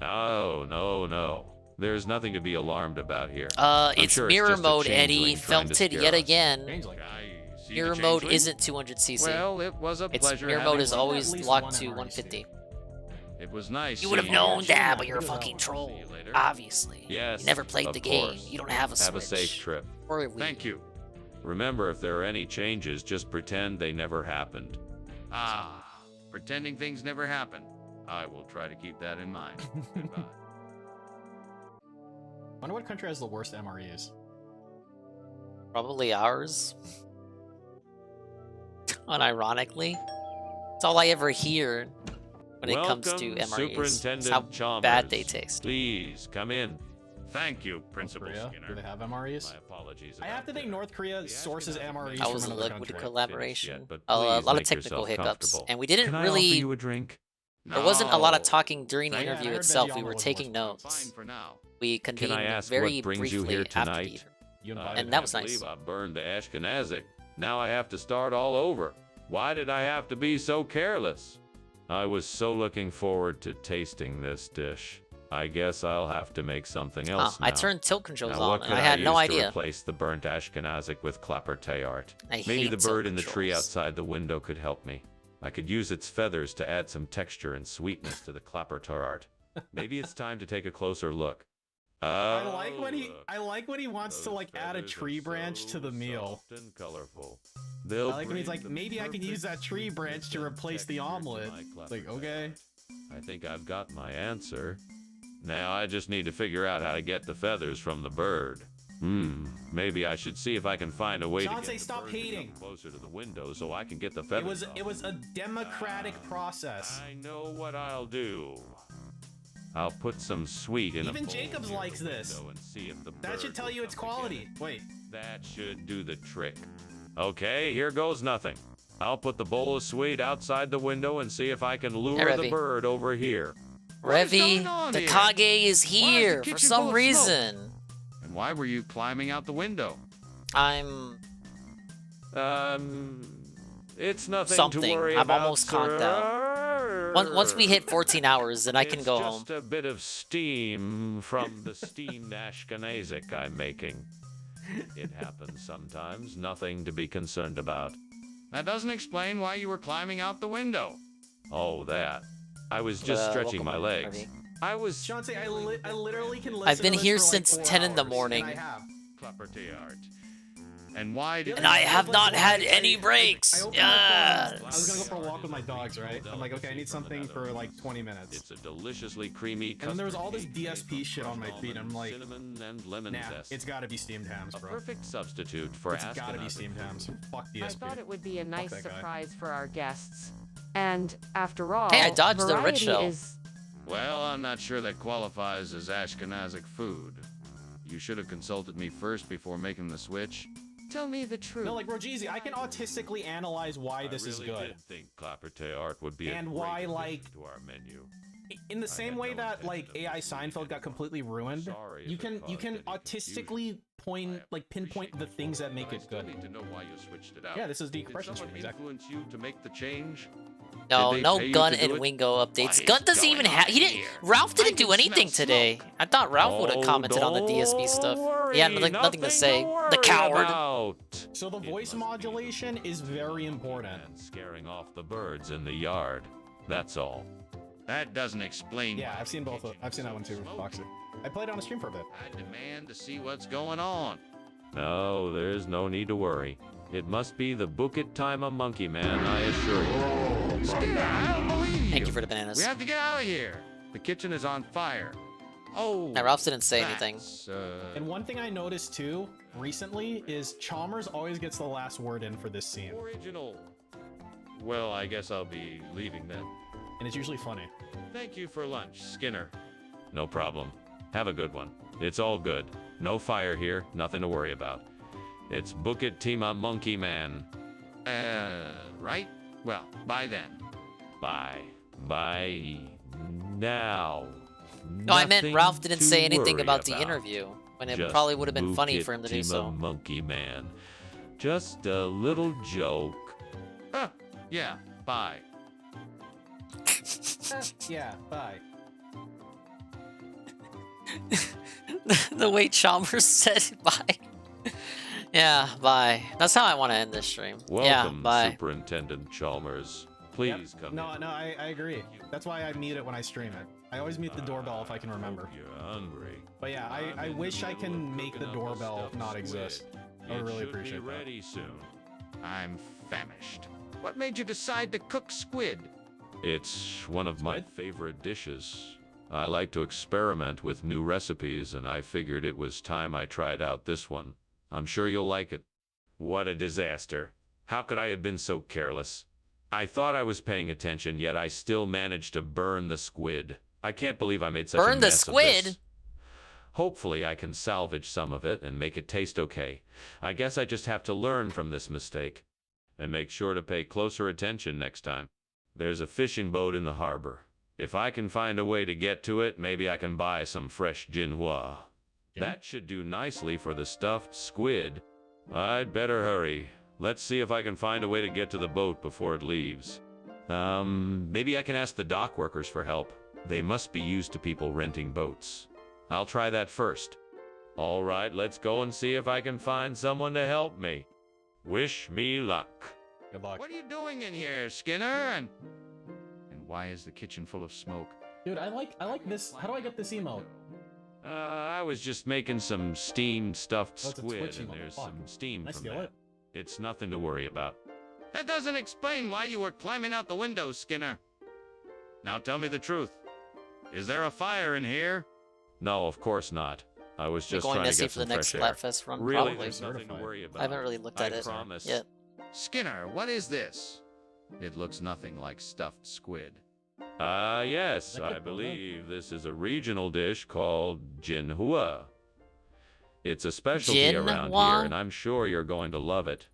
No. There's nothing to be alarmed about here. It's sure mirror just a mode, changeling Eddie. trying to Felt it scare yet us. again. Changeling. See Mirror the mode changeling? isn't 200cc. Well, it was a Its pleasure. mirror having mode is you. always At least locked one to MRE 150. It was nice. You would have seeing known Yeah, that, but yeah, you're a yeah. fucking troll. See you later. Obviously. Yes. You never played of the game. course. You don't have a Switch. Have a safe trip. Or a Wii. Thank you. Remember, if there are any changes, just pretend they never happened. Pretending things never happen. I will try to keep that in mind. Goodbye. Wonder what country has the worst MREs? Probably ours. Unironically. It's all I ever hear when it comes to Welcome, MREs. It's Superintendent how Chalmers. bad they taste. Please, come in. Thank you, Principal Korea? Skinner. Do they have MREs? My apologies. I have to think North Korea sources MREs That from was a another liquid country. collaboration. Yet, but a please lot of make technical yourself hiccups. comfortable. And we didn't Can I really offer you a drink? There wasn't a lot of talking during the Yeah, interview I heard itself. We Veggiano were was taking more notes. for now. We convened Can I ask very what brings you briefly here after the tonight? interview. You I invited And that can't was nice. believe I burned the Ashkenazic. Now I have to start all over. Why did I have to be so careless? I was so looking forward to tasting this dish. I guess I'll have to make something else now. I turned tilt controls Now, on, what and could I had no use idea. to replace the burnt Ashkenazic with clapper art? I Maybe hate the tilt bird in the tree controls. outside the window could help me. I could use its feathers to add some texture and sweetness to the clapper art. Maybe it's time to take a closer look. I like when he wants to like add a tree branch to the meal. Soft and colorful. I They'll like when he's bring like, the maybe I can use that tree branch to replace the omelet. It's like, okay. I think I've got my answer. Now I just need to figure out how to get the feathers from the bird. Maybe I should see if I can find a way to Chauncey, get the stop bird to come hating. closer to the window so I can get the feathers off. It was a democratic process. I know what I'll do. I'll put some sweet in a Even bowl Jacobs near likes the this. window and see if the That bird should tell will you its come to get quality. it. Wait. That should do the trick. Okay, here goes nothing. I'll put the bowl of sweet outside the window and see if I can lure Hey, the Revy. bird over here. Revy, the Kage is here for kitchen some full of reason. And why were you climbing out the window? I'm It's nothing something. to worry I'm about, almost conked out. sir. Once we hit 14 hours, then I can go home. It's just a bit of steam from the steamed Ashkenazic I'm making. It happens sometimes, nothing to be concerned about. That doesn't explain why you were climbing out the window. Oh, that. I was just stretching my legs. I was... Chauncey, I literally can listen I've been to this here for like since 4 10 in the hours, morning. and I have. art. And why did And I have not had any breaks. I opened my phone. I was gonna go for a walk with my dogs, right? I'm like, okay, I need something for like 20 minutes. It's a deliciously creamy And then there was all this custard DSP cake shit on my feed, and I'm like, cinnamon and lemon nah, zest. it's gotta be steamed hams, bro. Perfect substitute for It's gotta be Ashkenazic steamed hams. Fuck DSP. I thought it would be a nice that guy. surprise for our guests. And after all, Hey, I dodged the red variety shell. is Well, I'm not sure that qualifies as Ashkenazic food. You should have consulted me first before making the switch. Tell me the truth. No, like Rogeezy, I can autistically analyze why this is really good. did think clapper art would be And a why, great like, addition to our menu. In the same way that like AI Seinfeld got completely ruined, sorry if you it can caused any autistically pinpoint the things that make it good. Need to know why you switched it out. Yeah, this is the Did compression someone stream, exactly. influence you to make the change? No, Did they no pay you Gun to do and it? Wingo updates. What Gun is doesn't even going have. on He didn't. here? Ralph didn't I do can anything smell today. smoke. I thought Ralph would have Oh, commented on the DSP don't stuff. worry, He had nothing to say. The coward. So the voice modulation is very important. And scaring off the birds in the yard. That's all. That doesn't explain. Yeah, why I've seen both. I've seen that one too, Foxy. I played on a stream for a bit. I demand to see what's going on. No, there's no need to worry. It must be the book it time a monkey man, I assure you. Skinner, I don't believe you. Thank you for the bananas. We have to get out of here. The kitchen is on fire. Oh. Now, Ralph didn't say anything. And one thing I noticed too recently is Chalmers always gets the last word in for this scene. Original. Well, I guess I'll be leaving then. And it's usually funny. Thank you for lunch, Skinner. No problem. Have a good one. It's all good. No fire here, nothing to worry about. It's Book It Tima Monkey Man. Right? Well, bye then. Bye. Bye. Now. No, I meant Nothing Ralph didn't to say anything worry about the about. interview, when it Just probably would have been Book funny It for him to do Tima so. Monkey Man. Just a little joke. Yeah, bye. Yeah, bye. The way Chalmers said bye. Yeah, bye. That's how I want to end this stream. Yeah, Welcome, bye. Superintendent Chalmers. Please come No, in. no, I agree. That's why I mute it when I stream it. I always mute the doorbell if I can remember. You're hungry. But yeah, I wish I can make the doorbell not exist. I would really appreciate It should be that. ready soon. I'm famished. What made you decide to cook squid? It's one of my favorite dishes. I like to experiment with new recipes, and I figured it was time I tried out this one. I'm sure you'll like it. What a disaster. How could I have been so careless? I thought I was paying attention, yet I still managed to burn the squid. I can't believe I made such a Burn the mess of squid? this. Hopefully I can salvage some of it and make it taste okay. I guess I just have to learn from this mistake. And make sure to pay closer attention next time. There's a fishing boat in the harbor. If I can find a way to get to it, maybe I can buy some fresh jinhua. That should do nicely for the stuffed squid. I'd better hurry. Let's see if I can find a way to get to the boat before it leaves. Maybe I can ask the dock workers for help. They must be used to people renting boats. I'll try that first. All right, let's go and see if I can find someone to help me. Wish me luck. Good luck. What are you doing in here, Skinner? And why is the kitchen full of smoke? Dude, I like this. How do I get this emote? I was just making some steamed stuffed Oh, it's a squid, Twitch and emote. there's Fuck. some steam Can I from steal that. it? It's nothing to worry about. That doesn't explain why you were climbing out the window, Skinner. Now tell me the truth. Is there a fire in here? No, of course not. I was You're just going trying to Nessie get for the some next fresh air. Splatfest run, Really, probably. there's nothing to worry about. I haven't really looked at it promise. yet. Skinner, what is this? It looks nothing like stuffed squid. Yes, I believe this is a regional dish called jinhua. It's a specialty around Jinhua? here, and I'm sure you're going to love it.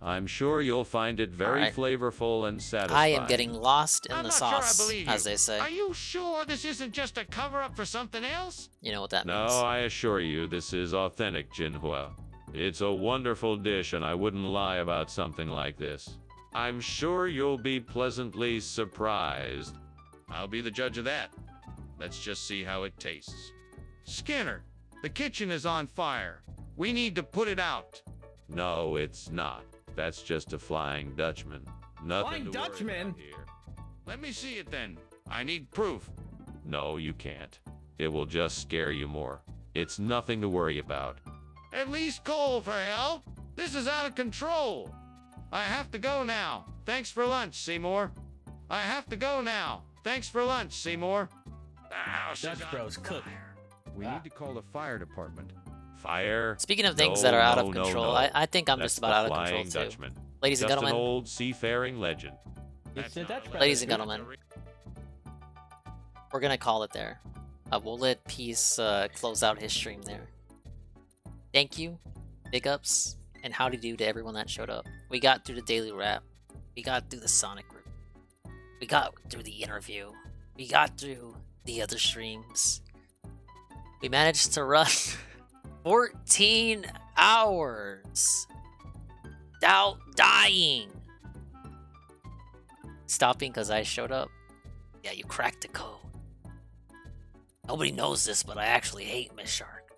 I'm sure you'll find it very Alright. flavorful and I satisfying. am getting lost in I'm the not sure I sauce, believe as you. they say. Are you sure this isn't just a cover-up for something else? You know what that No, means. I assure you, this is authentic jinhua. It's a wonderful dish, and I wouldn't lie about something like this. I'm sure you'll be pleasantly surprised. I'll be the judge of that. Let's just see how it tastes. Skinner, the kitchen is on fire. We need to put it out. No, it's not. That's just a Flying Dutchman. Nothing Flying to worry Dutchman? about here. Let me see it then. I need proof. No, you can't. It will just scare you more. It's nothing to worry about. At least call for help. This is out of control. I have to go now. Thanks for lunch, Seymour. I have to go now. Thanks for lunch, Seymour. Ow, she's Dutch Bros cook. We need to call the fire department. Fire? Speaking of things No, that are out of no, no, control, no. I think I'm That's just about the out of Flying control too. Dutchman. Ladies and Just gentlemen. an old seafaring legend. It's the Dutch Ladies and brothers. gentlemen, we're gonna call it there. We'll let Peace close out his stream there. Thank you, big ups, and howdy do to everyone that showed up. We got through the daily wrap. We got through the Sonic group. We got through the interview. We got through the other streams. We managed to run 14 hours without dying. Stopping because I showed up. Yeah, you cracked the code. Nobody knows this, but I actually hate Miss Shark.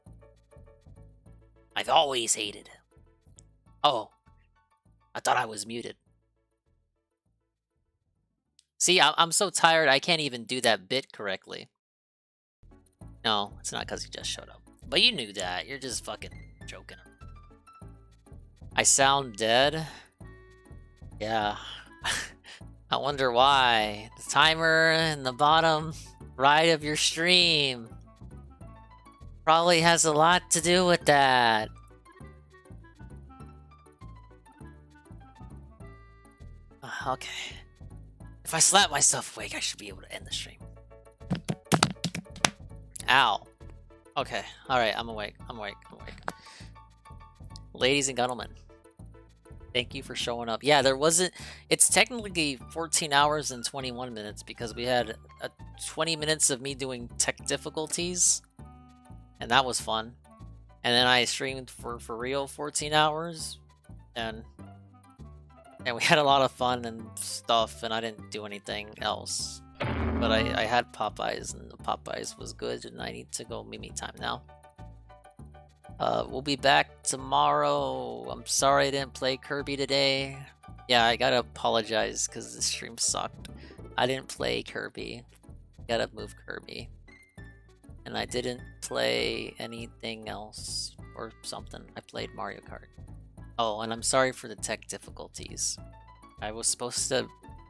I've always hated him. Oh, I thought I was muted. See, I'm so tired I can't even do that bit correctly. No, it's not because you just showed up. But you knew that. You're just fucking joking. I sound dead? Yeah. I wonder why. The timer in the bottom right of your stream probably has a lot to do with that. Okay. If I slap myself awake, I should be able to end the stream. Ow. Okay. Alright, I'm awake. I'm awake. I'm awake. Ladies and gentlemen, thank you for showing up. Yeah, there wasn't... It's technically 14 hours and 21 minutes because we had 20 minutes of me doing tech difficulties. And that was fun. And then I streamed for real 14 hours. And we had a lot of fun and stuff, and I didn't do anything else. But I had Popeyes, and the Popeyes was good, and I need to go Mimi time now. We'll be back tomorrow. I'm sorry I didn't play Kirby today. Yeah, I gotta apologize because the stream sucked. I didn't play Kirby. Gotta move Kirby. And I didn't play anything else or something. I played Mario Kart. Oh, and I'm sorry for the tech difficulties. I was supposed to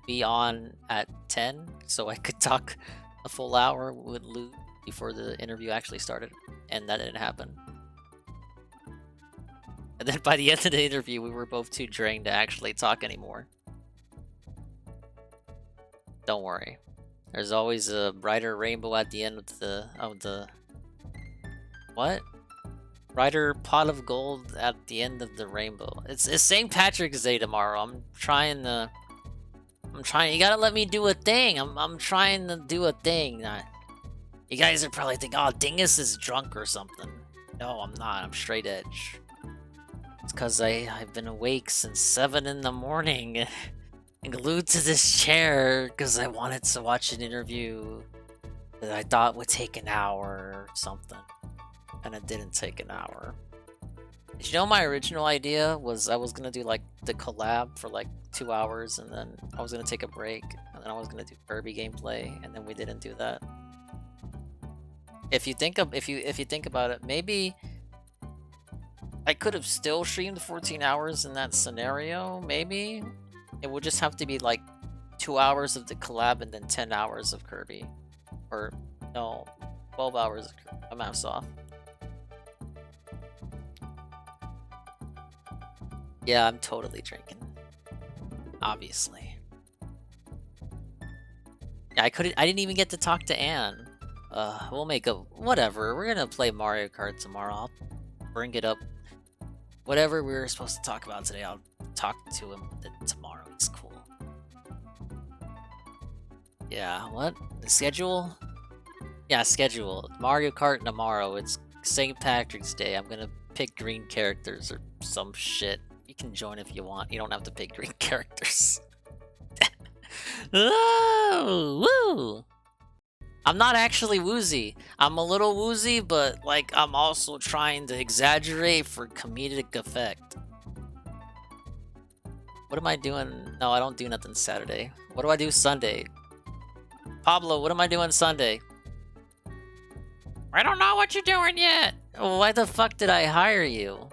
be on at 10 so I could talk a full hour with Loot before the interview actually started, and that didn't happen. And then by the end of the interview, we were both too drained to actually talk anymore. Don't worry. There's always a brighter rainbow at the end of the... What? Brighter pot of gold at the end of the rainbow. It's St. Patrick's Day tomorrow. I'm I'm trying. You gotta let me do a thing. I'm trying to do a thing. You guys are probably thinking, oh, Dingus is drunk or something. No, I'm not. I'm straight edge. It's because I've been awake since 7 in the morning and glued to this chair because I wanted to watch an interview that I thought would take an hour or something. And it didn't take an hour. Did you know my original idea was I was going to do like the collab for like 2 hours and then I was going to take a break and then I was going to do Kirby gameplay and then we didn't do that. If you think about it, maybe I could have still streamed 14 hours in that scenario, maybe. It would just have to be like 2 hours of the collab and then 10 hours of Kirby. Or no, 12 hours of Kirby. My math's off. Yeah, I'm totally drinking. Obviously. Yeah, I didn't even get to talk to Anne. We'll make a... Whatever, we're gonna play Mario Kart tomorrow. I'll bring it up. Whatever we were supposed to talk about today, I'll talk to him tomorrow. He's cool. Yeah, what? The schedule? Yeah, schedule. Mario Kart tomorrow. It's St. Patrick's Day. I'm gonna pick green characters or some shit. You can join if you want. You don't have to pick green characters. Oh, woo! I'm not actually woozy. I'm a little woozy, but like I'm also trying to exaggerate for comedic effect. What am I doing? No, I don't do nothing Saturday. What do I do Sunday? Pablo, what am I doing Sunday? I don't know what you're doing yet. Why the fuck did I hire you?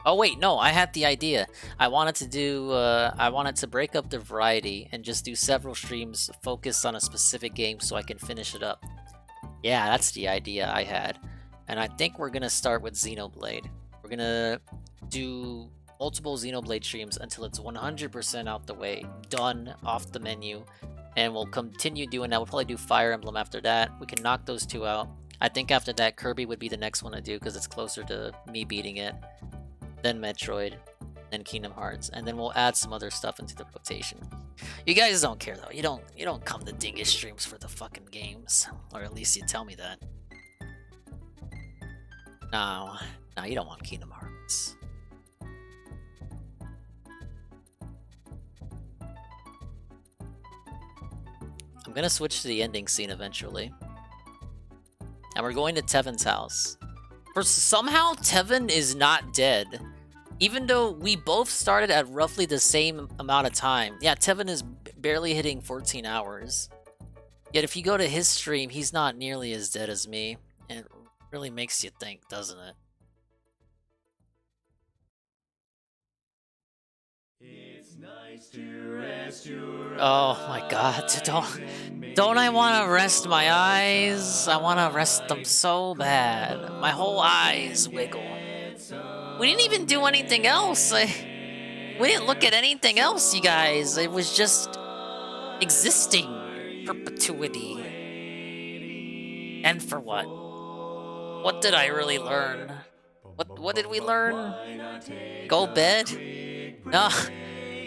Oh wait, no, I had the idea. I wanted to break up the variety and just do several streams focused on a specific game so I can finish it up. Yeah, that's the idea I had. And I think we're gonna start with Xenoblade. We're gonna do multiple Xenoblade streams until it's 100% out the way, done, off the menu, and we'll continue doing that. We'll probably do Fire Emblem after that. We can knock those two out. I think after that, Kirby would be the next one to do because it's closer to me beating it. Then Metroid, then Kingdom Hearts, and then we'll add some other stuff into the rotation. You guys don't care though. You don't come to Dingus streams for the fucking games, or at least you tell me that. No, you don't want Kingdom Hearts. I'm gonna switch to the ending scene eventually, and we're going to Tevin's house. Somehow Tevin is not dead. Even though we both started at roughly the same amount of time. Yeah, Tevin is barely hitting 14 hours. Yet if you go to his stream, he's not nearly as dead as me. And it really makes you think, doesn't it? It's nice to rest your oh my god, don't I want to rest my eyes? I want to rest them so bad. My whole eyes wiggle. We didn't even do anything else. We didn't look at anything else, you guys. It was just existing. Perpetuity. And for what? What did I really learn? What did we learn? Go bed? No,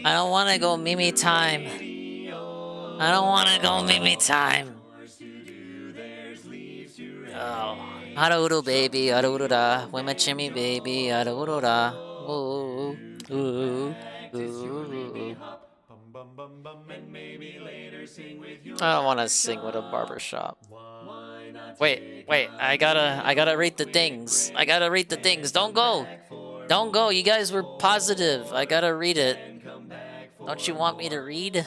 I don't want to go Mimi time. I don't want to go Mimi time. Oh. Haruru baby, haruru da. Wimachimi baby, haruru da. Ooh, ooh, ooh. I don't want to sing with a barbershop. Wait, I gotta read the things. I gotta read the things. Don't go. Don't go. You guys were positive. I gotta read it. Don't you want me to read?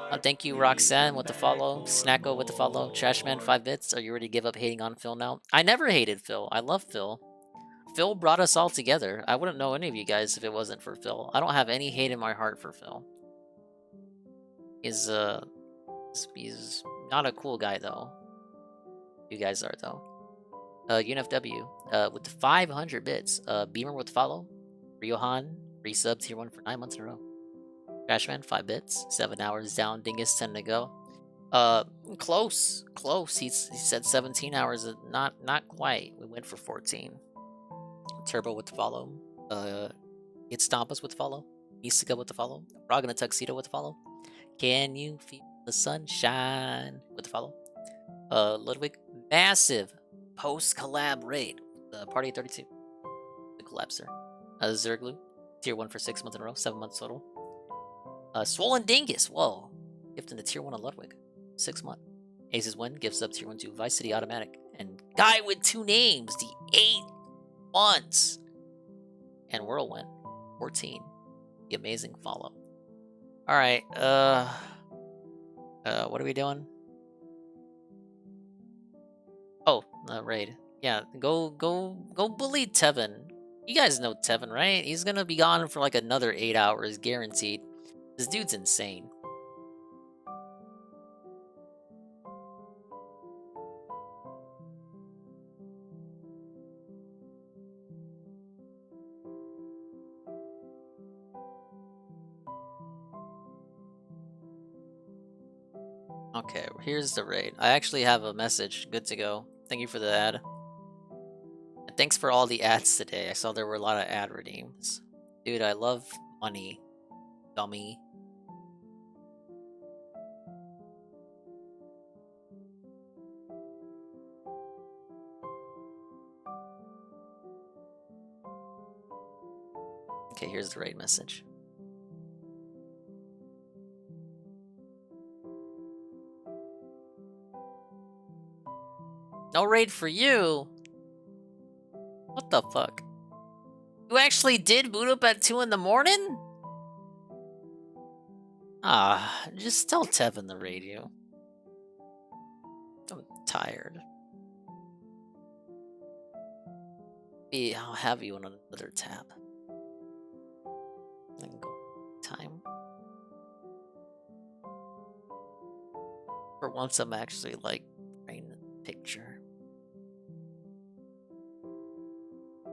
Oh, thank you, Roxanne, with the follow. Snacko with the follow. Trashman, 5 bits. Are you ready to give up hating on Phil now? I never hated Phil. I love Phil. Phil brought us all together. I wouldn't know any of you guys if it wasn't for Phil. I don't have any hate in my heart for Phil. He's not a cool guy, though. You guys are, though. UNFW, with the 500 bits. Beamer with the follow. Riohan, resub tier 1 for 9 months in a row. Trashman, 5 bits. 7 hours down. Dingus, 10 to go. Close. He said 17 hours. Not quite. We went for 14. Turbo with the follow. Get Stompas with the follow. Isika with the follow. Frog in a Tuxedo with the follow. Can you feel the sunshine with the follow? Ludwig, massive post collab raid. The Party 32. The collapse there. Zerglu, tier 1 for 6 months in a row, 7 months total. Swollen Dingus, whoa. Gifting the tier 1 on Ludwig, 6 month. Aces Win gives up tier 1 to Vice City Automatic. And Guy with 2 names, the 8 months. And Whirlwind, 14. The amazing follow. Alright, what are we doing? Oh, raid. Yeah, go bully Tevin. You guys know Tevin, right? He's gonna be gone for like another 8 hours, guaranteed. This dude's insane. Okay, here's the raid. I actually have a message. Good to go. Thank you for the ad. And thanks for all the ads today. I saw there were a lot of ad redeems. Dude, I love money. Dummy. Okay, here's the raid message. No raid for you? What the fuck? You actually did boot up at 2 in the morning? Ah, just tell Tevin to raid you. I'm tired. I'll have you on another tab. I can go time. For once, I'm actually like writing the picture.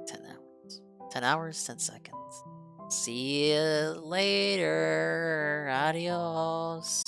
10 hours. 10 hours, 10 seconds. See you later. Adios.